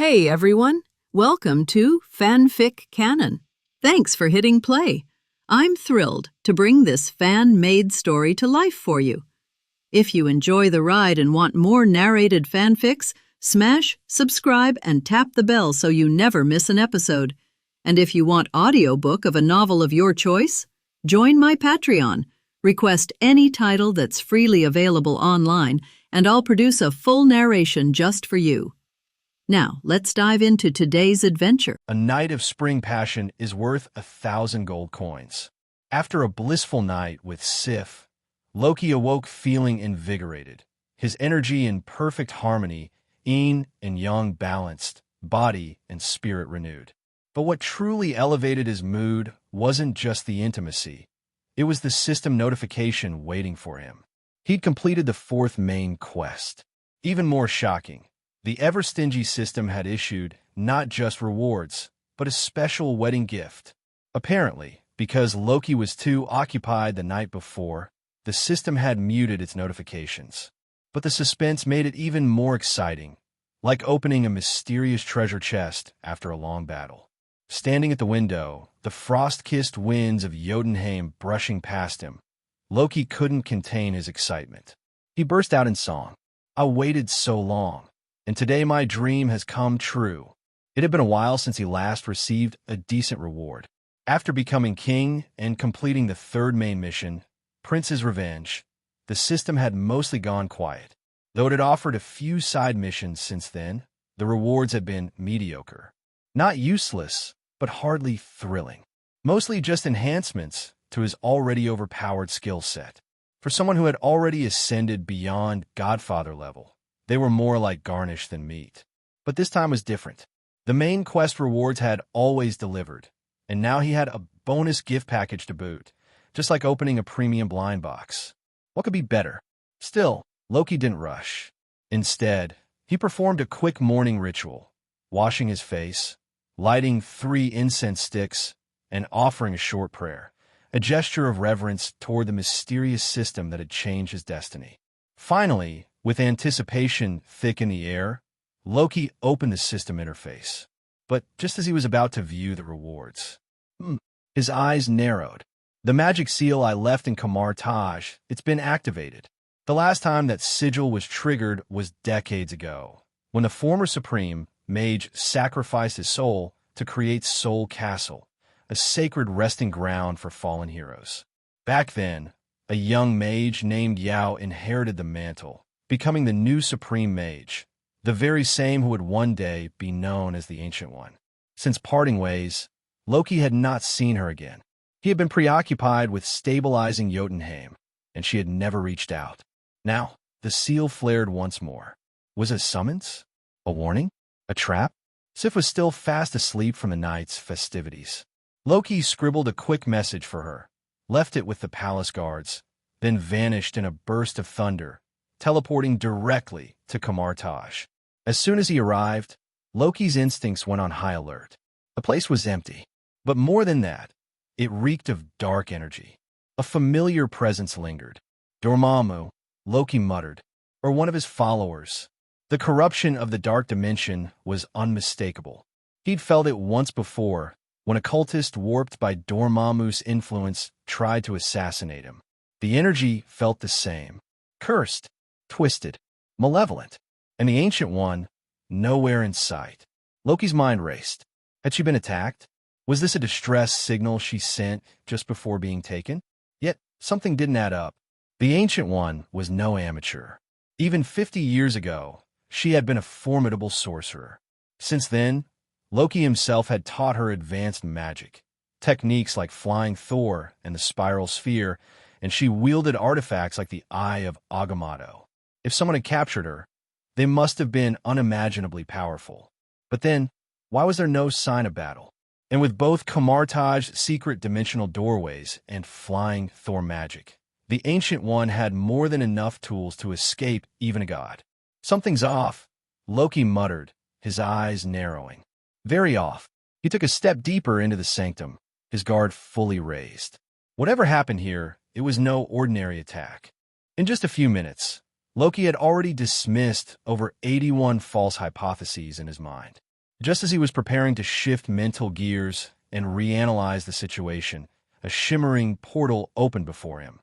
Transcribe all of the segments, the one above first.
Hey everyone, welcome to Fanfic Canon. Thanks for hitting play. I'm thrilled to bring this fan-made story to life for you. If you enjoy the ride and want more narrated fanfics, smash, subscribe, and tap the bell so you never miss an episode. And if you want audiobook of a novel of your choice, join my Patreon. Request any title that's freely available online, and I'll produce a full narration just for you. Now, let's dive into today's adventure. A night of spring passion is worth 1,000 gold coins. After a blissful night with Sif, Loki awoke feeling invigorated, his energy in perfect harmony, yin and yang balanced, body and spirit renewed. But what truly elevated his mood wasn't just the intimacy. It was the system notification waiting for him. He'd completed the 4th main quest. Even more shocking, the ever-stingy system had issued not just rewards, but a special wedding gift. Apparently, because Loki was too occupied the night before, the system had muted its notifications. But the suspense made it even more exciting, like opening a mysterious treasure chest after a long battle. Standing at the window, the frost-kissed winds of Jotunheim brushing past him, Loki couldn't contain his excitement. He burst out in song. "I waited so long, and today my dream has come true." It had been a while since he last received a decent reward. After becoming king and completing the 3rd main mission, Prince's Revenge, the system had mostly gone quiet. Though it had offered a few side missions since then, the rewards had been mediocre. Not useless, but hardly thrilling. Mostly just enhancements to his already overpowered skill set. For someone who had already ascended beyond Godfather level, they were more like garnish than meat. But this time was different. The main quest rewards had always delivered, and now he had a bonus gift package to boot, just like opening a premium blind box. What could be better? Still, Loki didn't rush. Instead, he performed a quick morning ritual, washing his face, lighting 3 incense sticks, and offering a short prayer, a gesture of reverence toward the mysterious system that had changed his destiny. Finally, with anticipation thick in the air, Loki opened the system interface. But just as he was about to view the rewards, his eyes narrowed. "The magic seal I left in Kamarage, it's been activated." The last time that sigil was triggered was decades ago, when the former Supreme Mage sacrificed his soul to create Soul Castle, a sacred resting ground for fallen heroes. Back then, a young mage named Yao inherited the mantle, becoming the new Supreme Mage, the very same who would one day be known as the Ancient One. Since parting ways, Loki had not seen her again. He had been preoccupied with stabilizing Jotunheim, and she had never reached out. Now, the seal flared once more. Was it a summons? A warning? A trap? Sif was still fast asleep from the night's festivities. Loki scribbled a quick message for her, left it with the palace guards, then vanished in a burst of thunder, teleporting directly to Kamarage. As soon as he arrived, Loki's instincts went on high alert. The place was empty, but more than that, it reeked of dark energy. A familiar presence lingered. Dormamu, Loki muttered, or one of his followers. The corruption of the dark dimension was unmistakable. He'd felt it once before, when a cultist warped by Dormamu's influence tried to assassinate him. The energy felt the same. Cursed, twisted, malevolent. And the Ancient One, nowhere in sight. Loki's mind raced. Had she been attacked? Was this a distress signal she sent just before being taken? Yet, something didn't add up. The Ancient One was no amateur. Even 50 years ago, she had been a formidable sorcerer. Since then, Loki himself had taught her advanced magic, techniques like Flying Thor and the Spiral Sphere, and she wielded artifacts like the Eye of Agamotto. If someone had captured her, they must have been unimaginably powerful. But then, why was there no sign of battle? And with both Kamarage's secret dimensional doorways and Flying Thor magic, the Ancient One had more than enough tools to escape even a god. "Something's off," Loki muttered, his eyes narrowing. Very off. He took a step deeper into the sanctum, his guard fully raised. Whatever happened here, it was no ordinary attack. In just a few minutes, Loki had already dismissed over 81 false hypotheses in his mind. Just as he was preparing to shift mental gears and reanalyze the situation, a shimmering portal opened before him,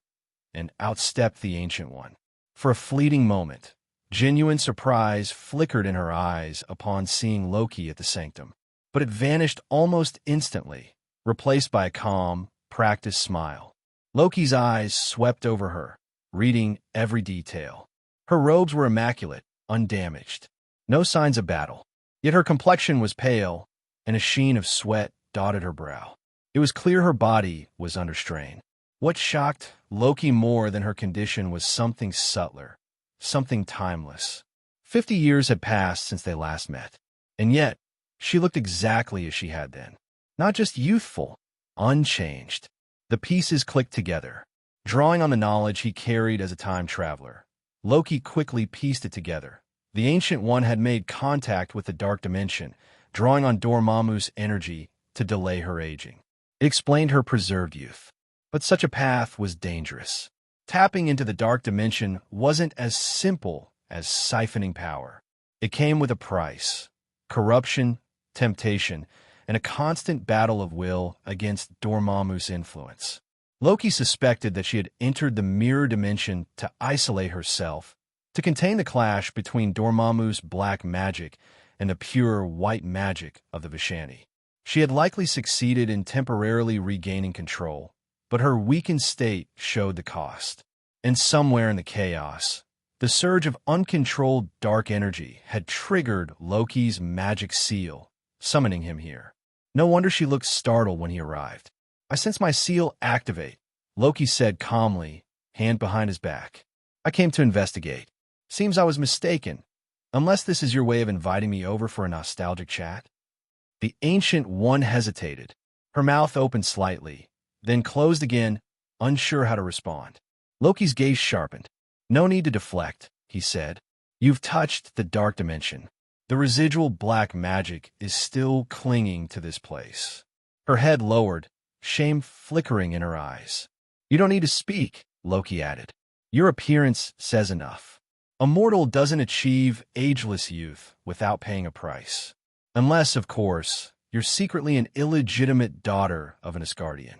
and outstepped the Ancient One. For a fleeting moment, genuine surprise flickered in her eyes upon seeing Loki at the sanctum, but it vanished almost instantly, replaced by a calm, practiced smile. Loki's eyes swept over her, reading every detail. Her robes were immaculate, undamaged. No signs of battle. Yet her complexion was pale, and a sheen of sweat dotted her brow. It was clear her body was under strain. What shocked Loki more than her condition was something subtler, something timeless. 50 years had passed since they last met, and yet she looked exactly as she had then. Not just youthful, unchanged. The pieces clicked together. Drawing on the knowledge he carried as a time traveler, Loki quickly pieced it together. The Ancient One had made contact with the Dark Dimension, drawing on Dormamu's energy to delay her aging. It explained her preserved youth. But such a path was dangerous. Tapping into the Dark Dimension wasn't as simple as siphoning power. It came with a price: corruption, temptation, and a constant battle of will against Dormamu's influence. Loki suspected that she had entered the mirror dimension to isolate herself, to contain the clash between Dormamu's black magic and the pure white magic of the Vishani. She had likely succeeded in temporarily regaining control, but her weakened state showed the cost. And somewhere in the chaos, the surge of uncontrolled dark energy had triggered Loki's magic seal, summoning him here. No wonder she looked startled when he arrived. "I sense my seal activate," Loki said calmly, hand behind his back. "I came to investigate. Seems I was mistaken, unless this is your way of inviting me over for a nostalgic chat." The Ancient One hesitated. Her mouth opened slightly, then closed again, unsure how to respond. Loki's gaze sharpened. "No need to deflect," he said. "You've touched the Dark Dimension. The residual black magic is still clinging to this place." Her head lowered, shame flickering in her eyes. "You don't need to speak," Loki added. "Your appearance says enough. A mortal doesn't achieve ageless youth without paying a price. Unless, of course, you're secretly an illegitimate daughter of an Asgardian."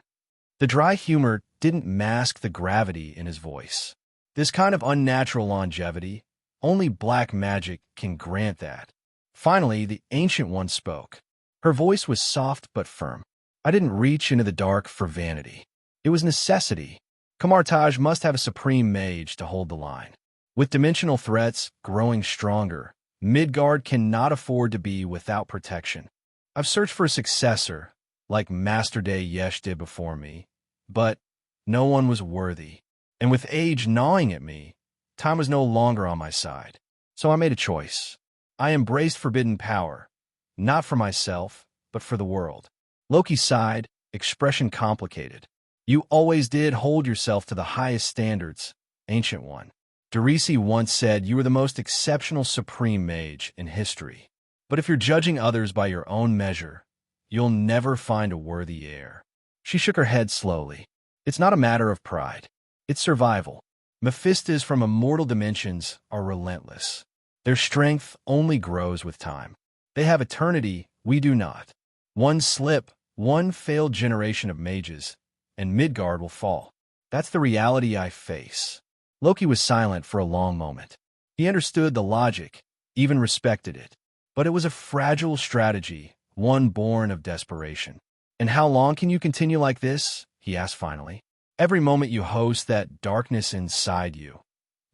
The dry humor didn't mask the gravity in his voice. This kind of unnatural longevity, only black magic can grant that. Finally, the Ancient One spoke. Her voice was soft but firm. "I didn't reach into the dark for vanity. It was necessity. Kamarage must have a supreme mage to hold the line. With dimensional threats growing stronger, Midgard cannot afford to be without protection. I've searched for a successor, like Master Day Yesh did before me, but no one was worthy. And with age gnawing at me, time was no longer on my side. So I made a choice. I embraced forbidden power, not for myself, but for the world." Loki sighed, expression complicated. "You always did hold yourself to the highest standards, Ancient One. Derisi once said you were the most exceptional supreme mage in history. But if you're judging others by your own measure, you'll never find a worthy heir." She shook her head slowly. "It's not a matter of pride. It's survival. Mephistas from immortal dimensions are relentless. Their strength only grows with time. They have eternity, we do not. One slip, one failed generation of mages, and Midgard will fall. That's the reality I face." Loki was silent for a long moment. He understood the logic, even respected it. But it was a fragile strategy, one born of desperation. "And how long can you continue like this?" he asked finally. "Every moment you host that darkness inside you.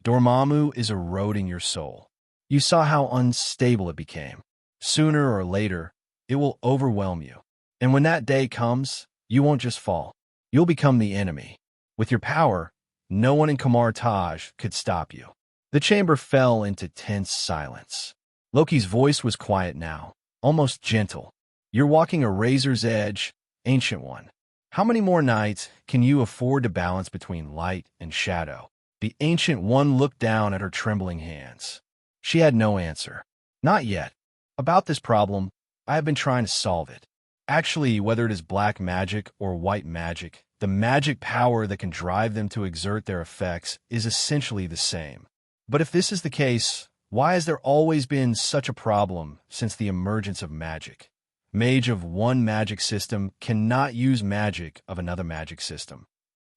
Dormamu is eroding your soul. You saw how unstable it became. Sooner or later, it will overwhelm you. And when that day comes, you won't just fall. You'll become the enemy. With your power, no one in Kamarage could stop you." The chamber fell into tense silence. Loki's voice was quiet now, almost gentle. "You're walking a razor's edge, Ancient One. How many more nights can you afford to balance between light and shadow?" The Ancient One looked down at her trembling hands. She had no answer. "Not yet. About this problem, I have been trying to solve it. Actually, whether it is black magic or white magic, the magic power that can drive them to exert their effects is essentially the same. But if this is the case, Why has there always been such a problem since the emergence of magic? Mage of one magic system cannot use magic of another magic system.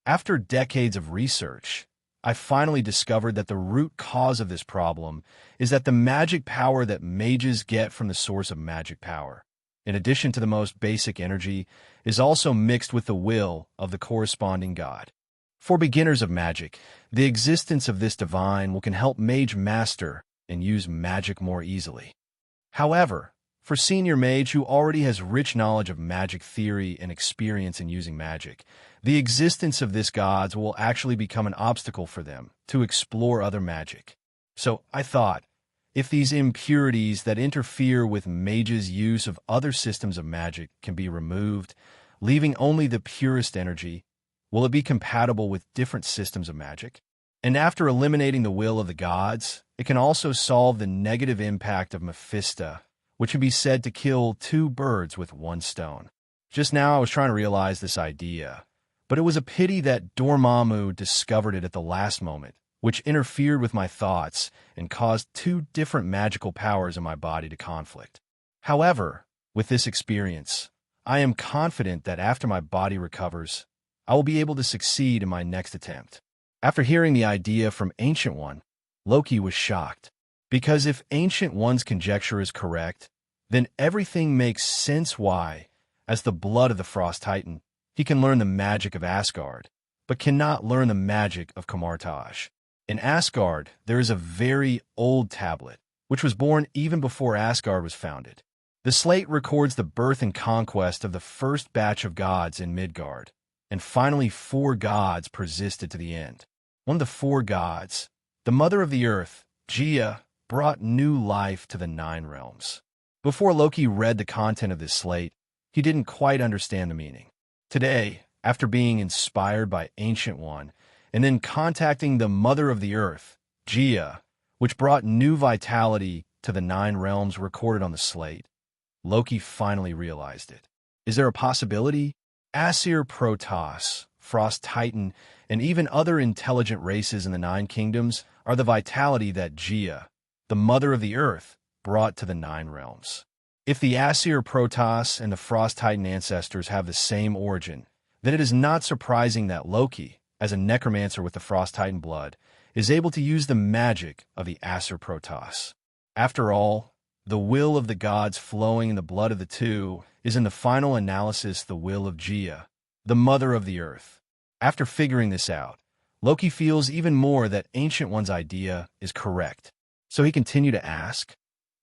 After decades of research, I finally discovered that the root cause of this problem is that the magic power that mages get from the source of magic power, in addition to the most basic energy, is also mixed with the will of the corresponding god. For beginners of magic, the existence of this divine can help mage master and use magic more easily. However, for senior mage who already has rich knowledge of magic theory and experience in using magic, the existence of this gods will actually become an obstacle for them to explore other magic. So I thought, if these impurities that interfere with mages' use of other systems of magic can be removed, leaving only the purest energy, will it be compatible with different systems of magic? And after eliminating the will of the gods, it can also solve the negative impact of Mephisto, which can be said to kill two birds with one stone. Just now I was trying to realize this idea, but it was a pity that Dormamu discovered it at the last moment, which interfered with my thoughts and caused two different magical powers in my body to conflict. However, with this experience, I am confident that after my body recovers, I will be able to succeed in my next attempt. After hearing the idea from Ancient One, Loki was shocked. Because if Ancient One's conjecture is correct, then everything makes sense why, as the blood of the Frost Titan, he can learn the magic of Asgard, but cannot learn the magic of Kamarage. In Asgard, there is a very old tablet, which was born even before Asgard was founded. The slate records the birth and conquest of the first batch of gods in Midgard, and finally 4 gods persisted to the end. One of the 4 gods, the mother of the earth, Gaia, brought new life to the 9 realms. Before Loki read the content of this slate, he didn't quite understand the meaning. Today, after being inspired by Ancient One, and then contacting the mother of the earth, Gaia, which brought new vitality to the 9 realms recorded on the slate, Loki finally realized it. Is there a possibility? Aesir Protoss, Frost Titan, and even other intelligent races in the 9 kingdoms are the vitality that Gaia, the mother of the earth, brought to the 9 realms. If the Aesir Protoss and the Frost Titan ancestors have the same origin, then it is not surprising that Loki, as a necromancer with the Frost Titan blood, is able to use the magic of the Aesir Protoss. After all, the will of the gods flowing in the blood of the two is in the final analysis the will of Gaia, the mother of the earth. After figuring this out, Loki feels even more that Ancient One's idea is correct. So he continued to ask,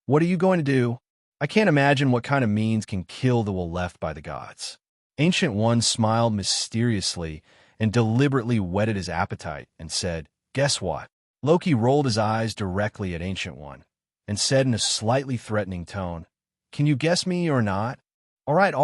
"What are you going to do? I can't imagine what kind of means can kill the will left by the gods." Ancient One smiled mysteriously and deliberately whetted his appetite and said, "Guess what?" Loki rolled his eyes directly at Ancient One and said in a slightly threatening tone, "Can you guess me or not?" All right.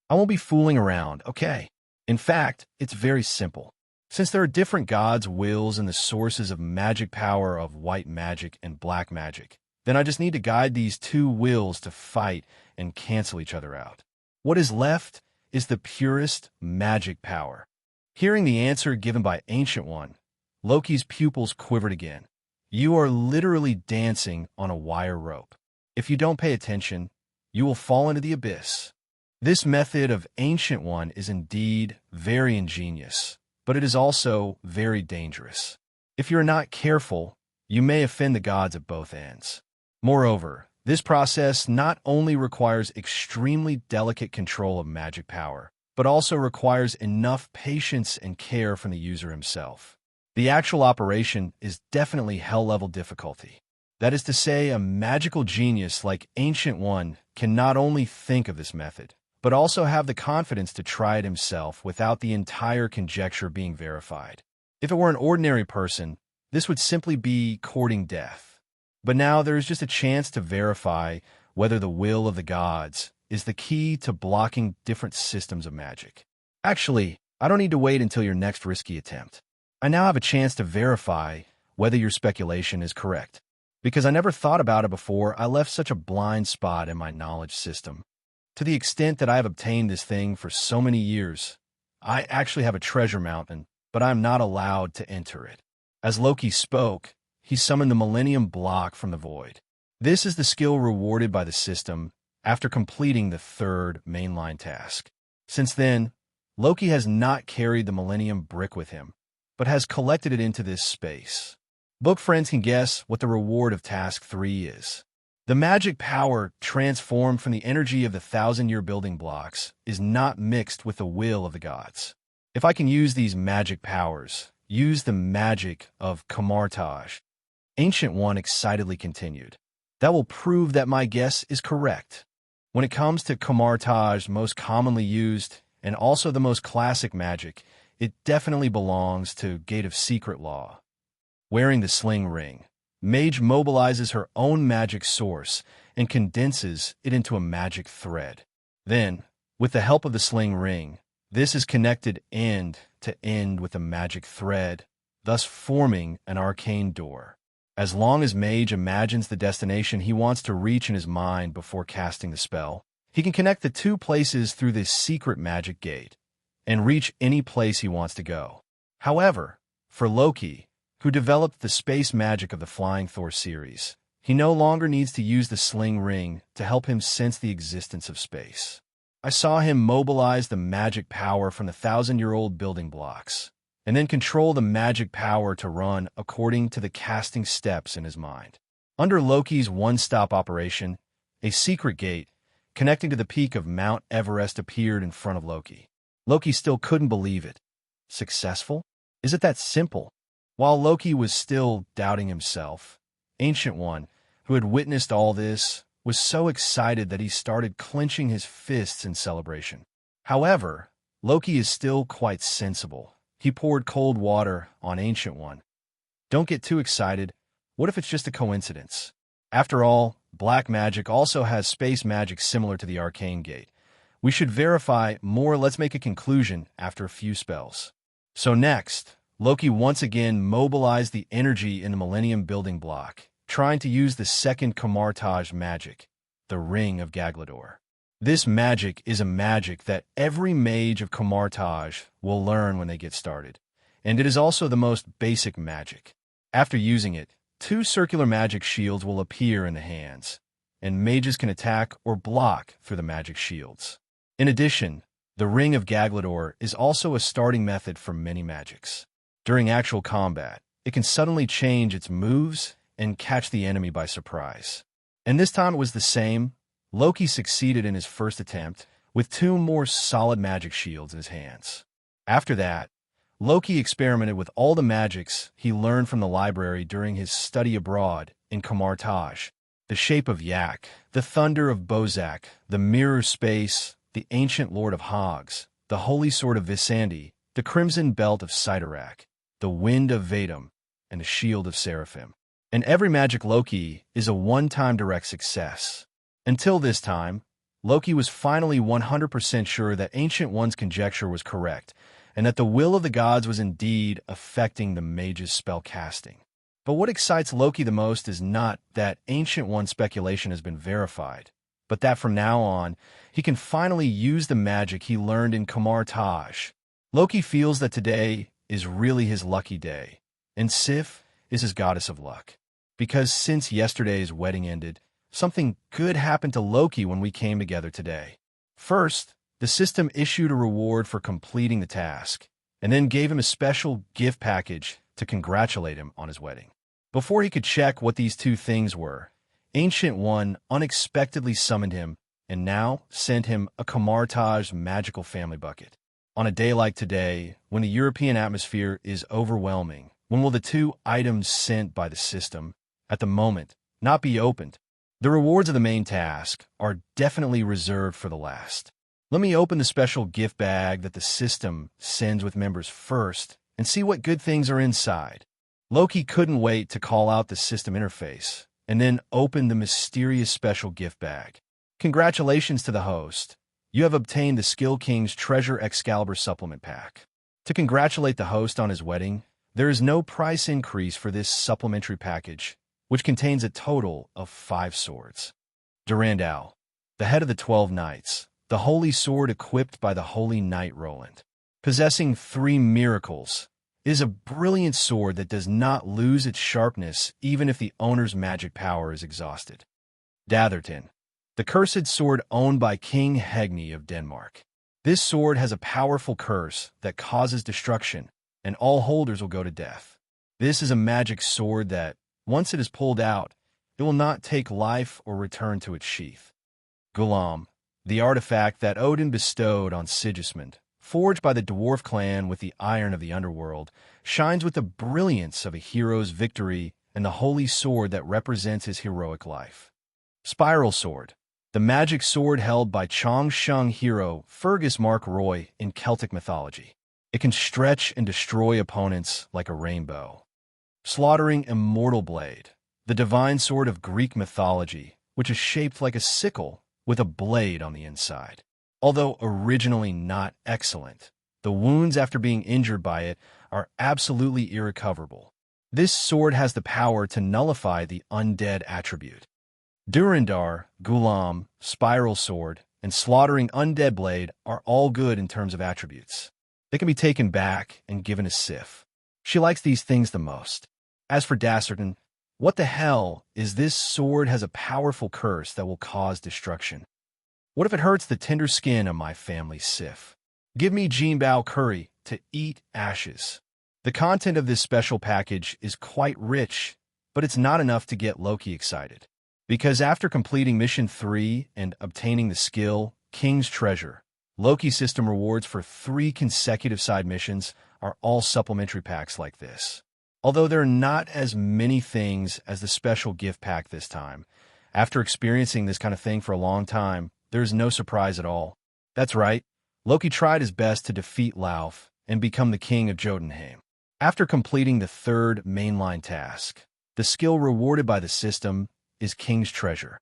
I won't be fooling around, okay? In fact, it's very simple. Since there are different gods' wills and the sources of magic power of white magic and black magic, then I just need to guide these 2 wills to fight and cancel each other out. What is left is the purest magic power. Hearing the answer given by Ancient One, Loki's pupils quivered again. You are literally dancing on a wire rope. If you don't pay attention, you will fall into the abyss. This method of Ancient One is indeed very ingenious, but it is also very dangerous. If you're not careful, you may offend the gods at both ends. Moreover, this process not only requires extremely delicate control of magic power, but also requires enough patience and care from the user himself. The actual operation is definitely hell-level difficulty. That is to say, a magical genius like Ancient One can not only think of this method, but also have the confidence to try it himself without the entire conjecture being verified. If it were an ordinary person, this would simply be courting death. But now there is just a chance to verify whether the will of the gods is the key to blocking different systems of magic. Actually, I don't need to wait until your next risky attempt. I now have a chance to verify whether your speculation is correct. Because I never thought about it before, I left such a blind spot in my knowledge system. To the extent that I have obtained this thing for so many years, I actually have a treasure mountain, but I am not allowed to enter it. As Loki spoke, he summoned the Millennium Block from the void. This is the skill rewarded by the system after completing the third mainline task. Since then, Loki has not carried the Millennium Brick with him, but has collected it into this space. Book friends can guess what the reward of Task 3 is. The magic power transformed from the energy of the 1,000-year building blocks is not mixed with the will of the gods. If I can use these magic powers, use the magic of Kamarage, Ancient One excitedly continued. That will prove that my guess is correct. When it comes to Kamarage, most commonly used and also the most classic magic, it definitely belongs to Gate of Secret Law. Wearing the sling ring, Mage mobilizes her own magic source and condenses it into a magic thread. Then, with the help of the sling ring, this is connected end to end with a magic thread, thus forming an arcane door. As long as Mage imagines the destination he wants to reach in his mind before casting the spell, he can connect the two places through this secret magic gate and reach any place he wants to go. However, for Loki, who developed the space magic of the Flying Thor series, he no longer needs to use the sling ring to help him sense the existence of space. I saw him mobilize the magic power from the 1,000-year-old building blocks, and then control the magic power to run according to the casting steps in his mind. Under Loki's one-stop operation, a secret gate connecting to the peak of Mount Everest appeared in front of Loki. Loki still couldn't believe it. Successful? Is it that simple? While Loki was still doubting himself, Ancient One, who had witnessed all this, was so excited that he started clenching his fists in celebration. However, Loki is still quite sensible. He poured cold water on Ancient One. Don't get too excited. What if it's just a coincidence? After all, black magic also has space magic similar to the Arcane Gate. We should verify more. Let's make a conclusion after a few spells. So next, Loki once again mobilized the energy in the Millennium Building Block, trying to use the second Kamarage magic, the Ring of Gaglador. This magic is a magic that every mage of Kamarage will learn when they get started, and it is also the most basic magic. After using it, two circular magic shields will appear in the hands, and mages can attack or block through the magic shields. In addition, the Ring of Gaglador is also a starting method for many magics. During actual combat, it can suddenly change its moves and catch the enemy by surprise. And this time it was the same. Loki succeeded in his first attempt with two more solid magic shields in his hands. After that, Loki experimented with all the magics he learned from the library during his study abroad in Kamarage. The Shape of Yak, the Thunder of Bozak, the Mirror Space, the Ancient Lord of Hogs, the Holy Sword of Visandi, the Crimson Belt of Tesseract, the Wind of Vadum, and the Shield of Seraphim. And every magic Loki is a one-time direct success. Until this time, Loki was finally 100% sure that Ancient One's conjecture was correct, and that the will of the gods was indeed affecting the mage's spell casting. But what excites Loki the most is not that Ancient One's speculation has been verified, but that from now on, he can finally use the magic he learned in Kamarage. Loki feels that today is really his lucky day, and Sif is his goddess of luck. Because since yesterday's wedding ended, something good happened to Loki when we came together today. First, the system issued a reward for completing the task, and then gave him a special gift package to congratulate him on his wedding. Before he could check what these two things were, Ancient One unexpectedly summoned him and now sent him a Kamarage magical family bucket. On a day like today, when the European atmosphere is overwhelming, when will the two items sent by the system, at the moment, not be opened? The rewards of the main task are definitely reserved for the last. Let me open the special gift bag that the system sends with members first and see what good things are inside. Loki couldn't wait to call out the system interface and then open the mysterious special gift bag. Congratulations to the host. You have obtained the Skill King's Treasure Excalibur Supplement Pack. To congratulate the host on his wedding, there is no price increase for this supplementary package, which contains a total of 5 swords. Durandal, the head of the 12 knights, the holy sword equipped by the holy knight Roland. Possessing 3 miracles, It is a brilliant sword that does not lose its sharpness even if the owner's magic power is exhausted. Datherton, the cursed sword owned by King Hegni of Denmark. This sword has a powerful curse that causes destruction, and all holders will go to death. This is a magic sword that, once it is pulled out, it will not take life or return to its sheath. Gulam, the artifact that Odin bestowed on Sigismund, forged by the dwarf clan with the iron of the underworld, shines with the brilliance of a hero's victory and the holy sword that represents his heroic life. Spiral Sword, the magic sword held by Chong-Shung hero Fergus Mark Roy in Celtic mythology. It can stretch and destroy opponents like a rainbow. Slaughtering Immortal Blade, the divine sword of Greek mythology, which is shaped like a sickle with a blade on the inside. Although originally not excellent, the wounds after being injured by it are absolutely irrecoverable. This sword has the power to nullify the undead attribute. Durandar, Gulam, Spiral Sword, and Slaughtering Undead Blade are all good in terms of attributes. They can be taken back and given a Sif. She likes these things the most. As for Dasserton, what the hell is this sword has a powerful curse that will cause destruction? What if it hurts the tender skin of my family's Sif? Give me Jinbao curry to eat ashes. The content of this special package is quite rich, but it's not enough to get Loki excited. Because after completing Mission 3 and obtaining the skill King's Treasure, Loki's system rewards for 3 consecutive side missions are all supplementary packs like this. Although there are not as many things as the special gift pack this time, after experiencing this kind of thing for a long time, there is no surprise at all. That's right, Loki tried his best to defeat Lauf and become the king of Jotunheim. After completing the 3rd mainline task, the skill rewarded by the system is King's Treasure.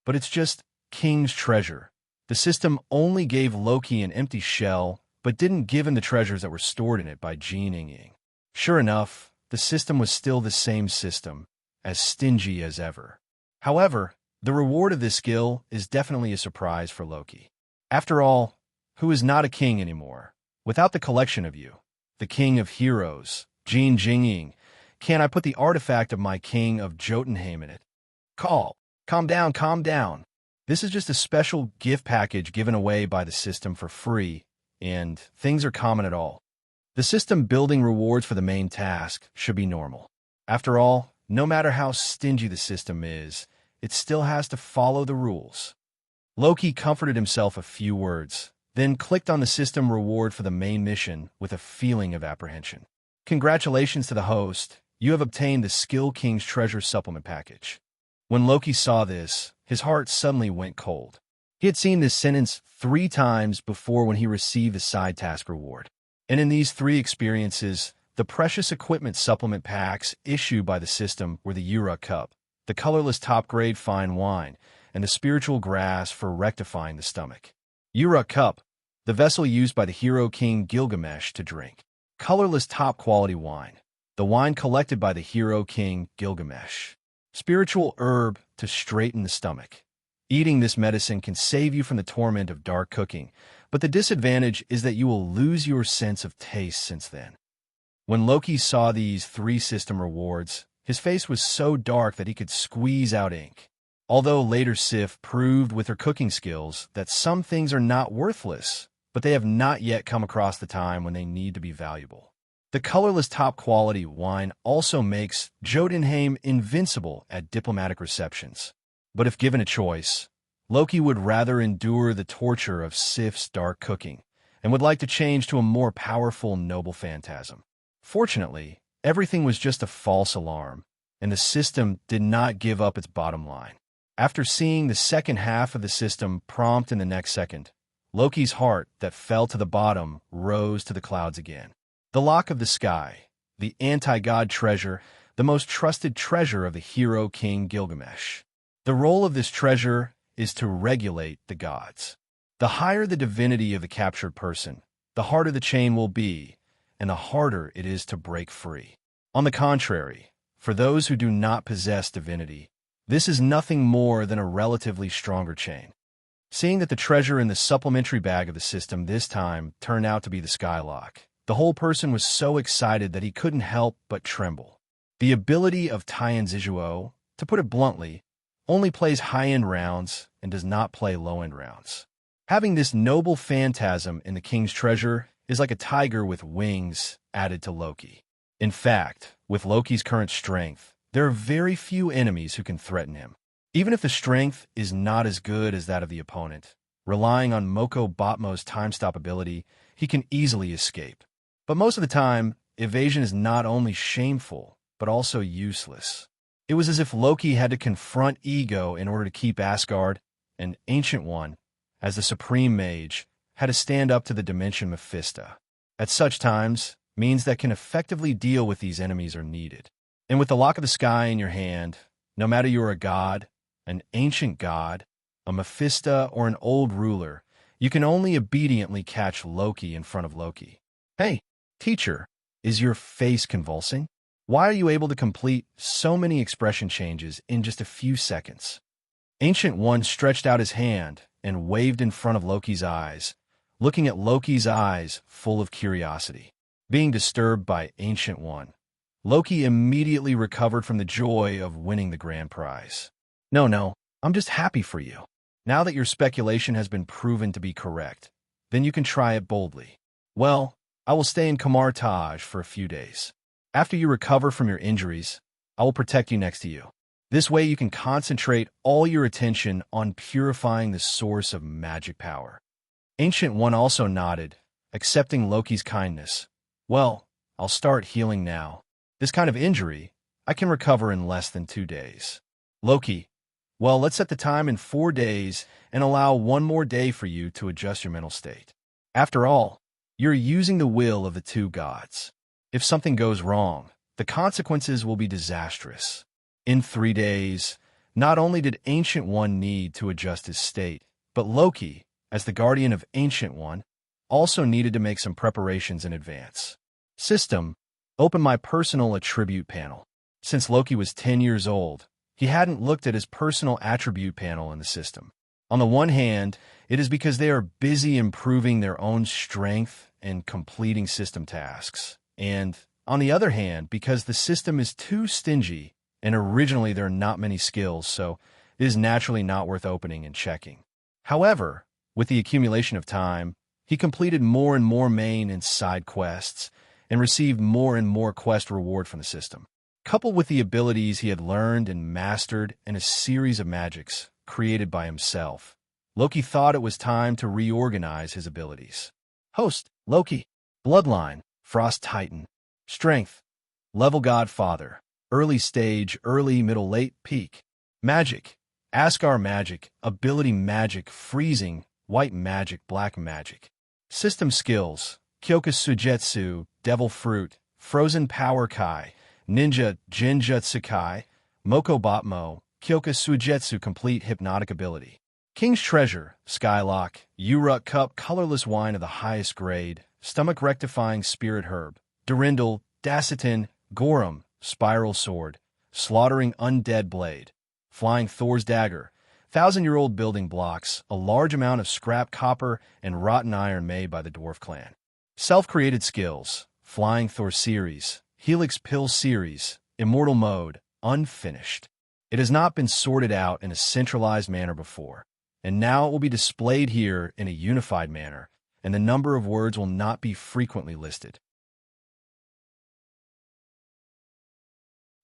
But it's just King's Treasure. The system only gave Loki an empty shell, but didn't give him the treasures that were stored in it by Jean Ying. Sure enough, the system was still the same system, as stingy as ever. However, the reward of this skill is definitely a surprise for Loki. After all, who is not a king anymore? Without the collection of you, the king of heroes, Jean Ying, can I put the artifact of my king of Jotunheim in it? Calm down. This is just a special gift package given away by the system for free, and things are common at all. The system building rewards for the main task should be normal. After all, no matter how stingy the system is, it still has to follow the rules. Loki comforted himself a few words, then clicked on the system reward for the main mission with a feeling of apprehension. Congratulations to the host, you have obtained the Skill King's Treasure Supplement Package. When Loki saw this, his heart suddenly went cold. He had seen this sentence 3 times before when he received the side task reward. And in these 3 experiences, the precious equipment supplement packs issued by the system were the Yura Cup, the colorless top-grade fine wine, and the spiritual grass for rectifying the stomach. Yura Cup, the vessel used by the hero king Gilgamesh to drink. Colorless top-quality wine, the wine collected by the hero king Gilgamesh. Spiritual herb to straighten the stomach. Eating this medicine can save you from the torment of dark cooking, but the disadvantage is that you will lose your sense of taste since then. When Loki saw these 3 system rewards, his face was so dark that he could squeeze out ink. Although later Sif proved with her cooking skills that some things are not worthless, but they have not yet come across the time when they need to be valuable. The colorless top-quality wine also makes Jotunheim invincible at diplomatic receptions. But if given a choice, Loki would rather endure the torture of Sif's dark cooking and would like to change to a more powerful noble phantasm. Fortunately, everything was just a false alarm, and the system did not give up its bottom line. After seeing the second half of the system prompt in the next second, Loki's heart that fell to the bottom rose to the clouds again. The Lock of the Sky, the anti-god treasure, the most trusted treasure of the hero king Gilgamesh. The role of this treasure is to regulate the gods. The higher the divinity of the captured person, the harder the chain will be, and the harder it is to break free. On the contrary, for those who do not possess divinity, this is nothing more than a relatively stronger chain. Seeing that the treasure in the supplementary bag of the system this time turned out to be the Skylock, The whole person was so excited that he couldn't help but tremble. The ability of Taian Zizuo, to put it bluntly, only plays high-end rounds and does not play low-end rounds. Having this noble phantasm in the king's treasure is like a tiger with wings added to Loki. In fact, with Loki's current strength, there are very few enemies who can threaten him. Even if the strength is not as good as that of the opponent, relying on Moko Botmo's time stop ability, he can easily escape. But most of the time, evasion is not only shameful, but also useless. It was as if Loki had to confront ego in order to keep Asgard, and Ancient One, as the supreme mage, had to stand up to the dimension Mephisto. At such times, means that can effectively deal with these enemies are needed. And with the Lock of the Sky in your hand, no matter you're a god, an ancient god, a Mephisto, or an old ruler, you can only obediently catch Loki in front of Loki. Hey, teacher, is your face convulsing? Why are you able to complete so many expression changes in just a few seconds? Ancient One stretched out his hand and waved in front of Loki's eyes, looking at Loki's eyes full of curiosity. Being disturbed by Ancient One, Loki immediately recovered from the joy of winning the grand prize. No, I'm just happy for you. Now that your speculation has been proven to be correct, then you can try it boldly. Well, I will stay in Kamarage for a few days. After you recover from your injuries, I will protect you next to you. This way you can concentrate all your attention on purifying the source of magic power. Ancient One also nodded, accepting Loki's kindness. Well, I'll start healing now. This kind of injury, I can recover in less than 2 days. Loki, well, let's set the time in 4 days and allow 1 more day for you to adjust your mental state. After all, you're using the will of the 2 gods. If something goes wrong, the consequences will be disastrous. In 3 days, not only did Ancient One need to adjust his state, but Loki, as the guardian of Ancient One, also needed to make some preparations in advance. System, open my personal attribute panel. Since Loki was 10 years old, he hadn't looked at his personal attribute panel in the system. On the one hand, it is because they are busy improving their own strength and completing system tasks. And, on the other hand, because the system is too stingy, and originally there are not many skills, so it is naturally not worth opening and checking. However, with the accumulation of time, he completed more and more main and side quests, and received more and more quest reward from the system. Coupled with the abilities he had learned and mastered and a series of magics created by himself, Loki thought it was time to reorganize his abilities. Host, Loki. Bloodline, Frost Titan. Strength, Level God Father. Early stage, early, middle, late, peak. Magic, Asgard magic, ability magic, freezing, white magic, black magic. System skills, Kyoka Sujetsu, Devil Fruit, Frozen Power Kai, Ninja Jinjutsu Kai, Moko Botmo, Kyoka Sujetsu Complete Hypnotic Ability. King's Treasure, Skylock, Uruk Cup Colorless Wine of the highest grade, Stomach Rectifying Spirit Herb, Durindal, Dacitin, Gorum, Spiral Sword, Slaughtering Undead Blade, Flying Thor's Dagger, 1,000-year-old building blocks, a large amount of scrap copper and rotten iron made by the Dwarf clan. Self-created skills, Flying Thor Series, Helix Pill Series, Immortal Mode, unfinished. It has not been sorted out in a centralized manner before, and now it will be displayed here in a unified manner, and the number of words will not be frequently listed.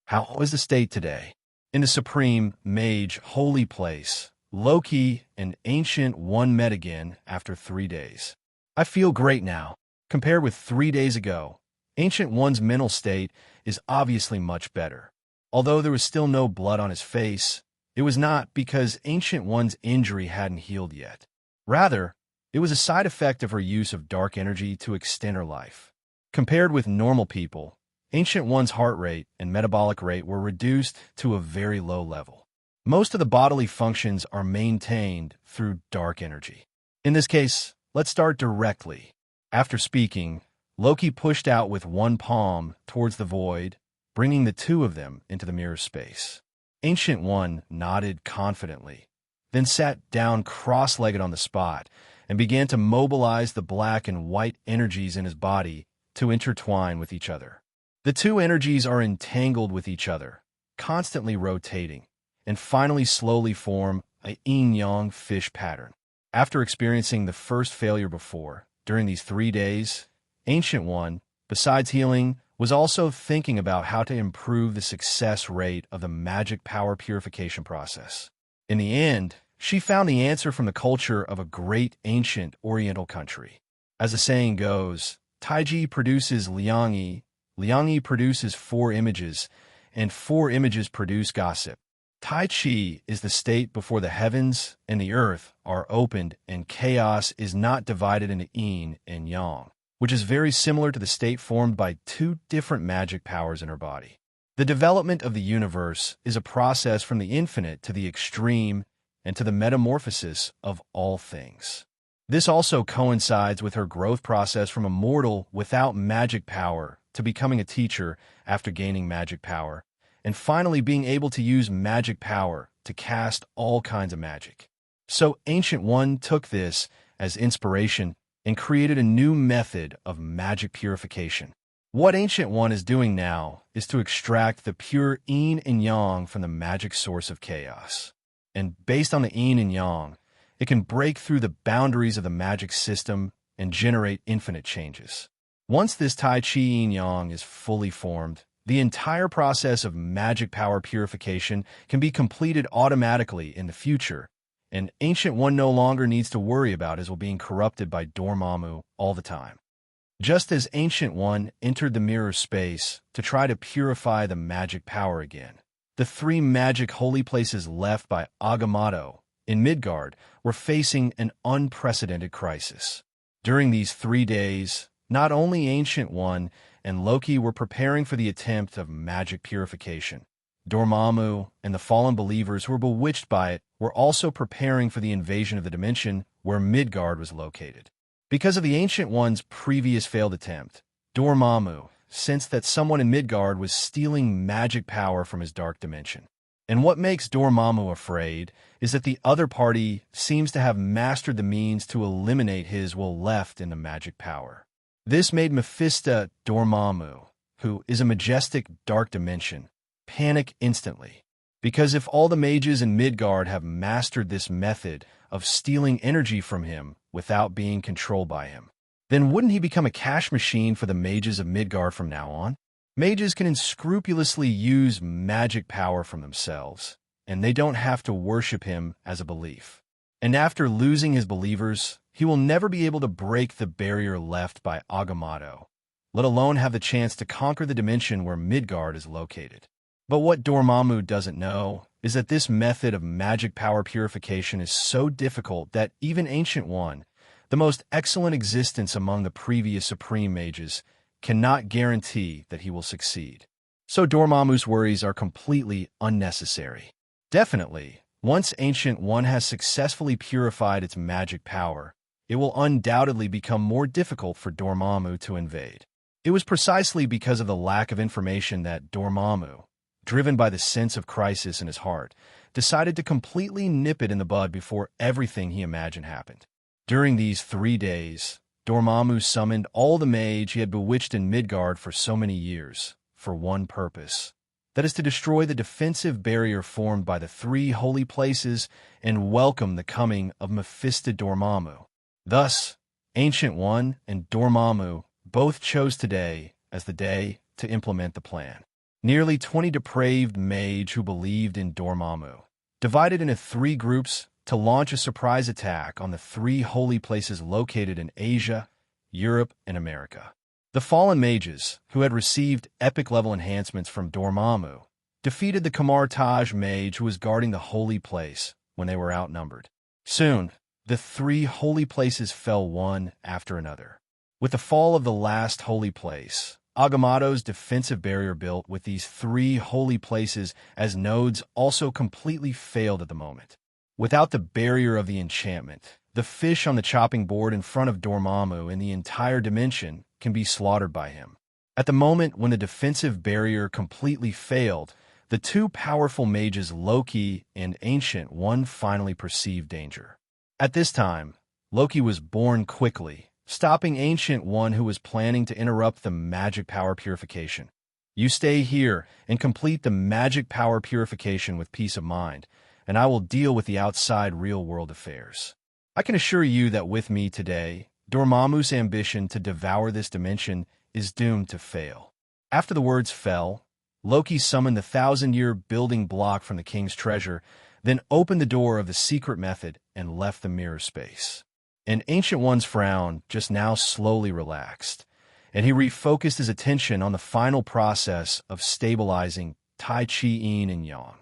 How is the state today? In the Supreme Mage Holy Place, Loki and Ancient One met again after 3 days. I feel great now. Compared with 3 days ago, Ancient One's mental state is obviously much better. Although there was still no blood on his face, it was not because Ancient One's injury hadn't healed yet. Rather, it was a side effect of her use of dark energy to extend her life. Compared with normal people, Ancient One's heart rate and metabolic rate were reduced to a very low level. Most of the bodily functions are maintained through dark energy. In this case, let's start directly. After speaking, Loki pushed out with one palm towards the void, bringing the 2 of them into the mirror space. Ancient One nodded confidently, then sat down cross-legged on the spot and began to mobilize the black and white energies in his body to intertwine with each other. The two energies are entangled with each other, constantly rotating, and finally slowly form a yin-yang fish pattern. After experiencing the first failure before, during these 3 days, Ancient One, besides healing, was also thinking about how to improve the success rate of the magic power purification process. In the end, she found the answer from the culture of a great ancient Oriental country. As the saying goes, Taiji produces Liangyi, Liangyi produces 4 images, and 4 images produce gossip. Tai Chi is the state before the heavens and the earth are opened and chaos is not divided into yin and yang, which is very similar to the state formed by 2 different magic powers in her body. The development of the universe is a process from the infinite to the extreme and to the metamorphosis of all things. This also coincides with her growth process from a mortal without magic power to becoming a teacher after gaining magic power, and finally being able to use magic power to cast all kinds of magic. So Ancient One took this as inspiration and created a new method of magic purification. What Ancient One is doing now is to extract the pure yin and yang from the magic source of chaos. And based on the yin and yang, it can break through the boundaries of the magic system and generate infinite changes. Once this Tai Chi yin-yang is fully formed, the entire process of magic power purification can be completed automatically in the future, and Ancient One no longer needs to worry about his being corrupted by Dormamu all the time. Just as Ancient One entered the mirror space to try to purify the magic power again, the 3 magic holy places left by Agamotto in Midgard were facing an unprecedented crisis. During these 3 days, not only Ancient One and Loki were preparing for the attempt of magic purification, Dormamu and the fallen believers who were bewitched by it were also preparing for the invasion of the dimension where Midgard was located. Because of the Ancient One's previous failed attempt, Dormamu sensed that someone in Midgard was stealing magic power from his dark dimension. And what makes Dormamu afraid is that the other party seems to have mastered the means to eliminate his will left in the magic power. This made Mephisto Dormamu, who is a majestic dark dimension, panic instantly. Because if all the mages in Midgard have mastered this method of stealing energy from him without being controlled by him, then wouldn't he become a cash machine for the mages of Midgard from now on? Mages can unscrupulously use magic power from themselves, and they don't have to worship him as a belief. And after losing his believers, he will never be able to break the barrier left by Agamotto, let alone have the chance to conquer the dimension where Midgard is located. But what Dormamu doesn't know is that this method of magic power purification is so difficult that even Ancient One, the most excellent existence among the previous supreme mages, cannot guarantee that he will succeed. So Dormamu's worries are completely unnecessary. Definitely, once Ancient One has successfully purified its magic power, it will undoubtedly become more difficult for Dormamu to invade. It was precisely because of the lack of information that Dormamu, driven by the sense of crisis in his heart, decided to completely nip it in the bud before everything he imagined happened. During these 3 days, Dormamu summoned all the mage he had bewitched in Midgard for so many years, for one purpose. That is to destroy the defensive barrier formed by the 3 holy places and welcome the coming of Mephisto Dormamu. Thus, Ancient One and Dormamu both chose today as the day to implement the plan. Nearly 20 depraved mage who believed in Dormamu, divided into 3 groups to launch a surprise attack on the 3 holy places located in Asia, Europe, and America. The fallen mages, who had received epic-level enhancements from Dormamu, defeated the Kamarage mage who was guarding the holy place when they were outnumbered. Soon, the 3 holy places fell one after another. With the fall of the last holy place, Agamotto's defensive barrier built with these 3 holy places as nodes also completely failed at the moment. Without the barrier of the enchantment, the fish on the chopping board in front of Dormamu in the entire dimension can be slaughtered by him. At the moment when the defensive barrier completely failed, the 2 powerful mages Loki and Ancient One finally perceived danger. At this time, Loki was born quickly stopping Ancient One who was planning to interrupt the magic power purification. You stay here and complete the magic power purification with peace of mind, and I will deal with the outside real-world affairs. I can assure you that with me today, Dormamu's ambition to devour this dimension is doomed to fail. After the words fell, Loki summoned the 1,000-year building block from the king's treasure, then opened the door of the secret method and left the mirror space. And Ancient One's frown just now slowly relaxed, and he refocused his attention on the final process of stabilizing Tai Chi Yin and Yang.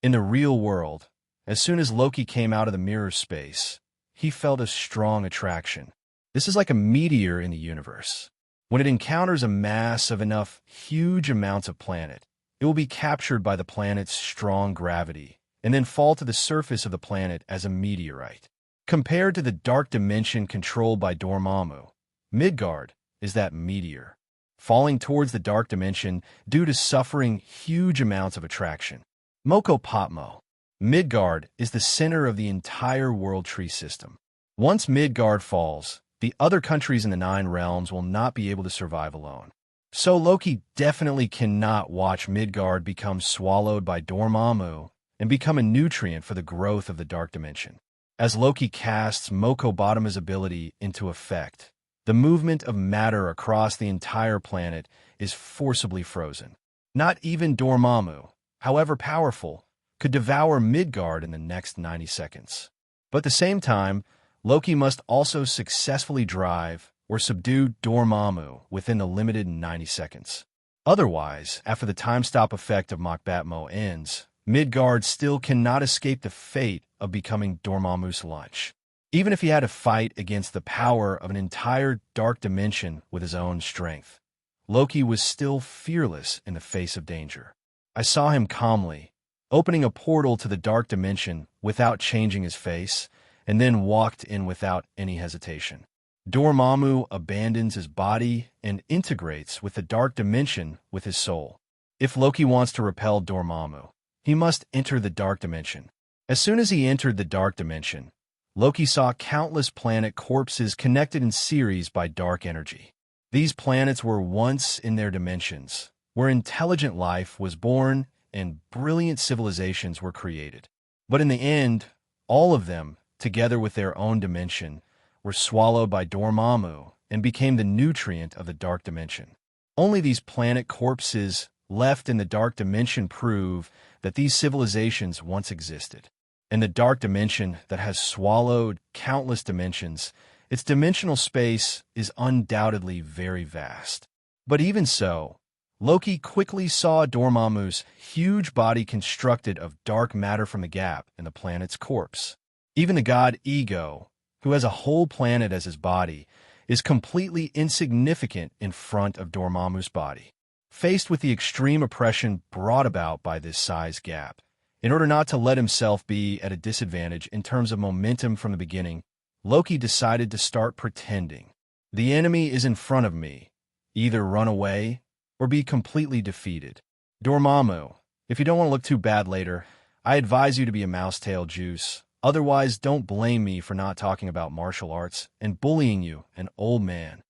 In the real world, as soon as Loki came out of the mirror space, he felt a strong attraction. This is like a meteor in the universe. When it encounters a mass of enough huge amounts of planet, it will be captured by the planet's strong gravity and then fall to the surface of the planet as a meteorite. Compared to the dark dimension controlled by Dormamu, Midgard is that meteor, falling towards the dark dimension due to suffering huge amounts of attraction. Moko Potmo. Midgard is the center of the entire world tree system. Once Midgard falls, the other countries in the 9 realms will not be able to survive alone. So Loki definitely cannot watch Midgard become swallowed by Dormamu and become a nutrient for the growth of the dark dimension. As Loki casts Moko Bottoma's ability into effect, the movement of matter across the entire planet is forcibly frozen. Not even Dormamu, however powerful, could devour Midgard in the next 90 seconds. But at the same time, Loki must also successfully drive or subdue Dormamu within the limited 90 seconds. Otherwise, after the time stop effect of Mokbatmo ends, Midgard still cannot escape the fate of becoming Dormamu's lunch. Even if he had to fight against the power of an entire dark dimension with his own strength, Loki was still fearless in the face of danger. I saw him calmly, opening a portal to the dark dimension without changing his face, and then walked in without any hesitation. Dormamu abandons his body and integrates with the dark dimension with his soul. If Loki wants to repel Dormamu, he must enter the dark dimension. As soon as he entered the dark dimension, Loki saw countless planet corpses connected in series by dark energy. These planets were once in their dimensions, where intelligent life was born and brilliant civilizations were created. But in the end, all of them, together with their own dimension, were swallowed by Dormamu and became the nutrient of the dark dimension. Only these planet corpses left in the dark dimension prove that these civilizations once existed. In the dark dimension that has swallowed countless dimensions, its dimensional space is undoubtedly very vast. But even so, Loki quickly saw Dormamu's huge body constructed of dark matter from the gap in the planet's corpse. Even the god Ego, who has a whole planet as his body, is completely insignificant in front of Dormamu's body. Faced with the extreme oppression brought about by this size gap, in order not to let himself be at a disadvantage in terms of momentum from the beginning, Loki decided to start pretending. The enemy is in front of me. Either run away or be completely defeated. Dormamu, if you don't want to look too bad later, I advise you to be a mousetail juice. Otherwise, don't blame me for not talking about martial arts and bullying you, an old man.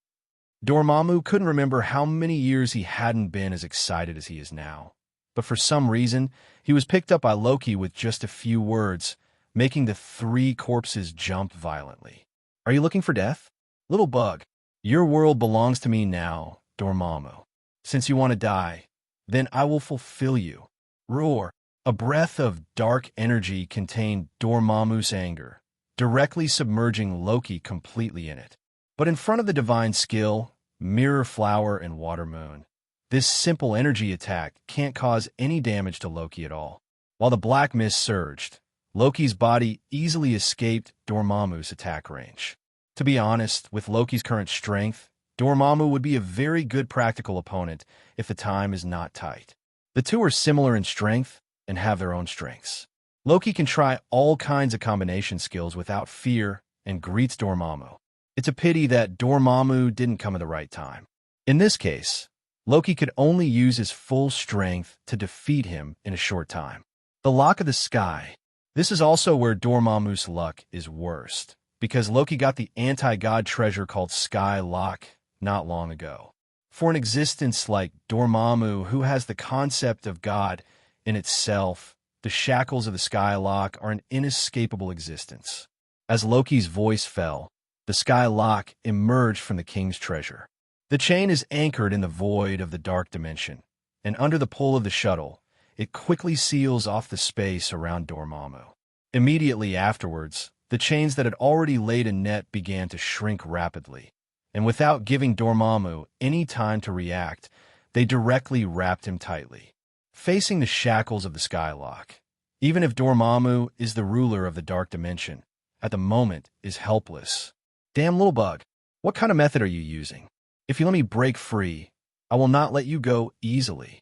Dormamu couldn't remember how many years he hadn't been as excited as he is now. But for some reason, he was picked up by Loki with just a few words, making the 3 corpses jump violently. Are you looking for death? Little bug, your world belongs to me now, Dormamu. Since you want to die, then I will fulfill you. Roar. A breath of dark energy contained Dormamu's anger, directly submerging Loki completely in it. But in front of the divine skill, Mirror Flower and Water Moon, this simple energy attack can't cause any damage to Loki at all. While the black mist surged, Loki's body easily escaped Dormamu's attack range. To be honest, with Loki's current strength, Dormamu would be a very good practical opponent if the time is not tight. The two are similar in strength and have their own strengths. Loki can try all kinds of combination skills without fear and greets Dormamu. It's a pity that Dormamu didn't come at the right time. In this case, Loki could only use his full strength to defeat him in a short time. The Lock of the Sky. This is also where Dormamu's luck is worst. because Loki got the anti-god treasure called Sky Lock not long ago. For an existence like Dormamu, who has the concept of God in itself, the shackles of the Sky Lock are an inescapable existence. As Loki's voice fell, the Sky Lock emerged from the king's treasure. The chain is anchored in the void of the dark dimension, and under the pull of the shuttle, it quickly seals off the space around Dormamu. Immediately afterwards, the chains that had already laid a net began to shrink rapidly, and without giving Dormamu any time to react, they directly wrapped him tightly. Facing the shackles of the Skylock, even if Dormamu is the ruler of the dark dimension, at the moment is helpless. Damn little bug, what kind of method are you using? If you let me break free, I will not let you go easily.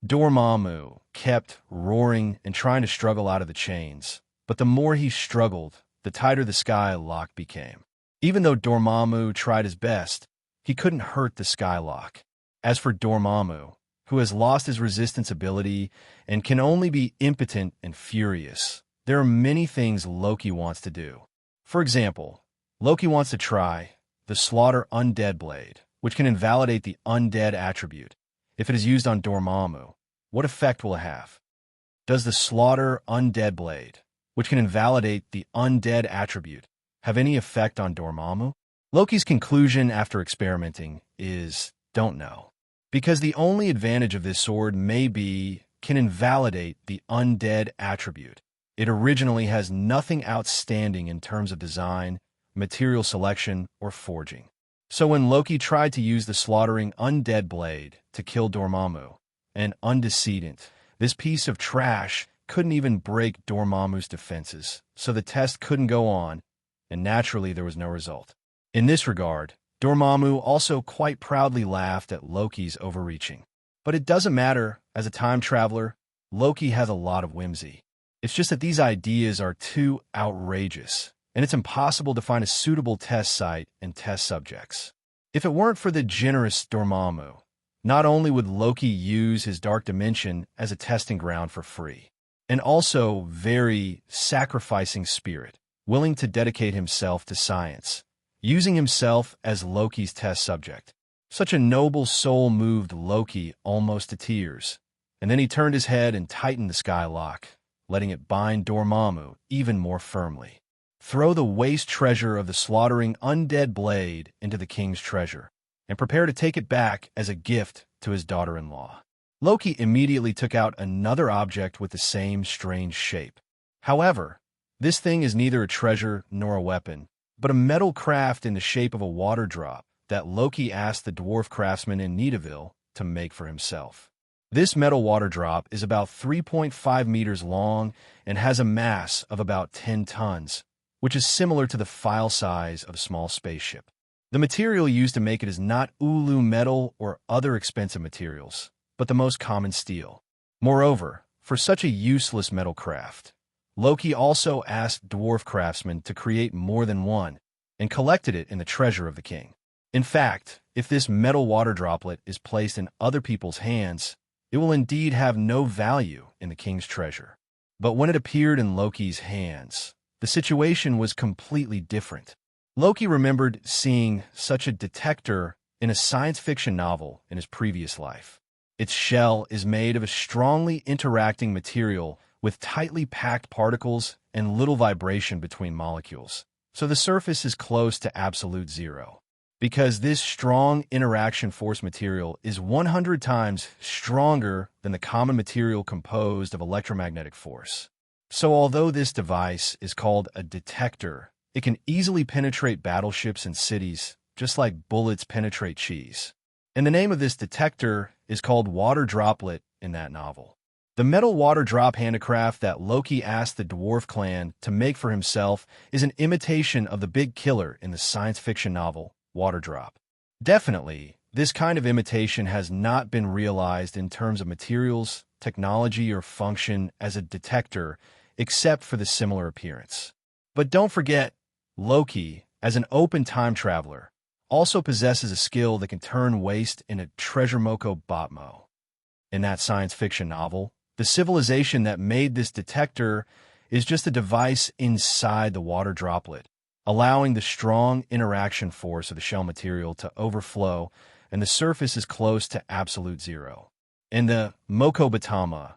Dormamu kept roaring and trying to struggle out of the chains, but the more he struggled, the tighter the Skylock became. Even though Dormamu tried his best, he couldn't hurt the Skylock. As for Dormamu, who has lost his resistance ability and can only be impotent and furious, there are many things Loki wants to do. For example, Loki wants to try the Slaughter Undead Blade, which can invalidate the undead attribute. If it is used on Dormamu, what effect will it have? Does the Slaughter Undead Blade, which can invalidate the undead attribute, have any effect on Dormamu? Loki's conclusion after experimenting is, don't know. Because the only advantage of this sword may be can invalidate the undead attribute. It originally has nothing outstanding in terms of design, material selection, or forging. So when Loki tried to use the slaughtering undead blade to kill Dormamu, an undecedent, this piece of trash couldn't even break Dormamu's defenses, so the test couldn't go on, and naturally there was no result. In this regard, Dormamu also quite proudly laughed at Loki's overreaching. But it doesn't matter, as a time traveler, Loki has a lot of whimsy. It's just that these ideas are too outrageous, and it's impossible to find a suitable test site and test subjects. If it weren't for the generous Dormamu, not only would Loki use his dark dimension as a testing ground for free, and also very sacrificing spirit, willing to dedicate himself to science, using himself as Loki's test subject. Such a noble soul moved Loki almost to tears, and then he turned his head and tightened the Skylock, letting it bind Dormamu even more firmly. Throw the waste treasure of the slaughtering undead blade into the king's treasure, and prepare to take it back as a gift to his daughter-in-law. Loki immediately took out another object with the same strange shape. However, this thing is neither a treasure nor a weapon, but a metal craft in the shape of a water drop that Loki asked the dwarf craftsman in Nidavellir to make for himself. This metal water drop is about 3.5 meters long and has a mass of about 10 tons, which is similar to the file size of a small spaceship. The material used to make it is not ulu metal or other expensive materials, but the most common steel. Moreover, for such a useless metal craft, Loki also asked dwarf craftsmen to create more than one, and collected it in the treasure of the king. In fact, if this metal water droplet is placed in other people's hands, it will indeed have no value in the king's treasure. But when it appeared in Loki's hands, the situation was completely different. Loki remembered seeing such a detector in a science fiction novel in his previous life. Its shell is made of a strongly interacting material with tightly packed particles and little vibration between molecules, so the surface is close to absolute zero. Because this strong interaction force material is 100 times stronger than the common material composed of electromagnetic force. So although this device is called a detector, it can easily penetrate battleships and cities, just like bullets penetrate cheese. And the name of this detector is called Water Droplet in that novel. The metal water drop handicraft that Loki asked the dwarf clan to make for himself is an imitation of the big killer in the science fiction novel Water Drop. Definitely, this kind of imitation has not been realized in terms of materials, technology, or function as a detector, except for the similar appearance. But don't forget, Loki, as an open time traveler, also possesses a skill that can turn waste into treasure moko botmo. In that science fiction novel, the civilization that made this detector is just a device inside the water droplet, allowing the strong interaction force of the shell material to overflow, and the surface is close to absolute zero. And the Mokobatama,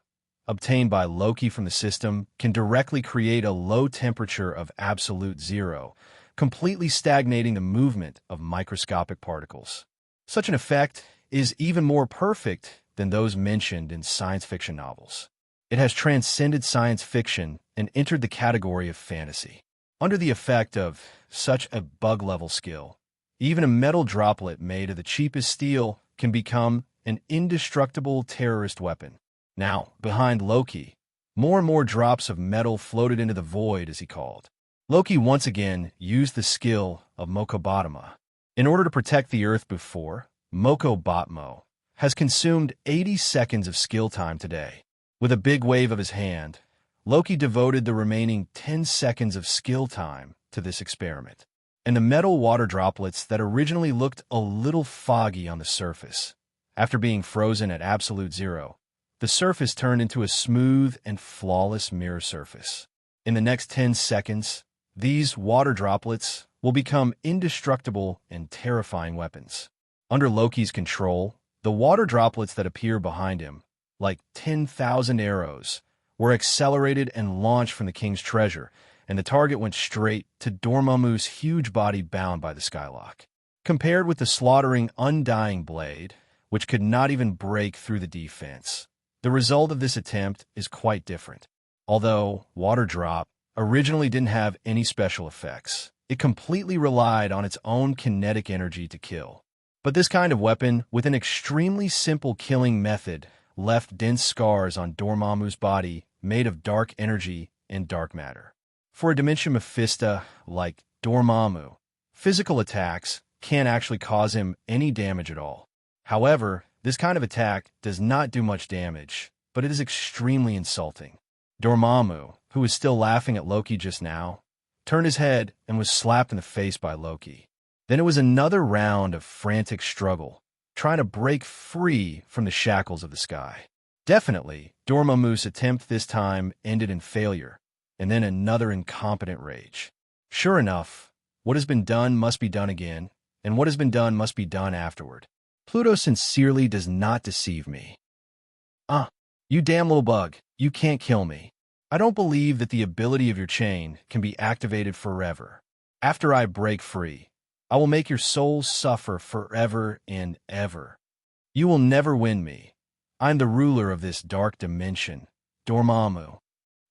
obtained by Loki from the system, can directly create a low temperature of absolute zero, completely stagnating the movement of microscopic particles. Such an effect is even more perfect than those mentioned in science fiction novels. It has transcended science fiction and entered the category of fantasy. Under the effect of such a bug-level skill, even a metal droplet made of the cheapest steel can become an indestructible terrorist weapon. Now, behind Loki, more and more drops of metal floated into the void, as he called. Loki once again used the skill of Mokobatama. In order to protect the Earth before, Mokobatmo has consumed 80 seconds of skill time today. With a big wave of his hand, Loki devoted the remaining 10 seconds of skill time to this experiment. And the metal water droplets that originally looked a little foggy on the surface, after being frozen at absolute zero, the surface turned into a smooth and flawless mirror surface. In the next 10 seconds, these water droplets will become indestructible and terrifying weapons. Under Loki's control, the water droplets that appear behind him, like 10,000 arrows, were accelerated and launched from the king's treasure, and the target went straight to Dormamu's huge body bound by the skylock. Compared with the slaughtering undying blade, which could not even break through the defense, the result of this attempt is quite different. Although Water Drop originally didn't have any special effects, it completely relied on its own kinetic energy to kill. But this kind of weapon, with an extremely simple killing method, left dense scars on Dormamu's body made of dark energy and dark matter. For a Dimension Mephisto like Dormamu, physical attacks can't actually cause him any damage at all. However, this kind of attack does not do much damage, but it is extremely insulting. Dormamu, who was still laughing at Loki just now, turned his head and was slapped in the face by Loki. Then it was another round of frantic struggle, trying to break free from the shackles of the sky. Definitely, Dormamu's attempt this time ended in failure, and then another incompetent rage. Sure enough, what has been done must be done again, and what has been done must be done afterward. Pluto sincerely does not deceive me. You damn little bug, you can't kill me. I don't believe that the ability of your chain can be activated forever. After I break free, I will make your soul suffer forever and ever. You will never win me. I'm the ruler of this dark dimension, Dormamu.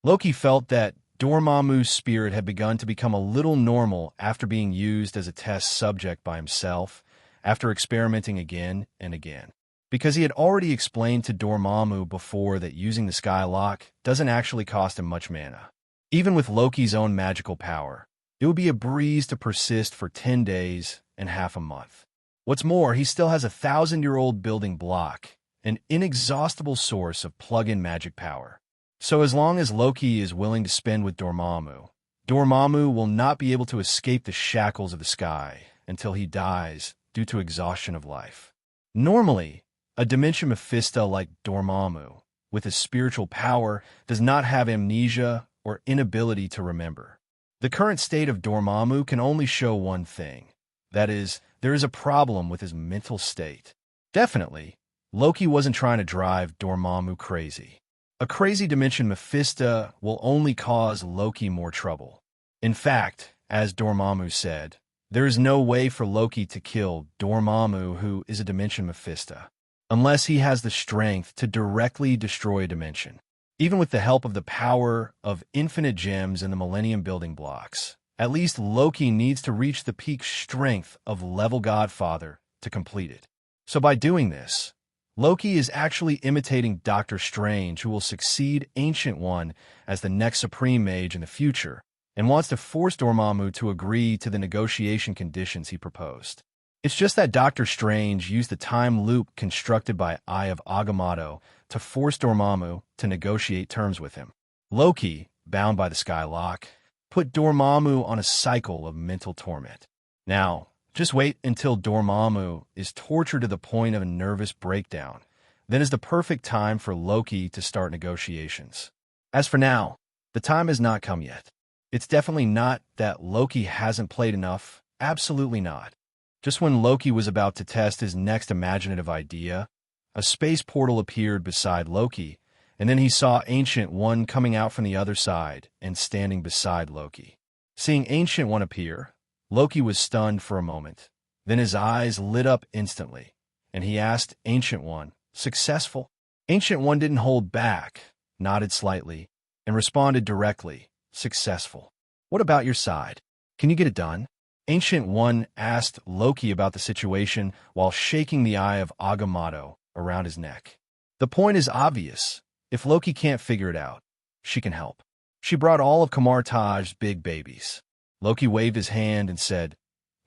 Loki felt that Dormamu's spirit had begun to become a little normal after being used as a test subject by himself, after experimenting again and again. Because he had already explained to Dormamu before that using the Skylock doesn't actually cost him much mana. Even with Loki's own magical power, it would be a breeze to persist for 10 days and half a month. What's more, he still has a 1,000-year-old building block, an inexhaustible source of plug-in magic power. So as long as Loki is willing to spend with Dormamu, Dormamu will not be able to escape the shackles of the sky until he dies due to exhaustion of life. Normally, a Dimension Mephisto like Dormamu, with his spiritual power, does not have amnesia or inability to remember. The current state of Dormamu can only show one thing. That is, there is a problem with his mental state. Definitely, Loki wasn't trying to drive Dormamu crazy. A crazy Dimension Mephisto will only cause Loki more trouble. In fact, as Dormamu said, there is no way for Loki to kill Dormamu, who is a Dimension Mephisto, unless he has the strength to directly destroy a dimension. Even with the help of the power of infinite gems and the Millennium Building Blocks, at least Loki needs to reach the peak strength of Level Godfather to complete it. So by doing this, Loki is actually imitating Doctor Strange, who will succeed Ancient One as the next Supreme Mage in the future, and wants to force Dormamu to agree to the negotiation conditions he proposed. It's just that Doctor Strange used the time loop constructed by Eye of Agamotto to force Dormamu to negotiate terms with him. Loki, bound by the Skylock, put Dormamu on a cycle of mental torment. Now, just wait until Dormamu is tortured to the point of a nervous breakdown. Then is the perfect time for Loki to start negotiations. As for now, the time has not come yet. It's definitely not that Loki hasn't played enough. Absolutely not. Just when Loki was about to test his next imaginative idea, a space portal appeared beside Loki, and then he saw Ancient One coming out from the other side and standing beside Loki. Seeing Ancient One appear, Loki was stunned for a moment. Then his eyes lit up instantly, and he asked Ancient One, "Successful?" Ancient One didn't hold back, nodded slightly, and responded directly, "Successful. What about your side? Can you get it done?" Ancient One asked Loki about the situation while shaking the eye of Agamotto around his neck. The point is obvious. If Loki can't figure it out, she can help. She brought all of Kamar-Taj's big babies. Loki waved his hand and said,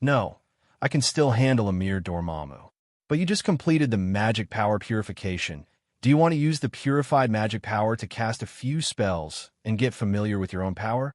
"No, I can still handle a mere Dormamu. But you just completed the magic power purification. Do you want to use the purified magic power to cast a few spells and get familiar with your own power?"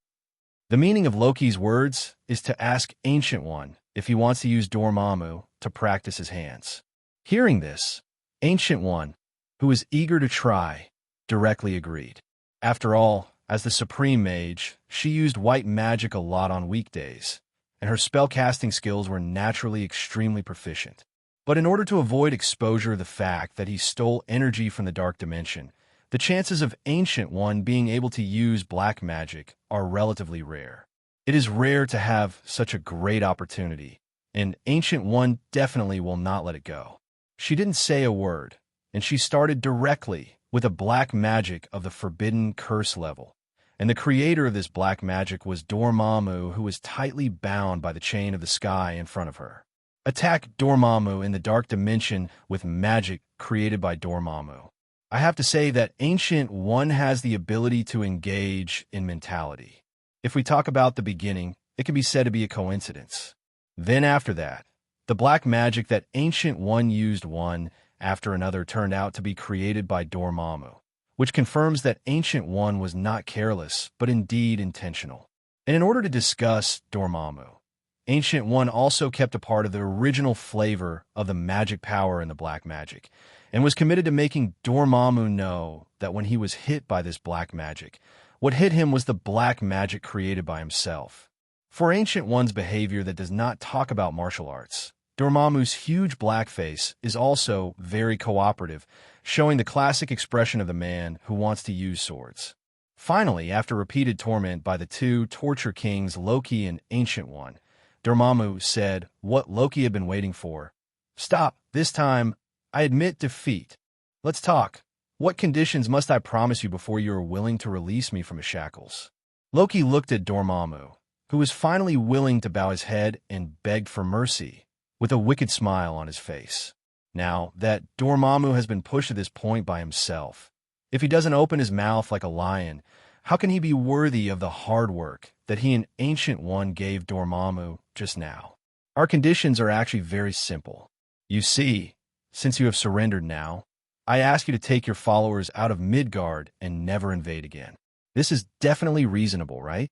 The meaning of Loki's words is to ask Ancient One if he wants to use Dormamu to practice his hands. Hearing this, Ancient One, who was eager to try, directly agreed. After all, as the Supreme Mage, she used white magic a lot on weekdays, and her spellcasting skills were naturally extremely proficient. But in order to avoid exposure of the fact that he stole energy from the Dark Dimension, the chances of Ancient One being able to use black magic are relatively rare. It is rare to have such a great opportunity, and Ancient One definitely will not let it go. She didn't say a word, and she started directly with a black magic of the forbidden curse level. And the creator of this black magic was Dormamu, who was tightly bound by the chain of the sky in front of her. Attack Dormamu in the Dark Dimension with magic created by Dormamu. I have to say that Ancient One has the ability to engage in mentality. If we talk about the beginning, it can be said to be a coincidence. Then after that, the black magic that Ancient One used one after another turned out to be created by Dormamu, which confirms that Ancient One was not careless, but indeed intentional. And in order to discuss Dormamu, Ancient One also kept a part of the original flavor of the magic power in the black magic, and was committed to making Dormamu know that when he was hit by this black magic, what hit him was the black magic created by himself. For Ancient One's behavior that does not talk about martial arts, Dormamu's huge black face is also very cooperative, showing the classic expression of the man who wants to use swords. Finally, after repeated torment by the two torture kings Loki and Ancient One, Dormamu said what Loki had been waiting for. "Stop, this time. I admit defeat. Let's talk. What conditions must I promise you before you are willing to release me from his shackles?" Loki looked at Dormamu, who was finally willing to bow his head and begged for mercy, with a wicked smile on his face. Now that Dormamu has been pushed to this point by himself, if he doesn't open his mouth like a lion, how can he be worthy of the hard work that he and Ancient One gave Dormamu just now? Our conditions are actually very simple. You see, since you have surrendered now, I ask you to take your followers out of Midgard and never invade again. This is definitely reasonable, right?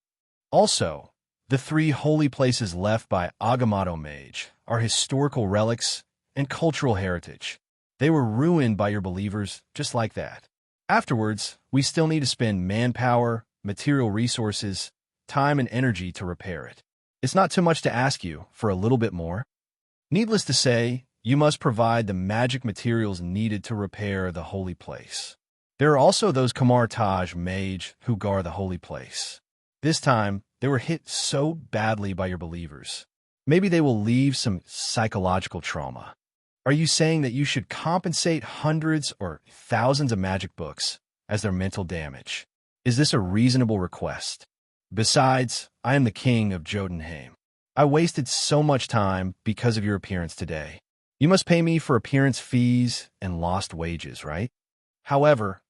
Also, the 3 holy places left by Agamotto Mage are historical relics and cultural heritage. They were ruined by your believers just like that. Afterwards, we still need to spend manpower, material resources, time and energy to repair it. It's not too much to ask you for a little bit more. Needless to say, you must provide the magic materials needed to repair the holy place. There are also those Kamar-Taj mage who guard the holy place. This time, they were hit so badly by your believers. Maybe they will leave some psychological trauma. Are you saying that you should compensate hundreds or thousands of magic books as their mental damage? Is this a reasonable request? Besides, I am the king of Joden Hame. I wasted so much time because of your appearance today. You must pay me for appearance fees and lost wages, right? However,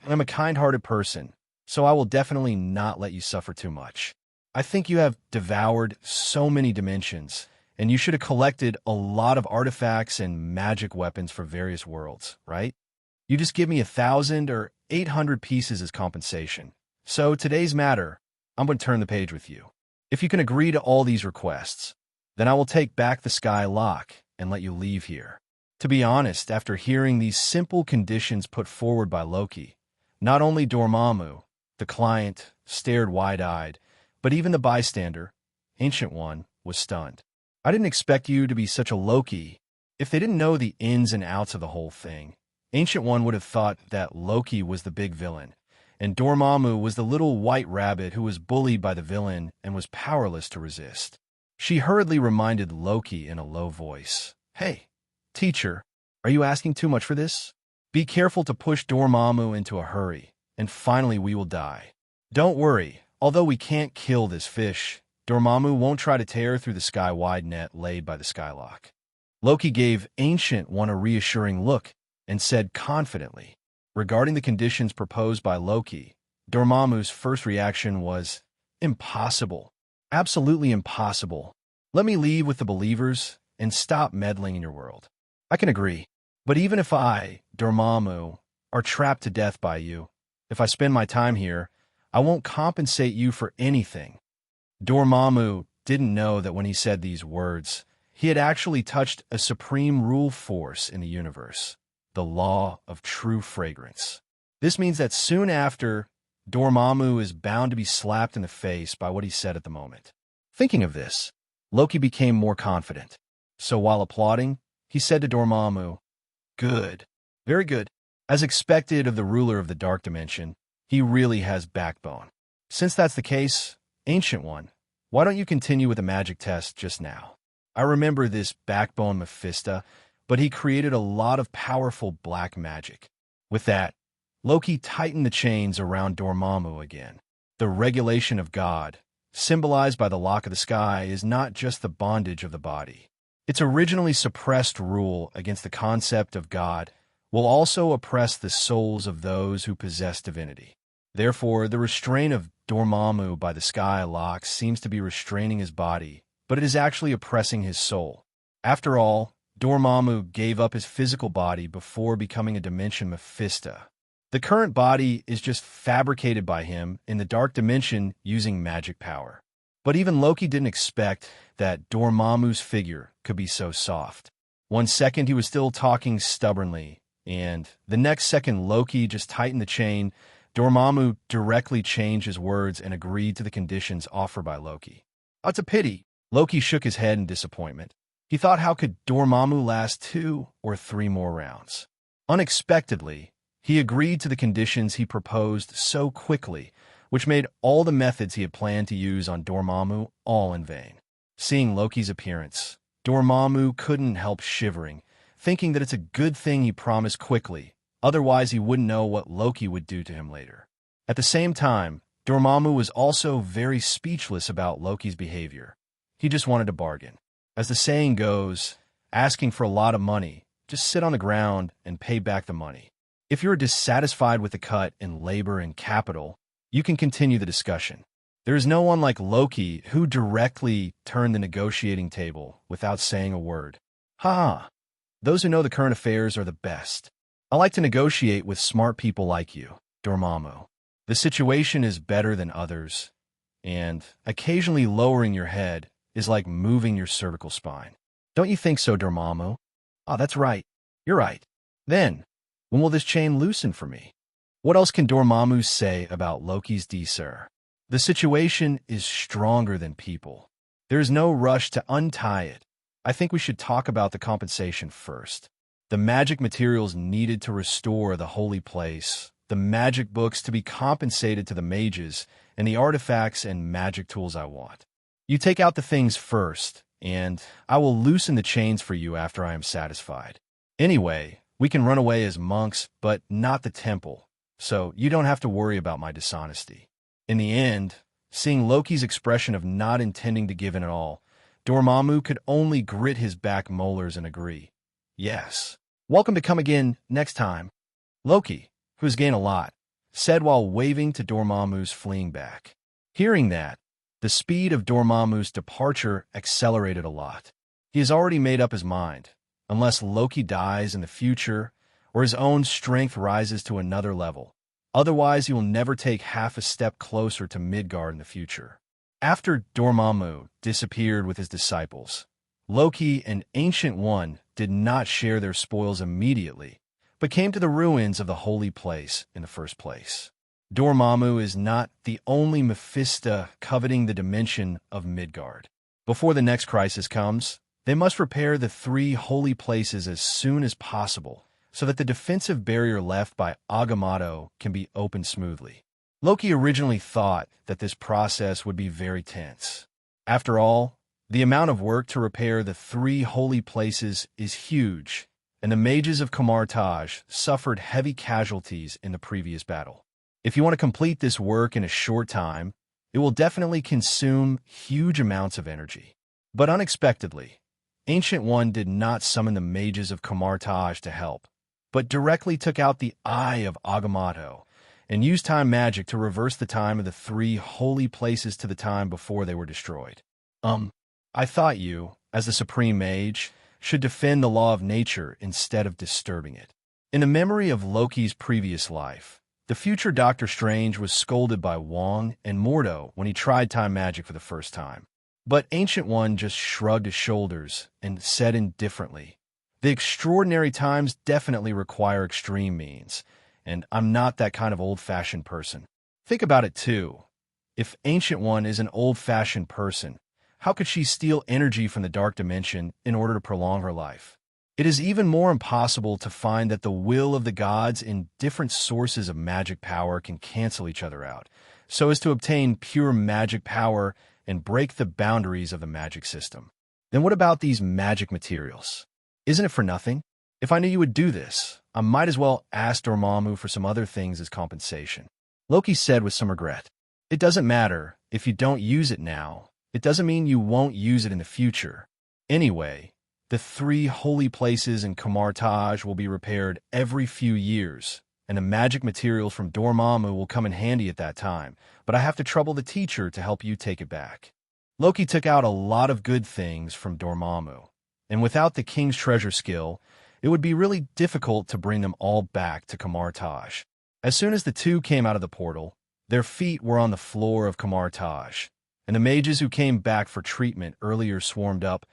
I'm a kind-hearted person, so I will definitely not let you suffer too much. I think you have devoured so many dimensions, and you should have collected a lot of artifacts and magic weapons for various worlds, right? You just give me 1,000 or 800 pieces as compensation. So today's matter, I'm going to turn the page with you. If you can agree to all these requests, then I will take back the sky lock and let you leave here. To be honest, after hearing these simple conditions put forward by Loki, not only Dormamu, the client, stared wide-eyed, But even the bystander, Ancient One, was stunned. I didn't expect you to be such a Loki. If they didn't know the ins and outs of the whole thing, Ancient One would have thought that Loki was the big villain, and Dormamu was the little white rabbit who was bullied by the villain and was powerless to resist. She hurriedly reminded Loki in a low voice, "Hey, teacher, are you asking too much for this? Be careful to push Dormamu into a hurry, and finally we will die. Don't worry, although we can't kill this fish, Dormamu won't try to tear through the sky-wide net laid by the Skylock." Loki gave Ancient One a reassuring look and said confidently, regarding the conditions proposed by Loki, Dormamu's first reaction was, "Impossible. Absolutely impossible. Let me leave with the believers and stop meddling in your world." I can agree. But even if I, Dormamu, are trapped to death by you, if I spend my time here, I won't compensate you for anything. Dormamu didn't know that when he said these words, he had actually touched a supreme rule force in the universe, the law of true fragrance. This means that soon after, Dormamu is bound to be slapped in the face by what he said at the moment. Thinking of this, Loki became more confident. So while applauding, he said to Dormamu, "Good. Very good. As expected of the ruler of the dark dimension, he really has backbone. Since that's the case, Ancient One, why don't you continue with the magic test just now? I remember this backbone Mephisto, but he created a lot of powerful black magic." With that, Loki tightened the chains around Dormamu again. The regulation of God, symbolized by the lock of the sky, is not just the bondage of the body. Its originally suppressed rule against the concept of God will also oppress the souls of those who possess divinity. Therefore, the restraint of Dormamu by the sky lock seems to be restraining his body, but it is actually oppressing his soul. After all, Dormamu gave up his physical body before becoming a dimension Mephisto. The current body is just fabricated by him in the dark dimension using magic power. But even Loki didn't expect that Dormamu's figure could be so soft. 1 second he was still talking stubbornly, and the next second Loki just tightened the chain. Dormamu directly changed his words and agreed to the conditions offered by Loki. "Oh, it's a pity." Loki shook his head in disappointment. He thought, how could Dormamu last 2 or 3 more rounds? Unexpectedly, he agreed to the conditions he proposed so quickly, which made all the methods he had planned to use on Dormamu all in vain. Seeing Loki's appearance, Dormamu couldn't help shivering, thinking that it's a good thing he promised quickly, otherwise he wouldn't know what Loki would do to him later. At the same time, Dormamu was also very speechless about Loki's behavior. He just wanted to bargain. As the saying goes, asking for a lot of money, just sit on the ground and pay back the money. If you're dissatisfied with the cut in labor and capital, you can continue the discussion. There is no one like Loki who directly turned the negotiating table without saying a word. Ha! Those who know the current affairs are the best. I like to negotiate with smart people like you, Dormamu. The situation is better than others, and occasionally lowering your head is like moving your cervical spine. Don't you think so, Dormamu? Ah, that's right. You're right. Then, when will this chain loosen for me? What else can Dormamu say about Loki's Sir? The situation is stronger than people. There is no rush to untie it. I think we should talk about the compensation first. The magic materials needed to restore the holy place, the magic books to be compensated to the mages, and the artifacts and magic tools I want. You take out the things first, and I will loosen the chains for you after I am satisfied. Anyway, we can run away as monks, but not the temple, so you don't have to worry about my dishonesty. In the end, seeing Loki's expression of not intending to give in at all, Dormamu could only grit his back molars and agree. Yes. Welcome to come again next time. Loki, who has gained a lot, said while waving to Dormamu's fleeing back. Hearing that, the speed of Dormamu's departure accelerated a lot. He has already made up his mind. Unless Loki dies in the future, or his own strength rises to another level. Otherwise, he will never take half a step closer to Midgard in the future. After Dormamu disappeared with his disciples, Loki and Ancient One did not share their spoils immediately, but came to the ruins of the holy place in the first place. Dormamu is not the only Mephisto coveting the dimension of Midgard. Before the next crisis comes, they must repair the 3 holy places as soon as possible so that the defensive barrier left by Agamotto can be opened smoothly. Loki originally thought that this process would be very tense. After all, the amount of work to repair the 3 holy places is huge, and the mages of Kamarage suffered heavy casualties in the previous battle. If you want to complete this work in a short time, it will definitely consume huge amounts of energy. But unexpectedly, Ancient One did not summon the mages of Kamarage to help, but directly took out the eye of Agamotto and used time magic to reverse the time of the 3 holy places to the time before they were destroyed. I thought you, as the Supreme Mage, should defend the law of nature instead of disturbing it. In the memory of Loki's previous life, the future Doctor Strange was scolded by Wong and Mordo when he tried time magic for the first time. But Ancient One just shrugged his shoulders and said indifferently, "The extraordinary times definitely require extreme means, and I'm not that kind of old-fashioned person." Think about it too. If Ancient One is an old-fashioned person, how could she steal energy from the dark dimension in order to prolong her life? It is even more impossible to find that the will of the gods in different sources of magic power can cancel each other out, so as to obtain pure magic power and break the boundaries of the magic system. Then what about these magic materials? Isn't it for nothing? If I knew you would do this, I might as well ask Dormamu for some other things as compensation. Loki said with some regret, "It doesn't matter if you don't use it now. It doesn't mean you won't use it in the future. Anyway, the 3 holy places in Kamarage will be repaired every few years, and the magic materials from Dormamu will come in handy at that time, but I have to trouble the teacher to help you take it back." Loki took out a lot of good things from Dormamu, and without the King's Treasure skill, it would be really difficult to bring them all back to Kamarage. As soon as the 2 came out of the portal, their feet were on the floor of Kamarage, and the mages who came back for treatment earlier swarmed up,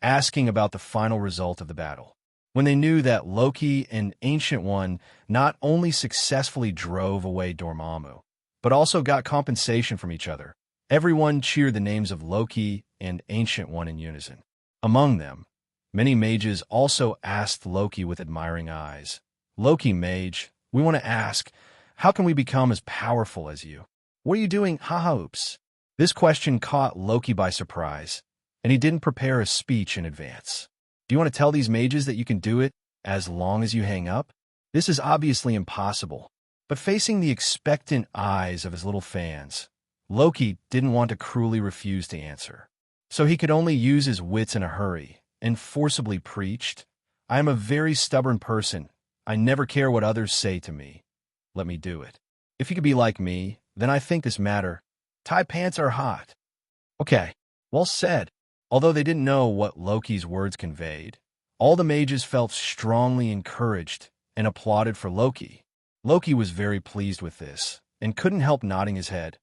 asking about the final result of the battle. When they knew that Loki and Ancient One not only successfully drove away Dormamu, but also got compensation from each other, everyone cheered the names of Loki and Ancient One in unison. Among them, many mages also asked Loki with admiring eyes, "Loki, mage, we want to ask, how can we become as powerful as you? What are you doing? Haha, oops." This question caught Loki by surprise, and he didn't prepare a speech in advance. "Do you want to tell these mages that you can do it as long as you hang up?" This is obviously impossible, but facing the expectant eyes of his little fans, Loki didn't want to cruelly refuse to answer. So he could only use his wits in a hurry, and forcibly preached, "I am a very stubborn person. I never care what others say to me. Let me do it. If you could be like me, then I think this matter. Tie pants are hot." Okay, well said. Although they didn't know what Loki's words conveyed, all the mages felt strongly encouraged and applauded for Loki. Loki was very pleased with this and couldn't help nodding his head.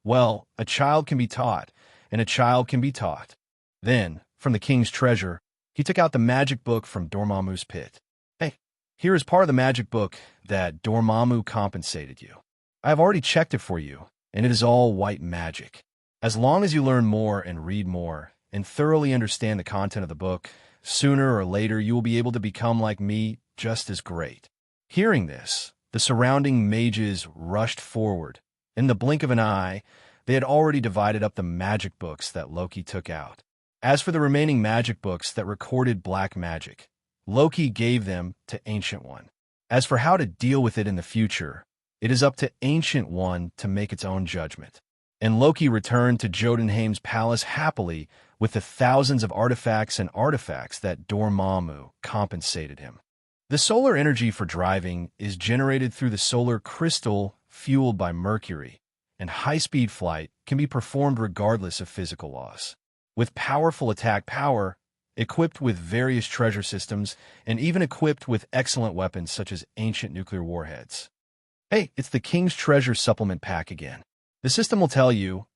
Well, a child can be taught, and a child can be taught. Then, from the king's treasure, he took out the magic book from Dormamu's pit. "Hey, here is part of the magic book that Dormamu compensated you. I have already checked it for you, and it is all white magic. As long as you learn more and read more, and thoroughly understand the content of the book, sooner or later you will be able to become like me, just as great." Hearing this, the surrounding mages rushed forward. In the blink of an eye, they had already divided up the magic books that Loki took out. As for the remaining magic books that recorded black magic, Loki gave them to Ancient One. As for how to deal with it in the future, it is up to Ancient One to make its own judgment. And Loki returned to Jotunheim's palace happily with the thousands of artifacts that Dormamu compensated him. The solar energy for driving is generated through the solar crystal fueled by Mercury, and high-speed flight can be performed regardless of physical laws. With powerful attack power, equipped with various treasure systems, and even equipped with excellent weapons such as ancient nuclear warheads. Hey, it's the King's Treasure Supplement Pack again. The system will tell you,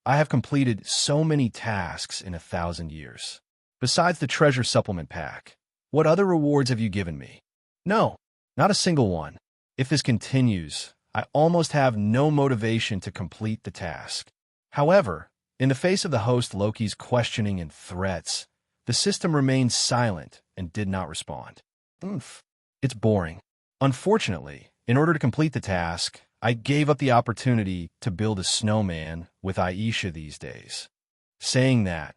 "I have completed so many tasks in 1,000 years. Besides the Treasure Supplement Pack, what other rewards have you given me?" No, not a single one. If this continues, I almost have no motivation to complete the task. However, in the face of the host Loki's questioning and threats, the system remained silent and did not respond. It's boring. Unfortunately, in order to complete the task, I gave up the opportunity to build a snowman with Aisha these days. Saying that,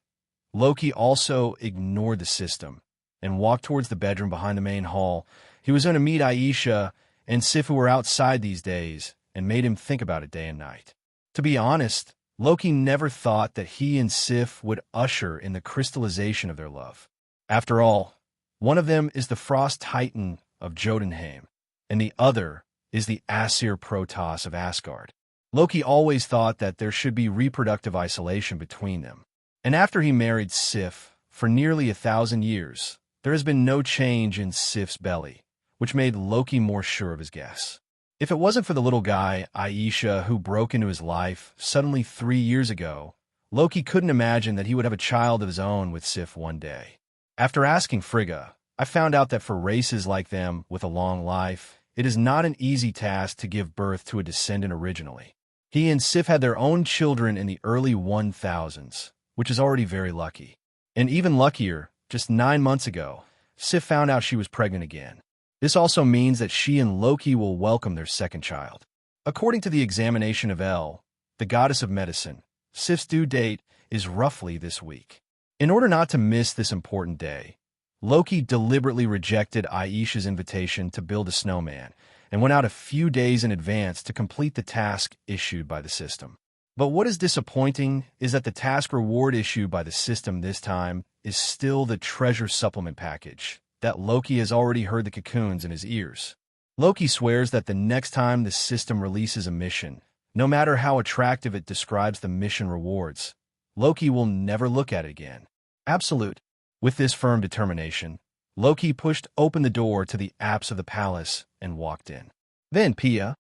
Loki also ignored the system and walked towards the bedroom behind the main hall. He was going to meet Aisha and Sif, who were outside these days, and made him think about it day and night. To be honest, Loki never thought that he and Sif would usher in the crystallization of their love. After all, one of them is the Frost Titan of Joden, and the other is the Aesir Protoss of Asgard. Loki always thought that there should be reproductive isolation between them. And after he married Sif, for nearly 1,000 years, there has been no change in Sif's belly, which made Loki more sure of his guess. If it wasn't for the little guy, Aisha, who broke into his life suddenly 3 years ago, Loki couldn't imagine that he would have a child of his own with Sif one day. After asking Frigga, I found out that for races like them with a long life, it is not an easy task to give birth to a descendant originally. He and Sif had their own children in the early 1000s, which is already very lucky. And even luckier, just 9 months ago, Sif found out she was pregnant again. This also means that she and Loki will welcome their second child. According to the examination of El, the goddess of medicine, Sif's due date is roughly this week. In order not to miss this important day, Loki deliberately rejected Aisha's invitation to build a snowman and went out a few days in advance to complete the task issued by the system. But what is disappointing is that the task reward issued by the system this time is still the treasure supplement package that Loki has already heard the cocoons in his ears. Loki swears that the next time the system releases a mission, no matter how attractive it describes the mission rewards, Loki will never look at it again. Absolute. With this firm determination, Loki pushed open the door to the apse of the palace and walked in. Then Pia,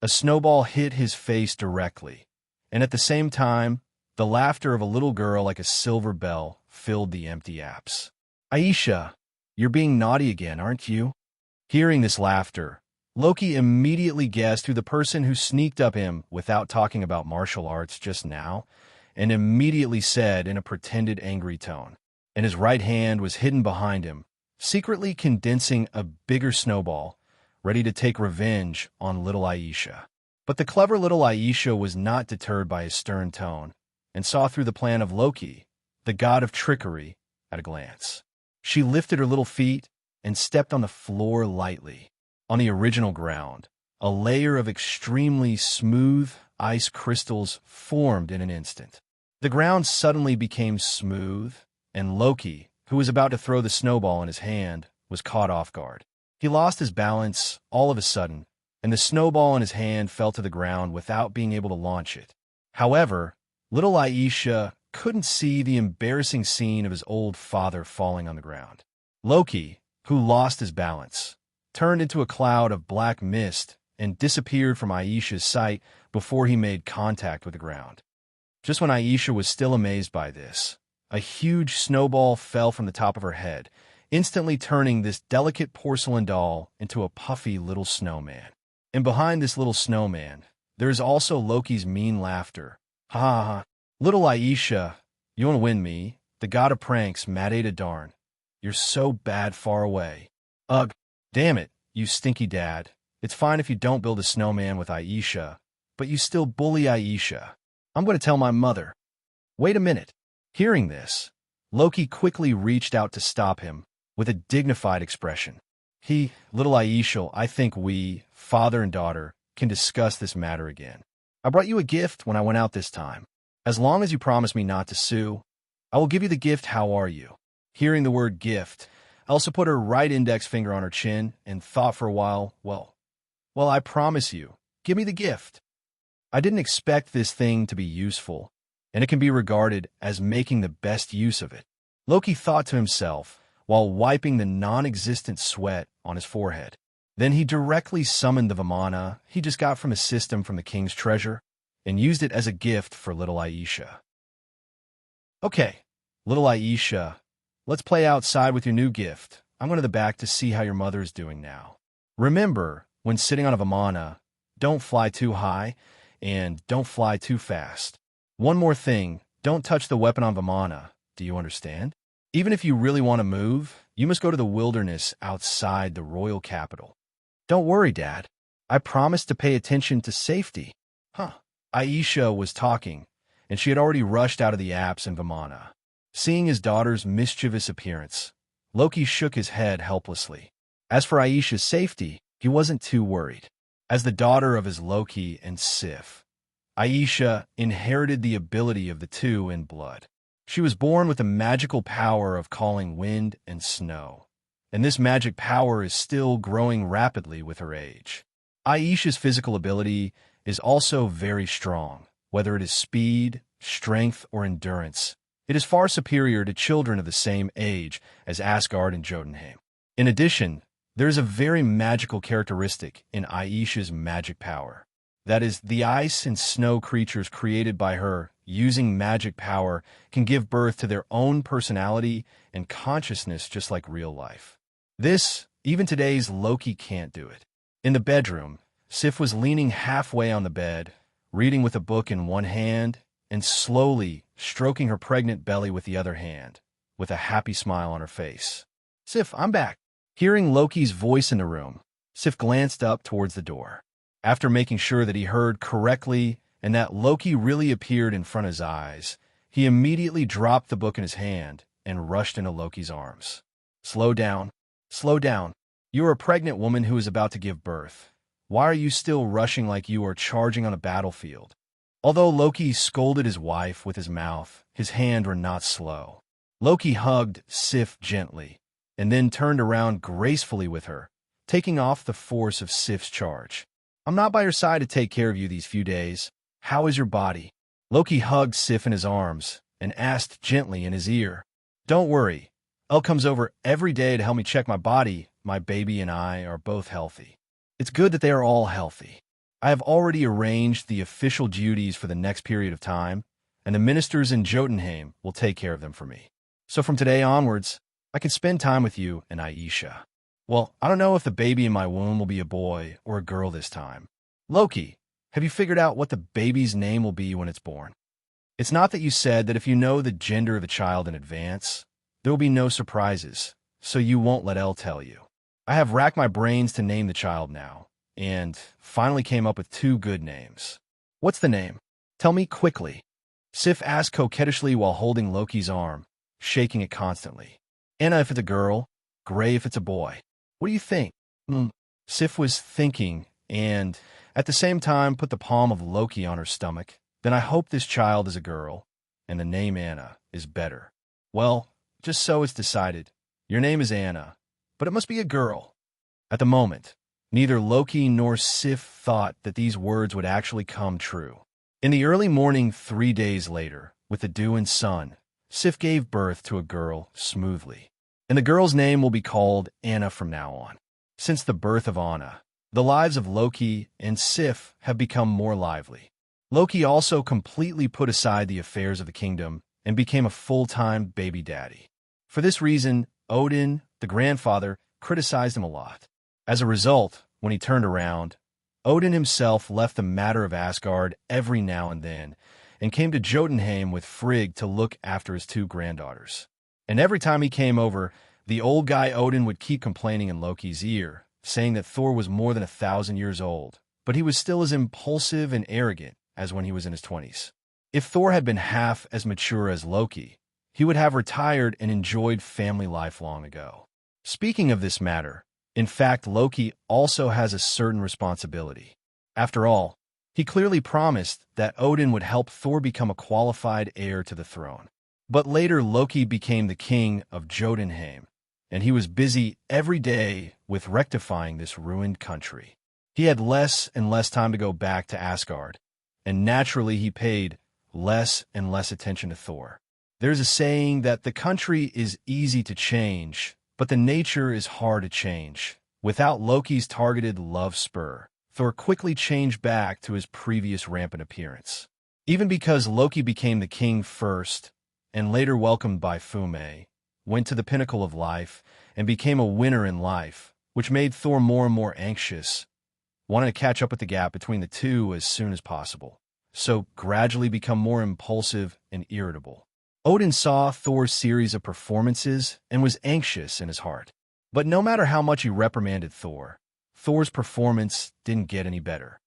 a snowball hit his face directly, and at the same time, the laughter of a little girl like a silver bell filled the empty apse. Aisha, you're being naughty again, aren't you? Hearing this laughter, Loki immediately guessed who the person who sneaked up him without talking about martial arts just now, and immediately said in a pretended angry tone, and his right hand was hidden behind him, secretly condensing a bigger snowball, ready to take revenge on little Aisha. But the clever little Aisha was not deterred by his stern tone, and saw through the plan of Loki, the god of trickery, at a glance. She lifted her little feet and stepped on the floor lightly. On the original ground, a layer of extremely smooth ice crystals formed in an instant. The ground suddenly became smooth, and Loki, who was about to throw the snowball in his hand, was caught off guard. He lost his balance all of a sudden, and the snowball in his hand fell to the ground without being able to launch it. However, little Aisha couldn't see the embarrassing scene of his old father falling on the ground. Loki, who lost his balance, turned into a cloud of black mist and disappeared from Aisha's sight before he made contact with the ground. Just when Aisha was still amazed by this, a huge snowball fell from the top of her head, instantly turning this delicate porcelain doll into a puffy little snowman. And behind this little snowman, there is also Loki's mean laughter. Ha ha ha. Little Aisha, you want to win me, the god of pranks, mad Ada darn. You're so bad far away. Ugh, damn it, you stinky dad. It's fine if you don't build a snowman with Aisha, but you still bully Aisha. I'm going to tell my mother. Wait a minute. Hearing this, Loki quickly reached out to stop him with a dignified expression. Little Aisha, I think we, father and daughter, can discuss this matter again. I brought you a gift when I went out this time. As long as you promise me not to sue, I will give you the gift. How are you? Hearing the word gift, Elsa put her right index finger on her chin and thought for a while, well, I promise you, give me the gift. I didn't expect this thing to be useful, and it can be regarded as making the best use of it. Loki thought to himself while wiping the non-existent sweat on his forehead. Then he directly summoned the Vimana he just got from a system from the king's treasure and used it as a gift for little Aisha. Okay, little Aisha, let's play outside with your new gift. I'm going to the back to see how your mother is doing now. Remember, when sitting on a Vimana, Don't fly too high, and don't fly too fast. One more thing, don't touch the weapon on Vamana, do you understand? Even if you really want to move, you must go to the wilderness outside the royal capital. Don't worry, Dad. I promise to pay attention to safety. Aisha was talking, and she had already rushed out of the apse in Vamana. Seeing his daughter's mischievous appearance, Loki shook his head helplessly. As for Aisha's safety, he wasn't too worried. As the daughter of his Loki and Sif, Aisha inherited the ability of the two in blood. She was born with the magical power of calling wind and snow, and this magic power is still growing rapidly with her age. Aisha's physical ability is also very strong, whether it is speed, strength, or endurance. It is far superior to children of the same age as Asgard and Jotunheim. In addition, there is a very magical characteristic in Aisha's magic power. That is, the ice and snow creatures created by her using magic power can give birth to their own personality and consciousness just like real life. This, even today's Loki can't do it. In the bedroom, Sif was leaning halfway on the bed, reading with a book in one hand and slowly stroking her pregnant belly with the other hand, with a happy smile on her face. "Sif, I'm back." Hearing Loki's voice in the room, Sif glanced up towards the door. After making sure that he heard correctly and that Loki really appeared in front of his eyes, he immediately dropped the book in his hand and rushed into Loki's arms. Slow down. Slow down. You are a pregnant woman who is about to give birth. Why are you still rushing like you are charging on a battlefield?" Although Loki scolded his wife with his mouth, his hands were not slow. Loki hugged Sif gently, and then turned around gracefully with her, taking off the force of Sif's charge. "I'm not by your side to take care of you these few days. How is your body?" Loki hugged Sif in his arms and asked gently in his ear. "Don't worry. Elle comes over every day to help me check my body. My baby and I are both healthy. It's good that they are all healthy. I have already arranged the official duties for the next period of time, and the ministers in Jotunheim will take care of them for me. So from today onwards, I can spend time with you and Aisha. Well, I don't know if the baby in my womb will be a boy or a girl this time. Loki, have you figured out what the baby's name will be when it's born? It's not that you said that if you know the gender of the child in advance, there will be no surprises, so you won't let Elle tell you. I have racked my brains to name the child now, and finally came up with 2 good names. What's the name? Tell me quickly." Sif asked coquettishly while holding Loki's arm, shaking it constantly. "Anna if it's a girl, Gray if it's a boy. What do you think?" Sif was thinking, and at the same time put the palm of Loki on her stomach. "Then I hope this child is a girl, and the name Anna is better." "Well, just so it's decided. Your name is Anna, but it must be a girl." At the moment, neither Loki nor Sif thought that these words would actually come true. In the early morning 3 days later, with the dew and sun, Sif gave birth to a girl smoothly. And the girl's name will be called Anna from now on. Since the birth of Anna, the lives of Loki and Sif have become more lively. Loki also completely put aside the affairs of the kingdom and became a full-time baby daddy. For this reason, Odin, the grandfather, criticized him a lot. As a result, when he turned around, Odin himself left the matter of Asgard every now and then and came to Jotunheim with Frigg to look after his 2 granddaughters. And every time he came over, the old guy Odin would keep complaining in Loki's ear, saying that Thor was more than 1,000 years old, but he was still as impulsive and arrogant as when he was in his 20s. If Thor had been half as mature as Loki, he would have retired and enjoyed family life long ago. Speaking of this matter, in fact, Loki also has a certain responsibility. After all, he clearly promised that Odin would help Thor become a qualified heir to the throne. But later Loki became the king of Jotunheim, and he was busy every day with rectifying this ruined country. He had less and less time to go back to Asgard, and naturally he paid less and less attention to Thor. There's a saying that the country is easy to change, but the nature is hard to change. Without Loki's targeted love spur, Thor quickly changed back to his previous rampant appearance. Even because Loki became the king first, and later welcomed by Hame, went to the pinnacle of life, and became a winner in life, which made Thor more and more anxious. wanting to catch up with the gap between the two as soon as possible, so gradually become more impulsive and irritable. Odin saw Thor's series of performances and was anxious in his heart. But no matter how much he reprimanded Thor, Thor's performance didn't get any better.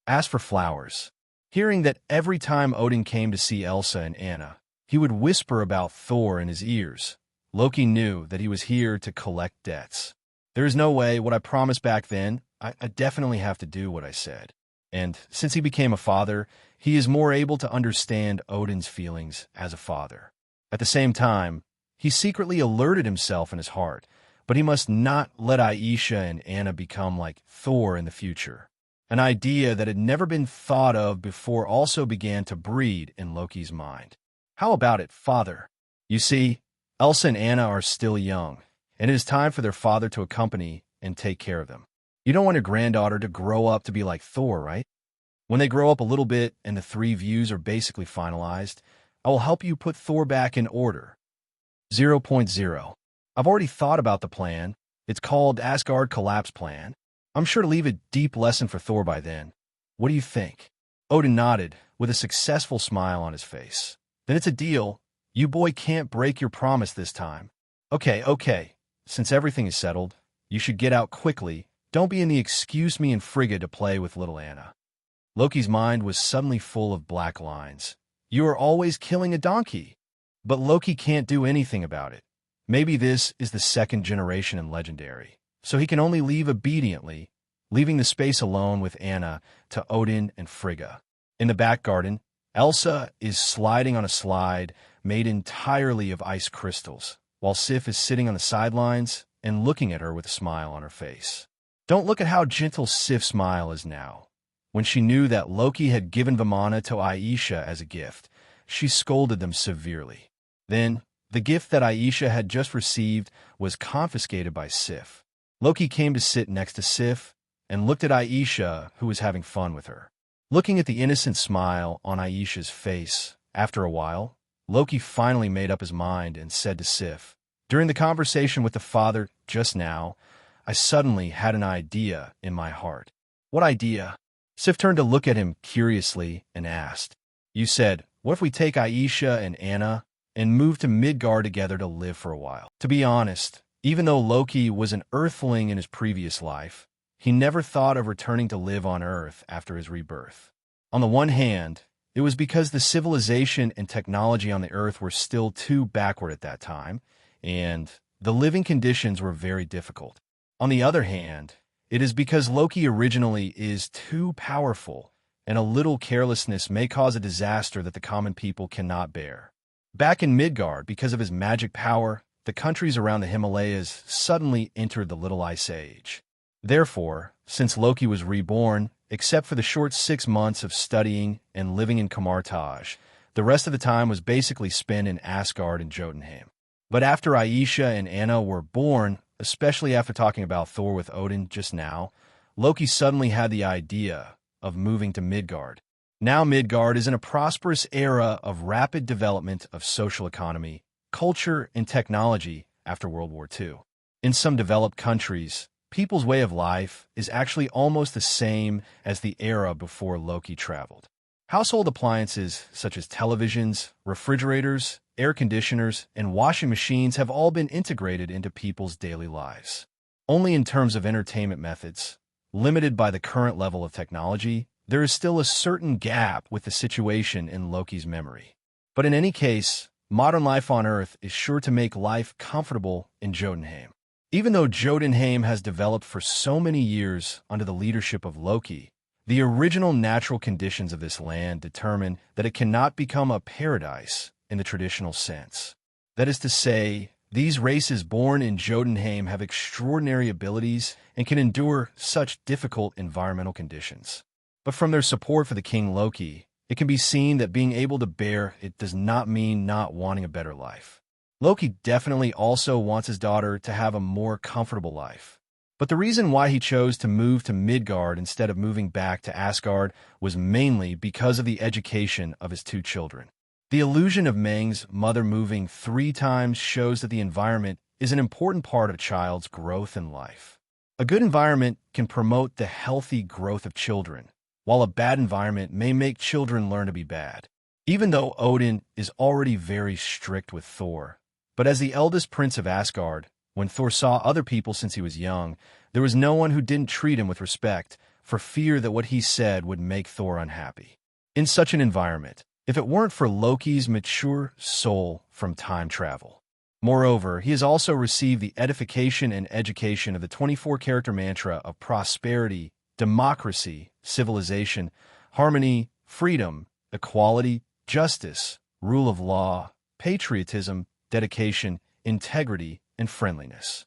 As for flowers, hearing that every time Odin came to see Elsa and Anna, he would whisper about Thor in his ears, Loki knew that he was here to collect debts. There is no way what I promised back then, I definitely have to do what I said. And since he became a father, he is more able to understand Odin's feelings as a father. At the same time, he secretly alerted himself in his heart, but he must not let Aisha and Anna become like Thor in the future. An idea that had never been thought of before also began to breed in Loki's mind. How about it, father? You see, Elsa and Anna are still young, and it is time for their father to accompany and take care of them. You don't want your granddaughter to grow up to be like Thor, right? When they grow up a little bit and the 3 views are basically finalized, I will help you put Thor back in order. 0.0. I've already thought about the plan. It's called Asgard Collapse Plan. I'm sure to leave a deep lesson for Thor by then. What do you think? Odin nodded, with a successful smile on his face. Then it's a deal. You boy can't break your promise this time. Okay. Since everything is settled, you should get out quickly. Don't be in the excuse me and Frigga to play with little Anna. Loki's mind was suddenly full of black lines. You are always killing a donkey. But Loki can't do anything about it. Maybe this is the 2nd generation in Legendary, so he can only leave obediently, leaving the space alone with Anna to Odin and Frigga. In the back garden, Elsa is sliding on a slide made entirely of ice crystals, while Sif is sitting on the sidelines and looking at her with a smile on her face. Don't look at how gentle Sif's smile is now. When she knew that Loki had given Vamana to Aisha as a gift, she scolded them severely. Then, the gift that Aisha had just received was confiscated by Sif. Loki came to sit next to Sif and looked at Aisha, who was having fun with her. Looking at the innocent smile on Aisha's face, after a while, Loki finally made up his mind and said to Sif, "During the conversation with the father just now, I suddenly had an idea in my heart." "What idea?" Sif turned to look at him curiously and asked, "You said, what if we take Aisha and Anna and move to Midgard together to live for a while?" To be honest, even though Loki was an Earthling in his previous life, he never thought of returning to live on Earth after his rebirth. On the one hand, it was because the civilization and technology on the Earth were still too backward at that time, and the living conditions were very difficult. On the other hand, it is because Loki originally is too powerful, and a little carelessness may cause a disaster that the common people cannot bear. Back in Midgard, because of his magic power, the countries around the Himalayas suddenly entered the Little Ice Age. Therefore, since Loki was reborn, except for the short 6 months of studying and living in Kamarage, the rest of the time was basically spent in Asgard and Jotunheim. But after Aisha and Anna were born, especially after talking about Thor with Odin just now, Loki suddenly had the idea of moving to Midgard. Now Midgard is in a prosperous era of rapid development of social economy, culture, and technology after World War II. In some developed countries, people's way of life is actually almost the same as the era before Loki traveled. Household appliances such as televisions, refrigerators, air conditioners, and washing machines have all been integrated into people's daily lives. Only in terms of entertainment methods, limited by the current level of technology, there is still a certain gap with the situation in Loki's memory. But in any case, modern life on Earth is sure to make life comfortable in Jotunheim. Even though Jotunheim has developed for so many years under the leadership of Loki, the original natural conditions of this land determine that it cannot become a paradise in the traditional sense. That is to say, these races born in Jotunheim have extraordinary abilities and can endure such difficult environmental conditions. But from their support for the King Loki, it can be seen that being able to bear it does not mean not wanting a better life. Loki definitely also wants his daughter to have a more comfortable life. But the reason why he chose to move to Midgard instead of moving back to Asgard was mainly because of the education of his 2 children. The illusion of Meng's mother moving 3 times shows that the environment is an important part of a child's growth in life. A good environment can promote the healthy growth of children, while a bad environment may make children learn to be bad. Even though Odin is already very strict with Thor, but as the eldest prince of Asgard, when Thor saw other people since he was young, there was no one who didn't treat him with respect for fear that what he said would make Thor unhappy. In such an environment, if it weren't for Loki's mature soul from time travel. Moreover, he has also received the edification and education of the 24-character mantra of prosperity, democracy, civilization, harmony, freedom, equality, justice, rule of law, patriotism, dedication, integrity, and friendliness.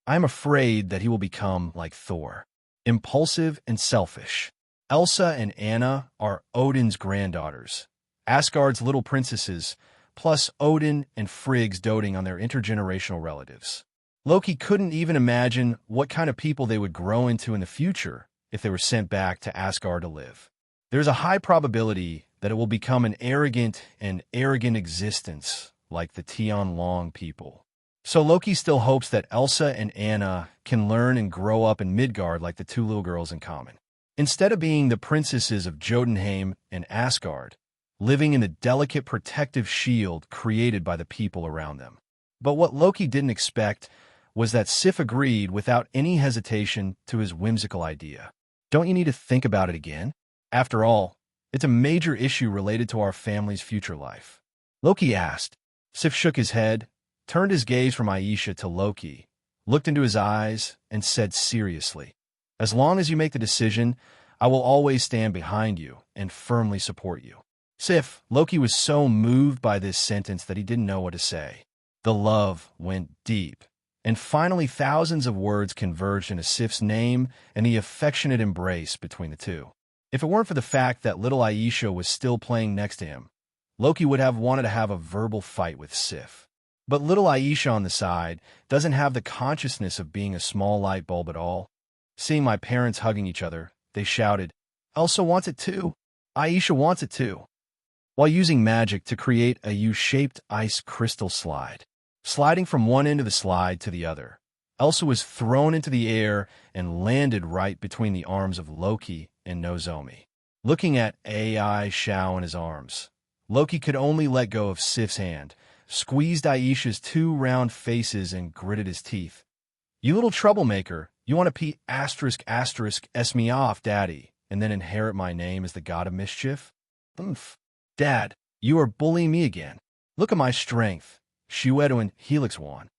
I am afraid that he will become like Thor, impulsive and selfish. Elsa and Anna are Odin's granddaughters, Asgard's little princesses, plus Odin and Frigg's doting on their intergenerational relatives. Loki couldn't even imagine what kind of people they would grow into in the future if they were sent back to Asgard to live. There's a high probability that it will become an arrogant existence like the Tianlong people. So Loki still hopes that Elsa and Anna can learn and grow up in Midgard like the two little girls in common. Instead of being the princesses of Jotunheim and Asgard, living in the delicate protective shield created by the people around them. But what Loki didn't expect was that Sif agreed without any hesitation to his whimsical idea. Don't you need to think about it again? After all, it's a major issue related to our family's future life. Loki asked. Sif shook his head, turned his gaze from Aisha to Loki, looked into his eyes, and said seriously, "As long as you make the decision, I will always stand behind you and firmly support you." Sif, Loki was so moved by this sentence that he didn't know what to say. The love went deep, and finally thousands of words converged into Sif's name and the affectionate embrace between the two. If it weren't for the fact that little Aisha was still playing next to him, Loki would have wanted to have a verbal fight with Sif. But little Aisha on the side doesn't have the consciousness of being a small light bulb at all. Seeing my parents hugging each other, they shouted, "Elsa wants it too. Aisha wants it too," while using magic to create a U-shaped ice crystal slide. Sliding from one end of the slide to the other, Elsa was thrown into the air and landed right between the arms of Loki and Nozomi. Looking at Aisha in his arms, Loki could only let go of Sif's hand, squeezed Aisha's two round faces, and gritted his teeth. "You little troublemaker, you want to S me off, Daddy, and then inherit my name as the god of mischief? Oomph. Dad, you are bullying me again. Look at my strength. Shuedo and Helix won."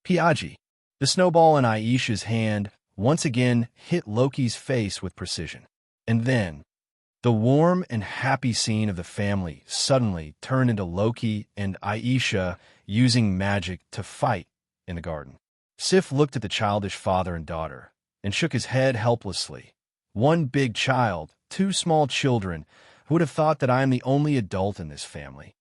Piaggi. The snowball in Aisha's hand once again hit Loki's face with precision. And then, the warm and happy scene of the family suddenly turned into Loki and Aisha using magic to fight in the garden. Sif looked at the childish father and daughter and shook his head helplessly. One big child, two small children. Who would have thought that I am the only adult in this family?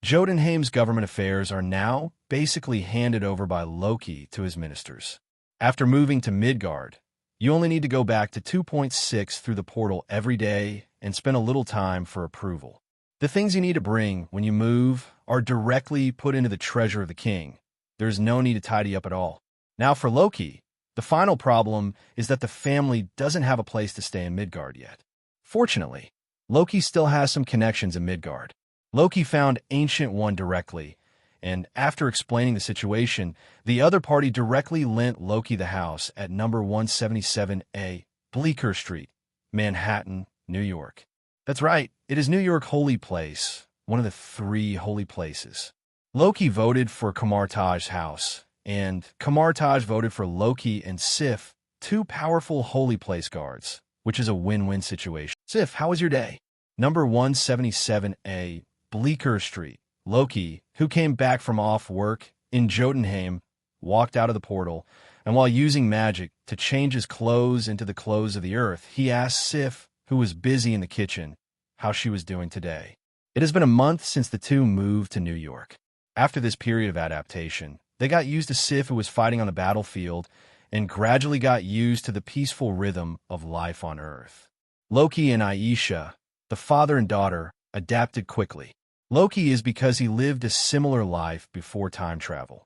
Jotunheim's government affairs are now basically handed over by Loki to his ministers. After moving to Midgard, you only need to go back to 2.6 through the portal every day and spend a little time for approval. The things you need to bring when you move are directly put into the treasure of the king. There's no need to tidy up at all. Now for Loki, the final problem is that the family doesn't have a place to stay in Midgard yet. Fortunately, Loki still has some connections in Midgard. Loki found Ancient One directly, and after explaining the situation, the other party directly lent Loki the house at number 177A, Bleecker Street, Manhattan, New York. That's right, it is New York Holy Place, one of the 3 holy places. Loki voted for Kamartage's house, and Kamartage voted for Loki and Sif, 2 powerful holy place guards, which is a win-win situation. Sif, how was your day? Number 177A, Bleecker Street. Loki, who came back from off work in Jotunheim, walked out of the portal, and while using magic to change his clothes into the clothes of the earth, he asked Sif, who was busy in the kitchen, how she was doing today. It has been a month since the two moved to New York. After this period of adaptation, they got used to Sif, who was fighting on the battlefield, and gradually got used to the peaceful rhythm of life on Earth. Loki and Aisha, the father and daughter, adapted quickly. Loki is because he lived a similar life before time travel,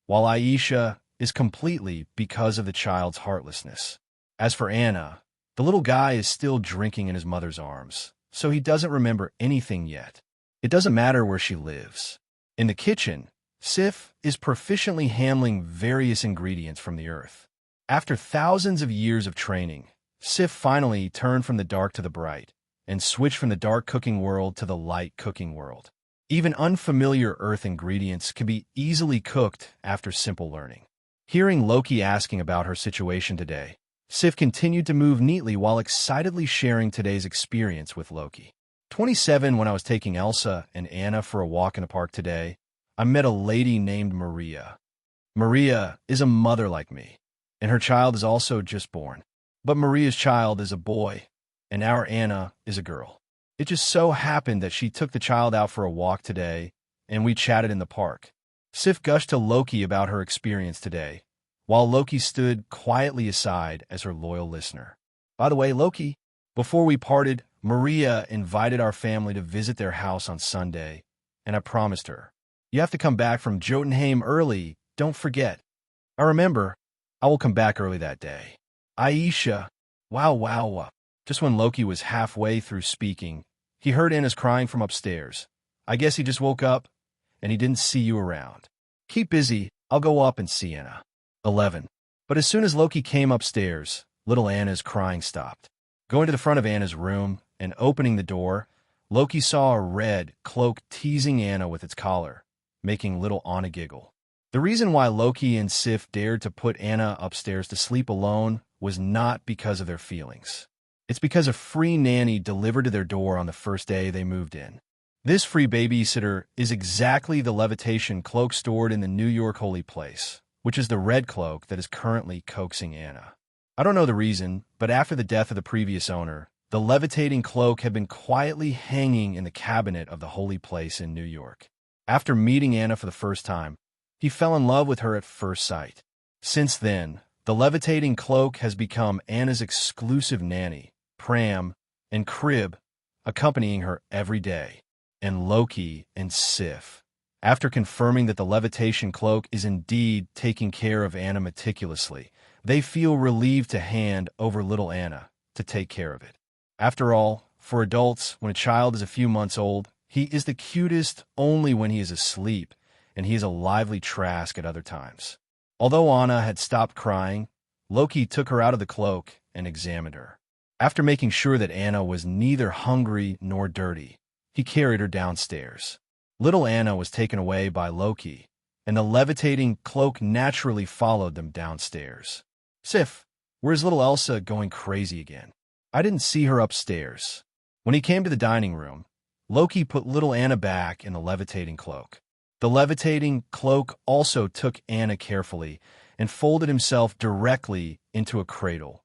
while Aisha is completely because of the child's heartlessness. As for Anna, the little guy is still drinking in his mother's arms, so he doesn't remember anything yet. It doesn't matter where she lives. In the kitchen, Sif is proficiently handling various ingredients from the earth. After thousands of years of training, Sif finally turned from the dark to the bright and switched from the dark cooking world to the light cooking world. Even unfamiliar earth ingredients can be easily cooked after simple learning. Hearing Loki asking about her situation today, Sif continued to move neatly while excitedly sharing today's experience with Loki. 27 When I was taking Elsa and Anna for a walk in the park today, I met a lady named Maria. Maria is a mother like me, and her child is also just born. But Maria's child is a boy, and our Anna is a girl. It just so happened that she took the child out for a walk today, and we chatted in the park. Sif gushed to Loki about her experience today, while Loki stood quietly aside as her loyal listener. By the way, Loki, before we parted, Maria invited our family to visit their house on Sunday, and I promised her, "You have to come back from Jotunheim early, don't forget." I remember, I will come back early that day. Aisha, wow. Just when Loki was halfway through speaking, he heard Anna's crying from upstairs. I guess he just woke up, and he didn't see you around. Keep busy, I'll go up and see Anna. 11. But as soon as Loki came upstairs, little Anna's crying stopped. Going to the front of Anna's room and opening the door, Loki saw a red cloak teasing Anna with its collar, making little Anna giggle. The reason why Loki and Sif dared to put Anna upstairs to sleep alone was not because of their feelings. It's because a free nanny delivered to their door on the first day they moved in. This free babysitter is exactly the levitation cloak stored in the New York holy place, which is the red cloak that is currently coaxing Anna. I don't know the reason, but after the death of the previous owner, the levitating cloak had been quietly hanging in the cabinet of the holy place in New York. After meeting Anna for the first time, he fell in love with her at first sight. Since then, the levitating cloak has become Anna's exclusive nanny, pram, and crib, accompanying her every day. And Loki and Sif, after confirming that the levitation cloak is indeed taking care of Anna meticulously, they feel relieved to hand over little Anna to take care of it. After all, for adults, when a child is a few months old, he is the cutest only when he is asleep, and he is a lively trask at other times. Although Anna had stopped crying, Loki took her out of the cloak and examined her. After making sure that Anna was neither hungry nor dirty, he carried her downstairs. Little Anna was taken away by Loki, and the levitating cloak naturally followed them downstairs. Sif, where's little Elsa going crazy again? I didn't see her upstairs. When he came to the dining room, Loki put little Anna back in the levitating cloak. The levitating cloak also took Anna carefully and folded himself directly into a cradle.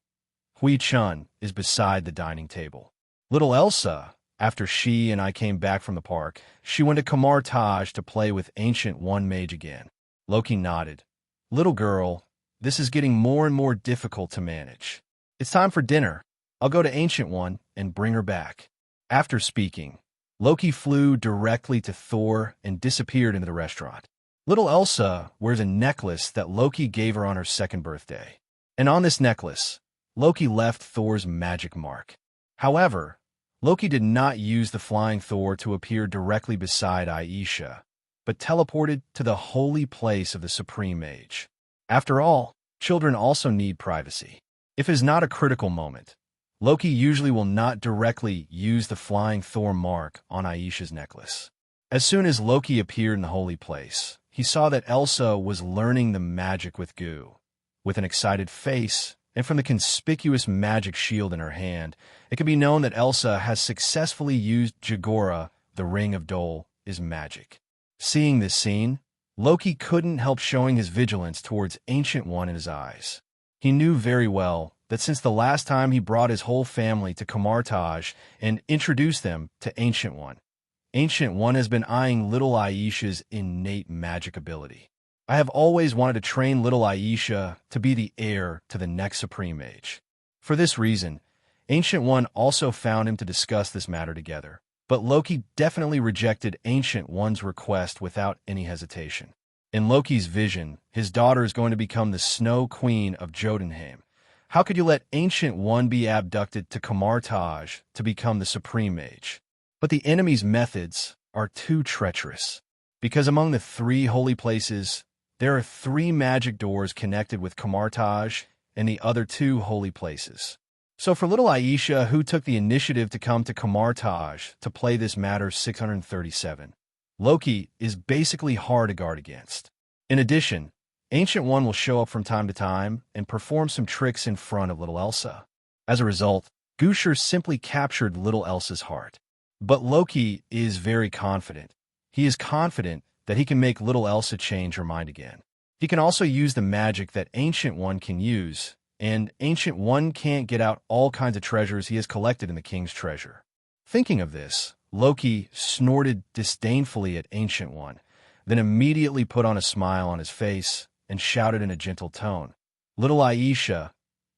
Hui Chun is beside the dining table. Little Elsa, after she and I came back from the park, she went to Kamarage to play with Ancient One Mage again. Loki nodded. Little girl, this is getting more and more difficult to manage. It's time for dinner. I'll go to Ancient One and bring her back. After speaking, Loki flew directly to Thor and disappeared into the restaurant. Little Elsa wears a necklace that Loki gave her on her second birthday. And on this necklace, Loki left Thor's magic mark. However, Loki did not use the flying Thor to appear directly beside Aisha, but teleported to the holy place of the Supreme Mage. After all, children also need privacy. If it is not a critical moment, Loki usually will not directly use the flying Thor mark on Aisha's necklace. As soon as Loki appeared in the holy place, he saw that Elsa was learning the magic with goo. With an excited face, and from the conspicuous magic shield in her hand, it can be known that Elsa has successfully used Jagora, the Ring of Dole, is magic. Seeing this scene, Loki couldn't help showing his vigilance towards Ancient One in his eyes. He knew very well that since the last time he brought his whole family to Kamartage and introduced them to Ancient One has been eyeing little Aisha's innate magic ability. I have always wanted to train little Aisha to be the heir to the next Supreme Mage. For this reason, Ancient One also found him to discuss this matter together, but Loki definitely rejected Ancient One's request without any hesitation. In Loki's vision, his daughter is going to become the Snow Queen of Jotunheim. How could you let Ancient One be abducted to Kamarage to become the Supreme Mage? But the enemy's methods are too treacherous. Because among the 3 holy places, there are 3 magic doors connected with Kamarage and the other 2 holy places. So for little Aisha, who took the initiative to come to Kamarage to play this matter 637, Loki is basically hard to guard against. In addition, Ancient One will show up from time to time and perform some tricks in front of little Elsa. As a result, Gusher simply captured little Elsa's heart. But Loki is very confident. He is confident that he can make little Elsa change her mind again. He can also use the magic that Ancient One can use, and Ancient One can't get out all kinds of treasures he has collected in the king's treasure. Thinking of this, Loki snorted disdainfully at Ancient One, then immediately put on a smile on his face and shouted in a gentle tone, "Little Aisha,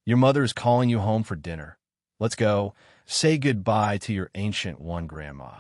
your mother is calling you home for dinner. Let's go. Say goodbye to your Ancient One grandma."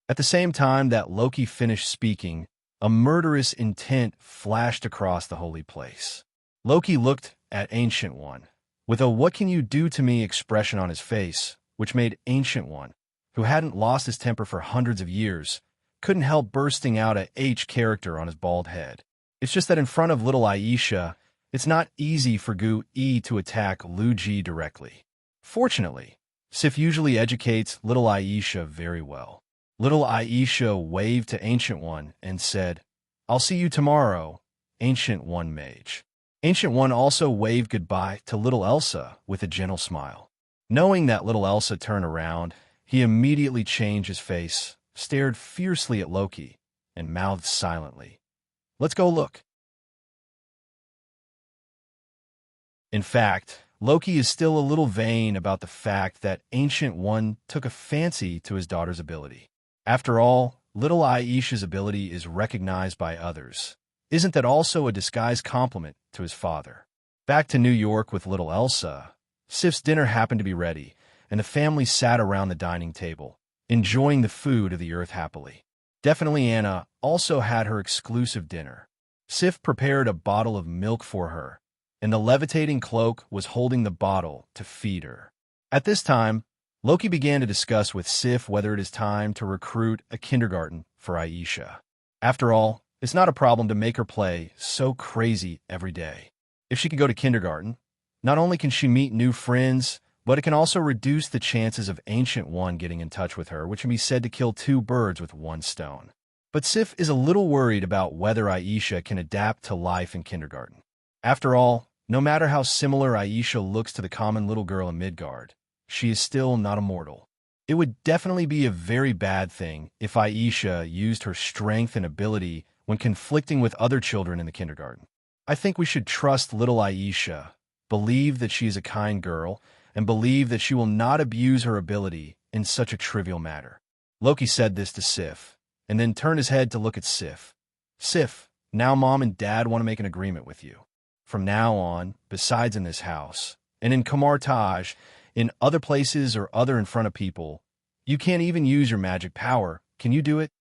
At the same time that Loki finished speaking, a murderous intent flashed across the holy place. Loki looked at Ancient One with a "what can you do to me" expression on his face, which made Ancient One, who hadn't lost his temper for hundreds of years, couldn't help bursting out a H character on his bald head. It's just that in front of little Aisha, it's not easy for Gu-E to attack Lu-Ji directly. Fortunately, Sif usually educates little Aisha very well. Little Aisha waved to Ancient One and said, "I'll see you tomorrow, Ancient One Mage." Ancient One also waved goodbye to little Elsa with a gentle smile. Knowing that little Elsa turned around, he immediately changed his face, stared fiercely at Loki, and mouthed silently, "Let's go look." In fact, Loki is still a little vain about the fact that Ancient One took a fancy to his daughter's ability. After all, little Aisha's ability is recognized by others. Isn't that also a disguised compliment to his father? Back to New York with little Elsa, Sif's dinner happened to be ready, and the family sat around the dining table, enjoying the food of the earth happily. Definitely Anna also had her exclusive dinner. Sif prepared a bottle of milk for her, and the levitating cloak was holding the bottle to feed her. At this time, Loki began to discuss with Sif whether it is time to recruit a kindergarten for Aisha. After all, it's not a problem to make her play so crazy every day. If she could go to kindergarten, not only can she meet new friends, but it can also reduce the chances of Ancient One getting in touch with her, which can be said to kill 2 birds with 1 stone. But Sif is a little worried about whether Aisha can adapt to life in kindergarten. After all, no matter how similar Aisha looks to the common little girl in Midgard, she is still not immortal. It would definitely be a very bad thing if Aisha used her strength and ability when conflicting with other children in the kindergarten. I think we should trust little Aisha, believe that she is a kind girl, and believe that she will not abuse her ability in such a trivial matter. Loki said this to Sif, and then turned his head to look at Sif. "Sif, now Mom and Dad want to make an agreement with you. From now on, besides in this house, and in Kamarage, in other places or other in front of people, you can't even use your magic power. Can you do it?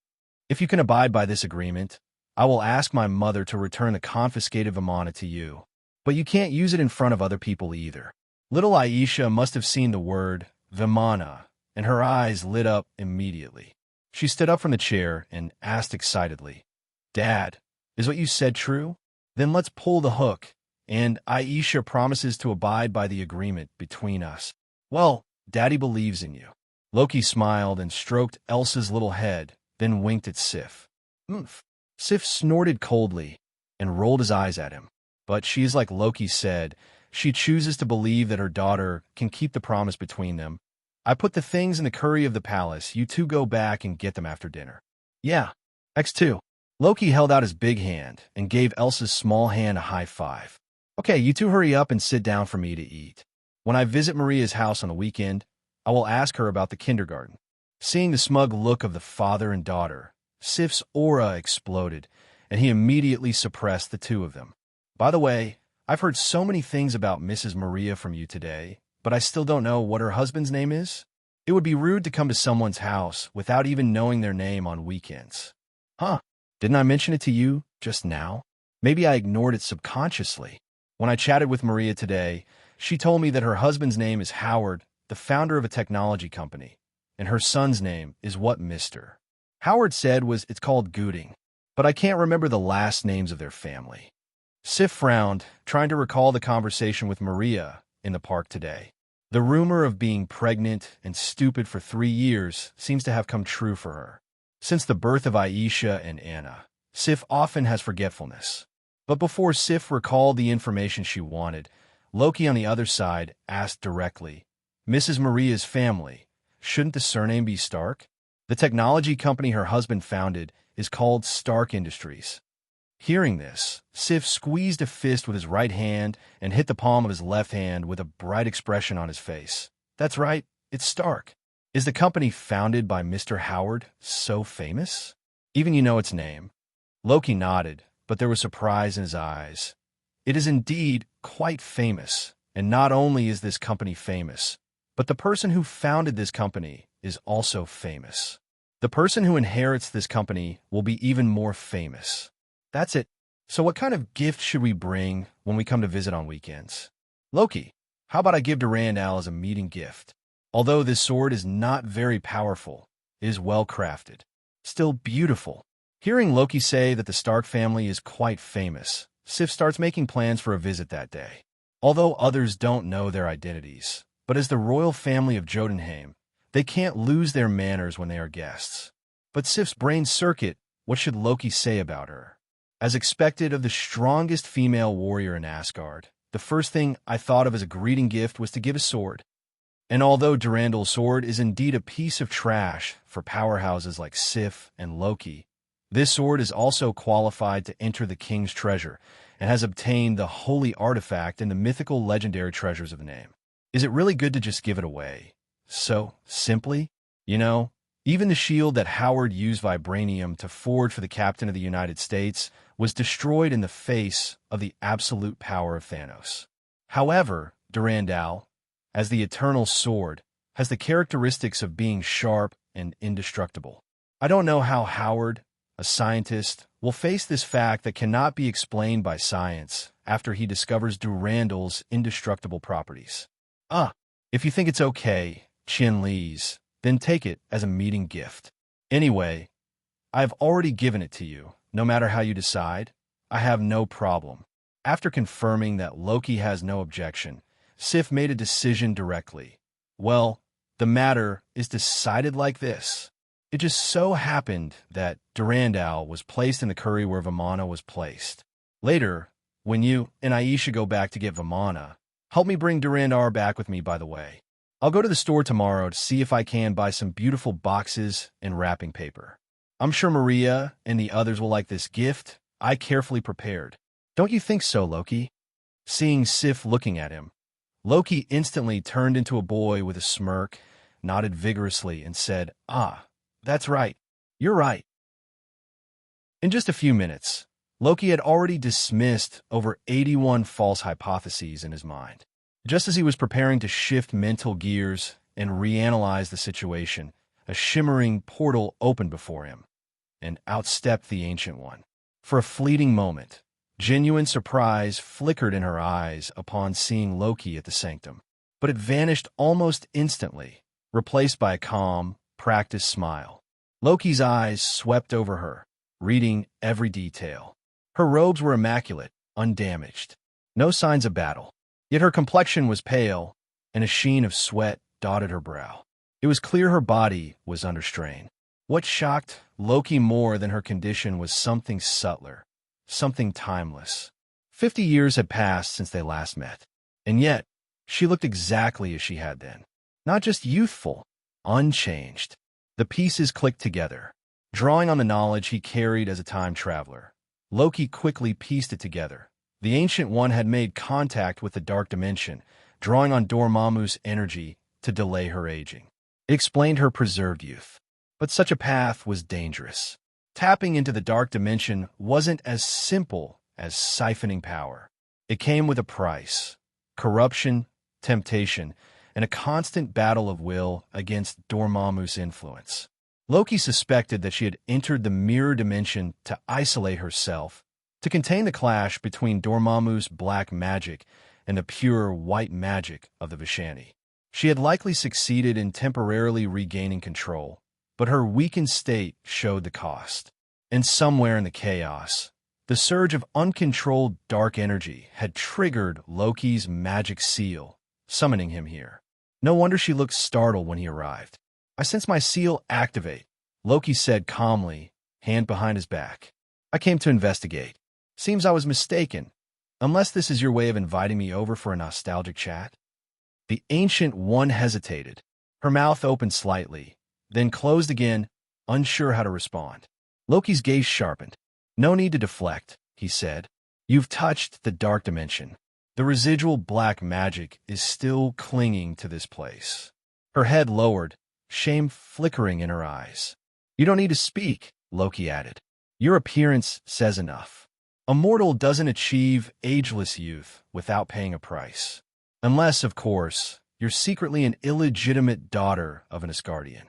If you can abide by this agreement, I will ask my mother to return the confiscated Vimana to you. But you can't use it in front of other people either." Little Aisha must have seen the word Vimana, and her eyes lit up immediately. She stood up from the chair and asked excitedly, "Dad, is what you said true? Then let's pull the hook, and Aisha promises to abide by the agreement between us." "Well, Daddy believes in you." Loki smiled and stroked Elsa's little head, then winked at Sif. "Oomph." Sif snorted coldly and rolled his eyes at him. But she is like Loki said, she chooses to believe that her daughter can keep the promise between them. "I put the things in the curry of the palace. You 2 go back and get them after dinner." "Yeah, X2. Loki held out his big hand and gave Elsa's small hand a high five. "Okay, you 2 hurry up and sit down for me to eat. When I visit Maria's house on the weekend, I will ask her about the kindergarten." Seeing the smug look of the father and daughter, Sif's aura exploded, and he immediately suppressed the 2 of them. "By the way, I've heard so many things about Mrs. Maria from you today, but I still don't know what her husband's name is. It would be rude to come to someone's house without even knowing their name on weekends." "Huh? Didn't I mention it to you just now?" Maybe I ignored it subconsciously. When I chatted with Maria today, she told me that her husband's name is Howard, the founder of a technology company, and her son's name is what Mr. Howard said it's called Gooding, but I can't remember the last names of their family. Sif frowned, trying to recall the conversation with Maria in the park today. The rumor of being pregnant and stupid for 3 years seems to have come true for her. Since the birth of Aisha and Anna, Sif often has forgetfulness. But before Sif recalled the information she wanted, Loki on the other side asked directly, Mrs. Maria's family, shouldn't the surname be Stark? The technology company her husband founded is called Stark Industries. Hearing this, Sif squeezed a fist with his right hand and hit the palm of his left hand with a bright expression on his face. That's right, it's Stark. Is the company founded by Mr. Howard so famous? Even you know its name. Loki nodded, but there was surprise in his eyes. It is indeed quite famous, and not only is this company famous, but the person who founded this company is also famous. The person who inherits this company will be even more famous. That's it. So what kind of gift should we bring when we come to visit on weekends? Loki, how about I give Durandal as a meeting gift? Although this sword is not very powerful, it is well crafted. Still beautiful. Hearing Loki say that the Stark family is quite famous, Sif starts making plans for a visit that day. Although others don't know their identities, but as the royal family of Joden, they can't lose their manners when they are guests. But Sif's brain circuit, what should Loki say about her? As expected of the strongest female warrior in Asgard, the first thing I thought of as a greeting gift was to give a sword. And although Durandal's sword is indeed a piece of trash for powerhouses like Sif and Loki, this sword is also qualified to enter the king's treasure and has obtained the holy artifact and the mythical legendary treasures of the name. Is it really good to just give it away? So simply? Even the shield that Howard used vibranium to forge for the captain of the United States was destroyed in the face of the absolute power of Thanos. However, Durandal, as the eternal sword, has the characteristics of being sharp and indestructible. I don't know how Howard, a scientist, will face this fact that cannot be explained by science after he discovers Durandal's indestructible properties. If you think it's okay, Chin Lee's, then take it as a meeting gift. Anyway, I've already given it to you. No matter how you decide, I have no problem. After confirming that Loki has no objection, Sif made a decision directly. Well, the matter is decided like this. It just so happened that Durandal was placed in the curry where Vamana was placed. Later, when you and Aisha go back to get Vamana, help me bring Durandal back with me, by the way. I'll go to the store tomorrow to see if I can buy some beautiful boxes and wrapping paper. I'm sure Maria and the others will like this gift I carefully prepared. Don't you think so, Loki? Seeing Sif looking at him, Loki instantly turned into a boy with a smirk, nodded vigorously, and said, that's right. You're right. In just a few minutes, Loki had already dismissed over 81 false hypotheses in his mind. Just as he was preparing to shift mental gears and reanalyze the situation, a shimmering portal opened before him, and outstepped the Ancient One. For a fleeting moment, genuine surprise flickered in her eyes upon seeing Loki at the sanctum, but it vanished almost instantly, replaced by a calm, practiced smile. Loki's eyes swept over her, reading every detail. Her robes were immaculate, undamaged. No signs of battle. Yet her complexion was pale, and a sheen of sweat dotted her brow. It was clear her body was under strain. What shocked Loki more than her condition was something subtler, something timeless. 50 years had passed since they last met, and yet she looked exactly as she had then. Not just youthful, unchanged. The pieces clicked together. Drawing on the knowledge he carried as a time traveler, Loki quickly pieced it together. The Ancient One had made contact with the Dark Dimension, drawing on Dormamu's energy to delay her aging. It explained her preserved youth. But such a path was dangerous. Tapping into the Dark Dimension wasn't as simple as siphoning power. It came with a price: corruption, temptation, and a constant battle of will against Dormamu's influence. Loki suspected that she had entered the mirror dimension to isolate herself to contain the clash between Dormamu's black magic and the pure white magic of the Vishani. She had likely succeeded in temporarily regaining control, but her weakened state showed the cost. And somewhere in the chaos, the surge of uncontrolled dark energy had triggered Loki's magic seal, summoning him here. No wonder she looked startled when he arrived. "I sense my seal activate," Loki said calmly, hand behind his back. "I came to investigate. Seems I was mistaken, unless this is your way of inviting me over for a nostalgic chat." The Ancient One hesitated. Her mouth opened slightly, then closed again, unsure how to respond. Loki's gaze sharpened. "No need to deflect," he said. "You've touched the dark dimension. The residual black magic is still clinging to this place." Her head lowered, shame flickering in her eyes. "You don't need to speak," Loki added. "Your appearance says enough. A mortal doesn't achieve ageless youth without paying a price. Unless, of course, you're secretly an illegitimate daughter of an Asgardian."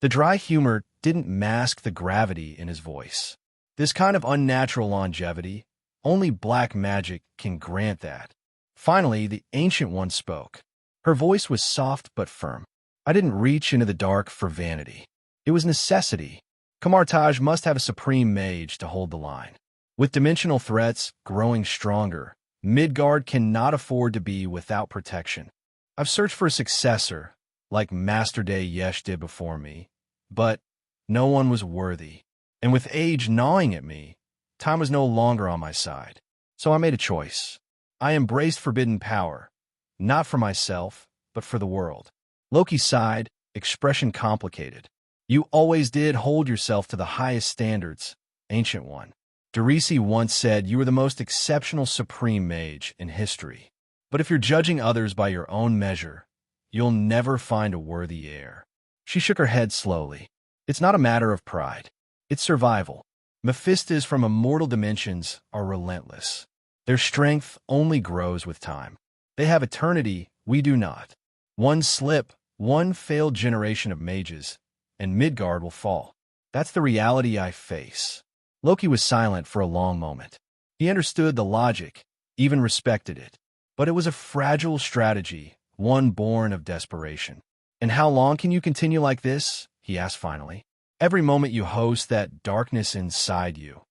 The dry humor didn't mask the gravity in his voice. This kind of unnatural longevity, only black magic can grant that. Finally, the Ancient One spoke. Her voice was soft but firm. "I didn't reach into the dark for vanity. It was necessity. Kamarage must have a supreme mage to hold the line. With dimensional threats growing stronger, Midgard cannot afford to be without protection. I've searched for a successor, like Master Day Yesh did before me, but no one was worthy. And with age gnawing at me, time was no longer on my side. So I made a choice. I embraced forbidden power, not for myself, but for the world." Loki sighed, expression complicated. "You always did hold yourself to the highest standards, Ancient One. Derisi once said you were the most exceptional supreme mage in history. But if you're judging others by your own measure, you'll never find a worthy heir." She shook her head slowly. "It's not a matter of pride. It's survival. Mephistas from immortal dimensions are relentless. Their strength only grows with time. They have eternity, we do not. One slip, one failed generation of mages, and Midgard will fall. That's the reality I face." Loki was silent for a long moment. He understood the logic, even respected it. But it was a fragile strategy, one born of desperation. "And how long can you continue like this?" he asked finally. "Every moment you host that darkness inside you,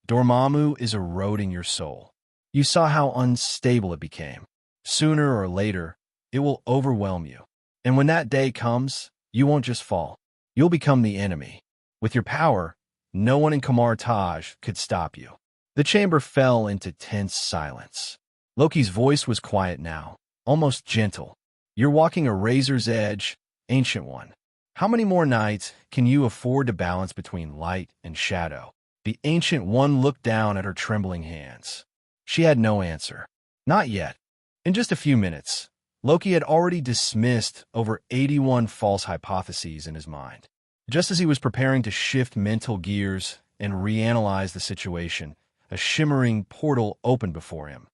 Dormamu is eroding your soul. You saw how unstable it became. Sooner or later, it will overwhelm you. And when that day comes, you won't just fall. You'll become the enemy. With your power, no one in Kamarage could stop you." The chamber fell into tense silence. Loki's voice was quiet now, almost gentle. "You're walking a razor's edge, Ancient One. How many more nights can you afford to balance between light and shadow?" The Ancient One looked down at her trembling hands. She had no answer. Not yet. In just a few minutes, Loki had already dismissed over 81 false hypotheses in his mind. Just as he was preparing to shift mental gears and reanalyze the situation, a shimmering portal opened before him,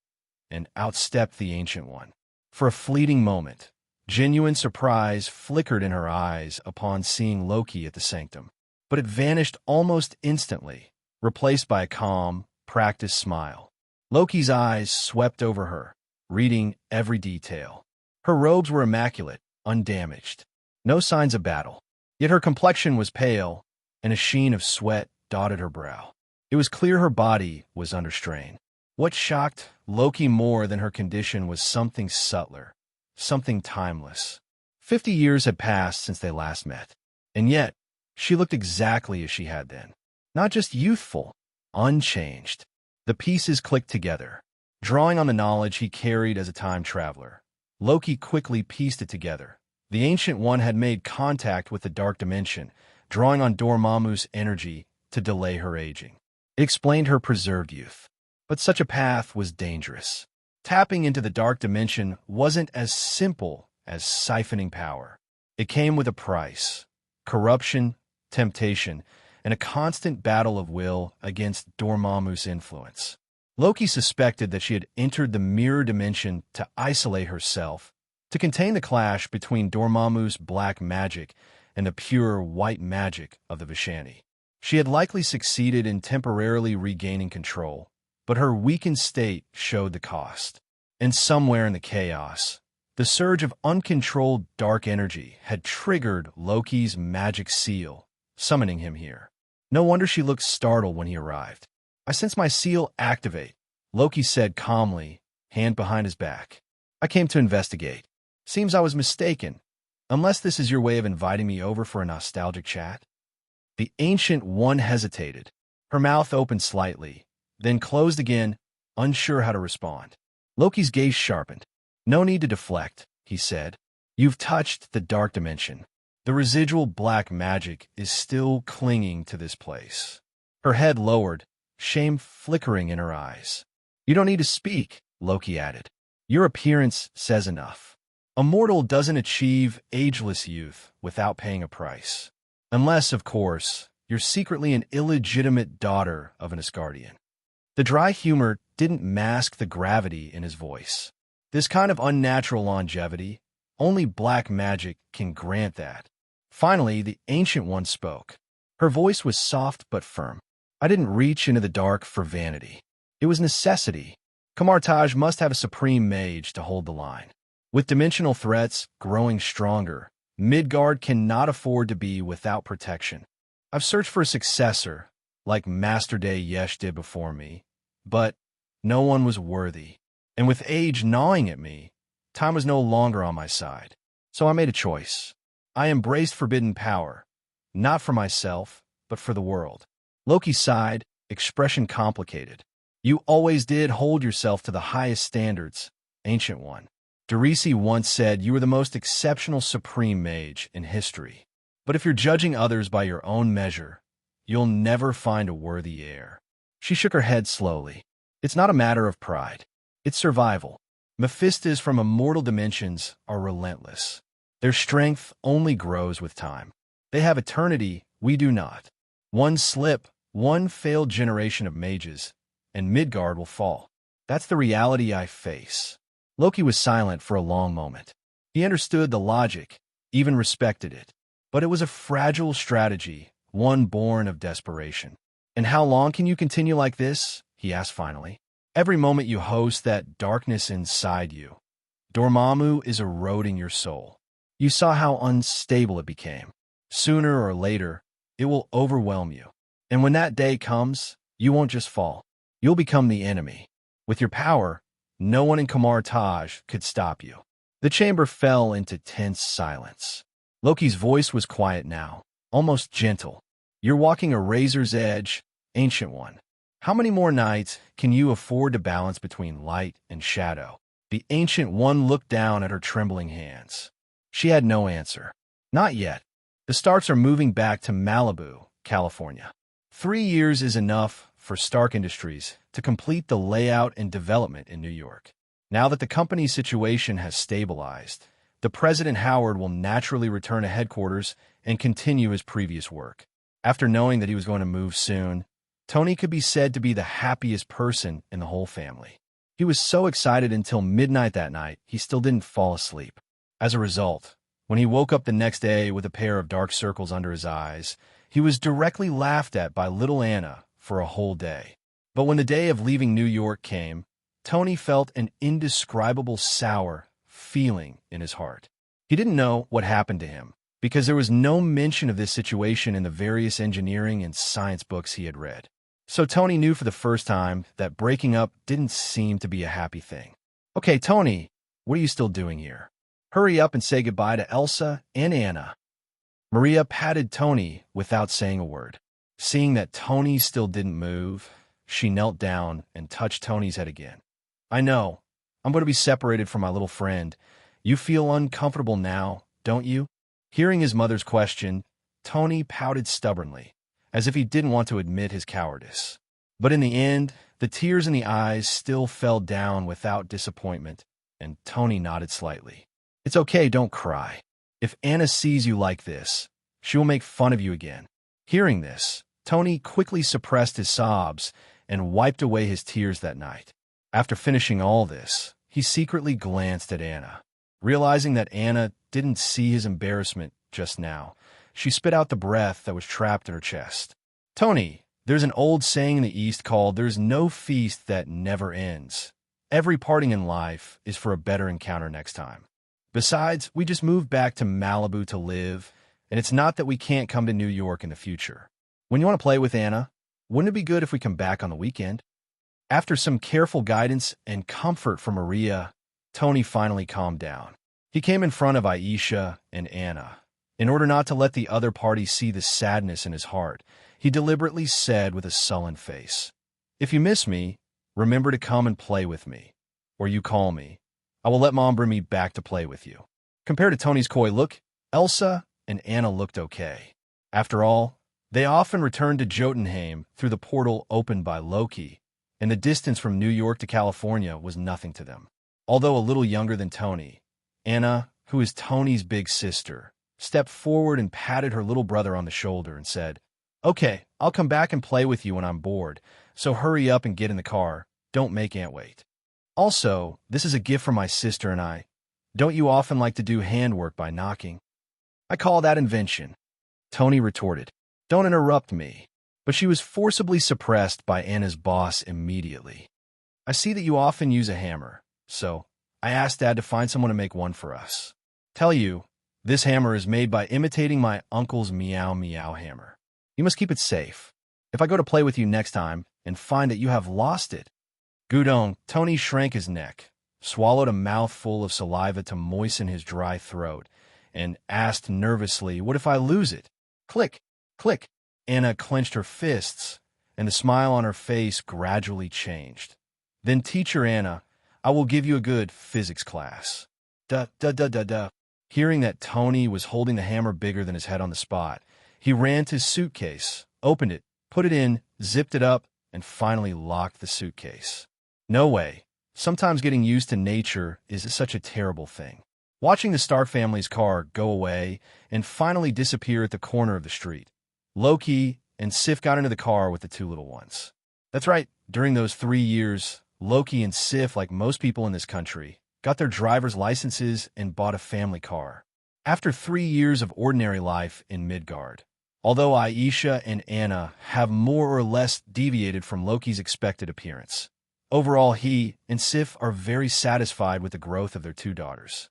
and out stepped the Ancient One. For a fleeting moment, genuine surprise flickered in her eyes upon seeing Loki at the sanctum. But it vanished almost instantly, replaced by a calm, practiced smile. Loki's eyes swept over her, reading every detail. Her robes were immaculate, undamaged. No signs of battle. Yet her complexion was pale, and a sheen of sweat dotted her brow. It was clear her body was under strain. What shocked Loki more than her condition was something subtler, something timeless. 50 years had passed since they last met, and yet she looked exactly as she had then. Not just youthful, unchanged. The pieces clicked together. Drawing on the knowledge he carried as a time traveler, Loki quickly pieced it together. The Ancient One had made contact with the dark dimension, drawing on Dormamu's energy to delay her aging. It explained her preserved youth. But such a path was dangerous. Tapping into the dark dimension wasn't as simple as siphoning power. It came with a price: corruption, temptation, and a constant battle of will against Dormamu's influence. Loki suspected that she had entered the mirror dimension to isolate herself, to contain the clash between Dormamu's black magic and the pure white magic of the Vishani. She had likely succeeded in temporarily regaining control, but her weakened state showed the cost. And somewhere in the chaos, the surge of uncontrolled dark energy had triggered Loki's magic seal, summoning him here. No wonder she looked startled when he arrived. "I sense my seal activate," Loki said calmly, hand behind his back. "I came to investigate. Seems I was mistaken, unless this is your way of inviting me over for a nostalgic chat." The Ancient One hesitated. Her mouth opened slightly, then closed again, unsure how to respond. Loki's gaze sharpened. "No need to deflect," he said. "You've touched the dark dimension. The residual black magic is still clinging to this place." Her head lowered, shame flickering in her eyes. "You don't need to speak," Loki added. "Your appearance says enough. A mortal doesn't achieve ageless youth without paying a price. Unless, of course, you're secretly an illegitimate daughter of an Asgardian." The dry humor didn't mask the gravity in his voice. This kind of unnatural longevity, only black magic can grant that. Finally, the Ancient One spoke. Her voice was soft but firm. "I didn't reach into the dark for vanity. It was necessity. Kamarage must have a supreme mage to hold the line. With dimensional threats growing stronger, Midgard cannot afford to be without protection. I've searched for a successor, like Master Day Yesh did before me, but no one was worthy. And with age gnawing at me, time was no longer on my side. So I made a choice. I embraced forbidden power, not for myself, but for the world." Loki sighed, expression complicated. "You always did hold yourself to the highest standards, Ancient One. Derisi once said you were the most exceptional supreme mage in history. But if you're judging others by your own measure, you'll never find a worthy heir." She shook her head slowly. "It's not a matter of pride. It's survival. Mephistas from immortal dimensions are relentless. Their strength only grows with time. They have eternity, we do not. One slip, one failed generation of mages, and Midgard will fall. That's the reality I face." Loki was silent for a long moment. He understood the logic, even respected it. But it was a fragile strategy, one born of desperation. "And how long can you continue like this?" he asked finally. "Every moment you host that darkness inside you. Dormamu is eroding your soul. You saw how unstable it became. Sooner or later, it will overwhelm you. And when that day comes, you won't just fall. You'll become the enemy. With your power, no one in Kamarage could stop you." The chamber fell into tense silence. Loki's voice was quiet now, almost gentle. "You're walking a razor's edge, Ancient One. How many more nights can you afford to balance between light and shadow?" The Ancient One looked down at her trembling hands. She had no answer. "Not yet. The Starks are moving back to Malibu, California. 3 years is enough for Stark Industries to complete the layout and development in New York. Now that the company's situation has stabilized, the President Howard will naturally return to headquarters and continue his previous work." After knowing that he was going to move soon, Tony could be said to be the happiest person in the whole family. He was so excited until midnight that night, he still didn't fall asleep. As a result, when he woke up the next day with a pair of dark circles under his eyes, he was directly laughed at by little Anna for a whole day. But when the day of leaving New York came, Tony felt an indescribable sour feeling in his heart. He didn't know what happened to him, because there was no mention of this situation in the various engineering and science books he had read. So Tony knew for the first time that breaking up didn't seem to be a happy thing. "Okay, Tony, what are you still doing here? Hurry up and say goodbye to Elsa and Anna." Maria patted Tony without saying a word. Seeing that Tony still didn't move, she knelt down and touched Tony's head again. "I know. I'm going to be separated from my little friend. You feel uncomfortable now, don't you?" Hearing his mother's question, Tony pouted stubbornly, as if he didn't want to admit his cowardice. But in the end, the tears in the eyes still fell down without disappointment, and Tony nodded slightly. "It's okay, don't cry. If Anna sees you like this, she will make fun of you again." Hearing this, Tony quickly suppressed his sobs and wiped away his tears that night. After finishing all this, he secretly glanced at Anna. Realizing that Anna didn't see his embarrassment just now, she spit out the breath that was trapped in her chest. "Tony, There's an old saying in the East called, "There's no feast that never ends." Every parting in life is for a better encounter next time. Besides, we just moved back to Malibu to live, and it's not that we can't come to New York in the future. When you want to play with Anna, wouldn't it be good if we come back on the weekend? After some careful guidance and comfort from Maria, Tony finally calmed down. He came in front of Aisha and Anna. In order not to let the other party see the sadness in his heart, he deliberately said with a sullen face, "If you miss me, remember to come and play with me. Or you call me. I will let Mom bring me back to play with you." Compared to Tony's coy look, Elsa and Anna looked okay. After all, they often returned to Jotunheim through the portal opened by Loki, and the distance from New York to California was nothing to them. Although a little younger than Tony, Anna, who is Tony's big sister, stepped forward and patted her little brother on the shoulder and said, "Okay, I'll come back and play with you when I'm bored, so hurry up and get in the car. Don't make Aunt wait. Also, this is a gift from my sister and I. Don't you often like to do handwork by knocking?" "I call that invention," Tony retorted. "Don't interrupt me." But she was forcibly suppressed by Anna's boss immediately. "I see that you often use a hammer, so I asked Dad to find someone to make one for us. Tell you, this hammer is made by imitating my uncle's meow meow hammer. You must keep it safe. If I go to play with you next time and find that you have lost it..." Gudon, Tony shrank his neck, swallowed a mouthful of saliva to moisten his dry throat, and asked nervously, "What if I lose it?" Click, click. Anna clenched her fists, and the smile on her face gradually changed. "Then, Teacher Anna, I will give you a good physics class." Duh. Hearing that Tony was holding the hammer bigger than his head on the spot, he ran to his suitcase, opened it, put it in, zipped it up, and finally locked the suitcase. No way. Sometimes getting used to nature is such a terrible thing. Watching the Stark family's car go away and finally disappear at the corner of the street, Loki and Sif got into the car with the two little ones. That's right, during those 3 years, Loki and Sif, like most people in this country, got their driver's licenses and bought a family car. After 3 years of ordinary life in Midgard, although Aisha and Anna have more or less deviated from Loki's expected appearance, overall he and Sif are very satisfied with the growth of their two daughters.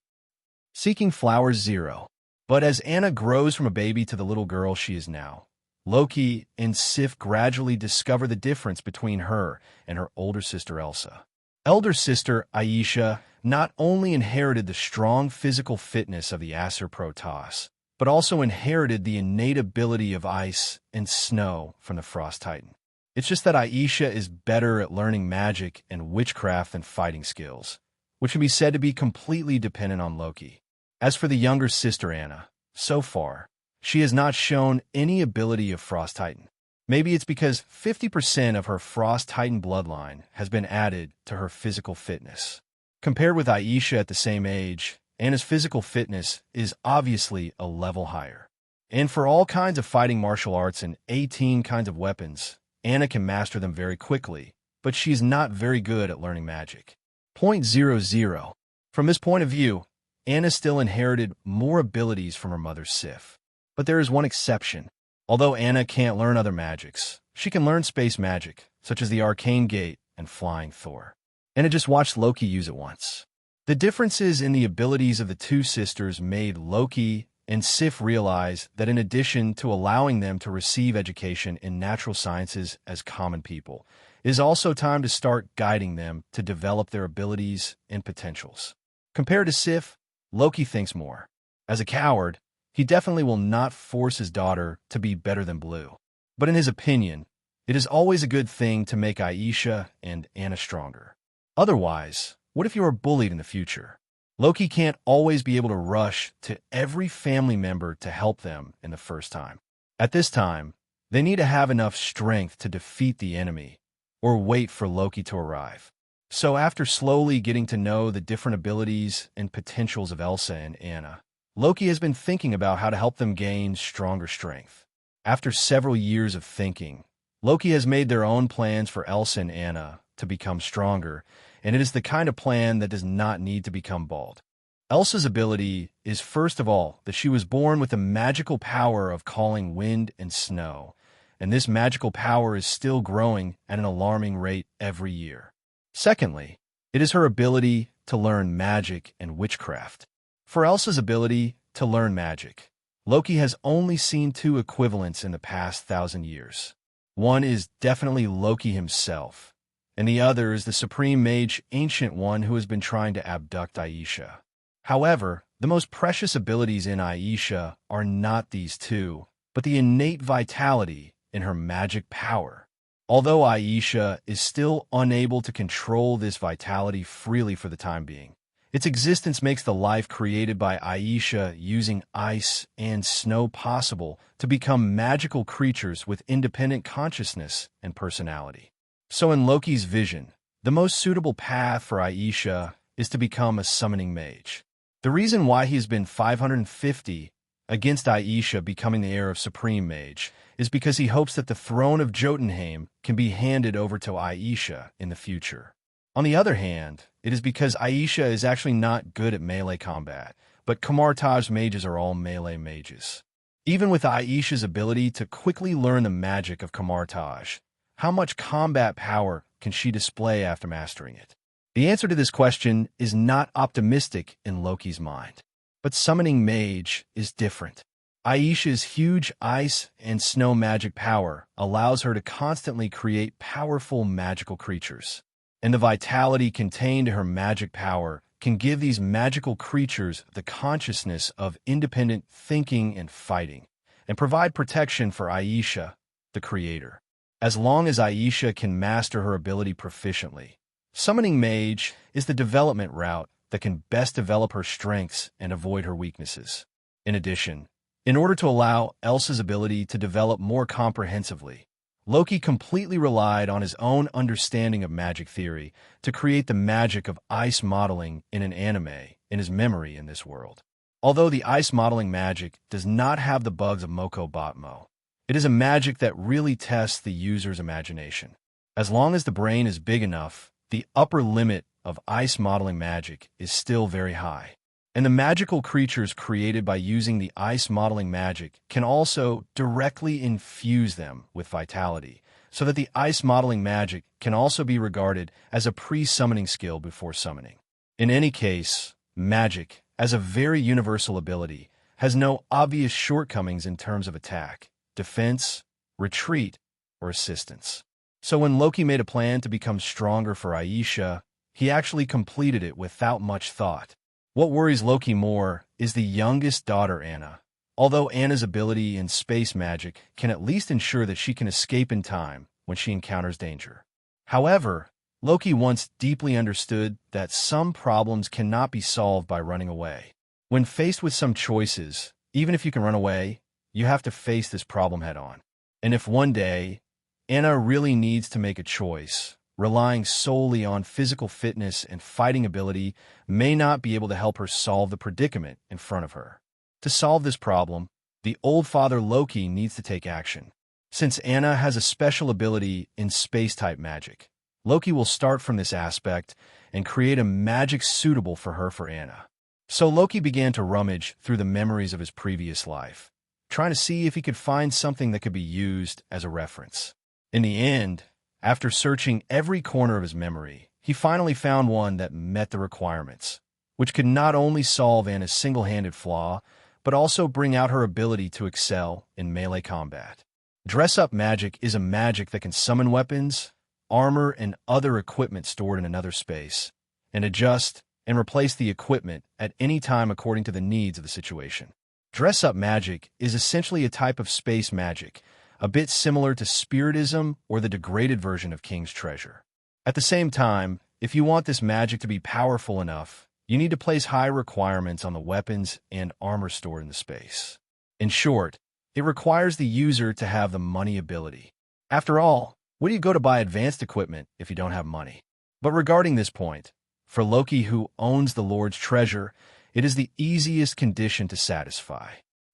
Seeking Flowers 0. But as Anna grows from a baby to the little girl she is now, Loki and Sif gradually discover the difference between her and her older sister Elsa. Elder sister Aisha not only inherited the strong physical fitness of the Aesir Pro Taos, but also inherited the innate ability of ice and snow from the Frost Titan. It's just that Aisha is better at learning magic and witchcraft than fighting skills, which can be said to be completely dependent on Loki. As for the younger sister Anna, so far, she has not shown any ability of Frost Titan. Maybe it's because 50% of her Frost Titan bloodline has been added to her physical fitness. Compared with Aisha at the same age, Anna's physical fitness is obviously a level higher. And for all kinds of fighting martial arts and 18 kinds of weapons, Anna can master them very quickly, but she's not very good at learning magic. 0.00. From this point of view, Anna still inherited more abilities from her mother Sif. But there is one exception. Although Anna can't learn other magics, she can learn space magic, such as the Arcane Gate and Flying Thor. Anna just watched Loki use it once. The differences in the abilities of the two sisters made Loki and Sif realize that in addition to allowing them to receive education in natural sciences as common people, it is also time to start guiding them to develop their abilities and potentials. Compared to Sif, Loki thinks more. As a coward, he definitely will not force his daughter to be better than Blue. But in his opinion, it is always a good thing to make Aisha and Anna stronger. Otherwise, what if you are bullied in the future? Loki can't always be able to rush to every family member to help them in the first time. At this time, they need to have enough strength to defeat the enemy, or wait for Loki to arrive. So after slowly getting to know the different abilities and potentials of Elsa and Anna, Loki has been thinking about how to help them gain stronger strength. After several years of thinking, Loki has made their own plans for Elsa and Anna to become stronger, and it is the kind of plan that does not need to become bald. Elsa's ability is, first of all, that she was born with the magical power of calling wind and snow, and this magical power is still growing at an alarming rate every year. Secondly, it is her ability to learn magic and witchcraft. For Elsa's ability to learn magic, Loki has only seen two equivalents in the past 1,000 years. One is definitely Loki himself, and the other is the Supreme Mage Ancient One who has been trying to abduct Aisha. However, the most precious abilities in Aisha are not these two, but the innate vitality in her magic power. Although Aisha is still unable to control this vitality freely for the time being, its existence makes the life created by Aisha using ice and snow possible to become magical creatures with independent consciousness and personality. So in Loki's vision, the most suitable path for Aisha is to become a summoning mage. The reason why he has been 550 against Aisha becoming the heir of Supreme Mage is because he hopes that the throne of Jotunheim can be handed over to Aisha in the future. On the other hand, it is because Aisha is actually not good at melee combat, but Kamarage mages are all melee mages. Even with Aisha's ability to quickly learn the magic of Kamarage, how much combat power can she display after mastering it? The answer to this question is not optimistic in Loki's mind. But summoning mage is different. Aisha's huge ice and snow magic power allows her to constantly create powerful magical creatures. And the vitality contained in her magic power can give these magical creatures the consciousness of independent thinking and fighting, and provide protection for Aisha, the creator. As long as Aisha can master her ability proficiently, summoning mage is the development route that can best develop her strengths and avoid her weaknesses. In addition, in order to allow Elsa's ability to develop more comprehensively, Loki completely relied on his own understanding of magic theory to create the magic of ice modeling in an anime in his memory in this world. Although the ice modeling magic does not have the bugs of Moko Botmo, it is a magic that really tests the user's imagination. As long as the brain is big enough, the upper limit of ice modeling magic is still very high. And the magical creatures created by using the ice modeling magic can also directly infuse them with vitality, so that the ice modeling magic can also be regarded as a pre-summoning skill before summoning. In any case, magic, as a very universal ability, has no obvious shortcomings in terms of attack, defense, retreat, or assistance. So when Loki made a plan to become stronger for Aisha, he actually completed it without much thought. What worries Loki more is the youngest daughter, Anna. Although Anna's ability in space magic can at least ensure that she can escape in time when she encounters danger. However, Loki once deeply understood that some problems cannot be solved by running away. When faced with some choices, even if you can run away, you have to face this problem head-on. And if one day, Anna really needs to make a choice, relying solely on physical fitness and fighting ability may not be able to help her solve the predicament in front of her. To solve this problem, the old father Loki needs to take action. Since Anna has a special ability in space-type magic, Loki will start from this aspect and create a magic suitable for her for Anna. So Loki began to rummage through the memories of his previous life, trying to see if he could find something that could be used as a reference. In the end, after searching every corner of his memory, he finally found one that met the requirements, which could not only solve Anna's single-handed flaw, but also bring out her ability to excel in melee combat. Dress-up magic is a magic that can summon weapons, armor, and other equipment stored in another space, and adjust and replace the equipment at any time according to the needs of the situation. Dress-up magic is essentially a type of space magic, a bit similar to Spiritism or the degraded version of King's Treasure. At the same time, if you want this magic to be powerful enough, you need to place high requirements on the weapons and armor stored in the space. In short, it requires the user to have the money ability. After all, where do you go to buy advanced equipment if you don't have money? But regarding this point, for Loki who owns the Lord's treasure, it is the easiest condition to satisfy.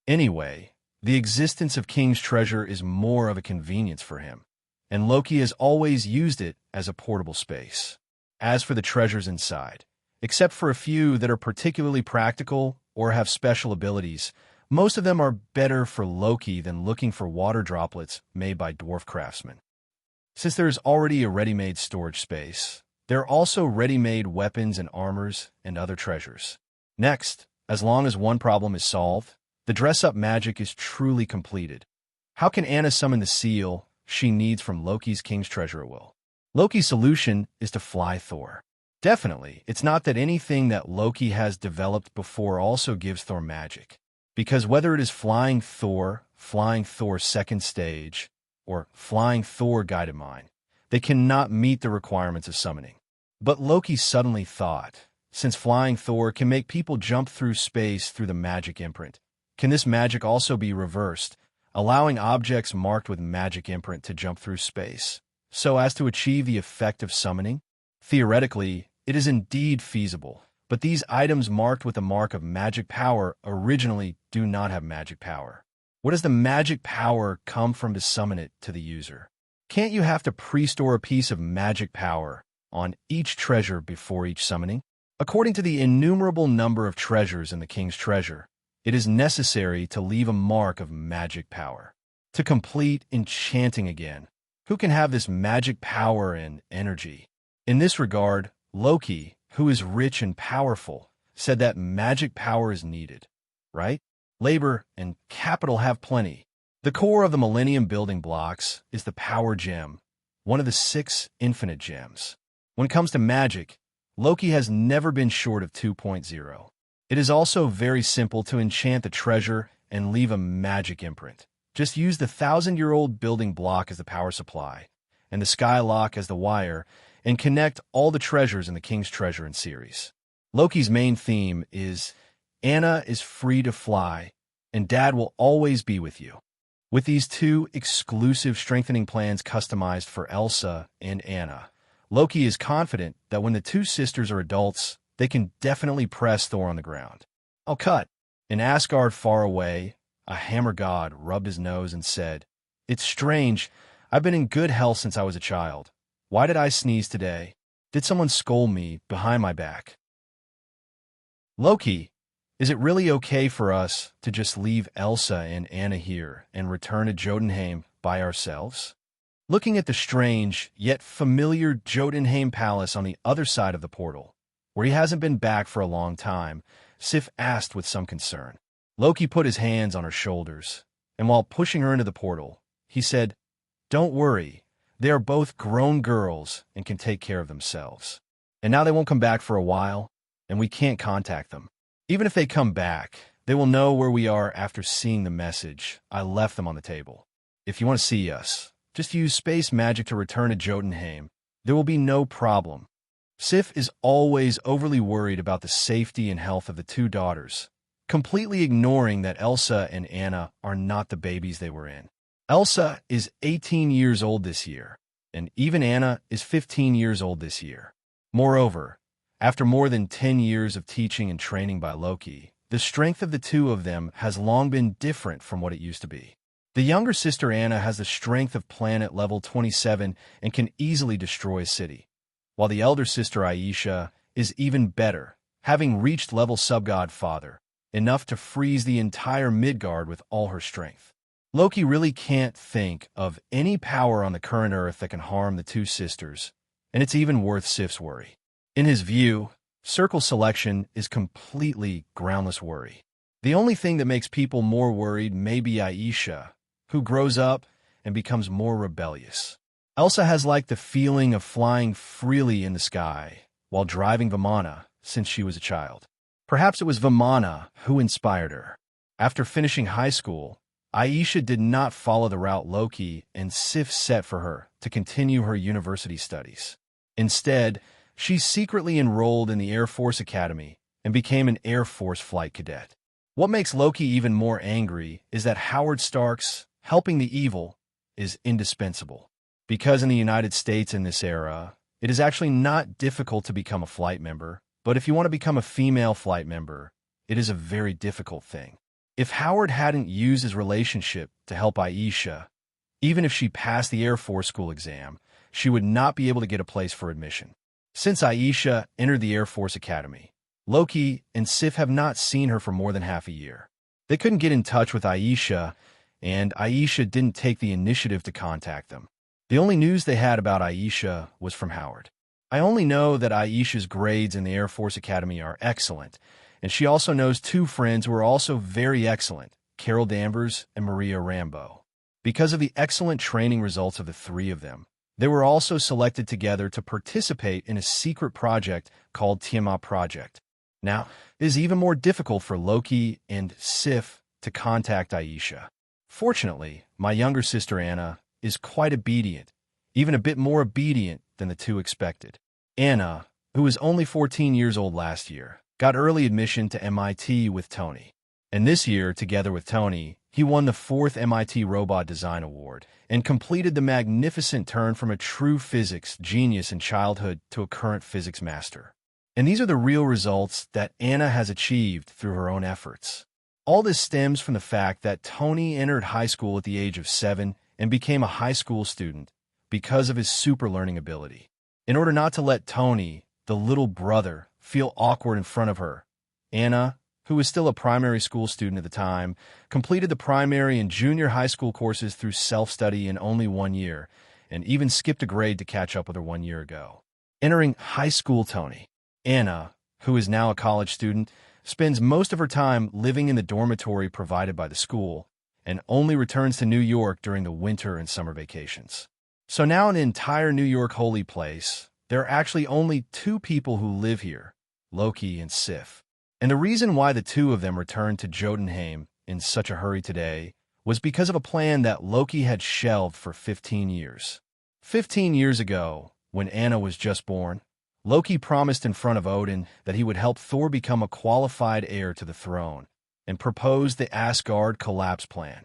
Anyway, the existence of King's treasure is more of a convenience for him, and Loki has always used it as a portable space. As for the treasures inside, except for a few that are particularly practical or have special abilities, Most of them are better for Loki than looking for water droplets made by dwarf craftsmen. Since there is already a ready-made storage space, there are also ready-made weapons and armors and other treasures. Next, as long as one problem is solved, the dress-up magic is truly completed. How can Anna summon the seal she needs from Loki's king's treasure at will? Loki's solution is to fly Thor. Definitely, it's not that anything that Loki has developed before also gives Thor magic. Because whether it is flying Thor second stage, or flying Thor guided mind, they cannot meet the requirements of summoning. But Loki suddenly thought, since flying Thor can make people jump through space through the magic imprint, can this magic also be reversed, allowing objects marked with magic imprint to jump through space, so as to achieve the effect of summoning? Theoretically, it is indeed feasible, but these items marked with the mark of magic power originally do not have magic power. What does the magic power come from to summon it to the user? Can't you have to pre-store a piece of magic power on each treasure before each summoning? According to the innumerable number of treasures in the king's treasure, it is necessary to leave a mark of magic power. To complete enchanting again, who can have this magic power and energy? In this regard, Loki, who is rich and powerful, said that magic power is needed, right? Labor and capital have plenty. The core of the Millennium building blocks is the power gem, one of the 6 infinite gems. When it comes to magic, Loki has never been short of 2.0. It is also very simple to enchant the treasure and leave a magic imprint. Just use the 1,000-year-old building block as the power supply, and the skylock as the wire, and connect all the treasures in the King's Treasure in series. Loki's main theme is, Anna is free to fly, and Dad will always be with you. With these 2 exclusive strengthening plans customized for Elsa and Anna, Loki is confident that when the 2 sisters are adults, they can definitely press Thor on the ground. I'll cut. In Asgard far away, a hammer god rubbed his nose and said, "It's strange. I've been in good health since I was a child. Why did I sneeze today? Did someone scold me behind my back?" Loki, is it really okay for us to just leave Elsa and Anna here and return to Jotunheim by ourselves? Looking at the strange, yet familiar Jotunheim palace on the other side of the portal, where he hasn't been back for a long time, Sif asked with some concern. Loki put his hands on her shoulders, and while pushing her into the portal, he said, "Don't worry, they are both grown girls and can take care of themselves. And now they won't come back for a while, and we can't contact them. Even if they come back, they will know where we are after seeing the message I left them on the table. If you want to see us, just use space magic to return to Jotunheim. There will be no problem." Sif is always overly worried about the safety and health of the 2 daughters, completely ignoring that Elsa and Anna are not the babies they were in. Elsa is 18 years old this year, and even Anna is 15 years old this year. Moreover, after more than 10 years of teaching and training by Loki, the strength of the 2 of them has long been different from what it used to be. The younger sister Anna has the strength of planet level 27 and can easily destroy a city, while the elder sister Aisha is even better, having reached level subgod father, enough to freeze the entire Midgard with all her strength. Loki really can't think of any power on the current Earth that can harm the 2 sisters, and it's even worth Sif's worry. In his view, circle selection is completely groundless worry. The only thing that makes people more worried may be Aisha, who grows up and becomes more rebellious. Elsa has liked the feeling of flying freely in the sky while driving Vimana since she was a child. Perhaps it was Vimana who inspired her. After finishing high school, Aisha did not follow the route Loki and Sif set for her to continue her university studies. Instead, she secretly enrolled in the Air Force Academy and became an Air Force flight cadet. What makes Loki even more angry is that Howard Stark's helping the evil is indispensable. Because in the United States in this era, it is actually not difficult to become a flight member, but if you want to become a female flight member, it is a very difficult thing. If Howard hadn't used his relationship to help Aisha, even if she passed the Air Force School exam, she would not be able to get a place for admission. Since Aisha entered the Air Force Academy, Loki and Sif have not seen her for more than half a year. They couldn't get in touch with Aisha, and Aisha didn't take the initiative to contact them. The only news they had about Aisha was from Howard. I only know that Aisha's grades in the Air Force Academy are excellent, and she also knows two friends who are also very excellent, Carol Danvers and Maria Rambo. Because of the excellent training results of the three of them, they were also selected together to participate in a secret project called TMA Project. Now, it is even more difficult for Loki and Sif to contact Aisha. Fortunately, my younger sister Anna is quite obedient, even a bit more obedient than the two expected. Anna, who was only 14 years old last year, got early admission to MIT with Tony. And this year, together with Tony, he won the 4th MIT Robot Design Award and completed the magnificent turn from a true physics genius in childhood to a current physics master. And these are the real results that Anna has achieved through her own efforts. All this stems from the fact that Tony entered high school at the age of 7 and became a high school student because of his super learning ability. In order not to let Tony, the little brother, feel awkward in front of her, Anna, who was still a primary school student at the time, completed the primary and junior high school courses through self-study in only 1 year, and even skipped a grade to catch up with her 1 year ago. Entering high school Tony, Anna, who is now a college student, spends most of her time living in the dormitory provided by the school, and only returns to New York during the winter and summer vacations. So now in the entire New York holy place, there are actually only 2 people who live here, Loki and Sif. And the reason why the 2 of them returned to Joden in such a hurry today was because of a plan that Loki had shelved for 15 years. 15 years ago, when Anna was just born, Loki promised in front of Odin that he would help Thor become a qualified heir to the throne and proposed the Asgard collapse plan.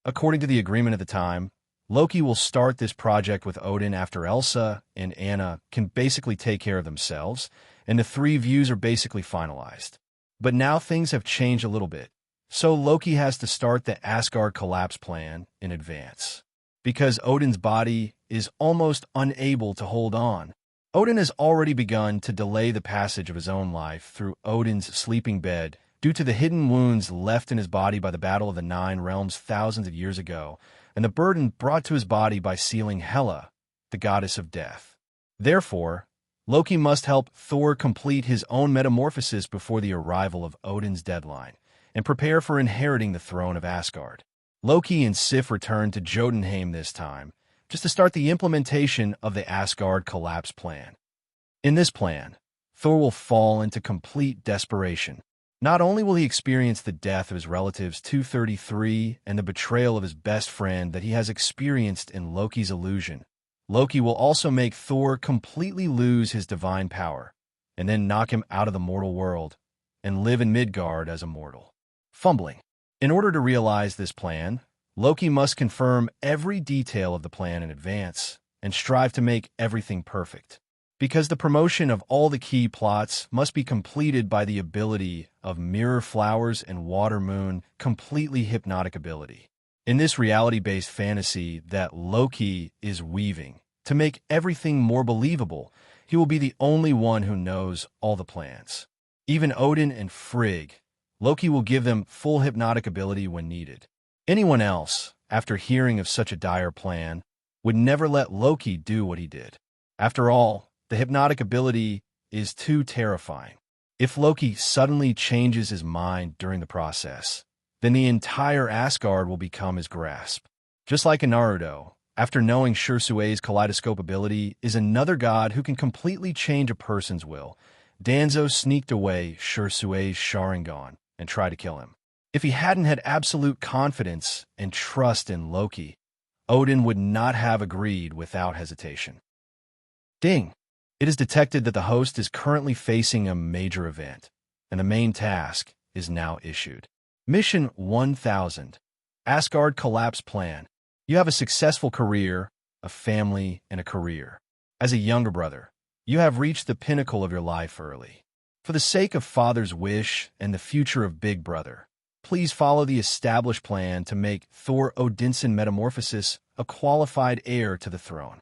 According to the agreement at the time, Loki will start this project with Odin after Elsa and Anna can basically take care of themselves, and the 3 views are basically finalized. But now things have changed a little bit, so Loki has to start the Asgard collapse plan in advance. Because Odin's body is almost unable to hold on, Odin has already begun to delay the passage of his own life through Odin's sleeping bed due to the hidden wounds left in his body by the Battle of the 9 Realms thousands of years ago, and the burden brought to his body by sealing Hela, the goddess of death. Therefore, Loki must help Thor complete his own metamorphosis before the arrival of Odin's deadline, and prepare for inheriting the throne of Asgard. Loki and Sif return to Jotunheim this time, just to start the implementation of the Asgard collapse plan. In this plan, Thor will fall into complete desperation. Not only will he experience the death of his relatives 233 and the betrayal of his best friend that he has experienced in Loki's illusion, Loki will also make Thor completely lose his divine power, and then knock him out of the mortal world, and live in Midgard as a mortal. Fumbling. In order to realize this plan, Loki must confirm every detail of the plan in advance, and strive to make everything perfect. Because the promotion of all the key plots must be completed by the ability of Mirror Flowers and Water Moon completely hypnotic ability. In this reality-based fantasy that Loki is weaving, to make everything more believable, he will be the only one who knows all the plans. Even Odin and Frigg, Loki will give them full hypnotic ability when needed. Anyone else, after hearing of such a dire plan, would never let Loki do what he did. After all, the hypnotic ability is too terrifying. If Loki suddenly changes his mind during the process, then the entire Asgard will become his grasp. Just like in Naruto, after knowing Shursue's kaleidoscope ability is another god who can completely change a person's will, Danzo sneaked away Shursue's Sharingan and tried to kill him. If he hadn't had absolute confidence and trust in Loki, Odin would not have agreed without hesitation. Ding! It is detected that the host is currently facing a major event, and the main task is now issued. Mission 1000, Asgard Collapse Plan. You have a successful career, a family, and a career. As a younger brother, you have reached the pinnacle of your life early. For the sake of father's wish and the future of big brother, please follow the established plan to make Thor Odinson Metamorphosis a qualified heir to the throne.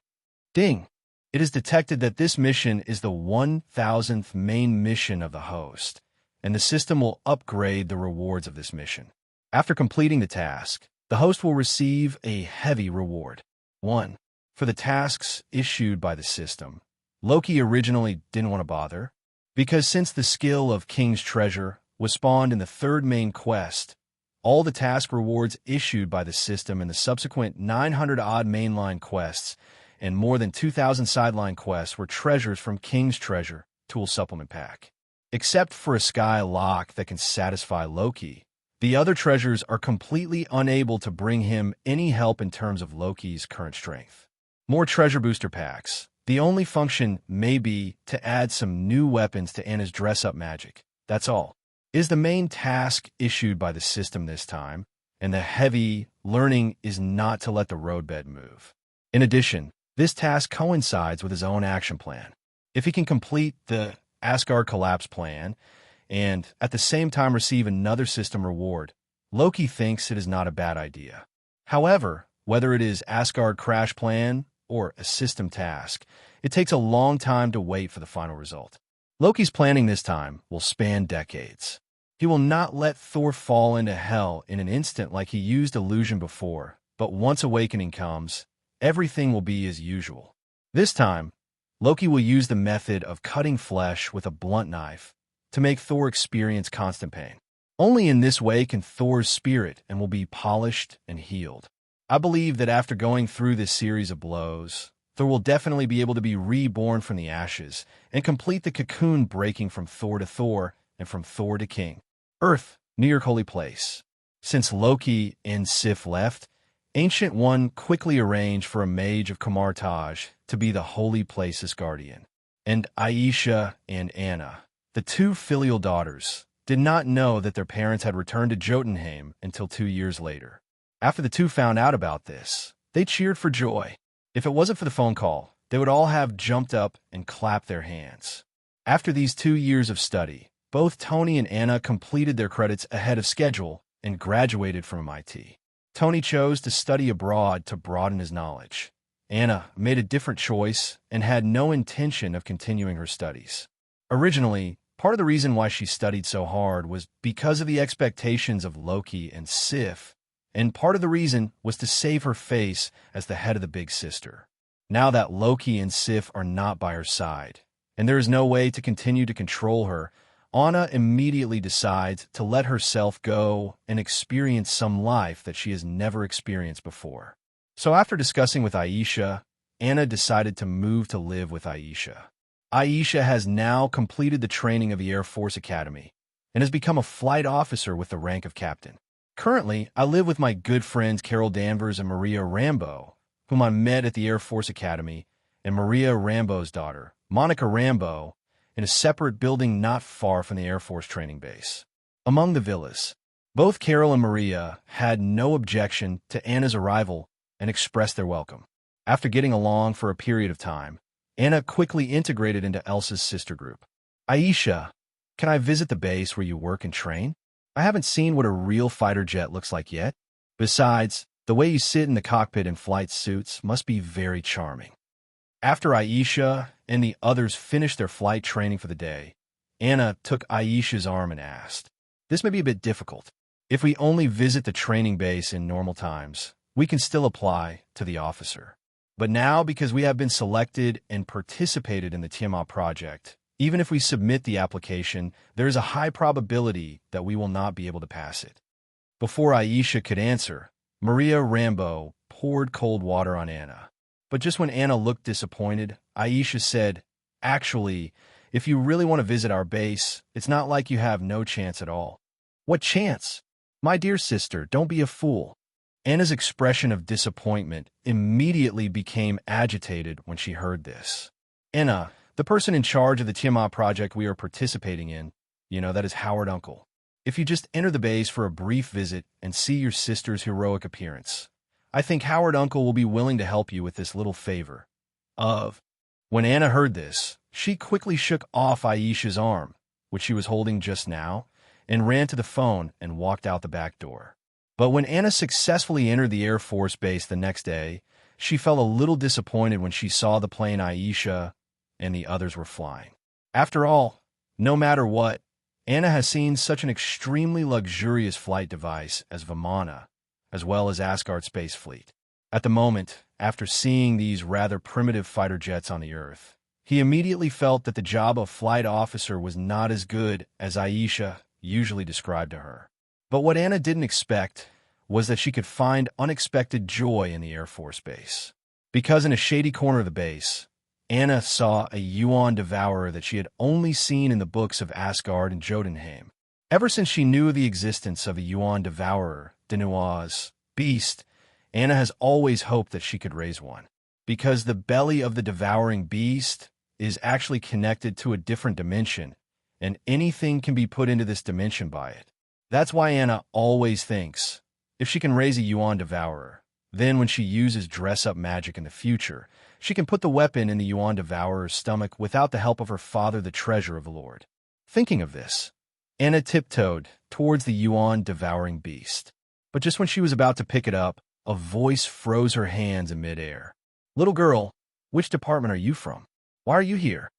Ding! It is detected that this mission is the 1000th main mission of the host, and the system will upgrade the rewards of this mission. After completing the task, the host will receive a heavy reward. 1. For the tasks issued by the system. Loki originally didn't want to bother, because since the skill of King's Treasure was spawned in the third main quest, all the task rewards issued by the system in the subsequent 900-odd mainline quests and more than 2,000 sideline quests were treasures from King's Treasure Tool Supplement Pack. Except for a sky lock that can satisfy Loki, the other treasures are completely unable to bring him any help in terms of Loki's current strength. More treasure booster packs. The only function may be to add some new weapons to Anna's dress-up magic. That's all. Is the main task issued by the system this time, and the heavy learning is not to let the roadbed move. In addition, this task coincides with his own action plan. If he can complete the Asgard collapse plan and at the same time receive another system reward, Loki thinks it is not a bad idea. However, whether it is Asgard crash plan or a system task, it takes a long time to wait for the final result. Loki's planning this time will span decades. He will not let Thor fall into hell in an instant like he used illusion before, but once awakening comes, everything will be as usual. This time, Loki will use the method of cutting flesh with a blunt knife to make Thor experience constant pain. Only in this way can Thor's spirit and will be polished and healed. I believe that after going through this series of blows, Thor will definitely be able to be reborn from the ashes and complete the cocoon breaking from Thor to Thor and from Thor to King. Earth, New York Holy Place. Since Loki and Sif left, Ancient One quickly arranged for a mage of Kamarage to be the Holy Place's guardian. And Aisha and Anna, the two filial daughters, did not know that their parents had returned to Jotunheim until 2 years later. After the two found out about this, they cheered for joy. If it wasn't for the phone call, they would all have jumped up and clapped their hands. After these 2 years of study, both Tony and Anna completed their credits ahead of schedule and graduated from MIT. Tony chose to study abroad to broaden his knowledge. Anna made a different choice and had no intention of continuing her studies. Originally, part of the reason why she studied so hard was because of the expectations of Loki and Sif, and part of the reason was to save her face as the head of the big sister. Now that Loki and Sif are not by her side, and there is no way to continue to control her, Anna immediately decides to let herself go and experience some life that she has never experienced before. So after discussing with Aisha, Anna decided to move to live with Aisha. Aisha has now completed the training of the Air Force Academy and has become a flight officer with the rank of captain. Currently, I live with my good friends Carol Danvers and Maria Rambo, whom I met at the Air Force Academy, and Maria Rambo's daughter, Monica Rambo, in a separate building not far from the Air Force training base. Among the villas, both Carol and Maria had no objection to Anna's arrival and expressed their welcome. After getting along for a period of time, Anna quickly integrated into Elsa's sister group. Aisha, can I visit the base where you work and train? I haven't seen what a real fighter jet looks like yet. Besides, the way you sit in the cockpit in flight suits must be very charming. After Aisha and the others finished their flight training for the day, Anna took Aisha's arm and asked, "This may be a bit difficult. If we only visit the training base in normal times, we can still apply to the officer. But now, because we have been selected and participated in the TMA Project, even if we submit the application, there is a high probability that we will not be able to pass it." Before Aisha could answer, Maria Rambo poured cold water on Anna. But just when Anna looked disappointed, Aisha said, "Actually, if you really want to visit our base, it's not like you have no chance at all." "What chance? My dear sister, don't be a fool." Anna's expression of disappointment immediately became agitated when she heard this. "Anna, the person in charge of the TMA project we are participating in, that is Howard Uncle. If you just enter the base for a brief visit and see your sister's heroic appearance, I think Howard Uncle will be willing to help you with this little favor. When Anna heard this, she quickly shook off Aisha's arm, which she was holding just now, and ran to the phone and walked out the back door. But when Anna successfully entered the Air Force Base the next day, she felt a little disappointed when she saw the plane Aisha and the others were flying. After all, no matter what, Anna has seen such an extremely luxurious flight device as Vimana, as well as Asgard Space Fleet. At the moment, after seeing these rather primitive fighter jets on the Earth, he immediately felt that the job of flight officer was not as good as Aisha usually described to her. But what Anna didn't expect was that she could find unexpected joy in the Air Force Base. Because in a shady corner of the base, Anna saw a Yuan devourer that she had only seen in the books of Asgard and Joden. Ever since she knew the existence of a Yuan devourer, Denua's beast, Anna has always hoped that she could raise one. Because the belly of the devouring beast is actually connected to a different dimension, and anything can be put into this dimension by it. That's why Anna always thinks, if she can raise a Yuan devourer, then when she uses dress-up magic in the future, she can put the weapon in the Yuan devourer's stomach without the help of her father, the treasure of the Lord. Thinking of this, Anna tiptoed towards the Yuan devouring beast. But just when she was about to pick it up, a voice froze her hands in midair. "Little girl, which department are you from? Why are you here?"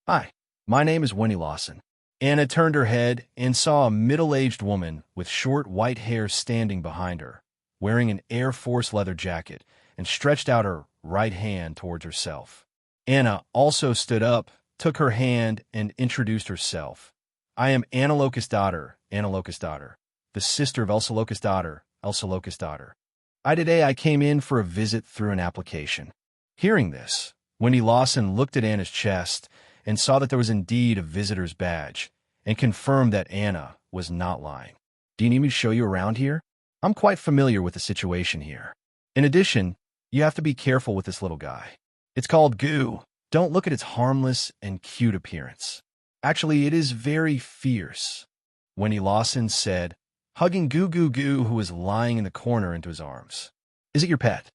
"Hi, my name is Lawson." Anna turned her head and saw a middle-aged woman with short white hair standing behind her, wearing an Air Force leather jacket, and stretched out her right hand towards herself. Anna also stood up, took her hand, and introduced herself. "I am Anna Locust's daughter, the sister of Elsa Locust's daughter, Elsa Locust's daughter. Today I came in for a visit through an application." Hearing this, Lawson looked at Anna's chest and saw that there was indeed a visitor's badge, and confirmed that Anna was not lying. "Do you need me to show you around here? I'm quite familiar with the situation here. In addition, you have to be careful with this little guy. It's called Goo. Don't look at its harmless and cute appearance. Actually, it is very fierce," Lawson said, hugging Goo Goo Goo, who was lying in the corner, into his arms. "Is it your pet?"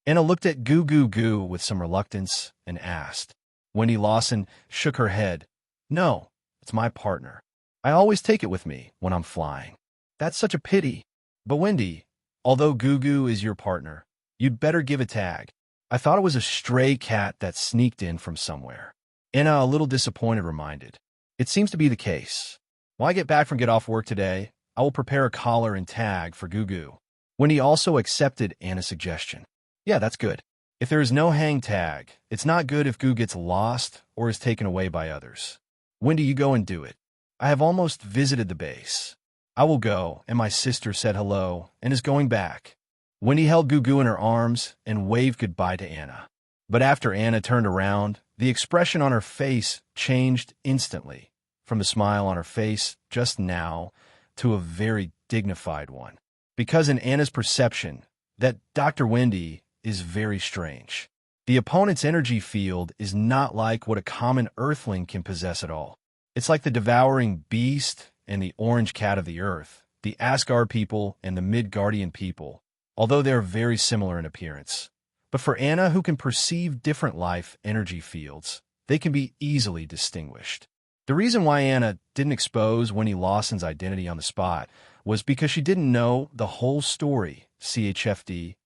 Anna looked at Goo Goo Goo with some reluctance and asked. Lawson shook her head. "No, it's my partner. I always take it with me when I'm flying." "That's such a pity. But Wendy, although Goo Goo is your partner, you'd better give a tag. I thought it was a stray cat that sneaked in from somewhere." Anna, a little disappointed, reminded. "It seems to be the case. When I get off work today, I will prepare a collar and tag for Goo Goo." Wendy also accepted Anna's suggestion. "Yeah, that's good. If there is no hang tag, it's not good if Goo gets lost or is taken away by others. Wendy, you go and do it. I have almost visited the base. I will go," and my sister said hello and is going back. Wendy held Goo Goo in her arms and waved goodbye to Anna. But after Anna turned around, the expression on her face changed instantly, from the smile on her face just now to a very dignified one. Because in Anna's perception, that Dr. Wendy is very strange. The opponent's energy field is not like what a common earthling can possess at all. It's like the devouring beast and the orange cat of the earth, the Asgard people and the Midgardian people, although they are very similar in appearance. But for Anna, who can perceive different life energy fields, they can be easily distinguished. The reason why Anna didn't expose Lawson's identity on the spot was because she didn't know the whole story, CHFD.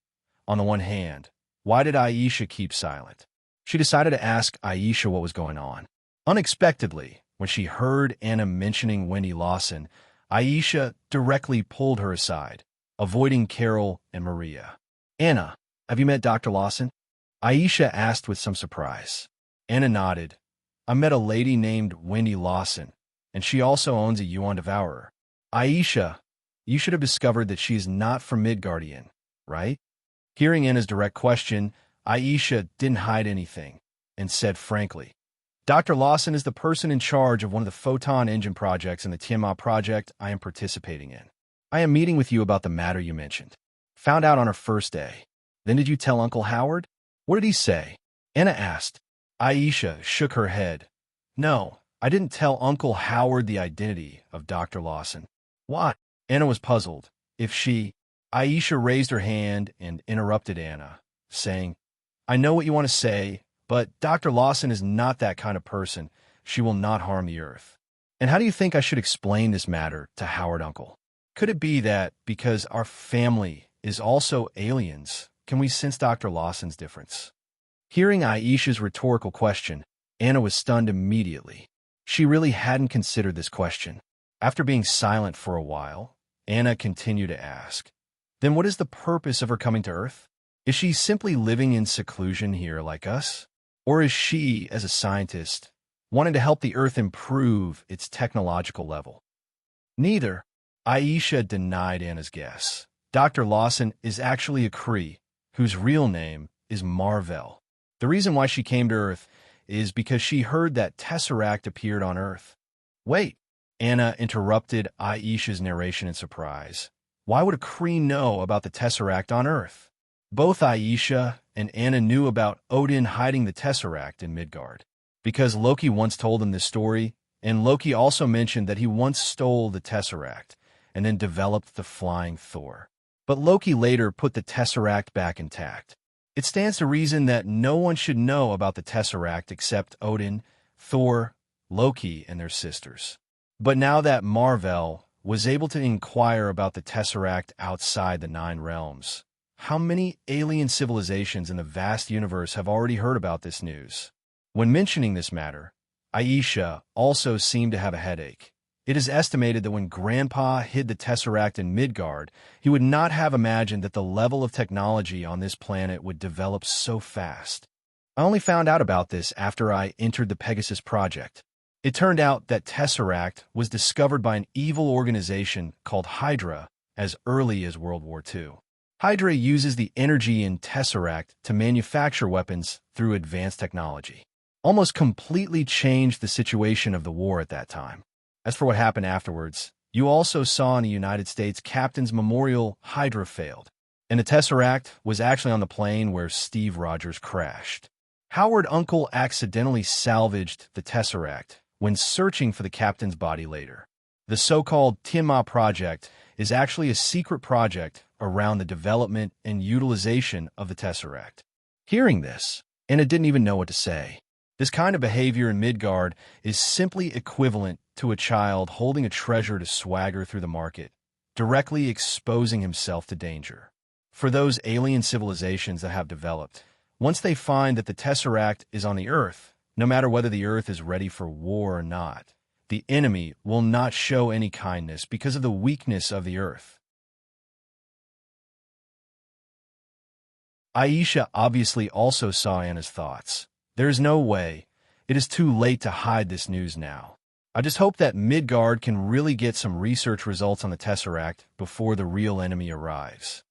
On the one hand, why did Aisha keep silent? She decided to ask Aisha what was going on. Unexpectedly, when she heard Anna mentioning Lawson, Aisha directly pulled her aside, avoiding Carol and Maria. "Anna, have you met Dr. Lawson?" Aisha asked with some surprise. Anna nodded. "I met a lady named Lawson, and she also owns a Yuan devourer." "Aisha, you should have discovered that she is not from Midgardian, right?" Hearing Anna's direct question, Aisha didn't hide anything and said frankly, "Dr. Lawson is the person in charge of one of the photon engine projects in the TMA Project I am participating in. I am meeting with you about the matter you mentioned. Found out on our first day. Then did you tell Uncle Howard? What did he say?" Anna asked. Aisha shook her head. "No, I didn't tell Uncle Howard the identity of Dr. Lawson." "Why?" Anna was puzzled. Aisha raised her hand and interrupted Anna, saying, "I know what you want to say, but Dr. Lawson is not that kind of person. She will not harm the earth." "And how do you think I should explain this matter to Howard Uncle? Could it be that because our family is also aliens, can we sense Dr. Lawson's difference?" Hearing Aisha's rhetorical question, Anna was stunned immediately. She really hadn't considered this question. After being silent for a while, Anna continued to ask, then what is the purpose of her coming to Earth? Is she simply living in seclusion here like us? Or is she, as a scientist, wanting to help the Earth improve its technological level? Neither. Aisha denied Anna's guess. Dr. Lawson is actually a Kree, whose real name is Marvel. The reason why she came to Earth is because she heard that Tesseract appeared on Earth. Wait, Anna interrupted Aisha's narration in surprise. Why would a Kree know about the Tesseract on Earth? Both Aisha and Anna knew about Odin hiding the Tesseract in Midgard, because Loki once told them this story, and Loki also mentioned that he once stole the Tesseract and then developed the flying Thor. But Loki later put the Tesseract back intact. It stands to reason that no one should know about the Tesseract except Odin, Thor, Loki, and their sisters. But now that Marvel was able to inquire about the Tesseract outside the 9 realms, how many alien civilizations in the vast universe have already heard about this news? When mentioning this matter, Aisha also seemed to have a headache. It is estimated that when Grandpa hid the Tesseract in Midgard, he would not have imagined that the level of technology on this planet would develop so fast. I only found out about this after I entered the Pegasus Project. It turned out that Tesseract was discovered by an evil organization called Hydra as early as World War II. Hydra uses the energy in Tesseract to manufacture weapons through advanced technology. Almost completely changed the situation of the war at that time. As for what happened afterwards, you also saw in the United States Captain's Memorial Hydra failed, and the Tesseract was actually on the plane where Steve Rogers crashed. Howard Uncle accidentally salvaged the Tesseract when searching for the captain's body later. The so-called TMA Project is actually a secret project around the development and utilization of the Tesseract. Hearing this, Anna didn't even know what to say. This kind of behavior in Midgard is simply equivalent to a child holding a treasure to swagger through the market, directly exposing himself to danger. For those alien civilizations that have developed, once they find that the Tesseract is on the Earth, no matter whether the Earth is ready for war or not, the enemy will not show any kindness because of the weakness of the Earth. Aisha obviously also saw Anna's thoughts. There is no way. It is too late to hide this news now. I just hope that Midgard can really get some research results on the Tesseract before the real enemy arrives.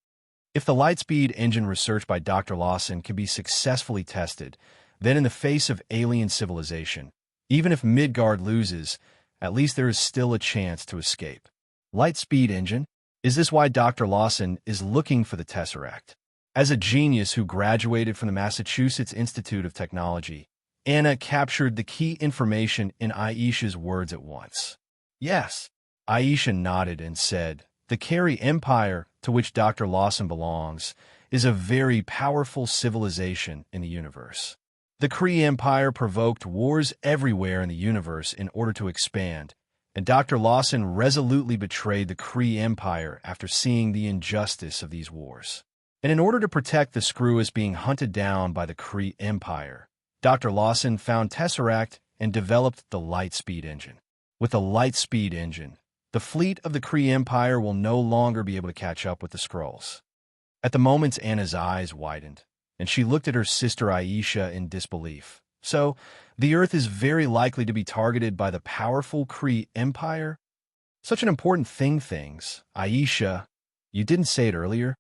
If the Lightspeed engine research by Dr. Lawson can be successfully tested, then in the face of alien civilization, even if Midgard loses, at least there is still a chance to escape. Lightspeed engine? Is this why Dr. Lawson is looking for the Tesseract? As a genius who graduated from the Massachusetts Institute of Technology, Anna captured the key information in Aisha's words at once. Yes. Aisha nodded and said, the Carey Empire, to which Dr. Lawson belongs, is a very powerful civilization in the universe. The Kree Empire provoked wars everywhere in the universe in order to expand, and Dr. Lawson resolutely betrayed the Kree Empire after seeing the injustice of these wars. And in order to protect the Skrulls being hunted down by the Kree Empire, Dr. Lawson found Tesseract and developed the Lightspeed engine. With the Lightspeed engine, the fleet of the Kree Empire will no longer be able to catch up with the Skrulls. At the moment, Anna's eyes widened, and she looked at her sister Aisha in disbelief. So, the Earth is very likely to be targeted by the powerful Kree Empire? Such an important things. Aisha, you didn't say it earlier?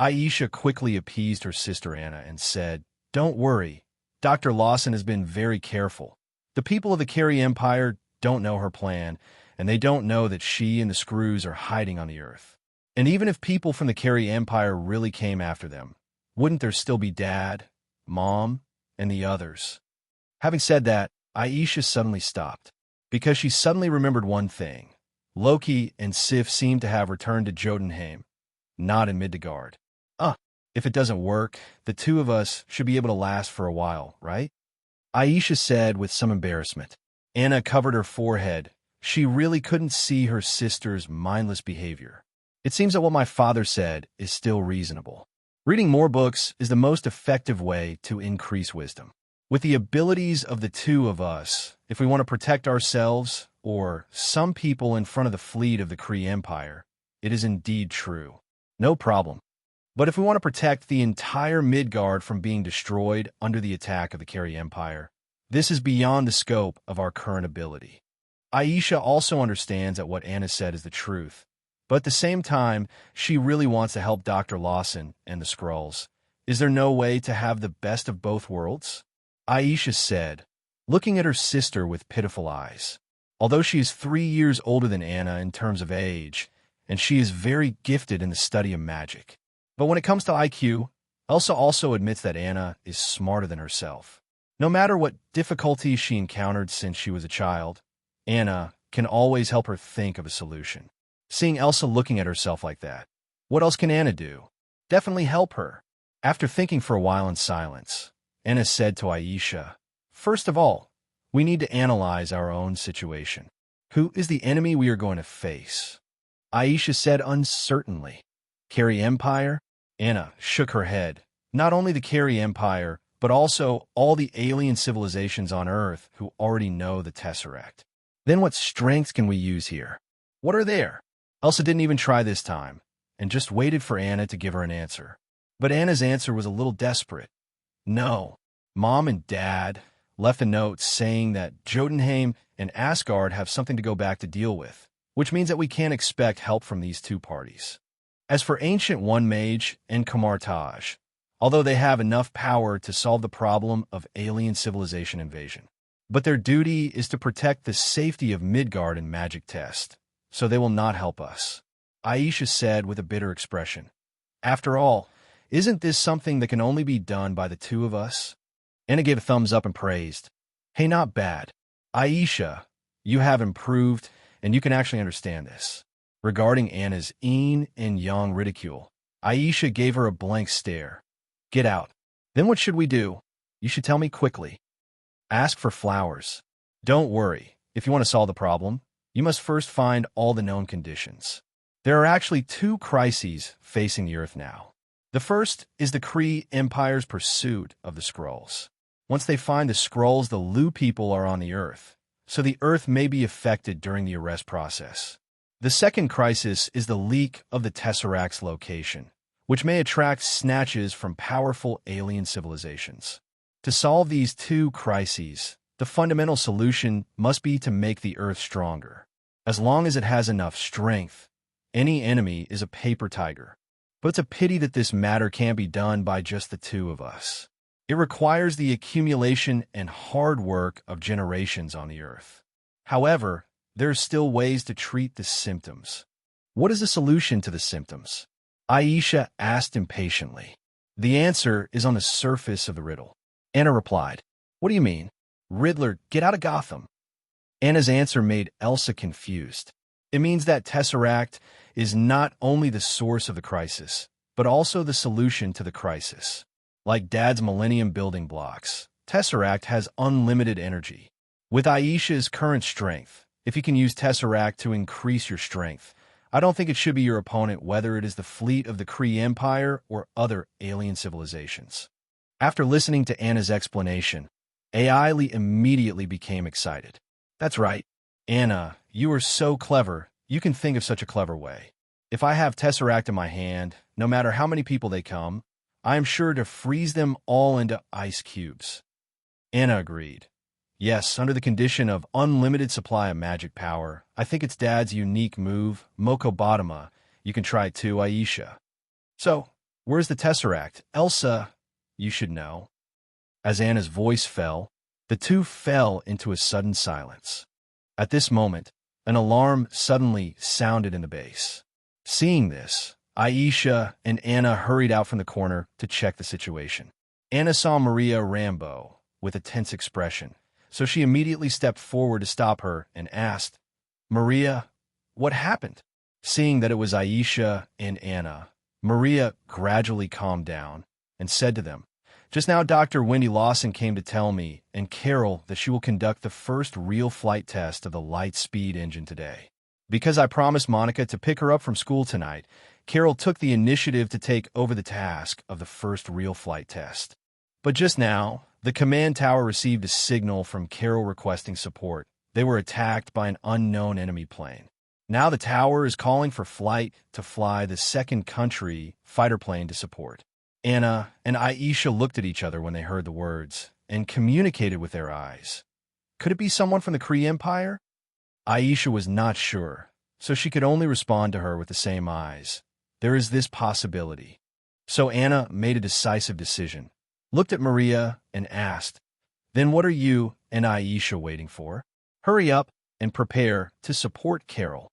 Aisha quickly appeased her sister Anna and said, don't worry, Dr. Lawson has been very careful. The people of the Carey Empire don't know her plan, and they don't know that she and the Skrulls are hiding on the Earth. And even if people from the Carey Empire really came after them, wouldn't there still be Dad, Mom, and the others? Having said that, Aisha suddenly stopped, because she suddenly remembered one thing. Loki and Sif seemed to have returned to Jotunheim, not in Midgard. If it doesn't work, the two of us should be able to last for a while, right? Aisha said with some embarrassment. Anna covered her forehead. She really couldn't see her sister's mindless behavior. It seems that what my father said is still reasonable. Reading more books is the most effective way to increase wisdom. With the abilities of the two of us, if we want to protect ourselves or some people in front of the fleet of the Kree Empire, it is indeed true. No problem. But if we want to protect the entire Midgard from being destroyed under the attack of the Kree Empire, this is beyond the scope of our current ability. Aisha also understands that what Anna said is the truth, but at the same time, she really wants to help Dr. Lawson and the Skrulls. Is there no way to have the best of both worlds? Aisha said, looking at her sister with pitiful eyes. Although she is 3 years older than Anna in terms of age, and she is very gifted in the study of magic. But when it comes to IQ, Elsa also admits that Anna is smarter than herself. No matter what difficulties she encountered since she was a child, Anna can always help her think of a solution. Seeing Elsa looking at herself like that, what else can Anna do? Definitely help her. After thinking for a while in silence, Anna said to Aisha, "First of all, we need to analyze our own situation. Who is the enemy we are going to face?" Aisha said uncertainly, "Kree Empire?" Anna shook her head. Not only the Kree Empire, but also all the alien civilizations on Earth who already know the Tesseract. Then what strengths can we use here? What are there? Elsa didn't even try this time, and just waited for Anna to give her an answer. But Anna's answer was a little desperate. No. Mom and Dad left a note saying that Joden and Asgard have something to go back to deal with, which means that we can't expect help from these two parties. As for Ancient One Mage and Kamarage, although they have enough power to solve the problem of alien civilization invasion, but their duty is to protect the safety of Midgard and Magic Test, so they will not help us, Aisha said with a bitter expression. After all, isn't this something that can only be done by the two of us? Anna gave a thumbs up and praised. Hey, not bad. Aisha, you have improved, and you can actually understand this. Regarding Anna's yin and yang ridicule, Aisha gave her a blank stare. Get out. Then what should we do? You should tell me quickly. Ask for flowers. Don't worry. If you want to solve the problem, you must first find all the known conditions. There are actually 2 crises facing the Earth now. The first is the Kree Empire's pursuit of the Skrulls. Once they find the Skrulls, the Lu people are on the Earth, so the Earth may be affected during the arrest process. The second crisis is the leak of the Tesseract's location, which may attract snatches from powerful alien civilizations. To solve these 2 crises, the fundamental solution must be to make the Earth stronger. As long as it has enough strength, any enemy is a paper tiger. But it's a pity that this matter can't be done by just the 2 of us. It requires the accumulation and hard work of generations on the Earth. However, there are still ways to treat the symptoms. What is the solution to the symptoms? Aisha asked impatiently. The answer is on the surface of the riddle. Anna replied, What do you mean? Riddler, get out of Gotham. Anna's answer made Elsa confused. It means that Tesseract is not only the source of the crisis, but also the solution to the crisis. Like Dad's Millennium building blocks, Tesseract has unlimited energy. With Aisha's current strength, if you can use Tesseract to increase your strength, I don't think it should be your opponent whether it is the fleet of the Kree Empire or other alien civilizations. After listening to Anna's explanation, Ailey immediately became excited. That's right. Anna, you are so clever, you can think of such a clever way. If I have Tesseract in my hand, no matter how many people they come, I am sure to freeze them all into ice cubes. Anna agreed. Yes, under the condition of unlimited supply of magic power, I think it's Dad's unique move, Mokobotama. You can try it too, Aisha. So, where's the Tesseract? Elsa, you should know. As Anna's voice fell, the two fell into a sudden silence. At this moment, an alarm suddenly sounded in the base. Seeing this, Aisha and Anna hurried out from the corner to check the situation. Anna saw Maria Rambo with a tense expression, so she immediately stepped forward to stop her and asked, Maria, what happened? Seeing that it was Aisha and Anna, Maria gradually calmed down and said to them, Just now Dr. Wendy Lawson came to tell me and Carol that she will conduct the first real flight test of the light speed engine today. Because I promised Monica to pick her up from school tonight, Carol took the initiative to take over the task of the first real flight test. But just now, The command tower received a signal from Carol requesting support. They were attacked by an unknown enemy plane. Now the tower is calling for flight to fly the second country fighter plane to support. Anna and Aisha looked at each other when they heard the words and communicated with their eyes. Could it be someone from the Kree Empire? Aisha was not sure, so she could only respond to her with the same eyes. There is this possibility. So Anna made a decisive decision, looked at Maria, and asked, "Then what are you and Aisha waiting for? Hurry up and prepare to support Carol."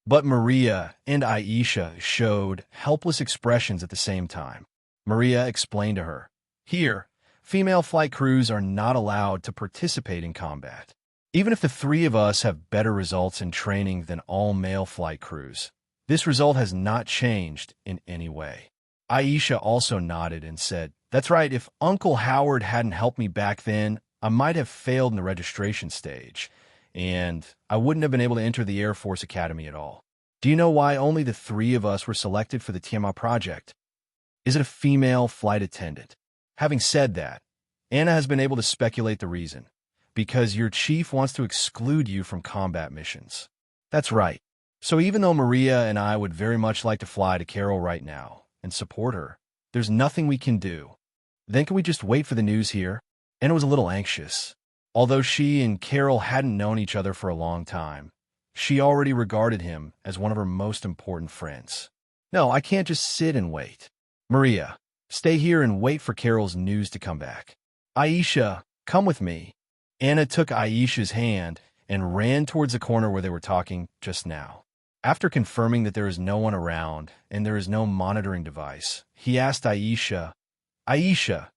But Maria and Aisha showed helpless expressions at the same time. Maria explained to her, "Here, female flight crews are not allowed to participate in combat. Even if the three of us have better results in training than all male flight crews, this result has not changed in any way." Aisha also nodded and said, "That's right, if Uncle Howard hadn't helped me back then, I might have failed in the registration stage, and I wouldn't have been able to enter the Air Force Academy at all. Do you know why only the three of us were selected for the TMA Project? Is it a female flight attendant?" Having said that, Anna has been able to speculate the reason. Because your chief wants to exclude you from combat missions. That's right. So even though Maria and I would very much like to fly to Carol right now and support her, there's nothing we can do. Then can we just wait for the news here? Anna was a little anxious. Although she and Carol hadn't known each other for a long time, she already regarded him as one of her most important friends. "No, I can't just sit and wait. Maria, stay here and wait for Carol's news to come back. Aisha, come with me." Anna took Aisha's hand and ran towards the corner where they were talking just now. After confirming that there is no one around and there is no monitoring device, he asked Aisha, "Aisha,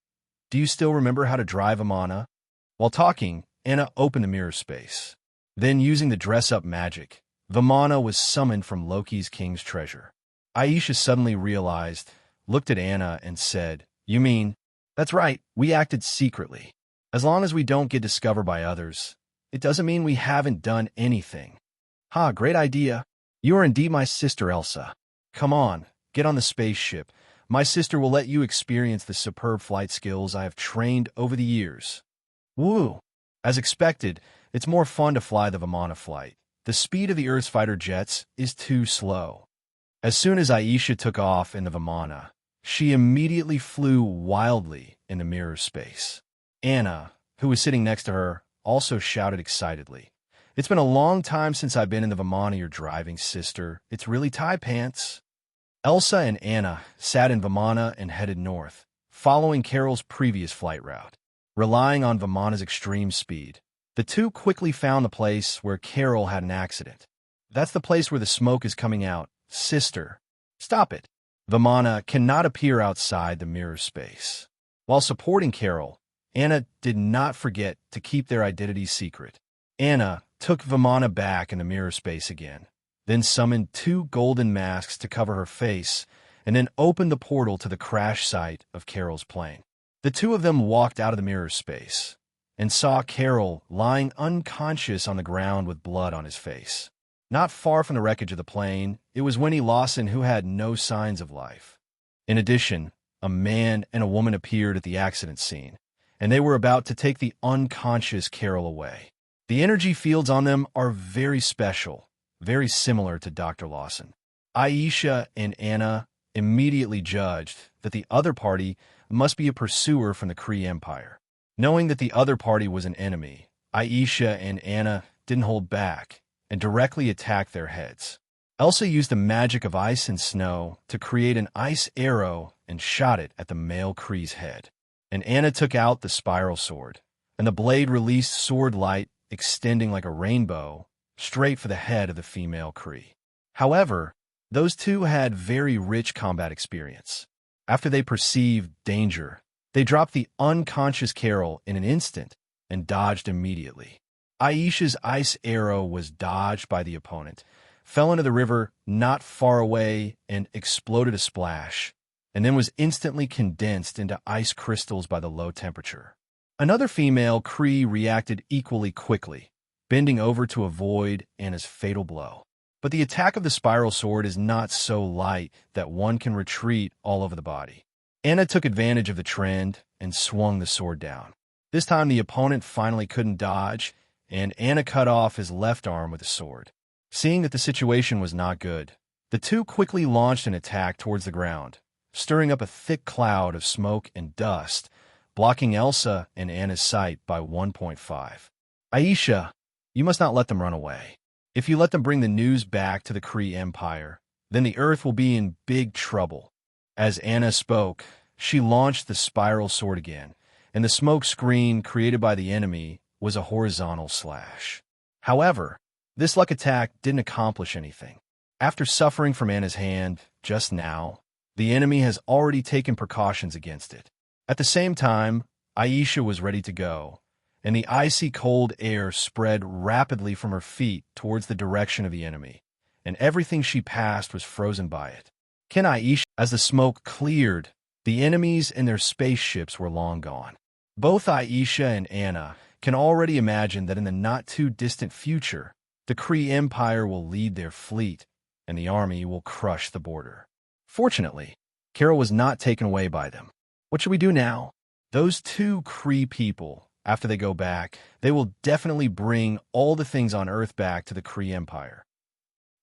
do you still remember how to drive Amana?" While talking, Anna opened the mirror space. Then, using the dress-up magic, Vamana was summoned from Loki's king's treasure. Aisha suddenly realized, looked at Anna, and said, "You mean?" "That's right, we acted secretly. As long as we don't get discovered by others, it doesn't mean we haven't done anything." "Ha, great idea. You are indeed my sister, Elsa. Come on, get on the spaceship. My sister will let you experience the superb flight skills I have trained over the years." Woo! As expected, it's more fun to fly the Vamana flight. The speed of the Earth's fighter jets is too slow. As soon as Aisha took off in the Vamana, she immediately flew wildly in the mirror space. Anna, who was sitting next to her, also shouted excitedly, "It's been a long time since I've been in the Vamana you're driving, sister. It's really tight pants." Elsa and Anna sat in Vamana and headed north, following Carol's previous flight route. Relying on Vamana's extreme speed, the two quickly found the place where Carol had an accident. "That's the place where the smoke is coming out, sister. Stop it." Vamana cannot appear outside the mirror space. While supporting Carol, Anna did not forget to keep their identities secret. Anna took Vamana back in the mirror space again, then summoned two golden masks to cover her face, and then opened the portal to the crash site of Carol's plane. The two of them walked out of the mirror space and saw Carol lying unconscious on the ground with blood on his face. Not far from the wreckage of the plane, it was Lawson who had no signs of life. In addition, a man and a woman appeared at the accident scene, and they were about to take the unconscious Carol away. The energy fields on them are very special, very similar to Dr. Lawson. Aisha and Anna immediately judged that the other party must be a pursuer from the Kree Empire. Knowing that the other party was an enemy, Aisha and Anna didn't hold back and directly attacked their heads. Elsa used the magic of ice and snow to create an ice arrow and shot it at the male Kree's head. And Anna took out the spiral sword, and the blade released sword light extending like a rainbow straight for the head of the female Kree. However, those two had very rich combat experience. After they perceived danger, they dropped the unconscious Carol in an instant and dodged immediately. Aisha's ice arrow was dodged by the opponent, fell into the river not far away, and exploded a splash, and then was instantly condensed into ice crystals by the low temperature. Another female Kree reacted equally quickly, bending over to avoid Anna's fatal blow. But the attack of the spiral sword is not so light that one can retreat all over the body. Anna took advantage of the trend and swung the sword down. This time the opponent finally couldn't dodge, and Anna cut off his left arm with the sword. Seeing that the situation was not good, the two quickly launched an attack towards the ground, stirring up a thick cloud of smoke and dust, blocking Elsa and Anna's sight by 1.5. Aisha, you must not let them run away. If you let them bring the news back to the Kree Empire, then the Earth will be in big trouble. As Anna spoke, she launched the spiral sword again, and the smoke screen created by the enemy was a horizontal slash. However, this luck attack didn't accomplish anything. After suffering from Anna's hand just now, the enemy has already taken precautions against it. At the same time, Aisha was ready to go, and the icy cold air spread rapidly from her feet towards the direction of the enemy, and everything she passed was frozen by it. As the smoke cleared, the enemies and their spaceships were long gone. Both Aisha and Anna can already imagine that in the not-too-distant future, the Kree Empire will lead their fleet, and the army will crush the border. Fortunately, Carol was not taken away by them. What should we do now? Those two Kree people, after they go back, they will definitely bring all the things on Earth back to the Kree Empire.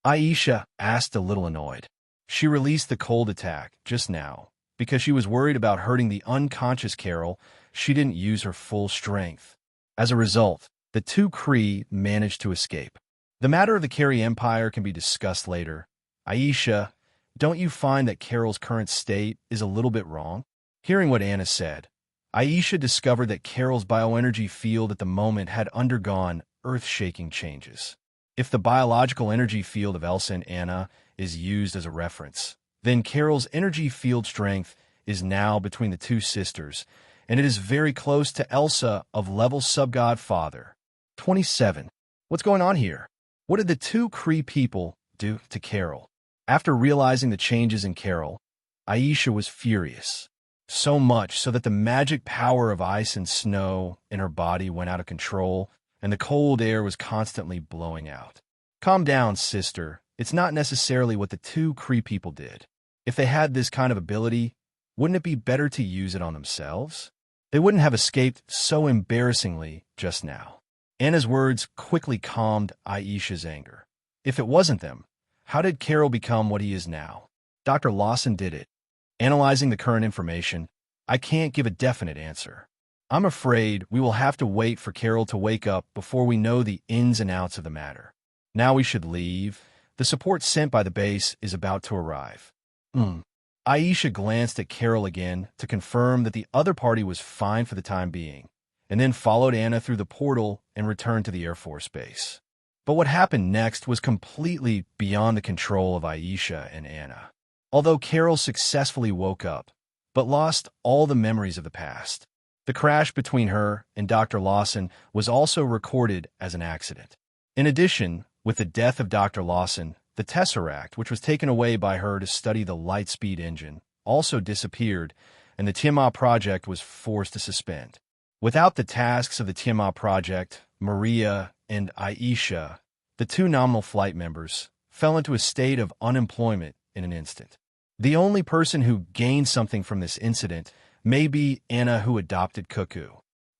Aisha asked, a little annoyed. She released the cold attack just now. Because she was worried about hurting the unconscious Carol, she didn't use her full strength. As a result, the two Kree managed to escape. The matter of the Kree Empire can be discussed later. Aisha, don't you find that Carol's current state is a little bit wrong? Hearing what Anna said, Aisha discovered that Carol's bioenergy field at the moment had undergone earth-shaking changes. If the biological energy field of Elsa and Anna is used as a reference, then Carol's energy field strength is now between the two sisters, and it is very close to Elsa of level Subgod Father. 27. What's going on here? What did the two Kree people do to Carol? After realizing the changes in Carol, Aisha was furious. So much so that the magic power of ice and snow in her body went out of control, and the cold air was constantly blowing out. Calm down, sister. It's not necessarily what the two Kree people did. If they had this kind of ability, wouldn't it be better to use it on themselves? They wouldn't have escaped so embarrassingly just now. Anna's words quickly calmed Aisha's anger. If it wasn't them, how did Carol become what he is now? Dr. Lawson did it. Analyzing the current information, I can't give a definite answer. I'm afraid we will have to wait for Carol to wake up before we know the ins and outs of the matter. Now we should leave. The support sent by the base is about to arrive. Aisha glanced at Carol again to confirm that the other party was fine for the time being, and then followed Anna through the portal and returned to the Air Force Base. But what happened next was completely beyond the control of Aisha and Anna. Although Carol successfully woke up, but lost all the memories of the past. The crash between her and Dr. Lawson was also recorded as an accident. In addition, with the death of Dr. Lawson, the Tesseract, which was taken away by her to study the light-speed engine, also disappeared, and the TMA Project was forced to suspend. Without the tasks of the TMA Project, Maria and Aisha, the two nominal flight members, fell into a state of unemployment in an instant. The only person who gained something from this incident may be Anna, who adopted Cuckoo.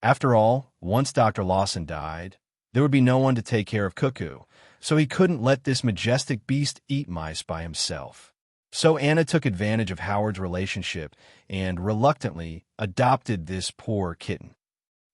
After all, once Dr. Lawson died, there would be no one to take care of Cuckoo, so he couldn't let this majestic beast eat mice by himself. So Anna took advantage of Howard's relationship and reluctantly adopted this poor kitten.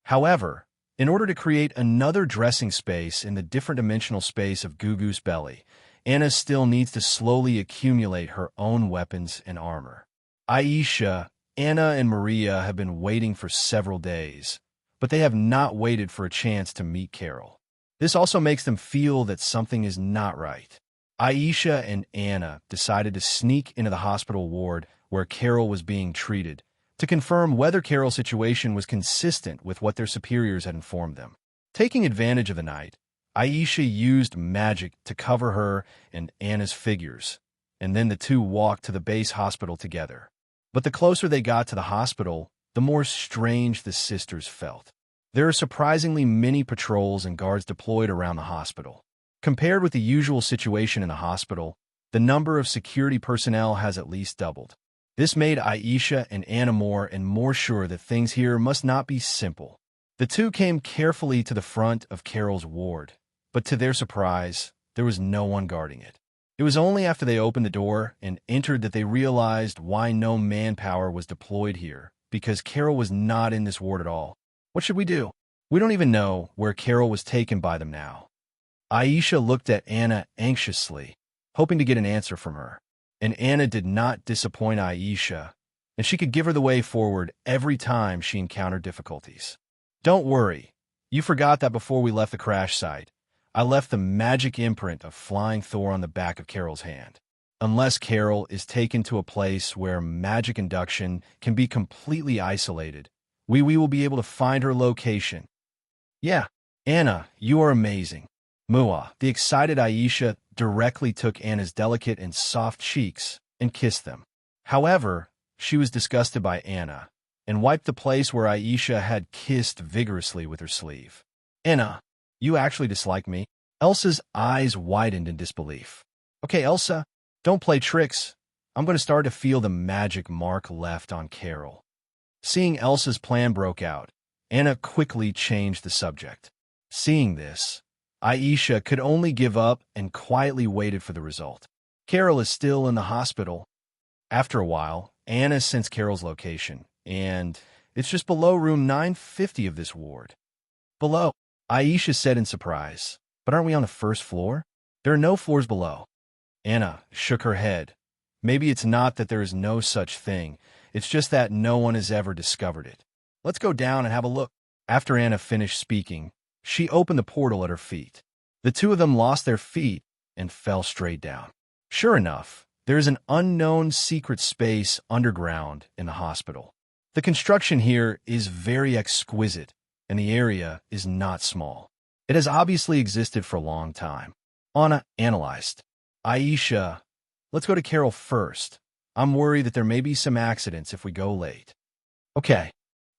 However, in order to create another dressing space in the different dimensional space of Gugu's belly, Anna still needs to slowly accumulate her own weapons and armor. Aisha, Anna, and Maria have been waiting for several days, but they have not waited for a chance to meet Carol. This also makes them feel that something is not right. Aisha and Anna decided to sneak into the hospital ward where Carol was being treated to confirm whether Carol's situation was consistent with what their superiors had informed them. Taking advantage of the night, Aisha used magic to cover her and Anna's figures, and then the two walked to the base hospital together. But the closer they got to the hospital, the more strange the sisters felt. There are surprisingly many patrols and guards deployed around the hospital. Compared with the usual situation in the hospital, the number of security personnel has at least doubled. This made Aisha and Anna more and more sure that things here must not be simple. The two came carefully to the front of Carol's ward, but to their surprise, there was no one guarding it. It was only after they opened the door and entered that they realized why no manpower was deployed here, because Carol was not in this ward at all. What should we do? We don't even know where Carol was taken by them now. Aisha looked at Anna anxiously, hoping to get an answer from her. And Anna did not disappoint Aisha, and she could give her the way forward every time she encountered difficulties. Don't worry, you forgot that before we left the crash site, I left the magic imprint of flying Thor on the back of Carol's hand. Unless Carol is taken to a place where magic induction can be completely isolated, we will be able to find her location. Yeah, Anna, you are amazing. Mua, the excited Aisha, directly took Anna's delicate and soft cheeks and kissed them. However, she was disgusted by Anna and wiped the place where Aisha had kissed vigorously with her sleeve. Anna, you actually dislike me? Elsa's eyes widened in disbelief. Okay, Elsa, don't play tricks. I'm going to start to feel the magic mark left on Carol. Seeing Elsa's plan broke out, Anna quickly changed the subject. Seeing this, Aisha could only give up and quietly waited for the result. Carol is still in the hospital. After a while, Anna sensed Carol's location, and it's just below room 950 of this ward. Below, Aisha said in surprise, but aren't we on the first floor? There are no floors below. Anna shook her head. Maybe it's not that there is no such thing, it's just that no one has ever discovered it. Let's go down and have a look. After Anna finished speaking, she opened the portal at her feet. The two of them lost their feet and fell straight down. Sure enough, there is an unknown secret space underground in the hospital. The construction here is very exquisite, and the area is not small. It has obviously existed for a long time. Anna analyzed. Aisha, let's go to Carol first. I'm worried that there may be some accidents if we go late. Okay.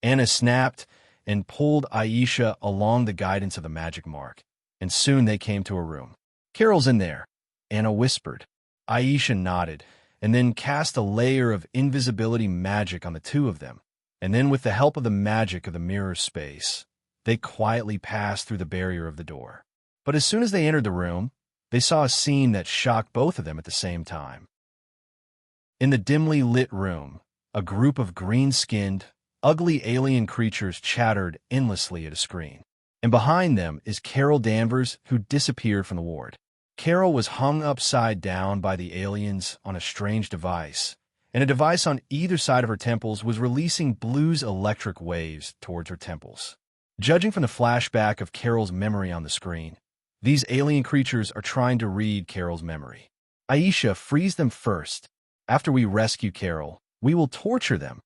Anna snapped and pulled Aisha along the guidance of the magic mark, and soon they came to a room. Carol's in there, Anna whispered. Aisha nodded, and then cast a layer of invisibility magic on the two of them, and then with the help of the magic of the mirror space, they quietly passed through the barrier of the door. But as soon as they entered the room, they saw a scene that shocked both of them at the same time. In the dimly lit room, a group of green-skinned, ugly alien creatures chattered endlessly at a screen. And behind them is Carol Danvers, who disappeared from the ward. Carol was hung upside down by the aliens on a strange device, and a device on either side of her temples was releasing blues electric waves towards her temples. Judging from the flashback of Carol's memory on the screen, these alien creatures are trying to read Carol's memory. Aisha, freeze them first. After we rescue Carol, we will torture them.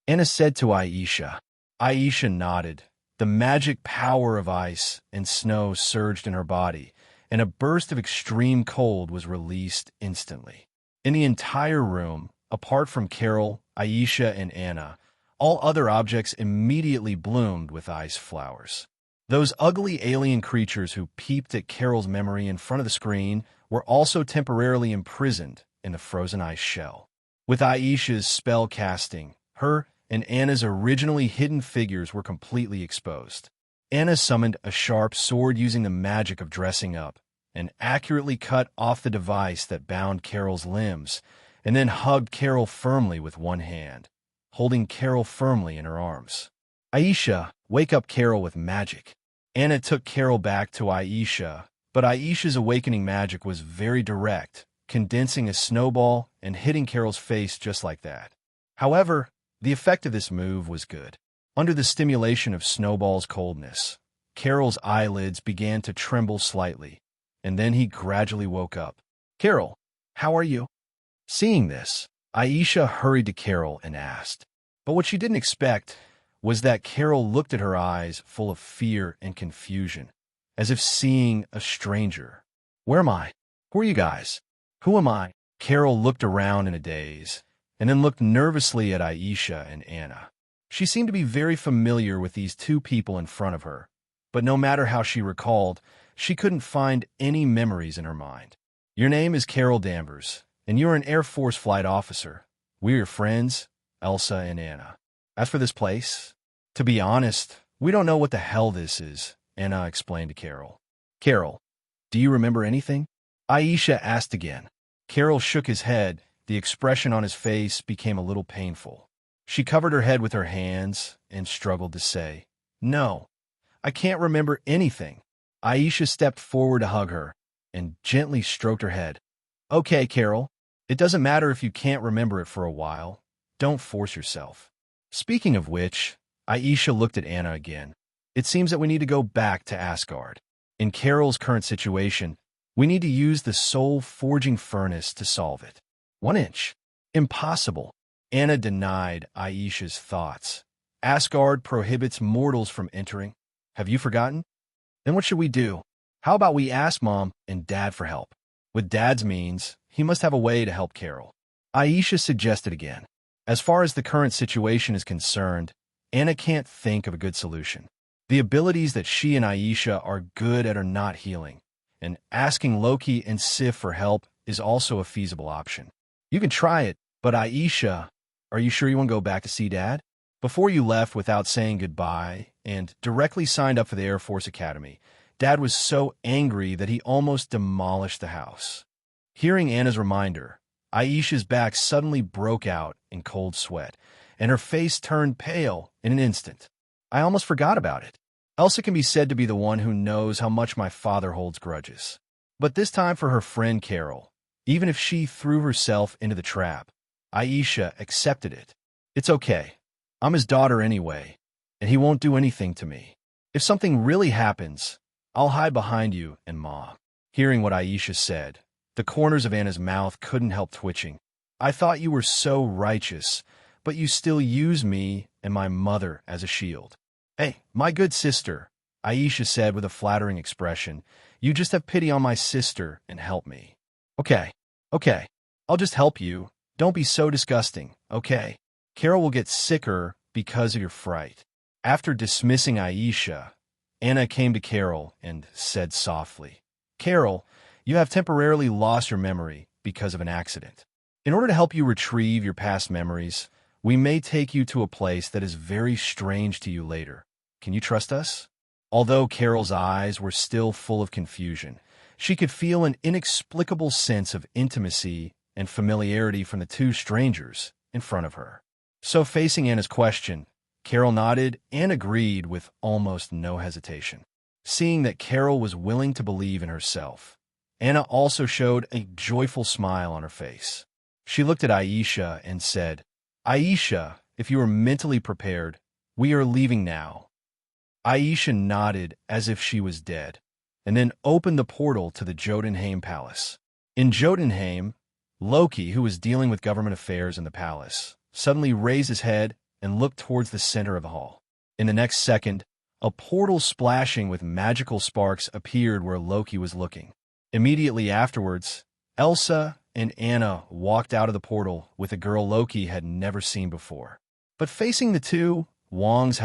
Anna said to Aisha. Aisha nodded. The magic power of ice and snow surged in her body, and a burst of extreme cold was released instantly. In the entire room, apart from Carol, Aisha, and Anna, all other objects immediately bloomed with ice flowers. Those ugly alien creatures who peeped at Carol's memory in front of the screen were also temporarily imprisoned in the frozen ice shell. With Aisha's spell casting, her and Anna's originally hidden figures were completely exposed. Anna summoned a sharp sword using the magic of dressing up and accurately cut off the device that bound Carol's limbs, and then hugged Carol firmly with one hand, holding Carol firmly in her arms. Aisha, wake up Carol with magic. Anna took Carol back to Aisha, but Aisha's awakening magic was very direct, condensing a snowball and hitting Carol's face just like that. However, the effect of this move was good. Under the stimulation of Snowball's coldness, Carol's eyelids began to tremble slightly, and then he gradually woke up. Carol, how are you? Seeing this, Aisha hurried to Carol and asked. But what she didn't expect was that Carol looked at her eyes full of fear and confusion, as if seeing a stranger. Where am I? Who are you guys? Who am I? Carol looked around in a daze, and then looked nervously at Aisha and Anna. She seemed to be very familiar with these two people in front of her, but no matter how she recalled, she couldn't find any memories in her mind. Your name is Carol Danvers, and you're an Air Force flight officer. We're your friends, Elsa and Anna. As for this place, to be honest, we don't know what the hell this is, Anna explained to Carol. Carol, do you remember anything? Aisha asked again. Carol shook his head. The expression on his face became a little painful. She covered her head with her hands and struggled to say, "No, I can't remember anything." Aisha stepped forward to hug her and gently stroked her head. "Okay, Carol, it doesn't matter if you can't remember it for a while. Don't force yourself." Speaking of which, Aisha looked at Anna again. "It seems that we need to go back to Asgard. In Carol's current situation, we need to use the soul-forging furnace to solve it." 1 inch. Impossible. Anna denied Aisha's thoughts. Asgard prohibits mortals from entering. Have you forgotten? Then what should we do? How about we ask Mom and Dad for help? With Dad's means, he must have a way to help Carol. Aisha suggested again. As far as the current situation is concerned, Anna can't think of a good solution. The abilities that she and Aisha are good at are not healing, and asking Loki and Sif for help is also a feasible option. You can try it, but Aisha, are you sure you want to go back to see Dad? Before you left without saying goodbye and directly signed up for the Air Force Academy, Dad was so angry that he almost demolished the house. Hearing Anna's reminder, Aisha's back suddenly broke out in cold sweat, and her face turned pale in an instant. I almost forgot about it. Elsa can be said to be the one who knows how much my father holds grudges. But this time for her friend Carol, even if she threw herself into the trap, Aisha accepted it. It's okay. I'm his daughter anyway, and he won't do anything to me. If something really happens, I'll hide behind you and Mom. Hearing what Aisha said, the corners of Anna's mouth couldn't help twitching. I thought you were so righteous, but you still use me and my mother as a shield. Hey, my good sister, Aisha said with a flattering expression, you just have pity on my sister and help me. Okay, I'll just help you. Don't be so disgusting, okay? Carol will get sicker because of your fright. After dismissing Aisha, Anna came to Carol and said softly, Carol, you have temporarily lost your memory because of an accident. In order to help you retrieve your past memories, we may take you to a place that is very strange to you later. Can you trust us? Although Carol's eyes were still full of confusion, she could feel an inexplicable sense of intimacy and familiarity from the two strangers in front of her. So facing Anna's question, Carol nodded and agreed with almost no hesitation. Seeing that Carol was willing to believe in herself, Anna also showed a joyful smile on her face. She looked at Aisha and said, Aisha, if you are mentally prepared, we are leaving now. Aisha nodded as if she was dead, and then opened the portal to the Joden palace. In Joden, Loki, who was dealing with government affairs in the palace, suddenly raised his head and looked towards the center of the hall. In the next second, a portal splashing with magical sparks appeared where Loki was looking. Immediately afterwards, Elsa and Anna walked out of the portal with a girl Loki had never seen before. But facing the two Wong's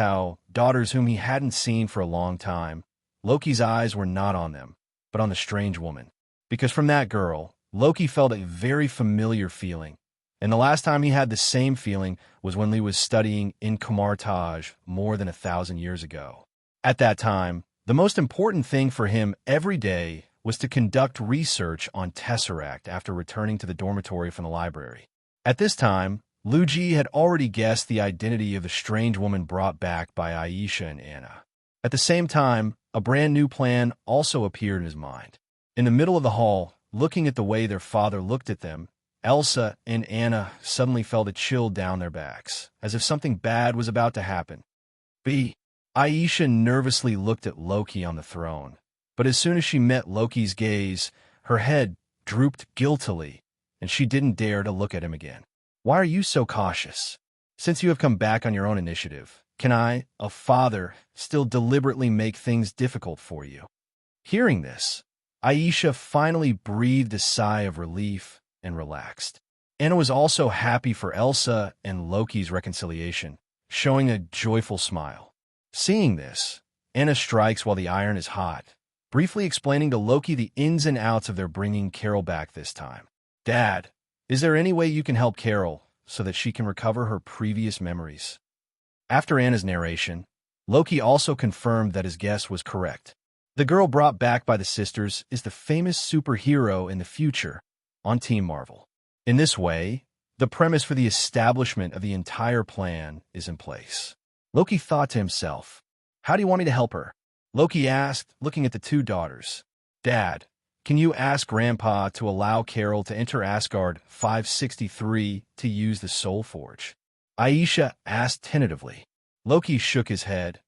daughters whom he hadn't seen for a long time, Loki's eyes were not on them, but on the strange woman. Because from that girl, Loki felt a very familiar feeling, and the last time he had the same feeling was when he was studying in Kamarage more than 1,000 years ago. At that time, the most important thing for him every day was to conduct research on Tesseract after returning to the dormitory from the library. At this time, Luigi had already guessed the identity of the strange woman brought back by Aisha and Anna. At the same time, a brand new plan also appeared in his mind. In the middle of the hall, looking at the way their father looked at them, Elsa and Anna suddenly felt a chill down their backs, as if something bad was about to happen. Aisha nervously looked at Loki on the throne, but as soon as she met Loki's gaze, her head drooped guiltily, and she didn't dare to look at him again. Why are you so cautious? Since you have come back on your own initiative, can I, a father, still deliberately make things difficult for you? Hearing this, Aisha finally breathed a sigh of relief and relaxed. Anna was also happy for Elsa and Loki's reconciliation, showing a joyful smile. Seeing this, Anna strikes while the iron is hot, briefly explaining to Loki the ins and outs of their bringing Carol back this time. Dad, is there any way you can help Carol, so that she can recover her previous memories. After Anna's narration, Loki also confirmed that his guess was correct. The girl brought back by the sisters is the famous superhero in the future on Team Marvel. In this way, the premise for the establishment of the entire plan is in place. Loki thought to himself, "How do you want me to help her?" Loki asked, looking at the two daughters. "Dad, can you ask Grandpa to allow Carol to enter Asgard 563 to use the Soul Forge?" Aisha asked tentatively. Loki shook his head.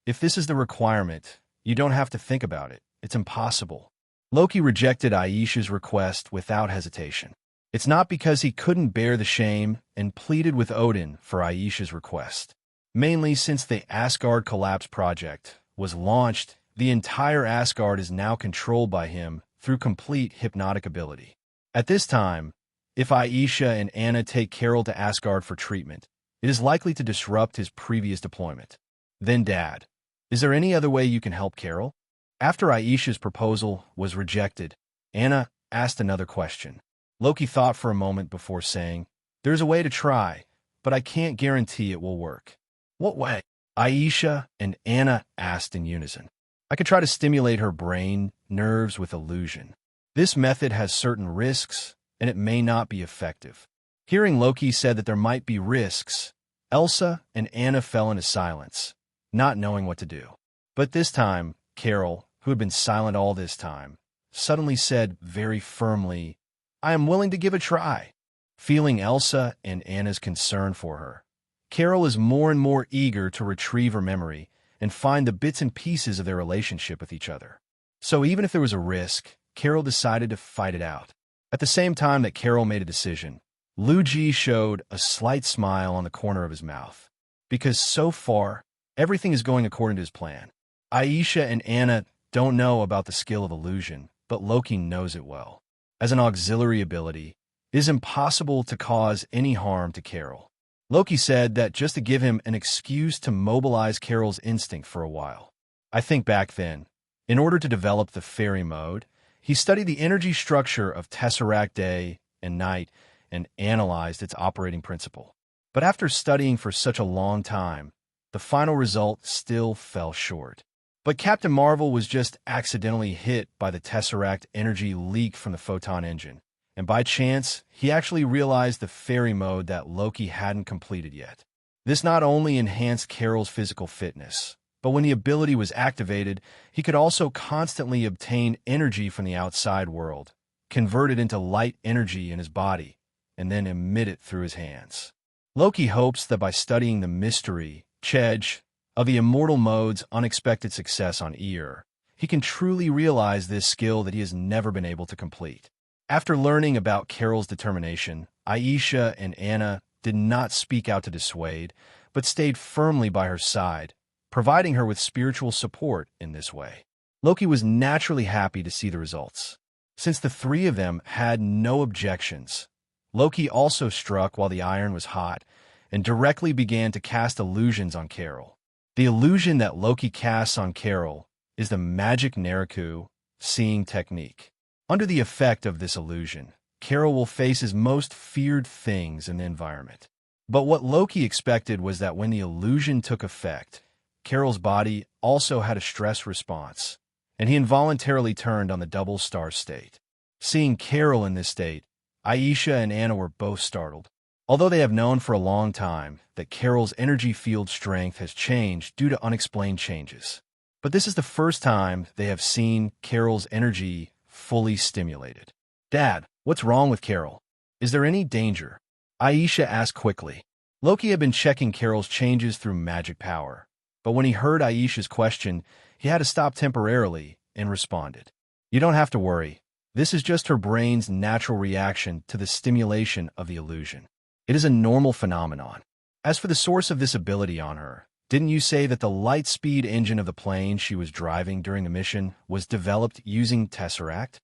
"If this is the requirement, you don't have to think about it. It's impossible." Loki rejected Aisha's request without hesitation. It's not because he couldn't bear the shame and pleaded with Odin for Aisha's request. Mainly since the Asgard Collapse Project was launched, the entire Asgard is now controlled by him through complete hypnotic ability. At this time, if Aisha and Anna take Carol to Asgard for treatment, it is likely to disrupt his previous deployment. Then, Dad, is there any other way you can help Carol? After Aisha's proposal was rejected, Anna asked another question. Loki thought for a moment before saying, "There's a way to try, but I can't guarantee it will work." "What way?" Aisha and Anna asked in unison. "I could try to stimulate her brain nerves with illusion. This method has certain risks, and it may not be effective." Hearing Loki said that there might be risks, Elsa and Anna fell into silence, not knowing what to do. But this time, Carol, who had been silent all this time, suddenly said very firmly, "I am willing to give a try." Feeling Elsa and Anna's concern for her, Carol is more and more eager to retrieve her memory and find the bits and pieces of their relationship with each other. So even if there was a risk, Carol decided to fight it out. At the same time that Carol made a decision, Luigi showed a slight smile on the corner of his mouth. Because so far, everything is going according to his plan. Aisha and Anna don't know about the skill of illusion, but Loki knows it well. As an auxiliary ability, it is impossible to cause any harm to Carol. Loki said that just to give him an excuse to mobilize Carol's instinct for a while. I think back then, in order to develop the fairy mode, he studied the energy structure of Tesseract day and night and analyzed its operating principle. But after studying for such a long time, the final result still fell short. But Captain Marvel was just accidentally hit by the Tesseract energy leak from the photon engine, and by chance, he actually realized the fairy mode that Loki hadn't completed yet. This not only enhanced Carol's physical fitness, but when the ability was activated, he could also constantly obtain energy from the outside world, convert it into light energy in his body, and then emit it through his hands. Loki hopes that by studying the mystery, Chej, of the Immortal mode's unexpected success on Heir, he can truly realize this skill that he has never been able to complete. After learning about Carol's determination, Aisha and Anna did not speak out to dissuade, but stayed firmly by her side, providing her with spiritual support in this way. Loki was naturally happy to see the results. Since the three of them had no objections, Loki also struck while the iron was hot and directly began to cast illusions on Carol. The illusion that Loki casts on Carol is the magic Naraku seeing technique. Under the effect of this illusion, Carol will face his most feared things in the environment. But what Loki expected was that when the illusion took effect, Carol's body also had a stress response, and he involuntarily turned on the double star state. Seeing Carol in this state, Aisha and Anna were both startled. Although they have known for a long time that Carol's energy field strength has changed due to unexplained changes. But this is the first time they have seen Carol's energy fully stimulated. "Dad, what's wrong with Carol? Is there any danger?" Aisha asked quickly. Loki had been checking Carol's changes through magic power, but when he heard Aisha's question, he had to stop temporarily and responded. "You don't have to worry. This is just her brain's natural reaction to the stimulation of the illusion. It is a normal phenomenon. As for the source of this ability on her, didn't you say that the light speed engine of the plane she was driving during the mission was developed using Tesseract?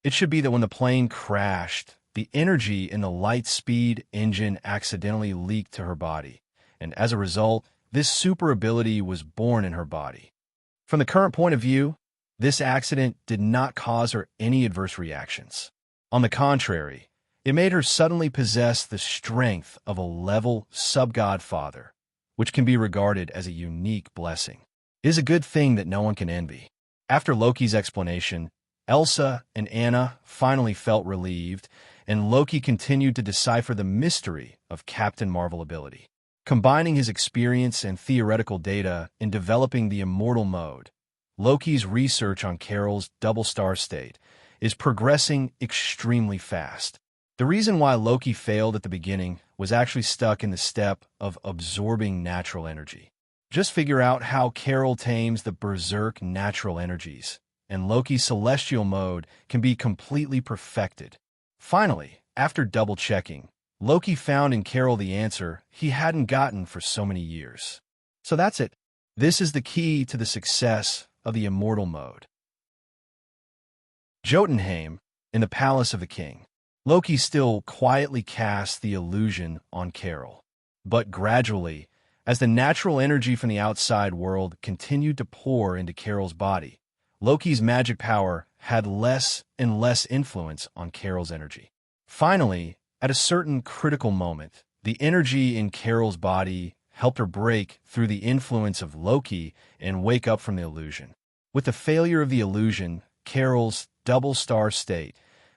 It should be that when the plane crashed, the energy in the light speed engine accidentally leaked to her body, and as a result, this super ability was born in her body. From the current point of view, this accident did not cause her any adverse reactions. On the contrary, It made her suddenly possess the strength of a level sub-god father, which can be regarded as a unique blessing. It is a good thing that no one can envy. After Loki's explanation, Elsa and Anna finally felt relieved, and Loki continued to decipher the mystery of Captain Marvel ability. Combining his experience and theoretical data in developing the Immortal mode, Loki's research on Carol's double star state is progressing extremely fast. The reason why Loki failed at the beginning was actually stuck in the step of absorbing natural energy. Just figure out how Carol tames the berserk natural energies, and Loki's celestial mode can be completely perfected. Finally, after double-checking, Loki found in Carol the answer he hadn't gotten for so many years. So that's it. This is the key to the success of the Immortal mode. Jotunheim, in the Palace of the King. Loki still quietly casts the illusion on Carol. But gradually, as the natural energy from the outside world continued to pour into Carol's body, Loki's magic power had less and less influence on Carol's energy. Finally, at a certain critical moment, the energy in Carol's body helped her break through the influence of Loki and wake up from the illusion. With the failure of the illusion, Carol's double star state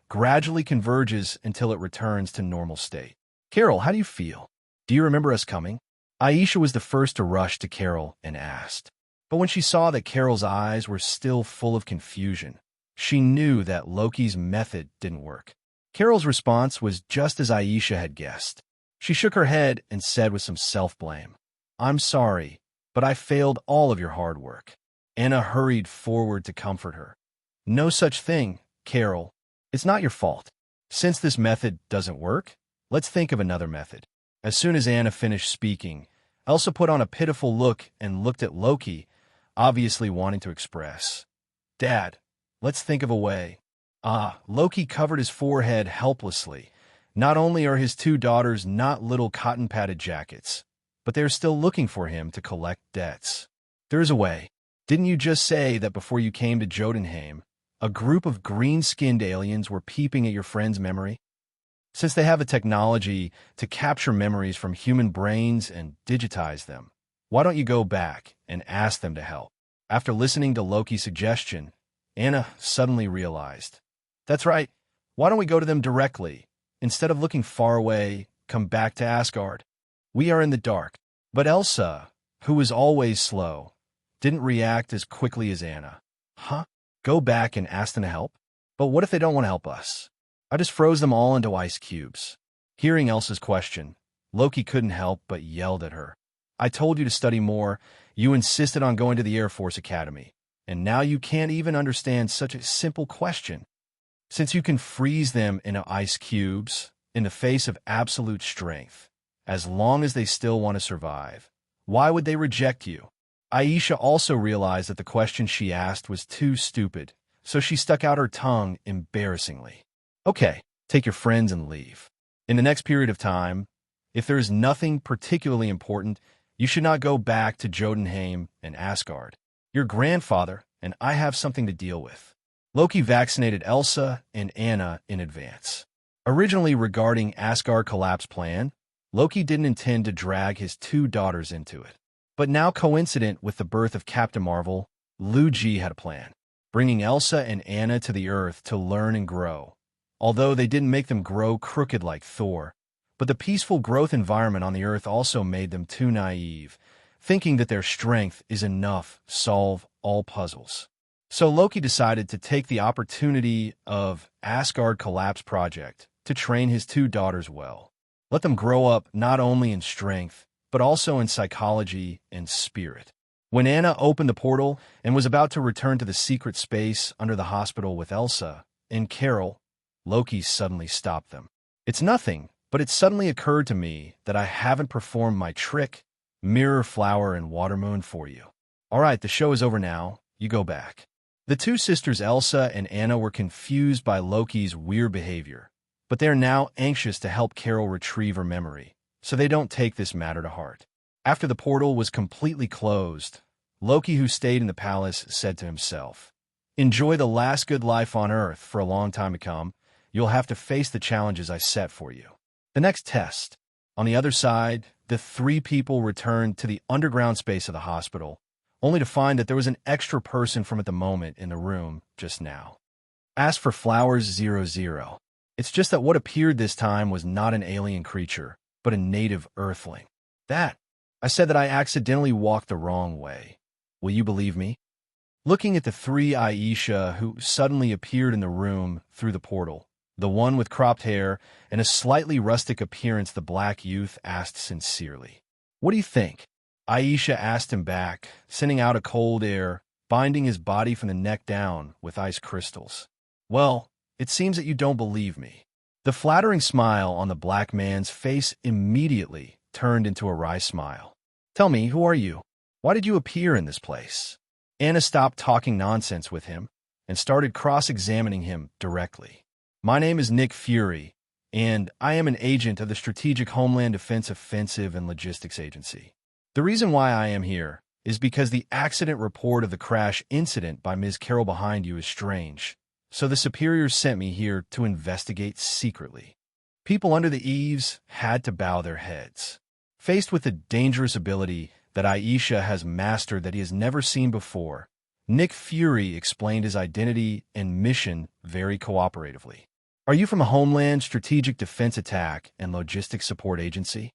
gradually converges until it returns to normal state. Carol, how do you feel? Do you remember us coming? Aisha was the first to rush to Carol and asked. But when she saw that Carol's eyes were still full of confusion, she knew that Loki's method didn't work. Carol's response was just as Aisha had guessed. She shook her head and said with some self-blame, "I'm sorry, but I failed all of your hard work." Anna hurried forward to comfort her. "No such thing, Carol. It's not your fault. Since this method doesn't work, let's think of another method." As soon as Anna finished speaking, Elsa put on a pitiful look and looked at Loki, obviously wanting to express, "Dad, let's think of a way." Loki covered his forehead helplessly. Not only are his two daughters not little cotton-padded jackets, but they are still looking for him to collect debts. "There is a way. Didn't you just say that before you came to Jotunheim, a group of green-skinned aliens were peeping at your friend's memory? Since they have the technology to capture memories from human brains and digitize them, why don't you go back and ask them to help?" After listening to Loki's suggestion, Anna suddenly realized, "That's right. Why don't we go to them directly? Instead of looking far away, come back to Asgard. We are in the dark." But Elsa, who was always slow, didn't react as quickly as Anna. Go back and ask them to help? But what if they don't want to help us? I just froze them all into ice cubes." Hearing Elsa's question, Loki couldn't help but yelled at her. "I told you to study more. You insisted on going to the Air Force Academy. And now you can't even understand such a simple question. Since you can freeze them into ice cubes in the face of absolute strength, as long as they still want to survive, why would they reject you?" Aisha also realized that the question she asked was too stupid, so she stuck out her tongue embarrassingly. "Okay, take your friends and leave. In the next period of time, if there is nothing particularly important, you should not go back to Jotunheim and Asgard. Your grandfather and I have something to deal with." Loki vaccinated Elsa and Anna in advance. Originally regarding Asgard collapse plan, Loki didn't intend to drag his two daughters into it. But now, coincident with the birth of Captain Marvel, Loki had a plan, bringing Elsa and Anna to the Earth to learn and grow. Although they didn't make them grow crooked like Thor, but the peaceful growth environment on the Earth also made them too naive, thinking that their strength is enough to solve all puzzles. So Loki decided to take the opportunity of Asgard Collapse Project to train his two daughters well. Let them grow up not only in strength, but also in psychology and spirit. When Anna opened the portal and was about to return to the secret space under the hospital with Elsa and Carol, Loki suddenly stopped them. "It's nothing, but it suddenly occurred to me that I haven't performed my trick, Mirror Flower and Water Moon, for you. All right, the show is over now. You go back." The two sisters Elsa and Anna were confused by Loki's weird behavior, but they are now anxious to help Carol retrieve her memory, so they don't take this matter to heart. After the portal was completely closed, Loki, who stayed in the palace, said to himself, "Enjoy the last good life on Earth for a long time to come. you'll have to face the challenges I set for you. The next test. On the other side, the three people returned to the underground space of the hospital, only to find that there was an extra person from at the moment in the room just now. Ask for Flowers 00. It's just that what appeared this time was not an alien creature, but a native earthling. I said that I accidentally walked the wrong way. Will you believe me? Looking at the three Aisha who suddenly appeared in the room through the portal, the one with cropped hair and a slightly rustic appearance, the black youth asked sincerely, "What do you think?" Aisha asked him back, sending out a cold air, binding his body from the neck down with ice crystals. "Well, it seems that you don't believe me." The flattering smile on the black man's face immediately turned into a wry smile. "Tell me, who are you? Why did you appear in this place?" Anna stopped talking nonsense with him and started cross-examining him directly. "My name is Nick Fury, and I am an agent of the Strategic Homeland Defense Offensive and Logistics Agency. The reason why I am here is because the accident report of the crash incident by Ms. Carol behind you is strange, so the superiors sent me here to investigate secretly." People under the eaves had to bow their heads. Faced with the dangerous ability that Aisha has mastered that he has never seen before, Nick Fury explained his identity and mission very cooperatively. "Are you from a Homeland Strategic Defense Attack and Logistics Support Agency?"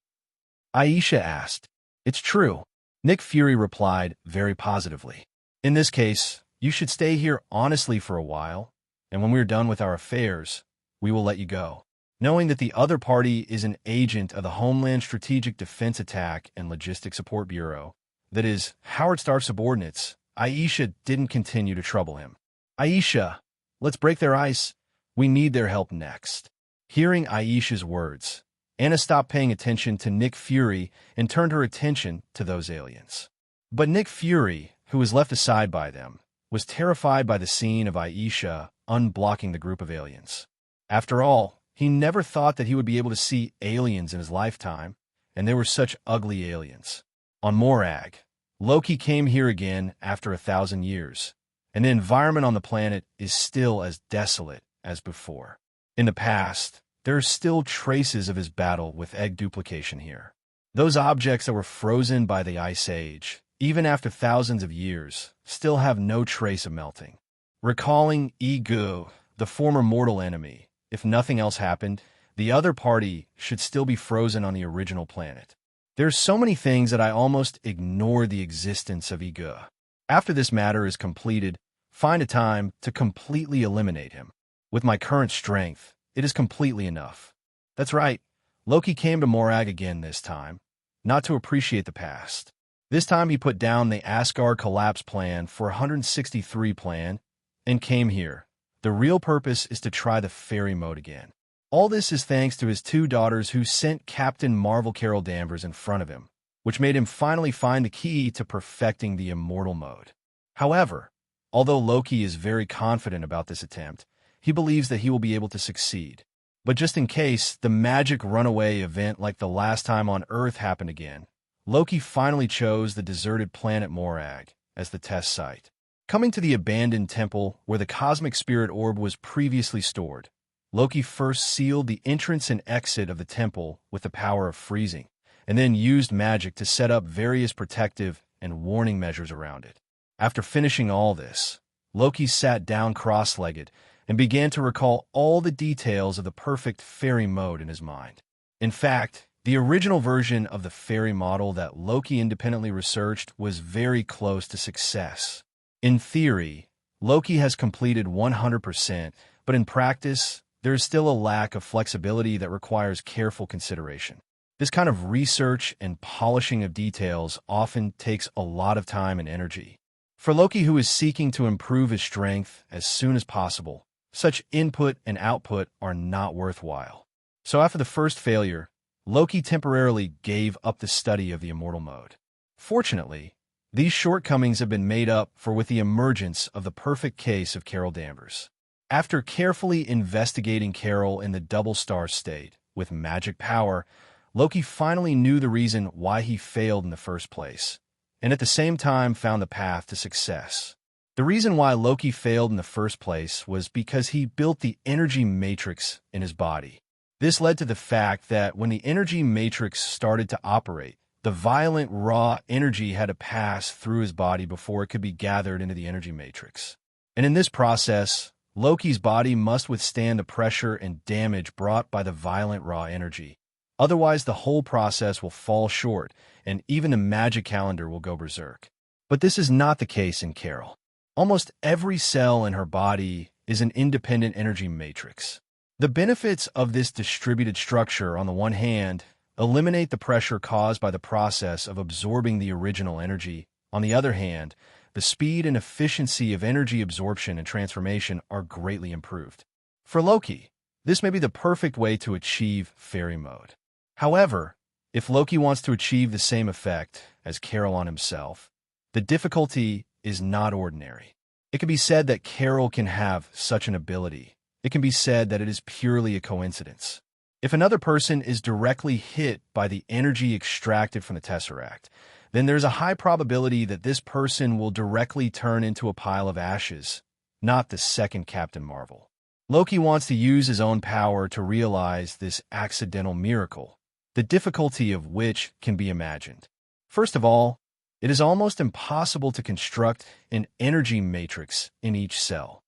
Aisha asked. "It's true," Nick Fury replied very positively. "In this case, you should stay here honestly for a while, and when we're done with our affairs, we will let you go." Knowing that the other party is an agent of the Homeland Strategic Defense Attack and Logistics Support Bureau, that is, Howard Stark's subordinates, Aisha didn't continue to trouble him. "Aisha, let's break their ice. We need their help next." Hearing Aisha's words, Anna stopped paying attention to Nick Fury and turned her attention to those aliens. But Nick Fury, who was left aside by them, was terrified by the scene of Aisha unblocking the group of aliens. After all, he never thought that he would be able to see aliens in his lifetime, and they were such ugly aliens. On Morag, Loki came here again after 1,000 years, and the environment on the planet is still as desolate as before. In the past, there are still traces of his battle with egg duplication here. Those objects that were frozen by the Ice Age, even after thousands of years, still have no trace of melting. Recalling Egu, the former mortal enemy, if nothing else happened, the other party should still be frozen on the original planet. There's so many things that I almost ignore the existence of Egu. After this matter is completed, find a time to completely eliminate him. With my current strength, it is completely enough. That's right, Loki came to Morag again this time, not to appreciate the past. This time he put down the Asgard collapse plan for 163 plan and came here. The real purpose is to try the fairy mode again. All this is thanks to his two daughters who sent Captain Marvel Carol Danvers in front of him, which made him finally find the key to perfecting the immortal mode. However, although Loki is very confident about this attempt, he believes that he will be able to succeed. But just in case the magic runaway event like the last time on Earth happened again, Loki finally chose the deserted planet Morag as the test site. Coming to the abandoned temple where the cosmic spirit orb was previously stored, Loki first sealed the entrance and exit of the temple with the power of freezing, and then used magic to set up various protective and warning measures around it. After finishing all this, Loki sat down cross-legged and began to recall all the details of the perfect fairy mode in his mind. In fact, the original version of the fairy model that Loki independently researched was very close to success. In theory, Loki has completed 100%, but in practice, there is still a lack of flexibility that requires careful consideration. This kind of research and polishing of details often takes a lot of time and energy. For Loki, who is seeking to improve his strength as soon as possible, such input and output are not worthwhile. So after the first failure, Loki temporarily gave up the study of the immortal mode. Fortunately, these shortcomings have been made up for with the emergence of the perfect case of Carol Danvers. After carefully investigating Carol in the double star state with magic power, Loki finally knew the reason why he failed in the first place, and at the same time found the path to success. The reason why Loki failed in the first place was because he built the energy matrix in his body. This led to the fact that when the energy matrix started to operate, the violent raw energy had to pass through his body before it could be gathered into the energy matrix. And in this process, Loki's body must withstand the pressure and damage brought by the violent raw energy. Otherwise, the whole process will fall short, and even the magic calendar will go berserk. But this is not the case in Carol. Almost every cell in her body is an independent energy matrix. The benefits of this distributed structure, on the one hand, eliminate the pressure caused by the process of absorbing the original energy. On the other hand, the speed and efficiency of energy absorption and transformation are greatly improved. For Loki, this may be the perfect way to achieve fairy mode. However, if Loki wants to achieve the same effect as Carol on himself, the difficulty is not ordinary. It can be said that Carol can have such an ability. It can be said that it is purely a coincidence. If another person is directly hit by the energy extracted from the Tesseract, then there's a high probability that this person will directly turn into a pile of ashes, not the second Captain Marvel. Loki wants to use his own power to realize this accidental miracle, the difficulty of which can be imagined. First of all, it is almost impossible to construct an energy matrix in each cell.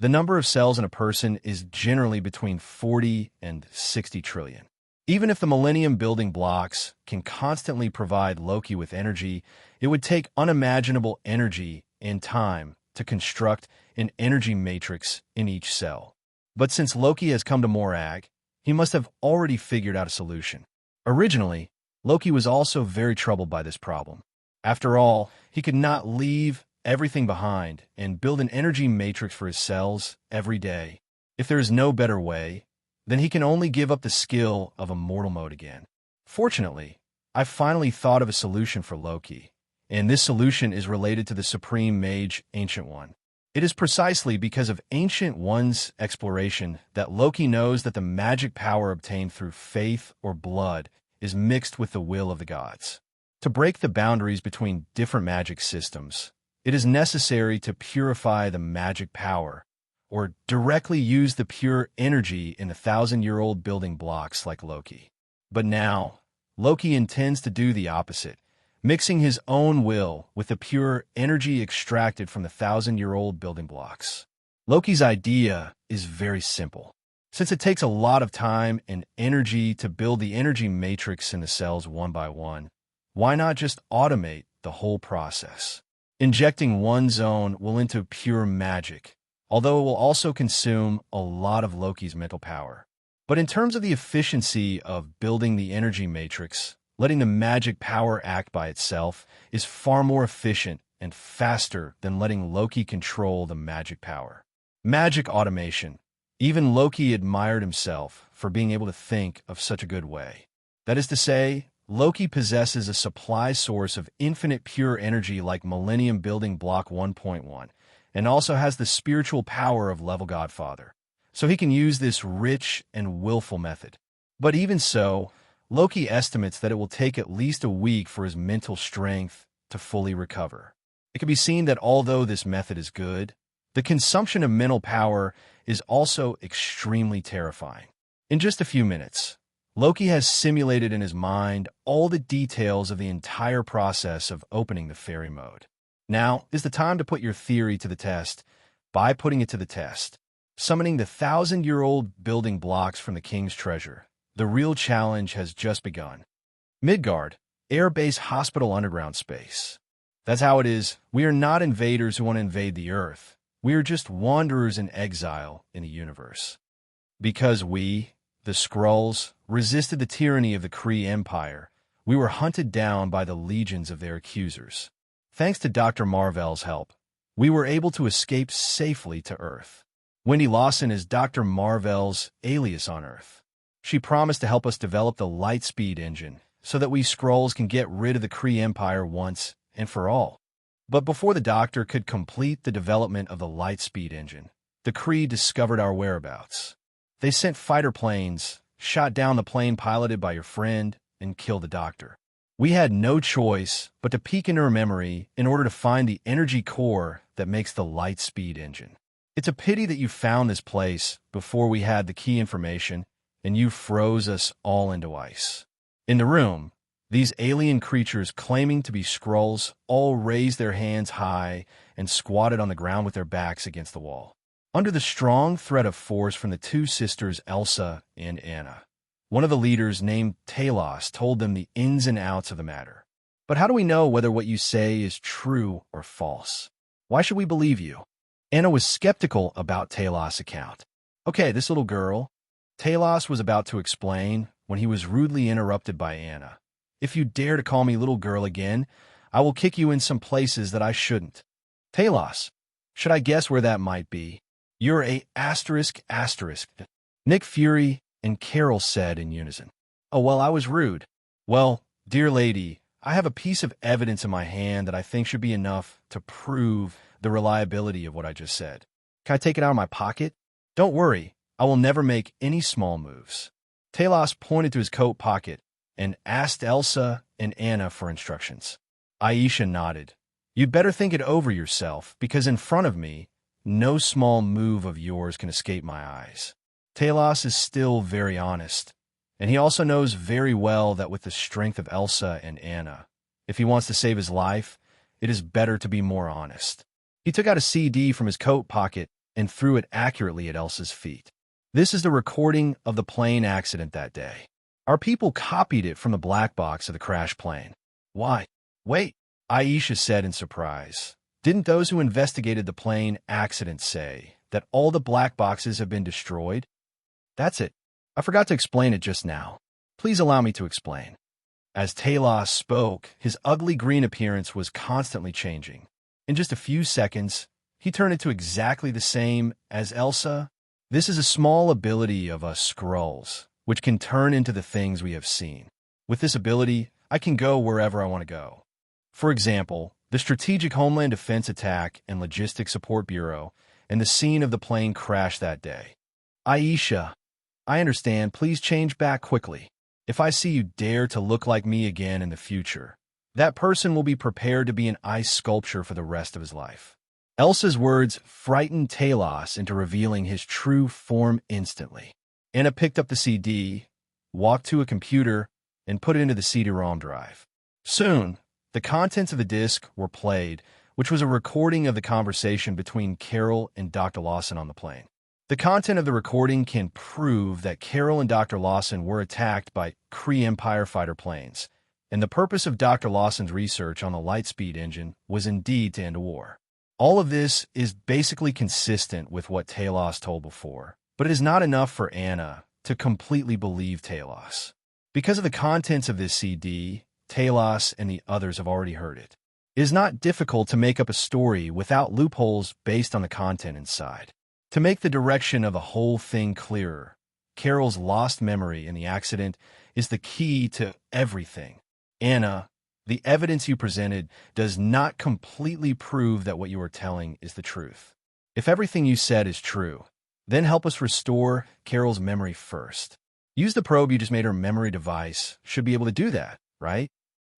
The number of cells in a person is generally between 40 and 60 trillion. Even if the Millennium building blocks can constantly provide Loki with energy, it would take unimaginable energy and time to construct an energy matrix in each cell. But since Loki has come to Morag, he must have already figured out a solution. Originally, Loki was also very troubled by this problem. After all, he could not leave everything behind and build an energy matrix for his cells every day. If there is no better way, then he can only give up the skill of Immortal mode again. Fortunately, I finally thought of a solution for Loki, and this solution is related to the Supreme Mage Ancient One. It is precisely because of Ancient One's exploration that Loki knows that the magic power obtained through faith or blood is mixed with the will of the gods. To break the boundaries between different magic systems, it is necessary to purify the magic power, or directly use the pure energy in 1,000-year-old building blocks like Loki. But now, Loki intends to do the opposite, mixing his own will with the pure energy extracted from the 1,000-year-old building blocks. Loki's idea is very simple. Since it takes a lot of time and energy to build the energy matrix in the cells one by one, why not just automate the whole process? Injecting one zone will into pure magic, although it will also consume a lot of Loki's mental power. But in terms of the efficiency of building the energy matrix, letting the magic power act by itself is far more efficient and faster than letting Loki control the magic power. Magic automation. Even Loki admired himself for being able to think of such a good way. That is to say, Loki possesses a supply source of infinite pure energy like Millennium Building Block 1.1, and also has the spiritual power of Level Godfather. So he can use this rich and willful method. But even so, Loki estimates that it will take at least a week for his mental strength to fully recover. It can be seen that although this method is good, the consumption of mental power is also extremely terrifying. In just a few minutes, Loki has simulated in his mind all the details of the entire process of opening the fairy mode. Now is the time to put your theory to the test by putting it to the test. Summoning the 1,000-year-old building blocks from the king's treasure. The real challenge has just begun. Midgard, Air Base Hospital Underground Space. That's how it is. We are not invaders who want to invade the Earth. We are just wanderers in exile in the universe. Because we, the Skrulls, resisted the tyranny of the Kree Empire, we were hunted down by the legions of their accusers. Thanks to Dr. Marvel's help, we were able to escape safely to Earth. Wendy Lawson is Dr. Marvel's alias on Earth. She promised to help us develop the Lightspeed engine so that we Skrulls can get rid of the Kree Empire once and for all. But before the Doctor could complete the development of the Lightspeed engine, the Kree discovered our whereabouts. They sent fighter planes, shot down the plane piloted by your friend, and killed the Doctor. We had no choice but to peek into her memory in order to find the energy core that makes the light speed engine. It's a pity that you found this place before we had the key information and you froze us all into ice. In the room, these alien creatures claiming to be Skrulls all raised their hands high and squatted on the ground with their backs against the wall. Under the strong threat of force from the two sisters Elsa and Anna, one of the leaders named Taos told them the ins and outs of the matter. But how do we know whether what you say is true or false? Why should we believe you? Anna was skeptical about Taos' account. Okay, this little girl. Taos was about to explain when he was rudely interrupted by Anna. If you dare to call me little girl again, I will kick you in some places that I shouldn't. Taos, should I guess where that might be? You're a asterisk. Nick Fury and Carol said in unison. Oh, well, I was rude. Well, dear lady, I have a piece of evidence in my hand that I think should be enough to prove the reliability of what I just said. Can I take it out of my pocket? Don't worry, I will never make any small moves. Taos pointed to his coat pocket and asked Elsa and Anna for instructions. Aisha nodded. You'd better think it over yourself, because in front of me, no small move of yours can escape my eyes. Taos is still very honest, and he also knows very well that with the strength of Elsa and Anna, if he wants to save his life, it is better to be more honest. He took out a CD from his coat pocket and threw it accurately at Elsa's feet. This is the recording of the plane accident that day. Our people copied it from the black box of the crash plane. Why? Wait, Aisha said in surprise. Didn't those who investigated the plane accident say that all the black boxes have been destroyed? That's it. I forgot to explain it just now. Please allow me to explain. As Taos spoke, his ugly green appearance was constantly changing. In just a few seconds, he turned into exactly the same as Elsa. This is a small ability of us Skrulls, which can turn into the things we have seen. With this ability, I can go wherever I want to go. For example, the Strategic Homeland Defense Attack and Logistics Support Bureau and the scene of the plane crash that day. Aisha, I understand. Please change back quickly. If I see you dare to look like me again in the future, that person will be prepared to be an ice sculpture for the rest of his life. Elsa's words frightened Taos into revealing his true form instantly. Anna picked up the CD, walked to a computer, and put it into the CD-ROM drive. Soon, the contents of the disc were played, which was a recording of the conversation between Carol and Dr. Lawson on the plane. The content of the recording can prove that Carol and Dr. Lawson were attacked by Kree Empire fighter planes, and the purpose of Dr. Lawson's research on the Lightspeed engine was indeed to end a war. All of this is basically consistent with what Taos told before, but it is not enough for Anna to completely believe Taos. Because of the contents of this CD, Taos and the others have already heard it. It is not difficult to make up a story without loopholes based on the content inside. To make the direction of the whole thing clearer, Carol's lost memory in the accident is the key to everything. Anna, the evidence you presented does not completely prove that what you are telling is the truth. If everything you said is true, then help us restore Carol's memory first. Use the probe you just made her memory device should be able to do that, right?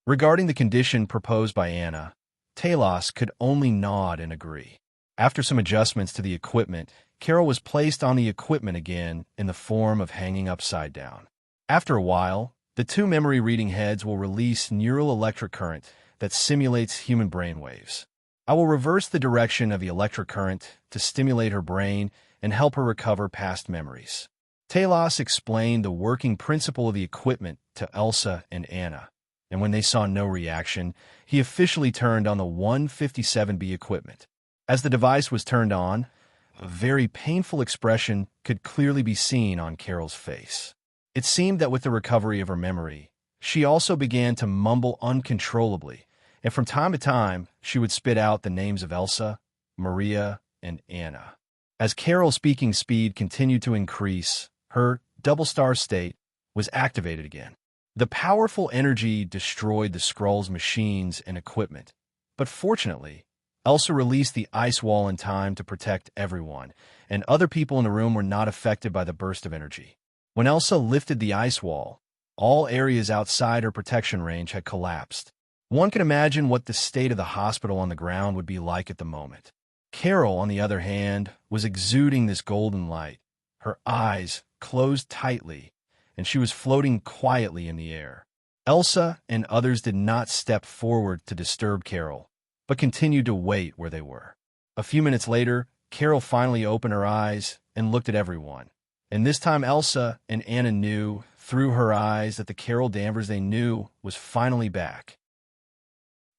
Regarding the condition proposed by Anna, Taos could only nod and agree. After some adjustments to the equipment, Carol was placed on the equipment again in the form of hanging upside down. After a while, the two memory reading heads will release neural electric current that simulates human brain waves. I will reverse the direction of the electric current to stimulate her brain and help her recover past memories. Taos explained the working principle of the equipment to Elsa and Anna, and when they saw no reaction, he officially turned on the 157B equipment. As the device was turned on, a very painful expression could clearly be seen on Carol's face. It seemed that with the recovery of her memory, she also began to mumble uncontrollably, and from time to time, she would spit out the names of Elsa, Maria, and Anna. As Carol's speaking speed continued to increase, her double star state was activated again. The powerful energy destroyed the Skrulls' machines and equipment, but fortunately, Elsa released the ice wall in time to protect everyone, and other people in the room were not affected by the burst of energy. When Elsa lifted the ice wall, All areas outside her protection range had collapsed. One can imagine what the state of the hospital on the ground would be like at the moment. Carol, on the other hand, was exuding this golden light, her eyes closed tightly, and she was floating quietly in the air. Elsa and others did not step forward to disturb Carol, but continued to wait where they were. A few minutes later, Carol finally opened her eyes and looked at everyone. And this time Elsa and Anna knew, through her eyes, that the Carol Danvers they knew was finally back.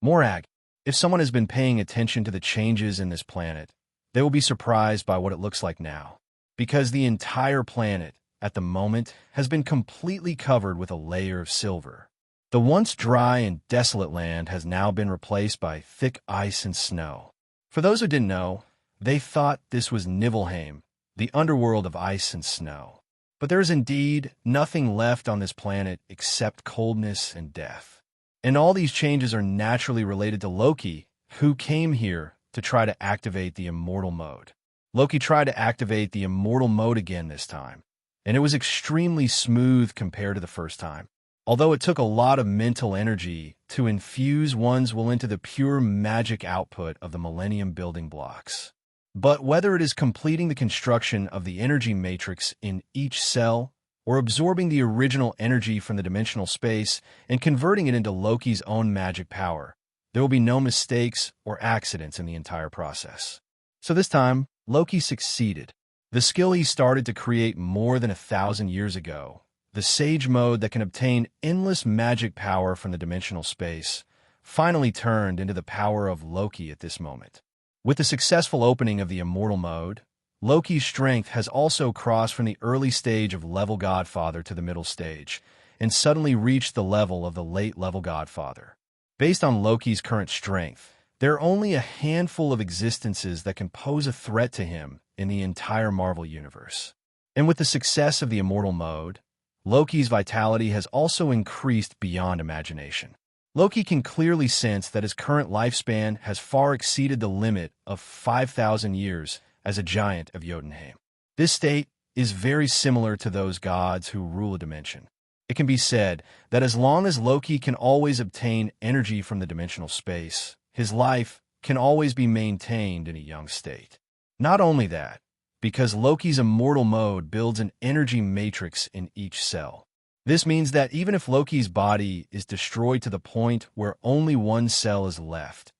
Morag. If someone has been paying attention to the changes in this planet, they will be surprised by what it looks like now. Because the entire planet, at the moment, has been completely covered with a layer of silver. The once dry and desolate land has now been replaced by thick ice and snow. For those who didn't know, they thought this was Nibelheim, the underworld of ice and snow. But there is indeed nothing left on this planet except coldness and death. And all these changes are naturally related to Loki, who came here to try to activate the Immortal mode. Loki tried to activate the Immortal mode again this time, and it was extremely smooth compared to the first time. Although it took a lot of mental energy to infuse one's will into the pure magic output of the Millennium building blocks. But whether it is completing the construction of the energy matrix in each cell, or absorbing the original energy from the dimensional space and converting it into Loki's own magic power, there will be no mistakes or accidents in the entire process. So this time, Loki succeeded. The skill he started to create more than 1,000 years ago, the Sage mode that can obtain endless magic power from the dimensional space, finally turned into the power of Loki at this moment. With the successful opening of the Immortal mode, Loki's strength has also crossed from the early stage of level Godfather to the middle stage, and suddenly reached the level of the late level Godfather. Based on Loki's current strength, there are only a handful of existences that can pose a threat to him in the entire Marvel Universe. And with the success of the Immortal mode, Loki's vitality has also increased beyond imagination. Loki can clearly sense that his current lifespan has far exceeded the limit of 5,000 years as a giant of Jotunheim. This state is very similar to those gods who rule a dimension. It can be said that as long as Loki can always obtain energy from the dimensional space, his life can always be maintained in a young state. Not only that, because Loki's Immortal mode builds an energy matrix in each cell. This means that even if Loki's body is destroyed to the point where only one cell is left,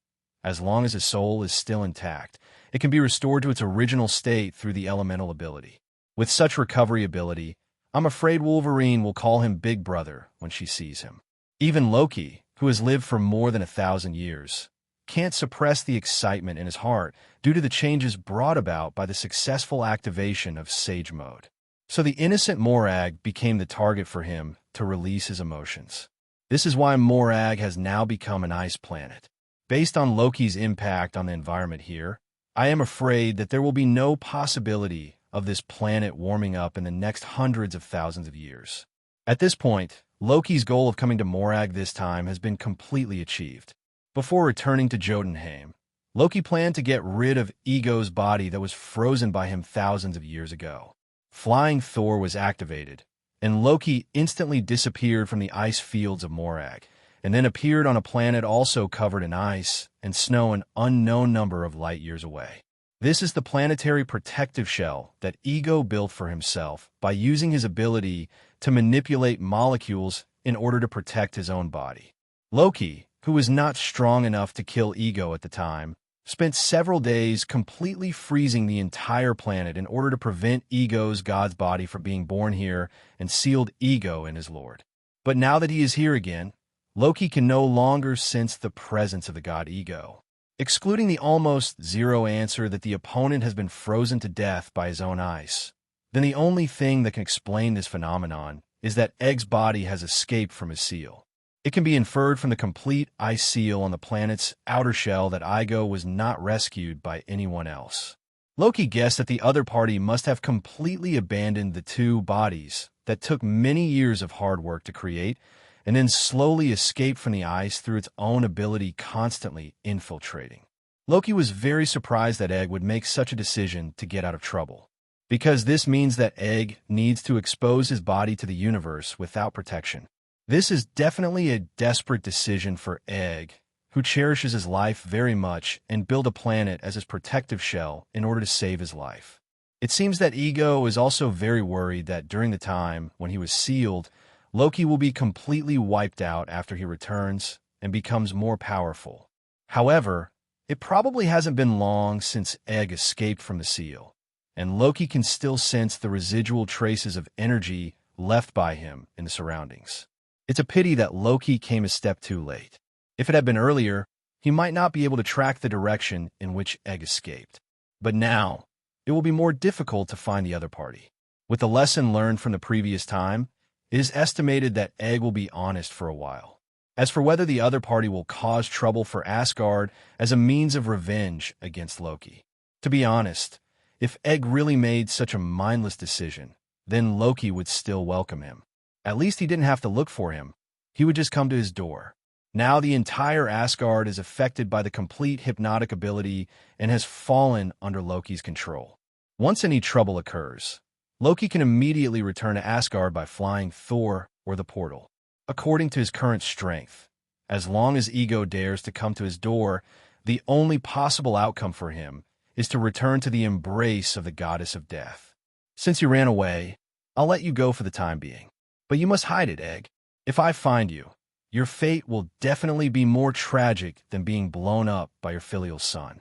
as long as his soul is still intact, it can be restored to its original state through the elemental ability. With such recovery ability, I'm afraid Wolverine will call him Big Brother when she sees him. Even Loki, who has lived for more than 1,000 years, can't suppress the excitement in his heart due to the changes brought about by the successful activation of Sage mode. So the innocent Morag became the target for him to release his emotions. This is why Morag has now become an ice planet. Based on Loki's impact on the environment here, I am afraid that there will be no possibility of this planet warming up in the next hundreds of thousands of years. At this point, Loki's goal of coming to Morag this time has been completely achieved. Before returning to Jotunheim, Loki planned to get rid of Ego's body that was frozen by him thousands of years ago. Flying Thor was activated, and Loki instantly disappeared from the ice fields of Morag, and then appeared on a planet also covered in ice and snow an unknown number of light years away. This is the planetary protective shell that Ego built for himself by using his ability to manipulate molecules in order to protect his own body. Loki, who was not strong enough to kill Ego at the time, spent several days completely freezing the entire planet in order to prevent Ego's god's body from being born here and sealed Ego in his lord. But now that he is here again, Loki can no longer sense the presence of the god Ego. Excluding the almost zero answer that the opponent has been frozen to death by his own ice, then the only thing that can explain this phenomenon is that Egg's body has escaped from his seal. It can be inferred from the complete ice seal on the planet's outer shell that Ego was not rescued by anyone else. Loki guessed that the other party must have completely abandoned the two bodies that took many years of hard work to create, and then slowly escaped from the ice through its own ability constantly infiltrating. Loki was very surprised that Egg would make such a decision to get out of trouble. because this means that Egg needs to expose his body to the universe without protection. This is definitely a desperate decision for Egg, who cherishes his life very much and built a planet as his protective shell in order to save his life. It seems that Ego is also very worried that during the time when he was sealed, Loki will be completely wiped out after he returns and becomes more powerful. However, it probably hasn't been long since Egg escaped from the seal, and Loki can still sense the residual traces of energy left by him in the surroundings. It's a pity that Loki came a step too late. If it had been earlier, he might not be able to track the direction in which Egg escaped. But now, it will be more difficult to find the other party. With the lesson learned from the previous time, it is estimated that Egg will be honest for a while. As for whether the other party will cause trouble for Asgard as a means of revenge against Loki. To be honest, if Egg really made such a mindless decision, then Loki would still welcome him. At least he didn't have to look for him. He would just come to his door. Now the entire Asgard is affected by the complete hypnotic ability and has fallen under Loki's control. Once any trouble occurs, Loki can immediately return to Asgard by flying Thor or the portal, according to his current strength. As long as Ego dares to come to his door, the only possible outcome for him is to return to the embrace of the goddess of death. Since you ran away, I'll let you go for the time being. But you must hide it, Egg. If I find you, your fate will definitely be more tragic than being blown up by your filial son.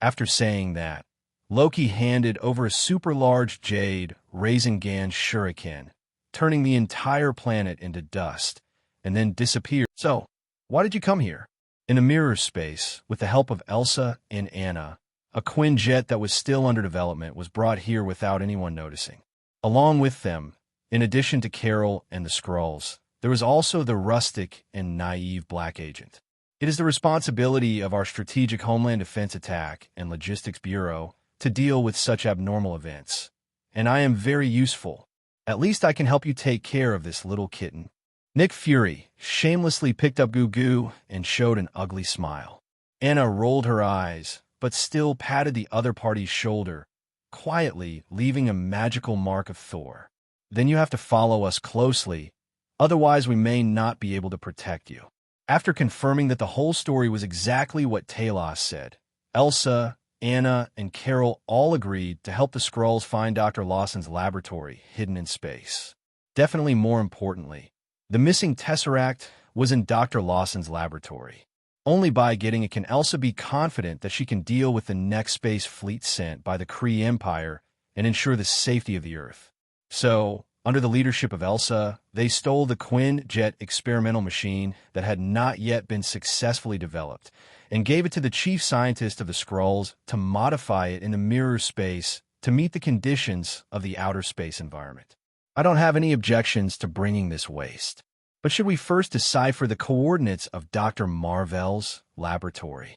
After saying that, Loki handed over a super-large jade Rasengan shuriken, turning the entire planet into dust, and then disappeared. So, why did you come here? In a mirror space, with the help of Elsa and Anna, a Quinn Jet that was still under development was brought here without anyone noticing. Along with them, in addition to Carol and the Skrulls, there was also the rustic and naive Black Agent. It is the responsibility of our Strategic Homeland Defense Attack and Logistics Bureau to deal with such abnormal events, and I am very useful. At least I can help you take care of this little kitten. Nick Fury shamelessly picked up Goo Goo and showed an ugly smile. Anna rolled her eyes, but still patted the other party's shoulder, quietly leaving a magical mark of Thor. Then you have to follow us closely, otherwise we may not be able to protect you. After confirming that the whole story was exactly what Taos said, Elsa, Anna, and Carol all agreed to help the Skrulls find Dr. Lawson's laboratory hidden in space. Definitely more importantly, the missing Tesseract was in Dr. Lawson's laboratory. Only by getting it can Elsa be confident that she can deal with the next space fleet sent by the Kree Empire and ensure the safety of the Earth. So, under the leadership of Elsa, they stole the Quinn Jet experimental machine that had not yet been successfully developed and gave it to the chief scientist of the Skrulls to modify it in the mirror space to meet the conditions of the outer space environment. I don't have any objections to bringing this waste, but should we first decipher the coordinates of Dr. Marvel's laboratory?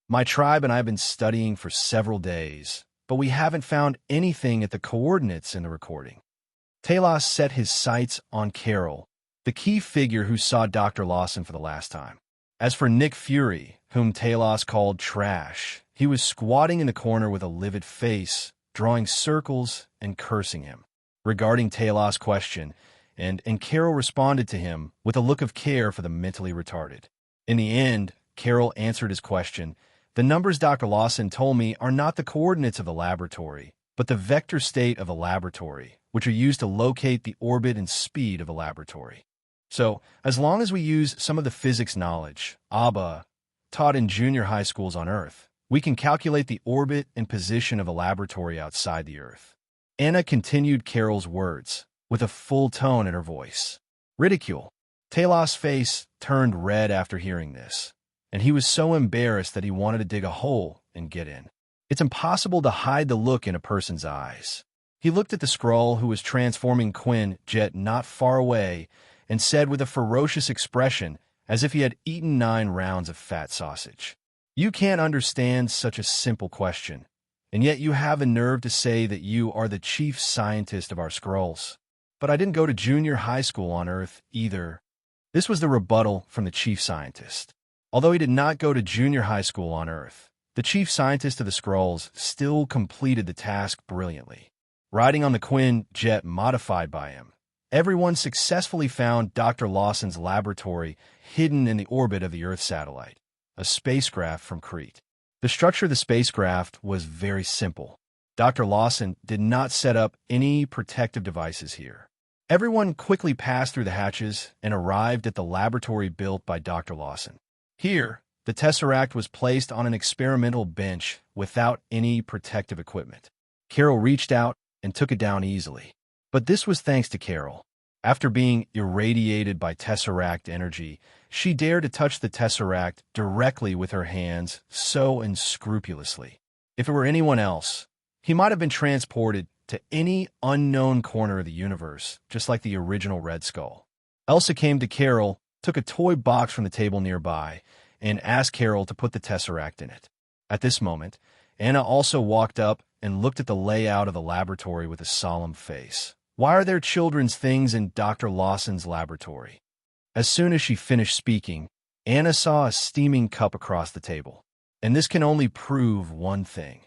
My tribe and I have been studying for several days, but we haven't found anything at the coordinates in the recording. Taos set his sights on Carol, the key figure who saw Dr. Lawson for the last time. As for Nick Fury, whom Taos called trash, he was squatting in the corner with a livid face, drawing circles and cursing him. Regarding Taos' question, and Carol responded to him with a look of care for the mentally retarded. In the end, Carol answered his question. The numbers Dr. Lawson told me are not the coordinates of the laboratory, but the vector state of a laboratory, which are used to locate the orbit and speed of a laboratory. So, as long as we use some of the physics knowledge, ABBA, taught in junior high schools on Earth, we can calculate the orbit and position of a laboratory outside the Earth. Anna continued Carol's words, with a full tone in her voice. Ridicule. Talos' face turned red after hearing this, and he was so embarrassed that he wanted to dig a hole and get in. It's impossible to hide the look in a person's eyes. He looked at the Skrull who was transforming Quinn Jet not far away and said with a ferocious expression, as if he had eaten 9 rounds of fat sausage, "You can't understand such a simple question, and yet you have the nerve to say that you are the chief scientist of our Skrulls. But I didn't go to junior high school on Earth either." This was the rebuttal from the chief scientist. Although he did not go to junior high school on Earth, The chief scientist of the Skrulls still completed the task brilliantly. Riding on the Quinn Jet modified by him, everyone successfully found Dr. Lawson's laboratory hidden in the orbit of the Earth satellite, a spacecraft from Crete. The structure of the spacecraft was very simple. Dr. Lawson did not set up any protective devices here. Everyone quickly passed through the hatches and arrived at the laboratory built by Dr. Lawson. Here, the Tesseract was placed on an experimental bench without any protective equipment. Carol reached out and took it down easily. But this was thanks to Carol. After being irradiated by Tesseract energy, she dared to touch the Tesseract directly with her hands so unscrupulously. If it were anyone else, he might have been transported to any unknown corner of the universe, just like the original Red Skull. Elsa came to Carol, took a toy box from the table nearby, and asked Carol to put the Tesseract in it. At this moment, Anna also walked up and looked at the layout of the laboratory with a solemn face. Why are there children's things in Dr. Lawson's laboratory? As soon as she finished speaking, Anna saw a steaming cup across the table. And this can only prove one thing.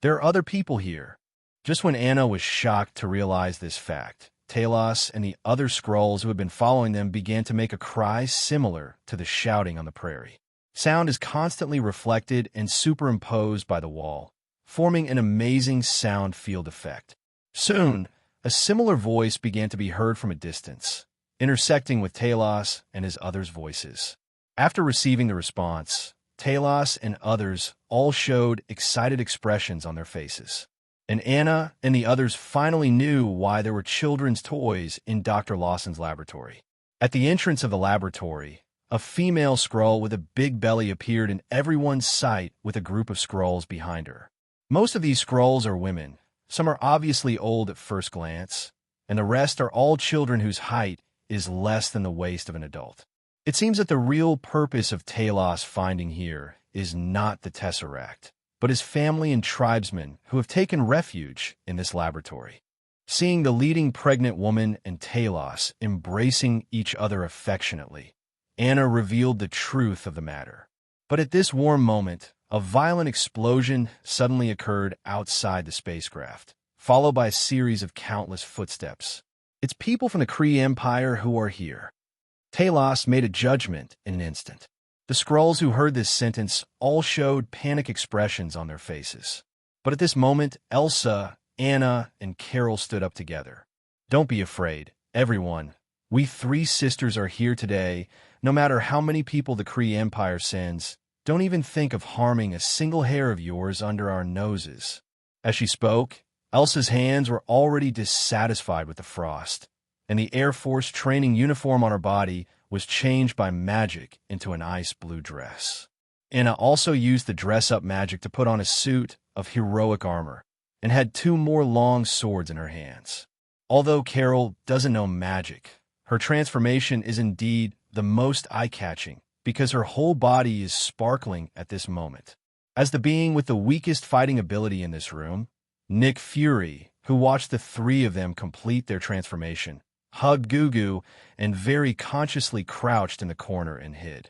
There are other people here. Just when Anna was shocked to realize this fact, Taos and the other Skrulls who had been following them began to make a cry similar to the shouting on the prairie. Sound is constantly reflected and superimposed by the wall, forming an amazing sound field effect. Soon, a similar voice began to be heard from a distance, intersecting with Taos and his others' voices. After receiving the response, Taos and others all showed excited expressions on their faces. And Anna and the others finally knew why there were children's toys in Dr. Lawson's laboratory. At the entrance of the laboratory, a female Skrull with a big belly appeared in everyone's sight with a group of Skrulls behind her. Most of these Skrulls are women. Some are obviously old at first glance, and the rest are all children whose height is less than the waist of an adult. It seems that the real purpose of Taos finding here is not the Tesseract, but his family and tribesmen who have taken refuge in this laboratory. Seeing the leading pregnant woman and Taos embracing each other affectionately, Anna revealed the truth of the matter. But at this warm moment, a violent explosion suddenly occurred outside the spacecraft, followed by a series of countless footsteps. It's people from the Kree Empire who are here. Taos made a judgment in an instant. The Skrulls who heard this sentence all showed panic expressions on their faces. But at this moment, Elsa, Anna, and Carol stood up together. Don't be afraid, everyone. We three sisters are here today. No matter how many people the Kree Empire sends, don't even think of harming a single hair of yours under our noses. As she spoke, Elsa's hands were already dissatisfied with the frost, and the Air Force training uniform on her body was changed by magic into an ice blue dress. Anna also used the dress-up magic to put on a suit of heroic armor and had 2 more long swords in her hands. Although Carol doesn't know magic, her transformation is indeed the most eye-catching because her whole body is sparkling at this moment. As the being with the weakest fighting ability in this room, Nick Fury, who watched the 3 of them complete their transformation, hugged Gugu and very consciously crouched in the corner and hid.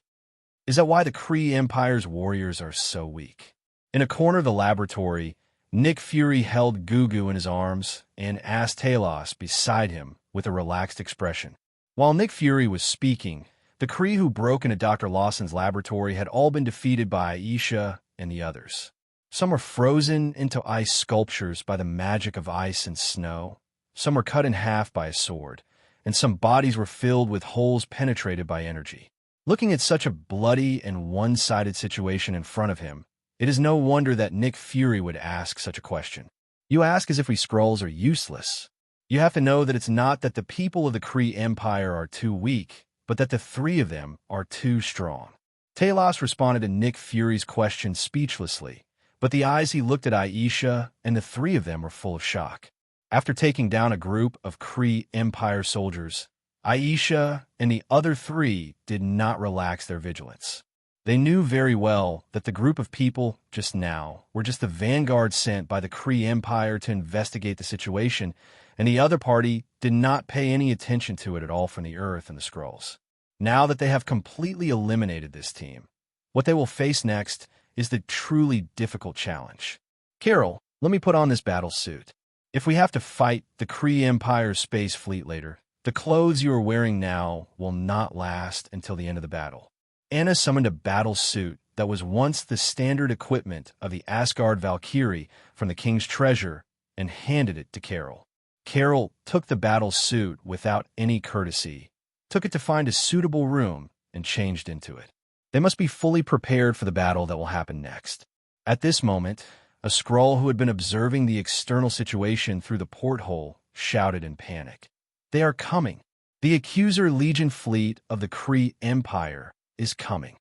Is that why the Kree Empire's warriors are so weak? In a corner of the laboratory, Nick Fury held Gugu in his arms and asked Taos beside him with a relaxed expression. While Nick Fury was speaking, the Kree who broke into Dr. Lawson's laboratory had all been defeated by Aisha and the others. Some were frozen into ice sculptures by the magic of ice and snow. Some were cut in half by a sword, and some bodies were filled with holes penetrated by energy. Looking at such a bloody and one-sided situation in front of him, it is no wonder that Nick Fury would ask such a question. You ask as if we Skrulls are useless. You have to know that it's not that the people of the Kree Empire are too weak, but that the 3 of them are too strong. Taos responded to Nick Fury's question speechlessly, but the eyes he looked at Aisha and the 3 of them were full of shock. After taking down a group of Kree Empire soldiers, Aisha and the other 3 did not relax their vigilance. They knew very well that the group of people just now were just the vanguard sent by the Kree Empire to investigate the situation, and the other party did not pay any attention to it at all from the Earth and the Skrulls. Now that they have completely eliminated this team, what they will face next is the truly difficult challenge. Carol, let me put on this battle suit. If we have to fight the Kree Empire's space fleet later, the clothes you are wearing now will not last until the end of the battle. Anna summoned a battle suit that was once the standard equipment of the Asgard Valkyrie from the king's treasure and handed it to Carol. Carol took the battle suit without any courtesy, took it to find a suitable room, and changed into it. They must be fully prepared for the battle that will happen next. At this moment, a Skrull who had been observing the external situation through the porthole shouted in panic. They are coming. The Accuser Legion fleet of the Kree Empire is coming.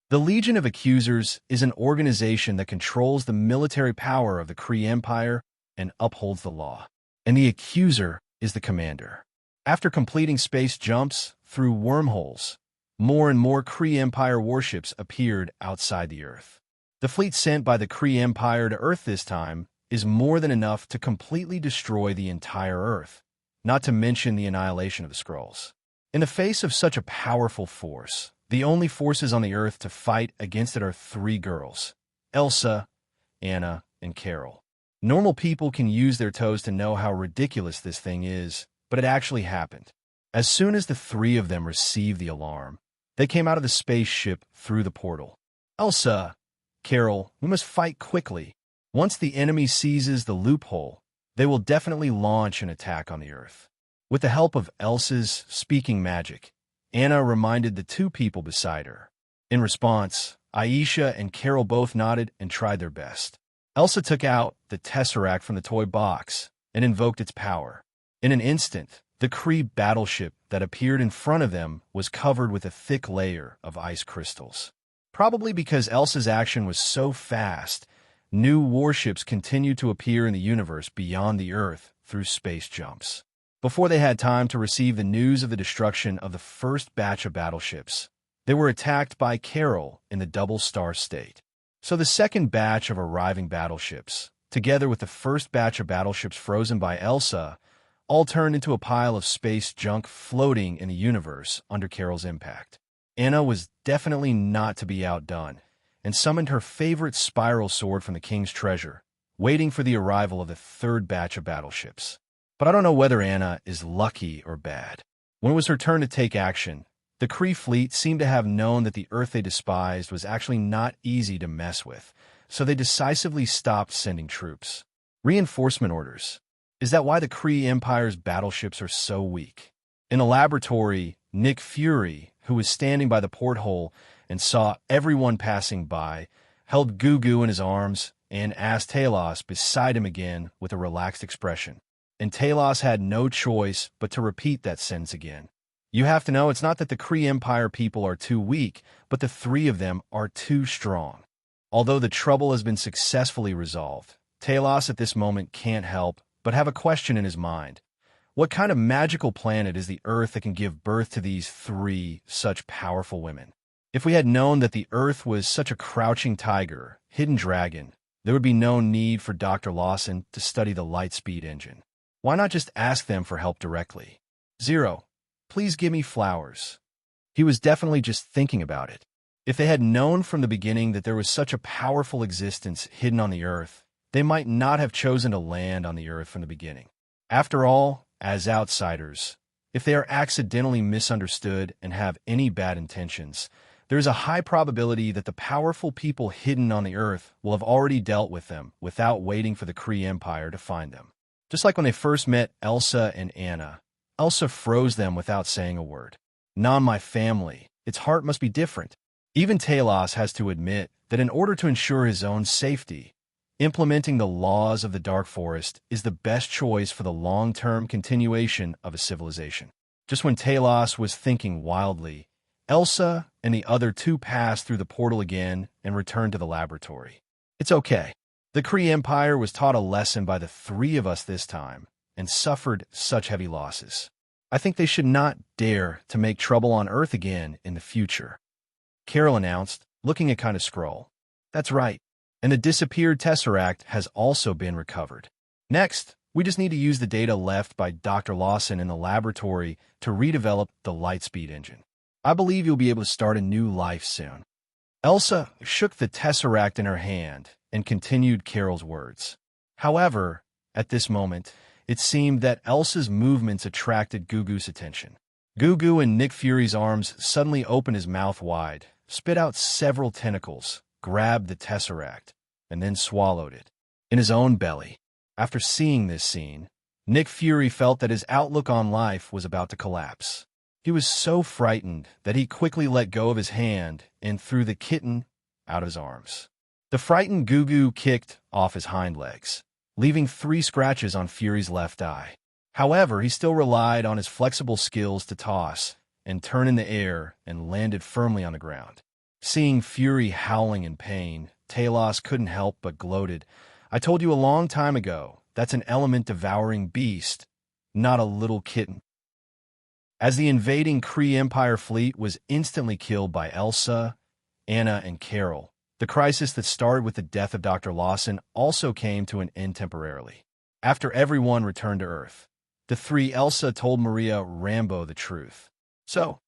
The Legion of Accusers is an organization that controls the military power of the Kree Empire and upholds the law. And the Accuser is the commander. After completing space jumps through wormholes, more and more Kree Empire warships appeared outside the Earth. The fleet sent by the Kree Empire to Earth this time is more than enough to completely destroy the entire Earth, not to mention the annihilation of the Skrulls. In the face of such a powerful force, the only forces on the Earth to fight against it are three girls: Elsa, Anna, and Carol. Normal people can use their toes to know how ridiculous this thing is, but it actually happened. As soon as the three of them received the alarm, they came out of the spaceship through the portal. Elsa, Carol, we must fight quickly. Once the enemy seizes the loophole, they will definitely launch an attack on the Earth. With the help of Elsa's speaking magic, Anna reminded the two people beside her. In response, Aisha and Carol both nodded and tried their best. Elsa took out the Tesseract from the toy box and invoked its power. In an instant, the Kree battleship that appeared in front of them was covered with a thick layer of ice crystals. Probably because Elsa's action was so fast, new warships continued to appear in the universe beyond the Earth through space jumps. Before they had time to receive the news of the destruction of the first batch of battleships, they were attacked by Carol in the double star state. So the second batch of arriving battleships, together with the first batch of battleships frozen by Elsa, all turned into a pile of space junk floating in the universe under Carol's impact. Anna was definitely not to be outdone, and summoned her favorite spiral sword from the king's treasure, waiting for the arrival of the third batch of battleships. But I don't know whether Anna is lucky or bad. When it was her turn to take action, the Kree fleet seemed to have known that the Earth they despised was actually not easy to mess with, so they decisively stopped sending troops. Reinforcement orders. Is that why the Kree Empire's battleships are so weak? In the laboratory, Nick Fury, who was standing by the porthole and saw everyone passing by, held Gugu in his arms and asked Talos beside him again with a relaxed expression. And Talos had no choice but to repeat that sentence again. You have to know it's not that the Kree Empire people are too weak, but the three of them are too strong. Although the trouble has been successfully resolved, Talos at this moment can't help but have a question in his mind. What kind of magical planet is the Earth that can give birth to these three such powerful women? If we had known that the Earth was such a crouching tiger, hidden dragon, there would be no need for Dr. Lawson to study the Lightspeed engine. Why not just ask them for help directly? Zero, please give me flowers. He was definitely just thinking about it. If they had known from the beginning that there was such a powerful existence hidden on the Earth, they might not have chosen to land on the Earth from the beginning. After all, as outsiders, if they are accidentally misunderstood and have any bad intentions, there is a high probability that the powerful people hidden on the Earth will have already dealt with them without waiting for the Kree Empire to find them. Just like when they first met Elsa and Anna, Elsa froze them without saying a word. Not my family. Its heart must be different. Even Talos has to admit that in order to ensure his own safety, implementing the laws of the Dark Forest is the best choice for the long-term continuation of a civilization. Just when Talos was thinking wildly, Elsa and the other two passed through the portal again and returned to the laboratory. It's okay. The Kree Empire was taught a lesson by the three of us this time and suffered such heavy losses. I think they should not dare to make trouble on Earth again in the future. Carol announced, looking a kind of Skrull. That's right. And the disappeared Tesseract has also been recovered. Next, we just need to use the data left by Dr. Lawson in the laboratory to redevelop the Lightspeed engine. I believe you'll be able to start a new life soon. Elsa shook the Tesseract in her hand and continued Carol's words. However, at this moment, it seemed that Elsa's movements attracted Gugu's attention. Gugu in Nick Fury's arms suddenly opened his mouth wide, spit out several tentacles, grabbed the Tesseract, and then swallowed it in his own belly. After seeing this scene, Nick Fury felt that his outlook on life was about to collapse. He was so frightened that he quickly let go of his hand and threw the kitten out of his arms. The frightened Gugu kicked off his hind legs, leaving 3 scratches on Fury's left eye. However, he still relied on his flexible skills to toss and turn in the air and landed firmly on the ground. Seeing Fury howling in pain, Talos couldn't help but gloated. "I told you a long time ago, that's an element-devouring beast, not a little kitten." As the invading Kree Empire fleet was instantly killed by Elsa, Anna, and Carol, the crisis that started with the death of Dr. Lawson also came to an end temporarily. After everyone returned to Earth, the 3 Elsa told Maria Rambeau the truth. So,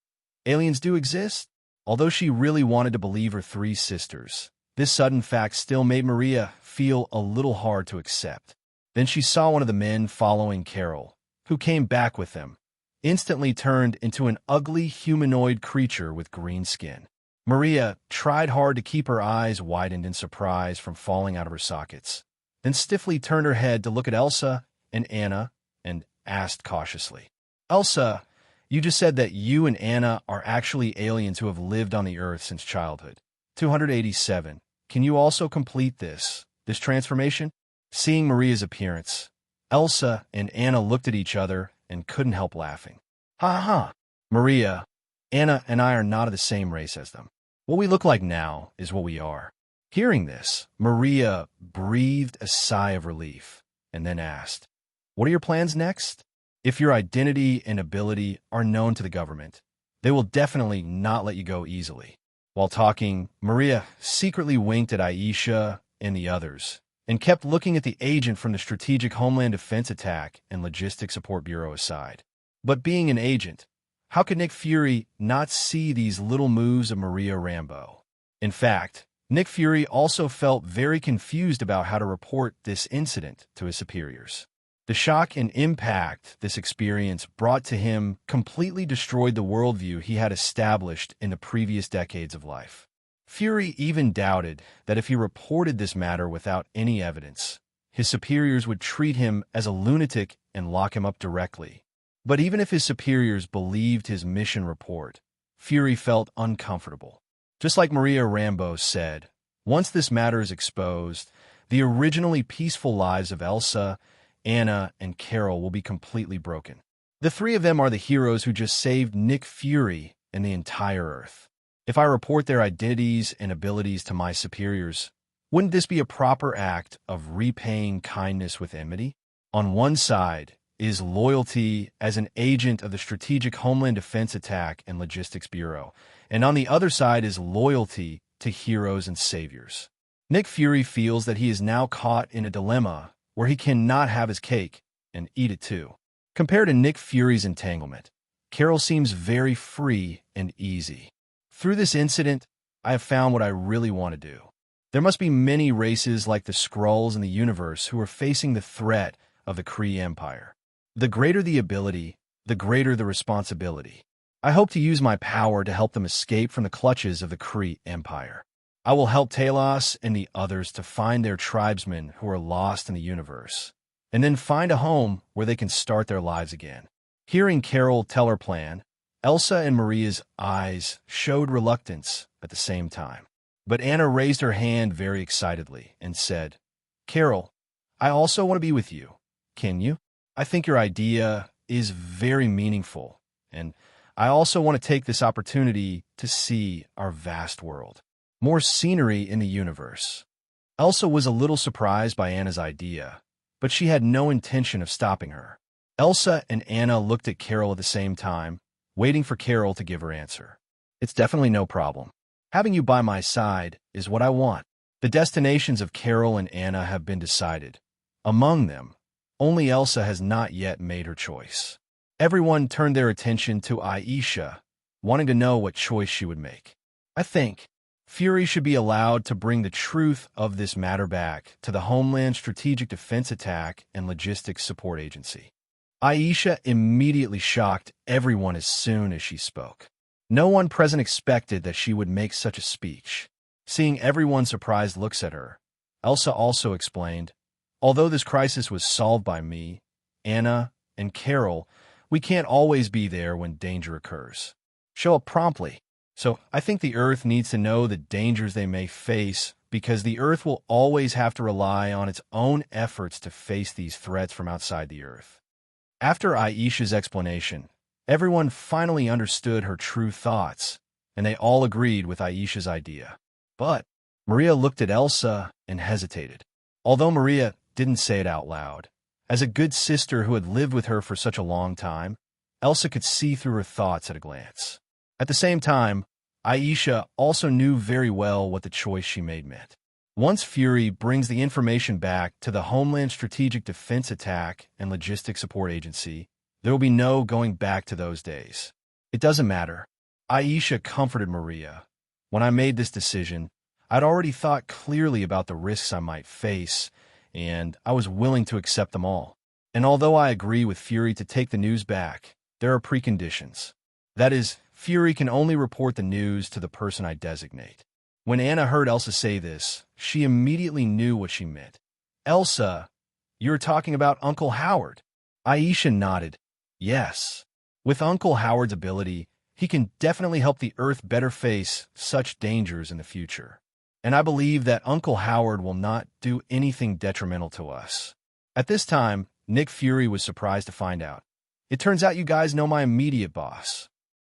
aliens do exist? Although she really wanted to believe her 3 sisters, this sudden fact still made Maria feel a little hard to accept. Then she saw one of the men following Carol, who came back with them, instantly turned into an ugly humanoid creature with green skin. Maria tried hard to keep her eyes widened in surprise from falling out of her sockets, then stiffly turned her head to look at Elsa and Anna and asked cautiously, "Elsa, you just said that you and Anna are actually aliens who have lived on the Earth since childhood. 287. Can you also complete this transformation?" Seeing Maria's appearance, Elsa and Anna looked at each other and couldn't help laughing. "Ha ha! Maria, Anna and I are not of the same race as them. What we look like now is what we are." Hearing this, Maria breathed a sigh of relief and then asked, "What are your plans next? If your identity and ability are known to the government, they will definitely not let you go easily." While talking, Maria secretly winked at Aisha and the others, and kept looking at the agent from the Strategic Homeland Defense Attack and Logistics Support Bureau aside. But being an agent, how could Nick Fury not see these little moves of Maria Rambeau? In fact, Nick Fury also felt very confused about how to report this incident to his superiors. The shock and impact this experience brought to him completely destroyed the worldview he had established in the previous decades of life. Fury even doubted that if he reported this matter without any evidence, his superiors would treat him as a lunatic and lock him up directly. But even if his superiors believed his mission report, Fury felt uncomfortable. Just like Maria Rambeau said, once this matter is exposed, the originally peaceful lives of Elsa, Anna, and Carol will be completely broken. The 3 of them are the heroes who just saved Nick Fury and the entire Earth. If I report their identities and abilities to my superiors, wouldn't this be a proper act of repaying kindness with enmity? On one side is loyalty as an agent of the Strategic Homeland Defense Attack and Logistics Bureau, and on the other side is loyalty to heroes and saviors. Nick Fury feels that he is now caught in a dilemma where he cannot have his cake and eat it too. Compared to Nick Fury's entanglement, Carol seems very free and easy. Through this incident, I have found what I really want to do. There must be many races like the Skrulls in the universe who are facing the threat of the Kree Empire. The greater the ability, the greater the responsibility. I hope to use my power to help them escape from the clutches of the Kree Empire. I will help Talos and the others to find their tribesmen who are lost in the universe, and then find a home where they can start their lives again. Hearing Carol tell her plan, Elsa and Maria's eyes showed reluctance at the same time. But Anna raised her hand very excitedly and said, "Carol, I also want to be with you. Can you? I think your idea is very meaningful, and I also want to take this opportunity to see our vast world. More scenery in the universe." Elsa was a little surprised by Anna's idea, but she had no intention of stopping her. Elsa and Anna looked at Carol at the same time, waiting for Carol to give her answer. "It's definitely no problem. Having you by my side is what I want." The destinations of Carol and Anna have been decided. Among them, only Elsa has not yet made her choice. Everyone turned their attention to Aisha, wanting to know what choice she would make. "I think Fury should be allowed to bring the truth of this matter back to the Homeland Strategic Defense Attack and Logistics Support Agency. Aisha immediately shocked everyone as soon as she spoke. No one present expected that she would make such a speech. Seeing everyone's surprised looks at her, Elsa also explained, "Although this crisis was solved by me, Anna, and Carol, we can't always be there when danger occurs. Show up promptly. So I think the Earth needs to know the dangers they may face, because the Earth will always have to rely on its own efforts to face these threats from outside the Earth." After Aisha's explanation, everyone finally understood her true thoughts, and they all agreed with Aisha's idea. But Maria looked at Elsa and hesitated. Although Maria didn't say it out loud, as a good sister who had lived with her for such a long time, Elsa could see through her thoughts at a glance. At the same time, Aisha also knew very well what the choice she made meant. Once Fury brings the information back to the Homeland Strategic Defense Attack and Logistics Support Agency, there will be no going back to those days. It doesn't matter. Aisha comforted Maria. When I made this decision, I'd already thought clearly about the risks I might face, and I was willing to accept them all. And although I agree with Fury to take the news back, there are preconditions. That is, Fury can only report the news to the person I designate. When Anna heard Elsa say this, she immediately knew what she meant. "Elsa, you're talking about Uncle Howard." Aisha nodded. "Yes. With Uncle Howard's ability, he can definitely help the Earth better face such dangers in the future. And I believe that Uncle Howard will not do anything detrimental to us." At this time, Nick Fury was surprised to find out. "It turns out you guys know my immediate boss."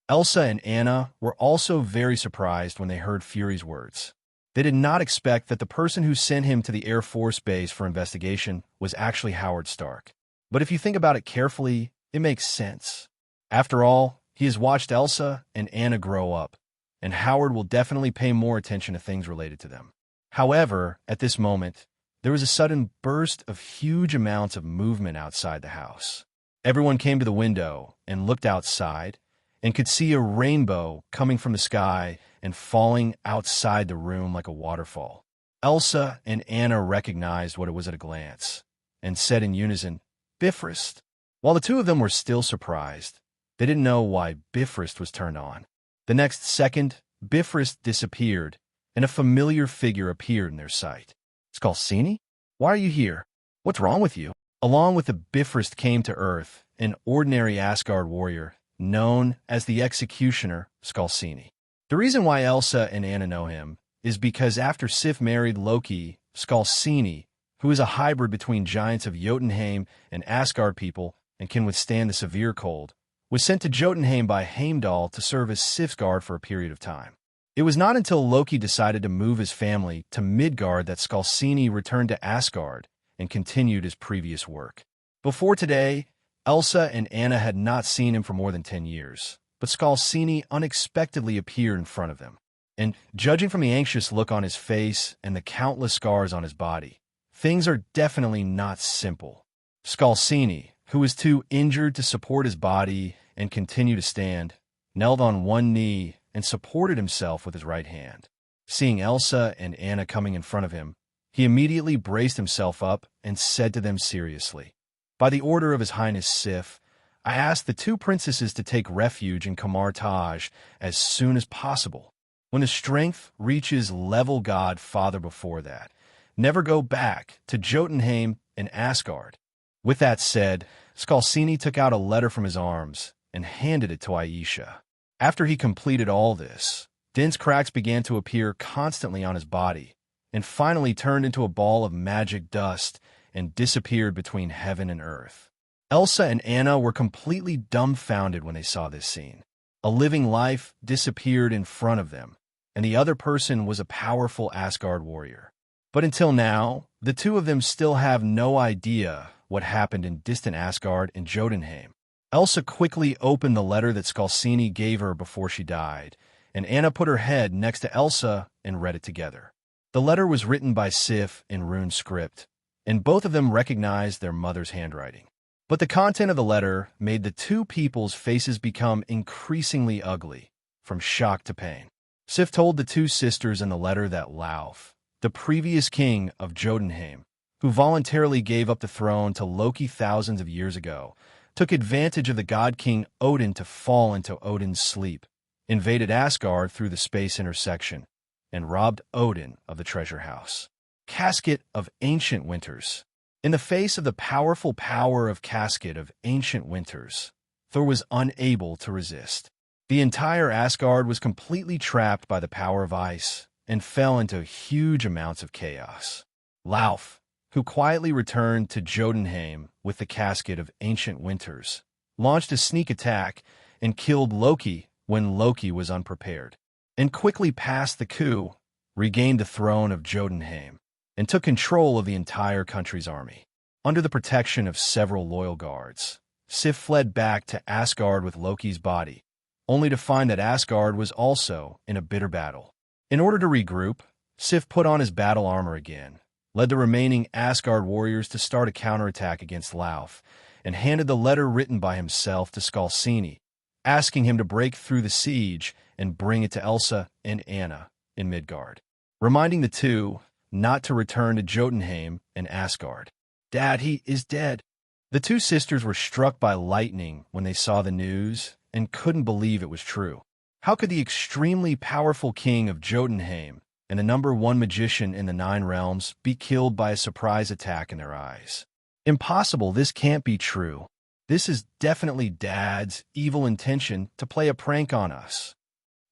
Elsa and Anna were also very surprised when they heard Fury's words. They did not expect that the person who sent him to the Air Force Base for investigation was actually Howard Stark. But if you think about it carefully, it makes sense. After all, he has watched Elsa and Anna grow up, and Howard will definitely pay more attention to things related to them. However, at this moment, there was a sudden burst of huge amounts of movement outside the house. Everyone came to the window and looked outside, and could see a rainbow coming from the sky and falling outside the room like a waterfall. Elsa and Anna recognized what it was at a glance, and said in unison, "Bifrost." While the two of them were still surprised, they didn't know why Bifrost was turned on. The next second, Bifrost disappeared, and a familiar figure appeared in their sight. "Skalsini? Why are you here? What's wrong with you?" Along with the Bifrost came to Earth an ordinary Asgard warrior, known as the Executioner Skalsini. The reason why Elsa and Anna know him is because after Sif married Loki, Skalsini, who is a hybrid between giants of Jotunheim and Asgard people and can withstand the severe cold, was sent to Jotunheim by Heimdall to serve as Sif's guard for a period of time. It was not until Loki decided to move his family to Midgard that Skalsini returned to Asgard and continued his previous work. Before today, Elsa and Anna had not seen him for more than 10 years, but Skalsini unexpectedly appeared in front of them. And judging from the anxious look on his face and the countless scars on his body, things are definitely not simple. Skalsini, who was too injured to support his body and continue to stand, knelt on one knee and supported himself with his right hand. Seeing Elsa and Anna coming in front of him, he immediately braced himself up and said to them seriously, "By the order of His Highness Sif, I ask the two princesses to take refuge in Kamarage as soon as possible. When the strength reaches level God Father before that, never go back to Jotunheim and Asgard." With that said, Skalsini took out a letter from his arms and handed it to Aisha. After he completed all this, dense cracks began to appear constantly on his body, and finally turned into a ball of magic dust and disappeared between heaven and earth. Elsa and Anna were completely dumbfounded when they saw this scene. A living life disappeared in front of them, and the other person was a powerful Asgard warrior. But until now, the two of them still have no idea what happened in distant Asgard and Jotunheim. Elsa quickly opened the letter that Skalsini gave her before she died, and Anna put her head next to Elsa and read it together. The letter was written by Sif in rune script, and both of them recognized their mother's handwriting. But the content of the letter made the two people's faces become increasingly ugly, from shock to pain. Sif told the two sisters in the letter that Lauf, the previous king of Jotunheim, who voluntarily gave up the throne to Loki thousands of years ago, took advantage of the god-king Odin to fall into Odin's sleep, invaded Asgard through the space intersection, and robbed Odin of the treasure house. Casket of Ancient Winters. In the face of the powerful power of Casket of Ancient Winters, Thor was unable to resist. The entire Asgard was completely trapped by the power of ice and fell into huge amounts of chaos. Lauf, who quietly returned to Jotunheim with the Casket of Ancient Winters, launched a sneak attack and killed Loki when Loki was unprepared, and quickly passed the coup, regained the throne of Jotunheim, and took control of the entire country's army. Under the protection of several loyal guards, Sif fled back to Asgard with Loki's body, only to find that Asgard was also in a bitter battle. In order to regroup, Sif put on his battle armor again, led the remaining Asgard warriors to start a counterattack against Lauf, and handed the letter written by himself to Skalsini, asking him to break through the siege and bring it to Elsa and Anna in Midgard, reminding the two not to return to Jotunheim and Asgard. "Dad, he is dead." The two sisters were struck by lightning when they saw the news and couldn't believe it was true. How could the extremely powerful king of Jotunheim and the #1 magician in the 9 realms be killed by a surprise attack in their eyes? Impossible, this can't be true. This is definitely Dad's evil intention to play a prank on us.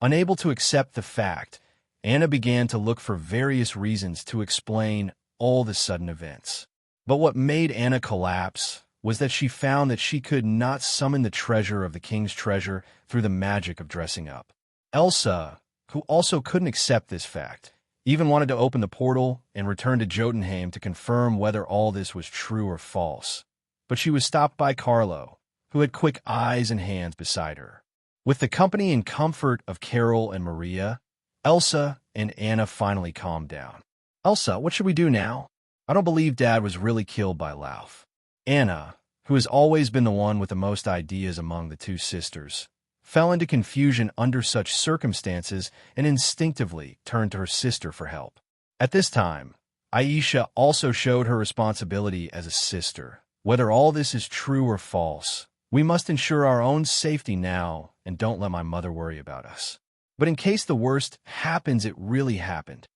Unable to accept the fact, Anna began to look for various reasons to explain all the sudden events. But what made Anna collapse was that she found that she could not summon the treasure of the king's treasure through the magic of dressing up. Elsa, who also couldn't accept this fact, even wanted to open the portal and return to Jotunheim to confirm whether all this was true or false. But she was stopped by Carlo, who had quick eyes and hands beside her. With the company and comfort of Carol and Maria, Elsa and Anna finally calmed down. "Elsa, what should we do now? I don't believe Dad was really killed by Lauf." Anna, who has always been the one with the most ideas among the two sisters, fell into confusion under such circumstances and instinctively turned to her sister for help. At this time, Aisha also showed her responsibility as a sister. Whether all this is true or false, we must ensure our own safety now and don't let my mother worry about us. But in case the worst happens, it really happened,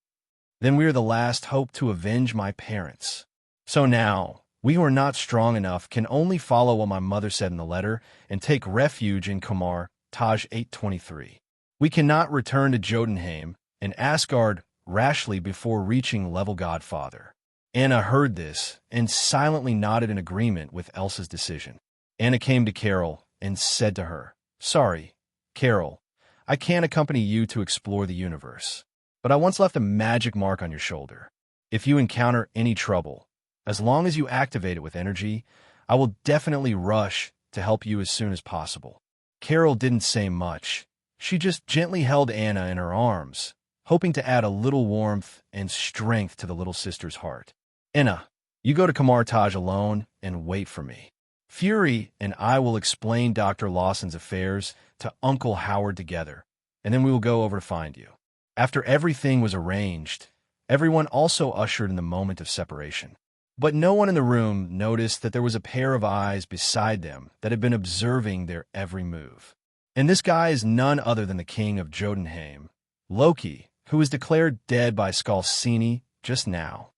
then we are the last hope to avenge my parents. So now, we who are not strong enough can only follow what my mother said in the letter and take refuge in Kamarage 823. We cannot return to Jotunheim and Asgard rashly before reaching level Godfather. Anna heard this and silently nodded in agreement with Elsa's decision. Anna came to Carol and said to her, "Sorry, Carol, I can't accompany you to explore the universe, but I once left a magic mark on your shoulder. If you encounter any trouble, as long as you activate it with energy, I will definitely rush to help you as soon as possible." Carol didn't say much. She just gently held Anna in her arms, hoping to add a little warmth and strength to the little sister's heart. "Anna, you go to Kamartage alone and wait for me. Fury and I will explain Dr. Lawson's affairs to Uncle Howard together, and then we will go over to find you." After everything was arranged, everyone also ushered in the moment of separation. But no one in the room noticed that there was a pair of eyes beside them that had been observing their every move. And this guy is none other than the king of Jotunheim, Loki, who was declared dead by Skalsini just now.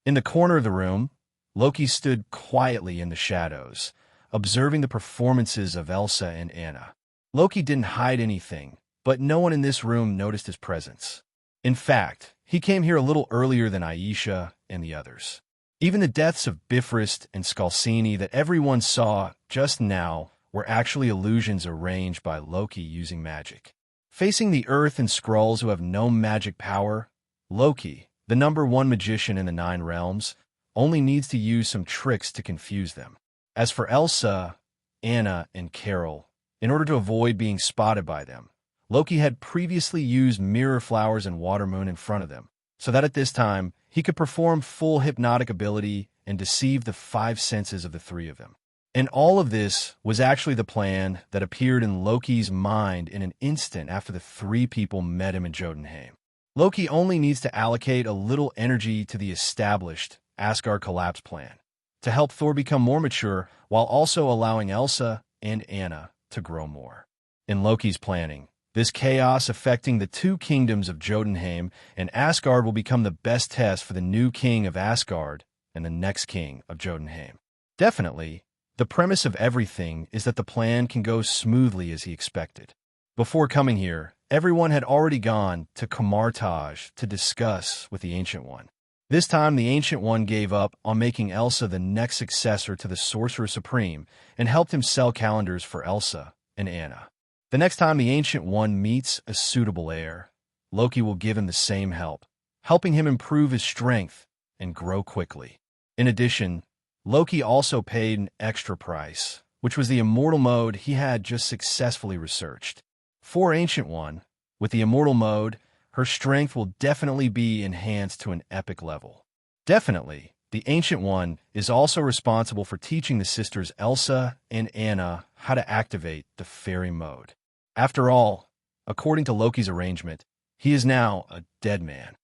In the corner of the room, Loki stood quietly in the shadows, observing the performances of Elsa and Anna. Loki didn't hide anything, but no one in this room noticed his presence. In fact, he came here a little earlier than Aisha and the others. Even the deaths of Bifrost and Skalsini that everyone saw just now were actually illusions arranged by Loki using magic. Facing the Earth and Skrulls who have no magic power, Loki, the #1 magician in the 9 realms, only needs to use some tricks to confuse them. As for Elsa, Anna, and Carol, in order to avoid being spotted by them, Loki had previously used mirror flowers and water moon in front of them, so that at this time, he could perform full hypnotic ability and deceive the 5 senses of the 3 of them. And all of this was actually the plan that appeared in Loki's mind in an instant after the three people met him in Jotunheim. Loki only needs to allocate a little energy to the established Asgard collapse plan to help Thor become more mature while also allowing Elsa and Anna to grow more. In Loki's planning, this chaos affecting the two kingdoms of Jotunheim and Asgard will become the best test for the new king of Asgard and the next king of Jotunheim. Definitely, the premise of everything is that the plan can go smoothly as he expected. Before coming here, everyone had already gone to Kamarage to discuss with the Ancient One. This time, the Ancient One gave up on making Elsa the next successor to the Sorcerer Supreme and helped him sell calendars for Elsa and Anna. The next time the Ancient One meets a suitable heir, Loki will give him the same help, helping him improve his strength and grow quickly. In addition, Loki also paid an extra price, which was the Immortal mode he had just successfully researched. For Ancient One, with the Immortal mode, her strength will definitely be enhanced to an epic level. Definitely, the Ancient One is also responsible for teaching the sisters Elsa and Anna how to activate the fairy mode. After all, according to Loki's arrangement, he is now a dead man.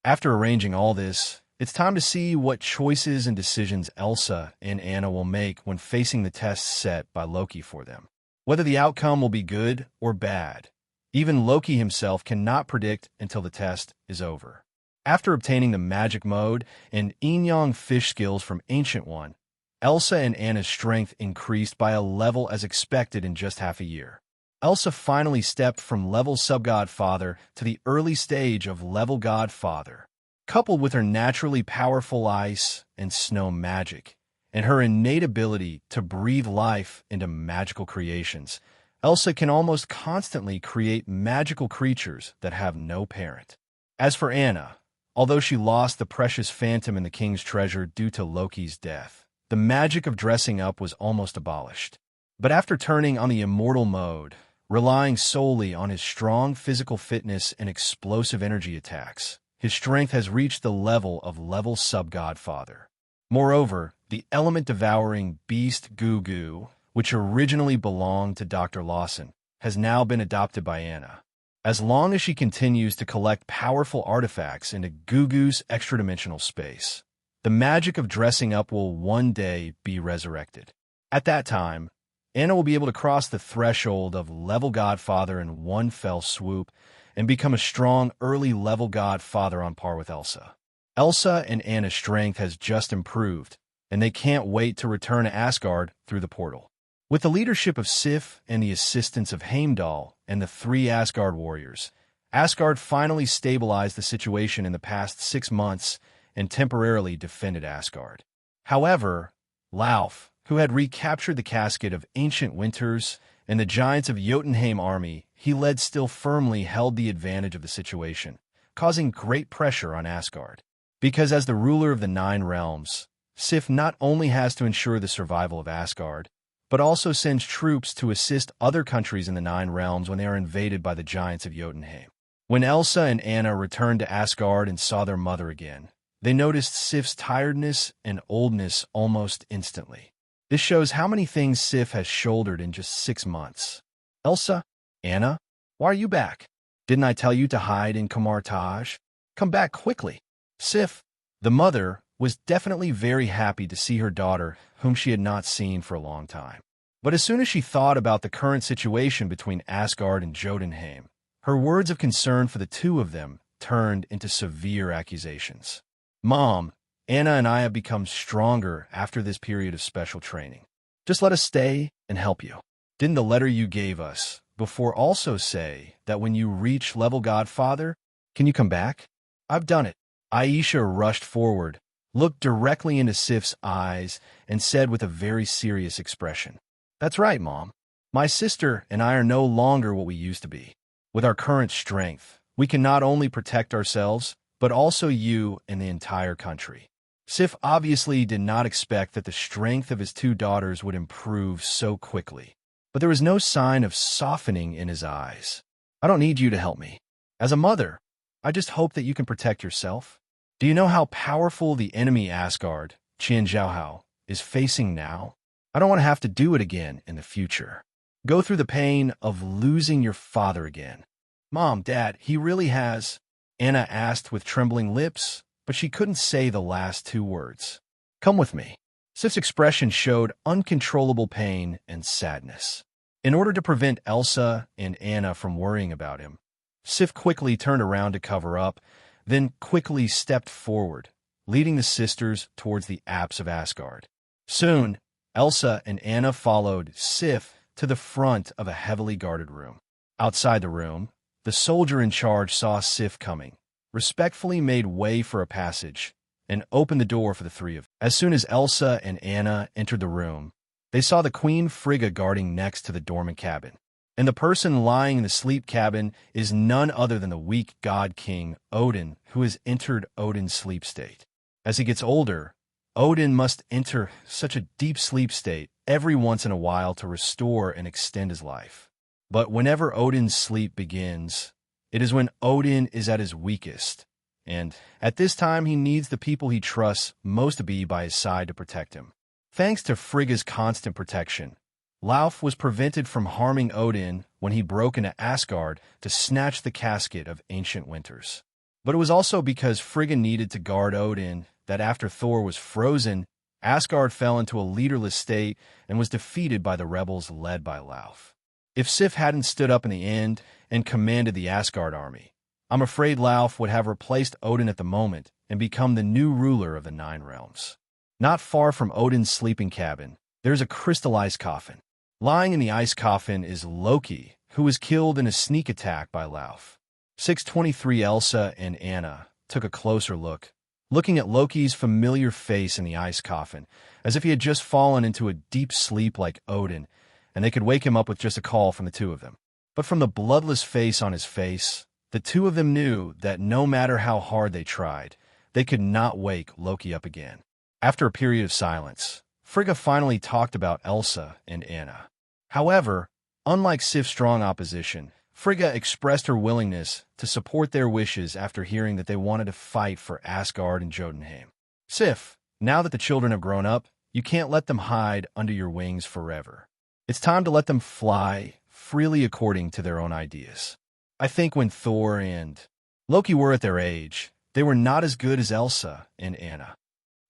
After arranging all this, it's time to see what choices and decisions Elsa and Anna will make when facing the tests set by Loki for them. Whether the outcome will be good or bad, even Loki himself cannot predict until the test is over. After obtaining the magic mode and yin-yang fish skills from Ancient One, Elsa and Anna's strength increased by a level as expected in just half a year. Elsa finally stepped from level sub-godfather to the early stage of level godfather. Coupled with her naturally powerful ice and snow magic, and her innate ability to breathe life into magical creations, Elsa can almost constantly create magical creatures that have no parent. As for Anna, although she lost the precious phantom in the king's treasure due to Loki's death, the magic of dressing up was almost abolished. But after turning on the Immortal mode, relying solely on his strong physical fitness and explosive energy attacks, his strength has reached the level of level sub-godfather. Moreover, the element-devouring beast Goo, which originally belonged to Dr. Lawson, has now been adopted by Anna. As long as she continues to collect powerful artifacts into Goo's extra-dimensional space, the magic of dressing up will one day be resurrected. At that time, Anna will be able to cross the threshold of level godfather in one fell swoop and become a strong early-level godfather on par with Elsa. Elsa and Anna's strength has just improved, and they can't wait to return to Asgard through the portal. With the leadership of Sif and the assistance of Heimdall and the three Asgard warriors, Asgard finally stabilized the situation in the past 6 months and temporarily defended Asgard. However, Lauf, who had recaptured the casket of ancient winters and the giants of Jotunheim army he led still firmly held the advantage of the situation, causing great pressure on Asgard. Because as the ruler of the 9 realms, Sif not only has to ensure the survival of Asgard, but also sends troops to assist other countries in the 9 realms when they are invaded by the giants of Jotunheim. When Elsa and Anna returned to Asgard and saw their mother again, they noticed Sif's tiredness and oldness almost instantly. This shows how many things Sif has shouldered in just 6 months. Elsa, Anna, why are you back? Didn't I tell you to hide in Kamarage? Come back quickly. Sif, the mother, was definitely very happy to see her daughter, whom she had not seen for a long time. But as soon as she thought about the current situation between Asgard and Jotunheim, her words of concern for the two of them turned into severe accusations. Mom, Anna and I have become stronger after this period of special training. Just let us stay and help you. Didn't the letter you gave us before also say that when you reach level Godfather, can you come back? I've done it. Aisha rushed forward, looked directly into Sif's eyes, and said with a very serious expression, "That's right, Mom. My sister and I are no longer what we used to be. With our current strength, we can not only protect ourselves, but also you and the entire country." Sif obviously did not expect that the strength of his 2 daughters would improve so quickly. But there was no sign of softening in his eyes. "I don't need you to help me. As a mother, I just hope that you can protect yourself. Do you know how powerful the enemy Asgard, Qian Zhaohao, is facing now? I don't want to have to do it again in the future. Go through the pain of losing your father again. Mom, Dad, he really has, Anna asked with trembling lips, but she couldn't say the last two words. Come with me. Sif's expression showed uncontrollable pain and sadness. In order to prevent Elsa and Anna from worrying about him, Sif quickly turned around to cover up, then quickly stepped forward, leading the sisters towards the apse of Asgard. Soon, Elsa and Anna followed Sif to the front of a heavily guarded room. Outside the room, the soldier in charge saw Sif coming, respectfully made way for a passage, and opened the door for the three of them. As soon as Elsa and Anna entered the room, they saw the Queen Frigga guarding next to the dormant cabin. And the person lying in the sleep cabin is none other than the weak god king, Odin, who has entered Odin's sleep state. As he gets older, Odin must enter such a deep sleep state every once in a while to restore and extend his life. But whenever Odin's sleep begins, it is when Odin is at his weakest, and at this time he needs the people he trusts most to be by his side to protect him. Thanks to Frigga's constant protection, Lauf was prevented from harming Odin when he broke into Asgard to snatch the casket of ancient winters. But it was also because Frigga needed to guard Odin that after Thor was frozen, Asgard fell into a leaderless state and was defeated by the rebels led by Lauf. If Sif hadn't stood up in the end and commanded the Asgard army, I'm afraid Lauf would have replaced Odin at the moment and become the new ruler of the Nine Realms. Not far from Odin's sleeping cabin, there's a crystallized coffin. Lying in the ice coffin is Loki, who was killed in a sneak attack by Lauf. 623 Elsa and Anna took a closer look, looking at Loki's familiar face in the ice coffin, as if he had just fallen into a deep sleep like Odin, and they could wake him up with just a call from the two of them. But from the bloodless face on his face, the two of them knew that no matter how hard they tried, they could not wake Loki up again. After a period of silence, Frigga finally talked about Elsa and Anna. However, unlike Sif's strong opposition, Frigga expressed her willingness to support their wishes after hearing that they wanted to fight for Asgard and Jotunheim. Sif, now that the children have grown up, you can't let them hide under your wings forever. It's time to let them fly freely according to their own ideas. I think when Thor and Loki were at their age, they were not as good as Elsa and Anna.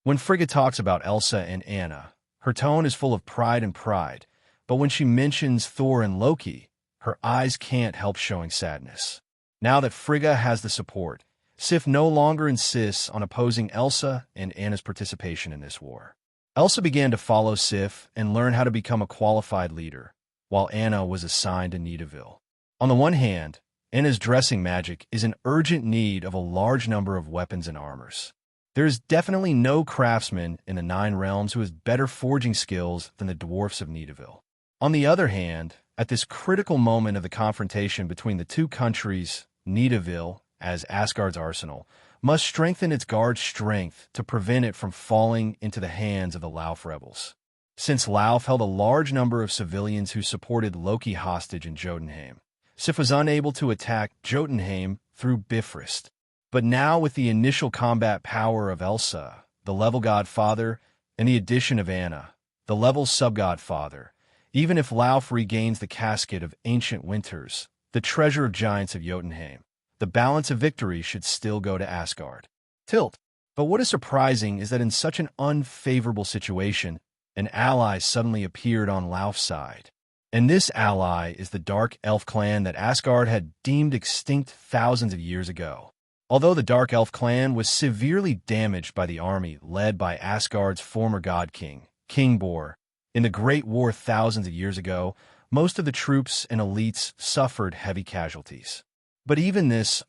When Frigga talks about Elsa and Anna, her tone is full of pride, but when she mentions Thor and Loki, her eyes can't help showing sadness. Now that Frigga has the support, Sif no longer insists on opposing Elsa and Anna's participation in this war. Elsa began to follow Sif and learn how to become a qualified leader, while Anna was assigned to Nidavellir. On the one hand, Anna's dressing magic is in urgent need of a large number of weapons and armors. There is definitely no craftsman in the Nine Realms who has better forging skills than the dwarfs of Nidavellir. On the other hand, at this critical moment of the confrontation between the two countries, Nidavellir, as Asgard's arsenal, must strengthen its guard's strength to prevent it from falling into the hands of the Lauf rebels. Since Lauf held a large number of civilians who supported Loki hostage in Jotunheim, Sif was unable to attack Jotunheim through Bifrost. But now with the initial combat power of Elsa, the level godfather, and the addition of Anna, the level sub-godfather, even if Lauf regains the casket of ancient winters, the treasure of giants of Jotunheim, the balance of victory should still go to Asgard. But what is surprising is that in such an unfavorable situation, an ally suddenly appeared on Lauf's side. And this ally is the Dark Elf clan that Asgard had deemed extinct thousands of years ago. Although the Dark Elf clan was severely damaged by the army led by Asgard's former god king, King Bor, in the Great War thousands of years ago, most of the troops and elites suffered heavy casualties. But even this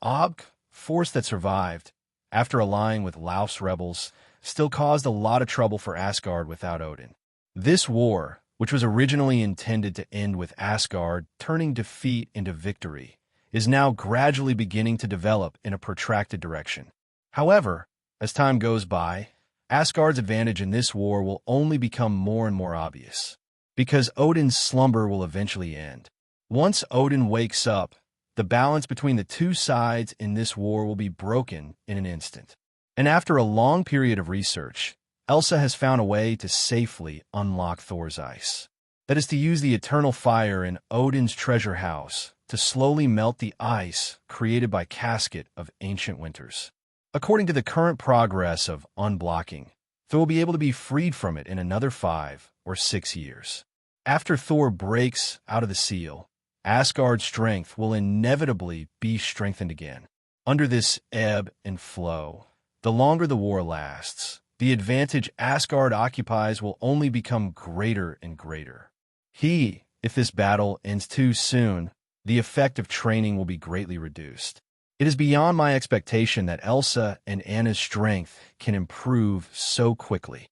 force that survived, after allying with Lauf's rebels, still caused a lot of trouble for Asgard without Odin. This war, which was originally intended to end with Asgard turning defeat into victory, is now gradually beginning to develop in a protracted direction. However, as time goes by, Asgard's advantage in this war will only become more and more obvious, because Odin's slumber will eventually end. Once Odin wakes up, the balance between the two sides in this war will be broken in an instant. And after a long period of research, Elsa has found a way to safely unlock Thor's ice. That is to use the eternal fire in Odin's treasure house to slowly melt the ice created by Casket of Ancient Winters. According to the current progress of unblocking, Thor will be able to be freed from it in another 5 or 6 years. After Thor breaks out of the seal, Asgard's strength will inevitably be strengthened again. Under this ebb and flow, the longer the war lasts, the advantage Asgard occupies will only become greater and greater. If this battle ends too soon, the effect of training will be greatly reduced. It is beyond my expectation that Elsa and Anna's strength can improve so quickly.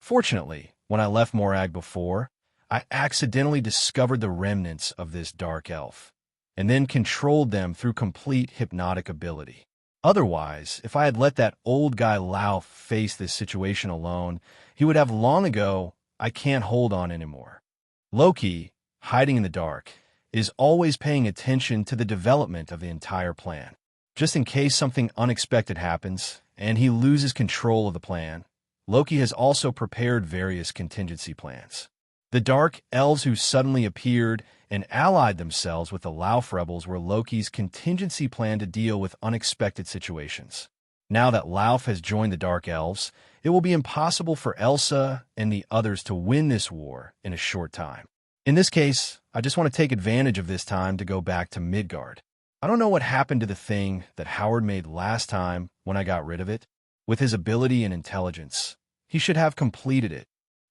Fortunately, when I left Morag before, I accidentally discovered the remnants of this dark elf, and then controlled them through complete hypnotic ability. Otherwise, if I had let that old guy Lauf face this situation alone, he would have long ago, I can't hold on anymore. Loki, hiding in the dark, is always paying attention to the development of the entire plan. Just in case something unexpected happens, and he loses control of the plan, Loki has also prepared various contingency plans. The Dark Elves who suddenly appeared and allied themselves with the Lauf rebels were Loki's contingency plan to deal with unexpected situations. Now that Lauf has joined the Dark Elves, it will be impossible for Elsa and the others to win this war in a short time. In this case, I just want to take advantage of this time to go back to Midgard. I don't know what happened to the thing that Howard made last time when I got rid of it. With his ability and intelligence, he should have completed it.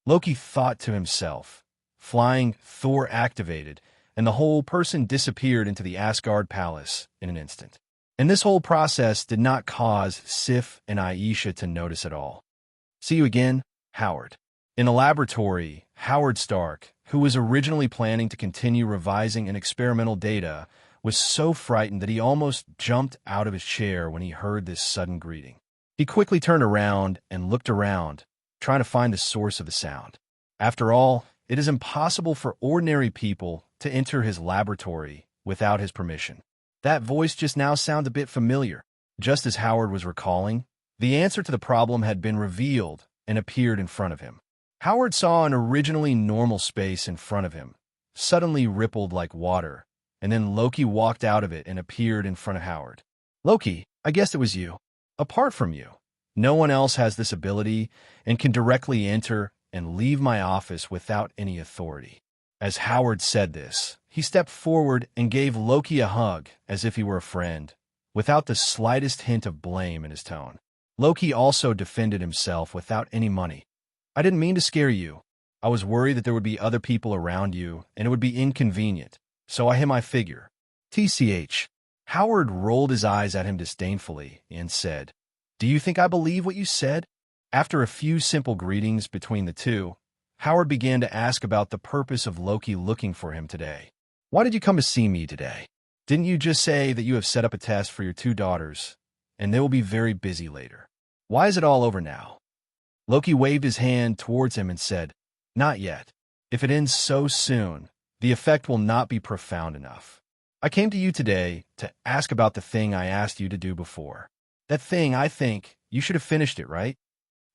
Loki thought to himself. Flying Thor activated, and the whole person disappeared into the Asgard palace in an instant. And this whole process did not cause Sif and Aisha to notice at all. See you again, Howard. In the laboratory, Howard Stark, who was originally planning to continue revising an experimental data, was so frightened that he almost jumped out of his chair when he heard this sudden greeting. He quickly turned around and looked around, trying to find the source of the sound. After all, it is impossible for ordinary people to enter his laboratory without his permission. That voice just now sounded a bit familiar. Just as Howard was recalling, the answer to the problem had been revealed and appeared in front of him. Howard saw an originally normal space in front of him, suddenly rippled like water, and then Loki walked out of it and appeared in front of Howard. Loki, I guess it was you. Apart from you, no one else has this ability and can directly enter and leave my office without any authority. As Howard said this, he stepped forward and gave Loki a hug as if he were a friend, without the slightest hint of blame in his tone. Loki also defended himself without any money. I didn't mean to scare you. I was worried that there would be other people around you and it would be inconvenient, so I hit my figure. TCH. Howard rolled his eyes at him disdainfully and said, "Do you think I believe what you said?" After a few simple greetings between the two, Howard began to ask about the purpose of Loki looking for him today. "Why did you come to see me today? Didn't you just say that you have set up a test for your 2 daughters, and they will be very busy later? Why is it all over now?" Loki waved his hand towards him and said, "Not yet. If it ends so soon, the effect will not be profound enough. I came to you today to ask about the thing I asked you to do before. That thing, I think, you should have finished it, right?"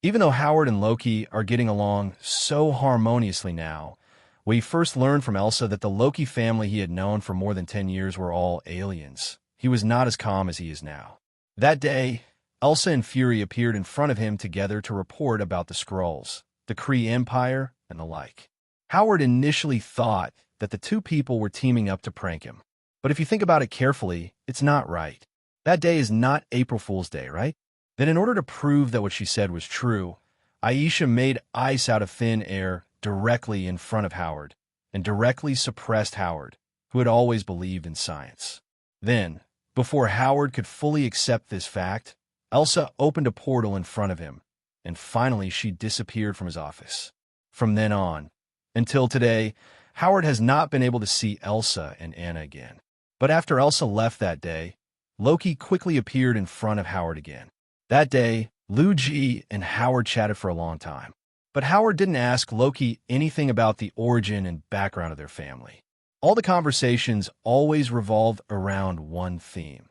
Even though Howard and Loki are getting along so harmoniously now, we first learned from Elsa that the Loki family he had known for more than 10 years were all aliens. He was not as calm as he is now. That day, Elsa and Fury appeared in front of him together to report about the Skrulls, the Kree Empire, and the like. Howard initially thought that the 2 people were teaming up to prank him. But if you think about it carefully, it's not right. That day is not April Fool's Day, right? Then in order to prove that what she said was true, Aisha made ice out of thin air directly in front of Howard, and directly suppressed Howard, who had always believed in science. Then, before Howard could fully accept this fact, Elsa opened a portal in front of him, and finally she disappeared from his office. From then on, until today, Howard has not been able to see Elsa and Anna again. But after Elsa left that day, Loki quickly appeared in front of Howard again. That day, Luigi and Howard chatted for a long time. But Howard didn't ask Loki anything about the origin and background of their family. All the conversations always revolved around one theme: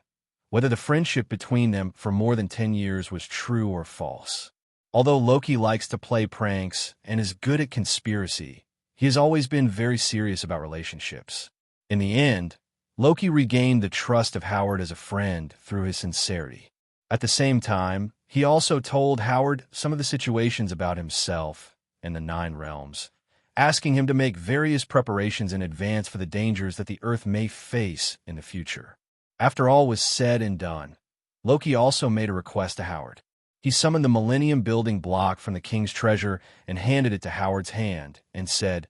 whether the friendship between them for more than 10 years was true or false. Although Loki likes to play pranks and is good at conspiracy, he has always been very serious about relationships. In the end, Loki regained the trust of Howard as a friend through his sincerity. At the same time, he also told Howard some of the situations about himself and the Nine Realms, asking him to make various preparations in advance for the dangers that the Earth may face in the future. After all was said and done, Loki also made a request to Howard. He summoned the Millennium Building block from the King's treasure and handed it to Howard's hand and said,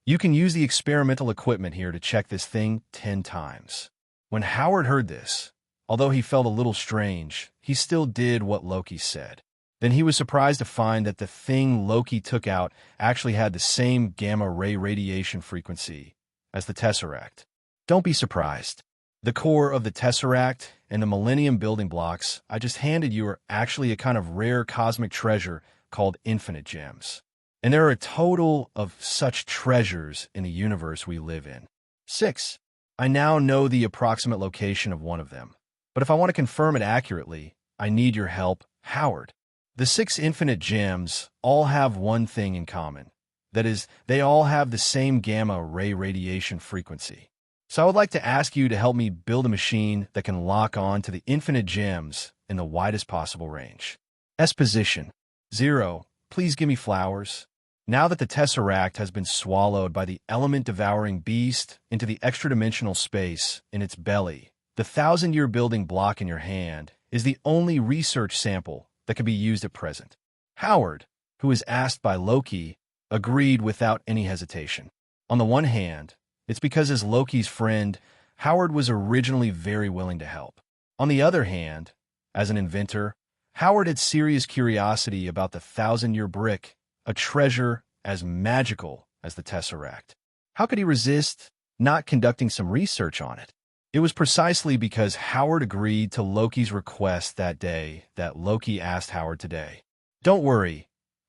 "You can use the experimental equipment here to check this thing 10 times. When Howard heard this, although he felt a little strange, he still did what Loki said. Then he was surprised to find that the thing Loki took out actually had the same gamma-ray radiation frequency as the Tesseract. Don't be surprised. The core of the Tesseract and the Millennium Building blocks I just handed you are actually a kind of rare cosmic treasure called infinite gems. And there are a total of such treasures in the universe we live in. 6. I now know the approximate location of one of them. But if I want to confirm it accurately, I need your help, Howard. The 6 infinite gems all have one thing in common. That is, they all have the same gamma-ray radiation frequency. So I would like to ask you to help me build a machine that can lock on to the infinite gems in the widest possible range. S position. 0. Please give me flowers. Now that the Tesseract has been swallowed by the element-devouring beast into the extra-dimensional space in its belly, the 1,000-year building block in your hand is the only research sample that can be used at present. Howard, who was asked by Loki, agreed without any hesitation. On the one hand, it's because as Loki's friend, Howard was originally very willing to help. On the other hand, as an inventor, Howard had serious curiosity about the 1,000-year brick, a treasure as magical as the Tesseract. How could he resist not conducting some research on it? It was precisely because Howard agreed to Loki's request that day that Loki asked Howard today. Don't worry,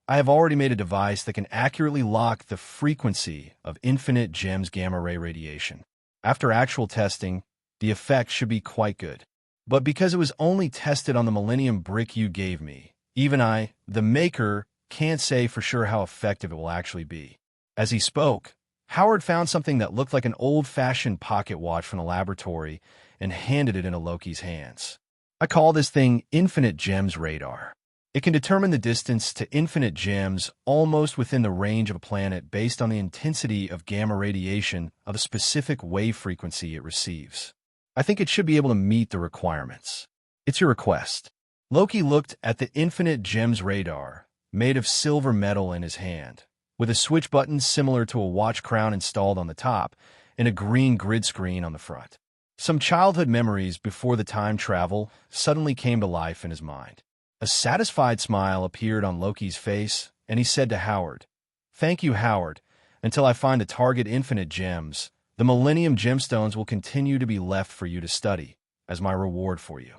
I have already made a device that can accurately lock the frequency of infinite gems gamma-ray radiation. After actual testing, the effect should be quite good. But because it was only tested on the Millennium brick you gave me, even I, the maker, can't say for sure how effective it will actually be. As he spoke, Howard found something that looked like an old-fashioned pocket watch from the laboratory and handed it into Loki's hands. I call this thing Infinite Gems Radar. It can determine the distance to infinite gems almost within the range of a planet based on the intensity of gamma radiation of a specific wave frequency it receives. I think it should be able to meet the requirements. It's your request. Loki looked at the Infinite Gems Radar, made of silver metal in his hand, with a switch button similar to a watch crown installed on the top and a green grid screen on the front. Some childhood memories before the time travel suddenly came to life in his mind. A satisfied smile appeared on Loki's face, and he said to Howard, "Thank you, Howard. Until I find the target infinite gems, the Millennium Gemstones will continue to be left for you to study, as my reward for you."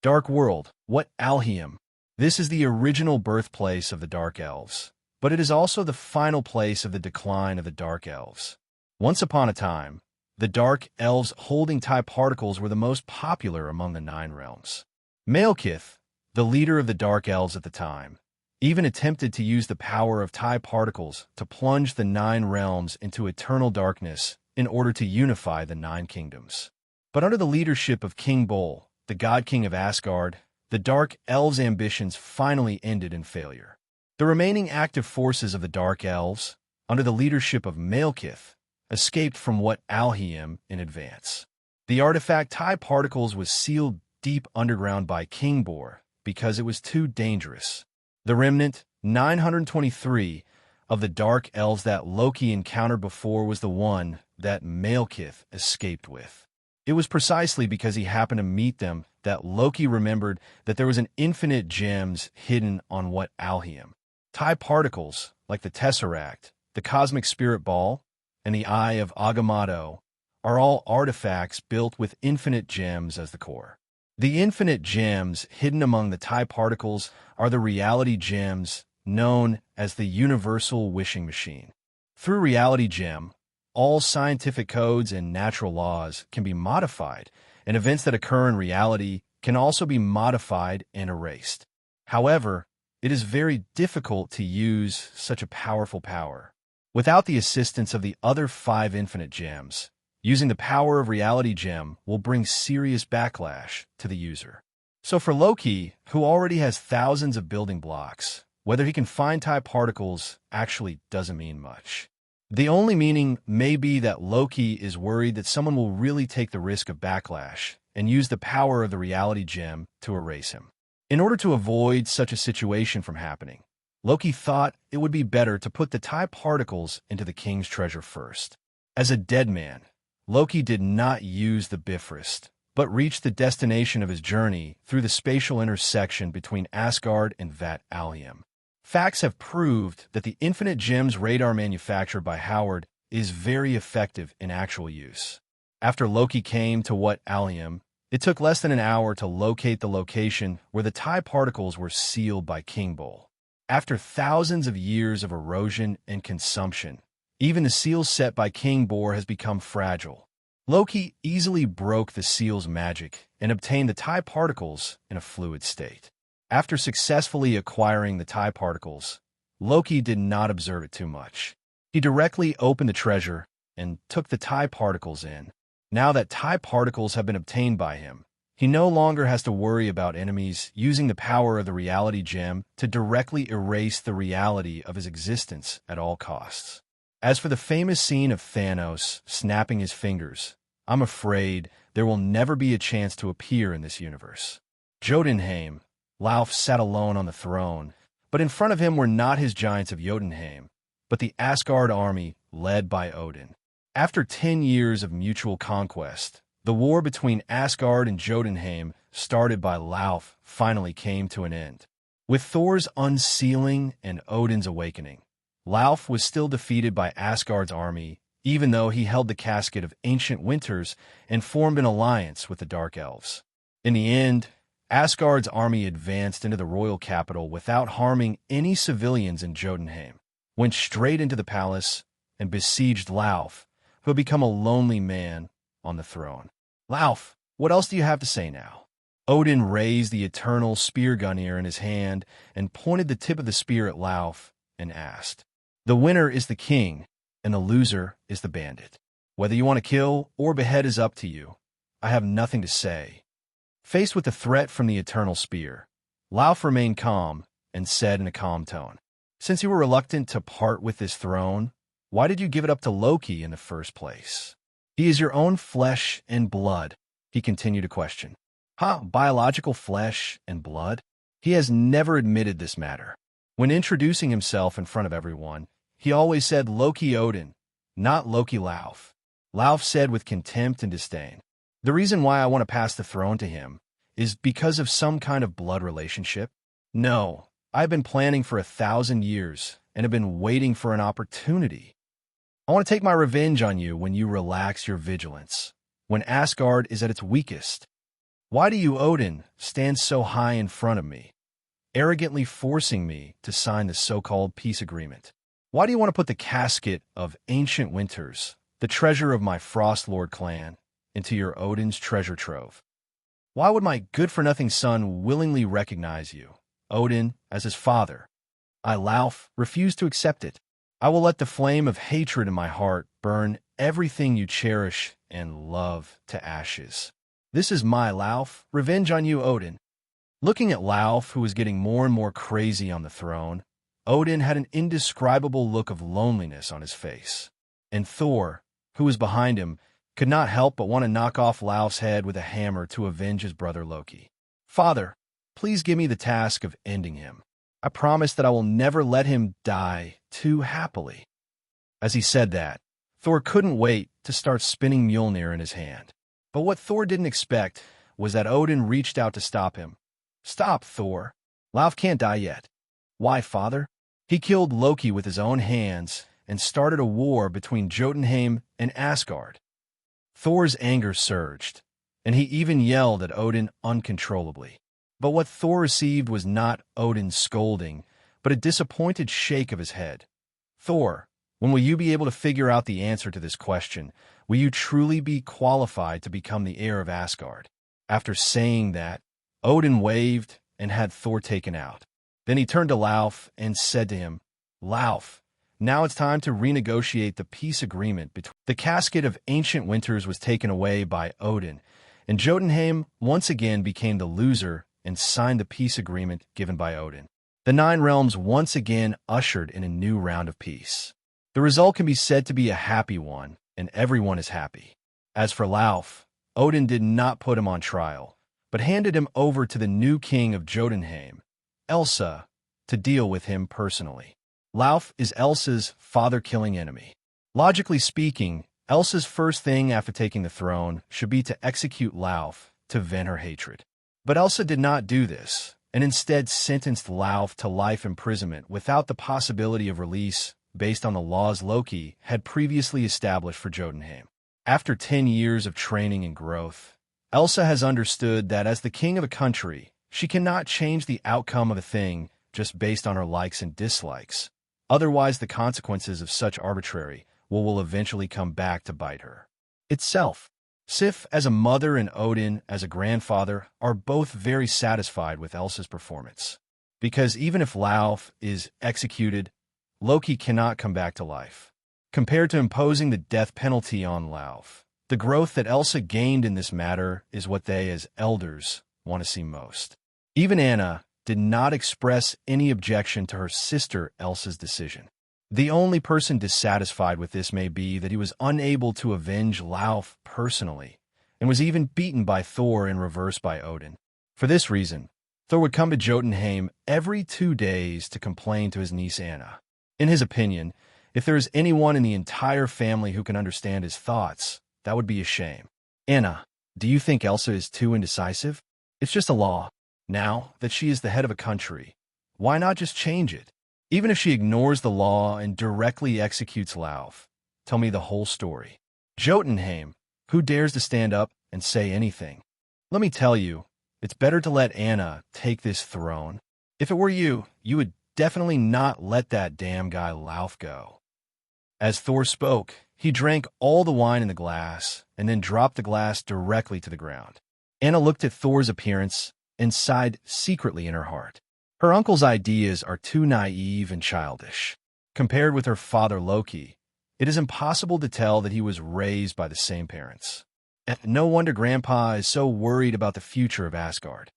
Dark World, what Alheium? This is the original birthplace of the Dark Elves, but it is also the final place of the decline of the Dark Elves. Once upon a time, the Dark Elves holding TIE particles were the most popular among the Nine Realms. Malekith, the leader of the Dark Elves at the time, even attempted to use the power of TIE particles to plunge the Nine Realms into eternal darkness in order to unify the Nine Kingdoms. But under the leadership of King Bol, the God King of Asgard, the Dark Elves' ambitions finally ended in failure. The remaining active forces of the Dark Elves, under the leadership of Malekith, escaped from what Alheium in advance. The artifact TIE particles was sealed deep underground by King Bor, because it was too dangerous. The remnant, 923, of the Dark Elves that Loki encountered before was the one that Malekith escaped with. It was precisely because he happened to meet them that Loki remembered that there was an infinite gems hidden on what Alheium. TIE particles, like the Tesseract, the Cosmic Spirit Ball, and the Eye of Agamotto, are all artifacts built with infinite gems as the core. The infinite gems hidden among the TIE particles are the reality gems known as the Universal Wishing Machine. Through Reality Gem, all scientific codes and natural laws can be modified, and events that occur in reality can also be modified and erased. However, it is very difficult to use such a powerful power. Without the assistance of the other 5 infinite gems, using the power of reality gem will bring serious backlash to the user. So for Loki, who already has thousands of building blocks, whether he can find type particles actually doesn't mean much. The only meaning may be that Loki is worried that someone will really take the risk of backlash and use the power of the reality gem to erase him. In order to avoid such a situation from happening, Loki thought it would be better to put the type particles into the king's treasure first. As a dead man, Loki did not use the Bifrost, but reached the destination of his journey through the spatial intersection between Asgard and Vat Allium. Facts have proved that the infinite gems radar manufactured by Howard is very effective in actual use. After Loki came to Wat Allium, it took less than an hour to locate the location where the TIE particles were sealed by King Bull. After thousands of years of erosion and consumption, even the seal set by King Boar has become fragile. Loki easily broke the seal's magic and obtained the TIE particles in a fluid state. After successfully acquiring the TIE particles, Loki did not observe it too much. He directly opened the treasure and took the TIE particles in. Now that TIE particles have been obtained by him, he no longer has to worry about enemies using the power of the reality gem to directly erase the reality of his existence at all costs. As for the famous scene of Thanos snapping his fingers, I'm afraid there will never be a chance to appear in this universe. Jotunheim, Lauf sat alone on the throne, but in front of him were not his giants of Jotunheim, but the Asgard army led by Odin. After 10 years of mutual conquest, the war between Asgard and Jotunheim, started by Lauf, finally came to an end. With Thor's unsealing and Odin's awakening, Lauf was still defeated by Asgard's army, even though he held the casket of ancient winters and formed an alliance with the Dark Elves. In the end, Asgard's army advanced into the royal capital without harming any civilians in Jotunheim, went straight into the palace, and besieged Lauf, who had become a lonely man on the throne. Lauf, what else do you have to say now? Odin raised the eternal spear gunnier in his hand and pointed the tip of the spear at Lauf and asked, "The winner is the king, and the loser is the bandit. Whether you want to kill or behead is up to you. I have nothing to say." Faced with the threat from the eternal spear, Lauf remained calm and said in a calm tone, "Since you were reluctant to part with this throne, why did you give it up to Loki in the first place? He is your own flesh and blood," he continued to question. Biological flesh and blood? He has never admitted this matter. When introducing himself in front of everyone, he always said Loki Odin, not Loki Lauf. Lauf said with contempt and disdain, "The reason why I want to pass the throne to him is because of some kind of blood relationship? No, I've been planning for 1,000 years and have been waiting for an opportunity. I want to take my revenge on you when you relax your vigilance, when Asgard is at its weakest. Why do you, Odin, stand so high in front of me, arrogantly forcing me to sign the so-called peace agreement? Why do you want to put the casket of ancient winters, the treasure of my Frost Lord clan, into your Odin's treasure trove? Why would my good-for-nothing son willingly recognize you, Odin, as his father? I, Lauf, refuse to accept it. I will let the flame of hatred in my heart burn everything you cherish and love to ashes. This is my, Lauf, revenge on you, Odin." Looking at Lauf, who was getting more and more crazy on the throne, Odin had an indescribable look of loneliness on his face. And Thor, who was behind him, could not help but want to knock off Lauf's head with a hammer to avenge his brother Loki. "Father, please give me the task of ending him. I promise that I will never let him die too happily." As he said that, Thor couldn't wait to start spinning Mjolnir in his hand. But what Thor didn't expect was that Odin reached out to stop him. "Stop, Thor. Lauf can't die yet." "Why, father?" "He killed Loki with his own hands and started a war between Jotunheim and Asgard." Thor's anger surged, and he even yelled at Odin uncontrollably. But what Thor received was not Odin's scolding, but a disappointed shake of his head. "Thor, when will you be able to figure out the answer to this question? Will you truly be qualified to become the heir of Asgard?" After saying that, Odin waved and had Thor taken out. Then he turned to Lauf and said to him, Lauf, now it's time to renegotiate the peace agreement between. The casket of ancient winters was taken away by Odin, and Jotunheim once again became the loser and signed the peace agreement given by Odin. The Nine Realms once again ushered in a new round of peace. The result can be said to be a happy one, and everyone is happy. As for Lauf, Odin did not put him on trial, but handed him over to the new king of Jotunheim, Elsa, to deal with him personally. Lauf is Elsa's father-killing enemy. Logically speaking, Elsa's first thing after taking the throne should be to execute Lauf to vent her hatred. But Elsa did not do this, and instead sentenced Lauf to life imprisonment without the possibility of release based on the laws Loki had previously established for Jotunheim. After 10 years of training and growth, Elsa has understood that as the king of a country, she cannot change the outcome of a thing just based on her likes and dislikes. Otherwise, the consequences of such arbitrary will eventually come back to bite her. Itself. Sif as a mother and Odin as a grandfather are both very satisfied with Elsa's performance. Because even if Lauf is executed, Loki cannot come back to life. Compared to imposing the death penalty on Lauf, the growth that Elsa gained in this matter is what they, as elders, want to see most. Even Anna did not express any objection to her sister Elsa's decision. The only person dissatisfied with this may be that he was unable to avenge Lauf personally, and was even beaten by Thor in reverse by Odin. For this reason, Thor would come to Jotunheim every 2 days to complain to his niece Anna. In his opinion, if there is anyone in the entire family who can understand his thoughts, that would be a shame. Anna, do you think Elsa is too indecisive? It's just a law. Now that she is the head of a country, why not just change it? Even if she ignores the law and directly executes Lauf, tell me the whole story. Jotunheim, who dares to stand up and say anything? Let me tell you, it's better to let Anna take this throne. If it were you, you would definitely not let that damn guy Lauf go. As Thor spoke, he drank all the wine in the glass and then dropped the glass directly to the ground. Anna looked at Thor's appearance and sighed secretly in her heart. Her uncle's ideas are too naive and childish. Compared with her father Loki, it is impossible to tell that he was raised by the same parents. And no wonder Grandpa is so worried about the future of Asgard.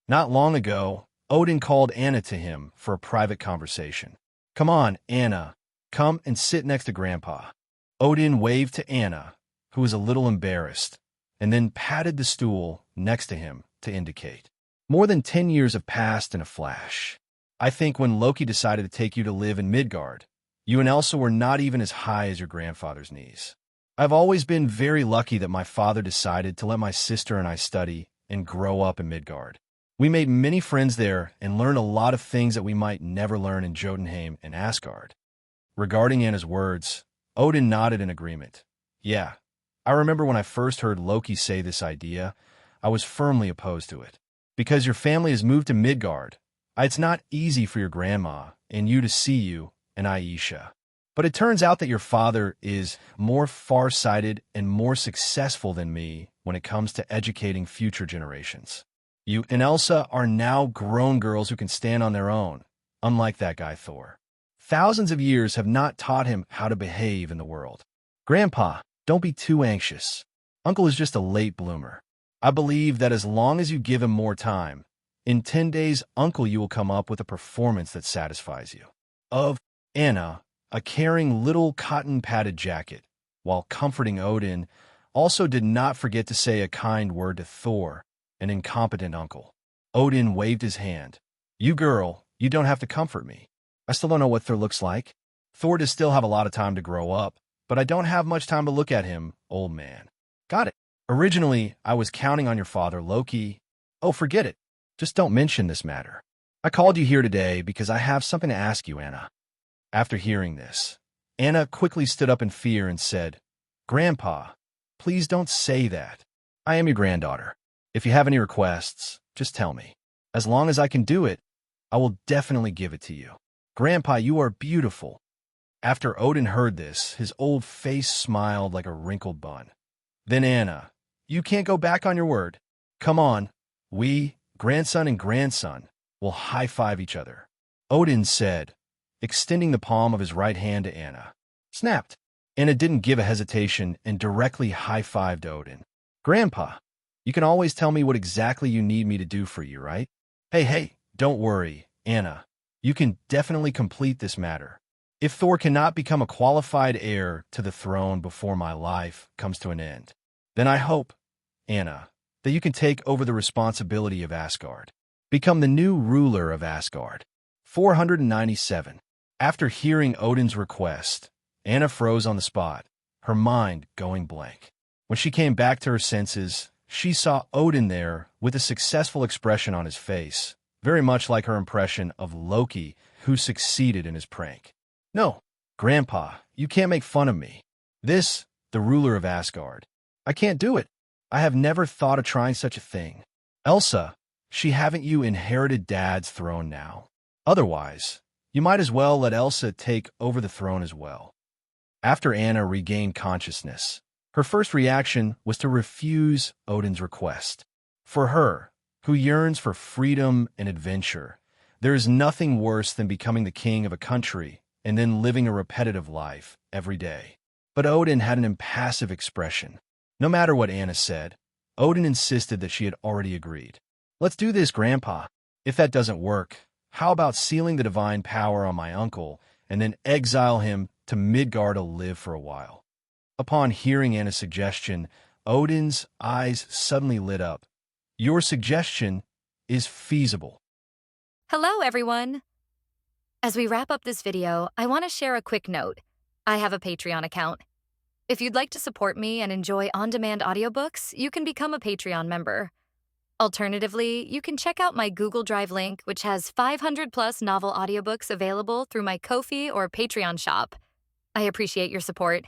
Not long ago, Odin called Anna to him for a private conversation. Come on, Anna, come and sit next to Grandpa. Odin waved to Anna, who was a little embarrassed, and then patted the stool next to him to indicate. More than 10 years have passed in a flash. I think when Loki decided to take you to live in Midgard, you and Elsa were not even as high as your grandfather's knees. I've always been very lucky that my father decided to let my sister and I study and grow up in Midgard. We made many friends there and learned a lot of things that we might never learn in Jotunheim and Asgard. Regarding Anna's words, Odin nodded in agreement. Yeah, I remember when I first heard Loki say this idea, I was firmly opposed to it. Because your family has moved to Midgard, it's not easy for your grandma and you to see you and Aisha. But it turns out that your father is more far-sighted and more successful than me when it comes to educating future generations. You and Elsa are now grown girls who can stand on their own, unlike that guy Thor. Thousands of years have not taught him how to behave in the world. Grandpa, don't be too anxious. Uncle is just a late bloomer. I believe that as long as you give him more time, in 10 days, Uncle, you will come up with a performance that satisfies you. Of Anna, a caring little cotton-padded jacket, while comforting Odin, also did not forget to say a kind word to Thor, an incompetent uncle. Odin waved his hand. You girl, you don't have to comfort me. I still don't know what Thor looks like. Thor does still have a lot of time to grow up, but I don't have much time to look at him, old man. Got it. Originally, I was counting on your father, Loki. Oh, forget it. Just don't mention this matter. I called you here today because I have something to ask you, Anna. After hearing this, Anna quickly stood up in fear and said, Grandpa, please don't say that. I am your granddaughter. If you have any requests, just tell me. As long as I can do it, I will definitely give it to you. Grandpa, you are beautiful. After Odin heard this, his old face smiled like a wrinkled bun. Then Anna, you can't go back on your word. Come on, we, grandson and grandson, we'll high-five each other. Odin said, extending the palm of his right hand to Anna. Snapped. Anna didn't give a hesitation and directly high-fived Odin. Grandpa, you can always tell me what exactly you need me to do for you, right? Hey, don't worry, Anna. You can definitely complete this matter. If Thor cannot become a qualified heir to the throne before my life comes to an end, then I hope, Anna, that you can take over the responsibility of Asgard. Become the new ruler of Asgard. 497. After hearing Odin's request, Anna froze on the spot, her mind going blank. When she came back to her senses, she saw Odin there with a successful expression on his face, very much like her impression of Loki, who succeeded in his prank. No, Grandpa, you can't make fun of me. This, the ruler of Asgard. I can't do it. I have never thought of trying such a thing. Elsa, haven't you inherited Dad's throne now? Otherwise, you might as well let Elsa take over the throne as well. After Anna regained consciousness, her first reaction was to refuse Odin's request. For her, who yearns for freedom and adventure, there is nothing worse than becoming the king of a country and then living a repetitive life every day. But Odin had an impassive expression. No matter what Anna said, Odin insisted that she had already agreed. Let's do this, Grandpa. If that doesn't work, how about sealing the divine power on my uncle and then exile him to Midgard to live for a while? Upon hearing Anna's suggestion, Odin's eyes suddenly lit up. Your suggestion is feasible. Hello, everyone. As we wrap up this video, I want to share a quick note. I have a Patreon account. If you'd like to support me and enjoy on-demand audiobooks, you can become a Patreon member. Alternatively, you can check out my Google Drive link, which has 500-plus novel audiobooks available through my Ko-fi or Patreon shop. I appreciate your support.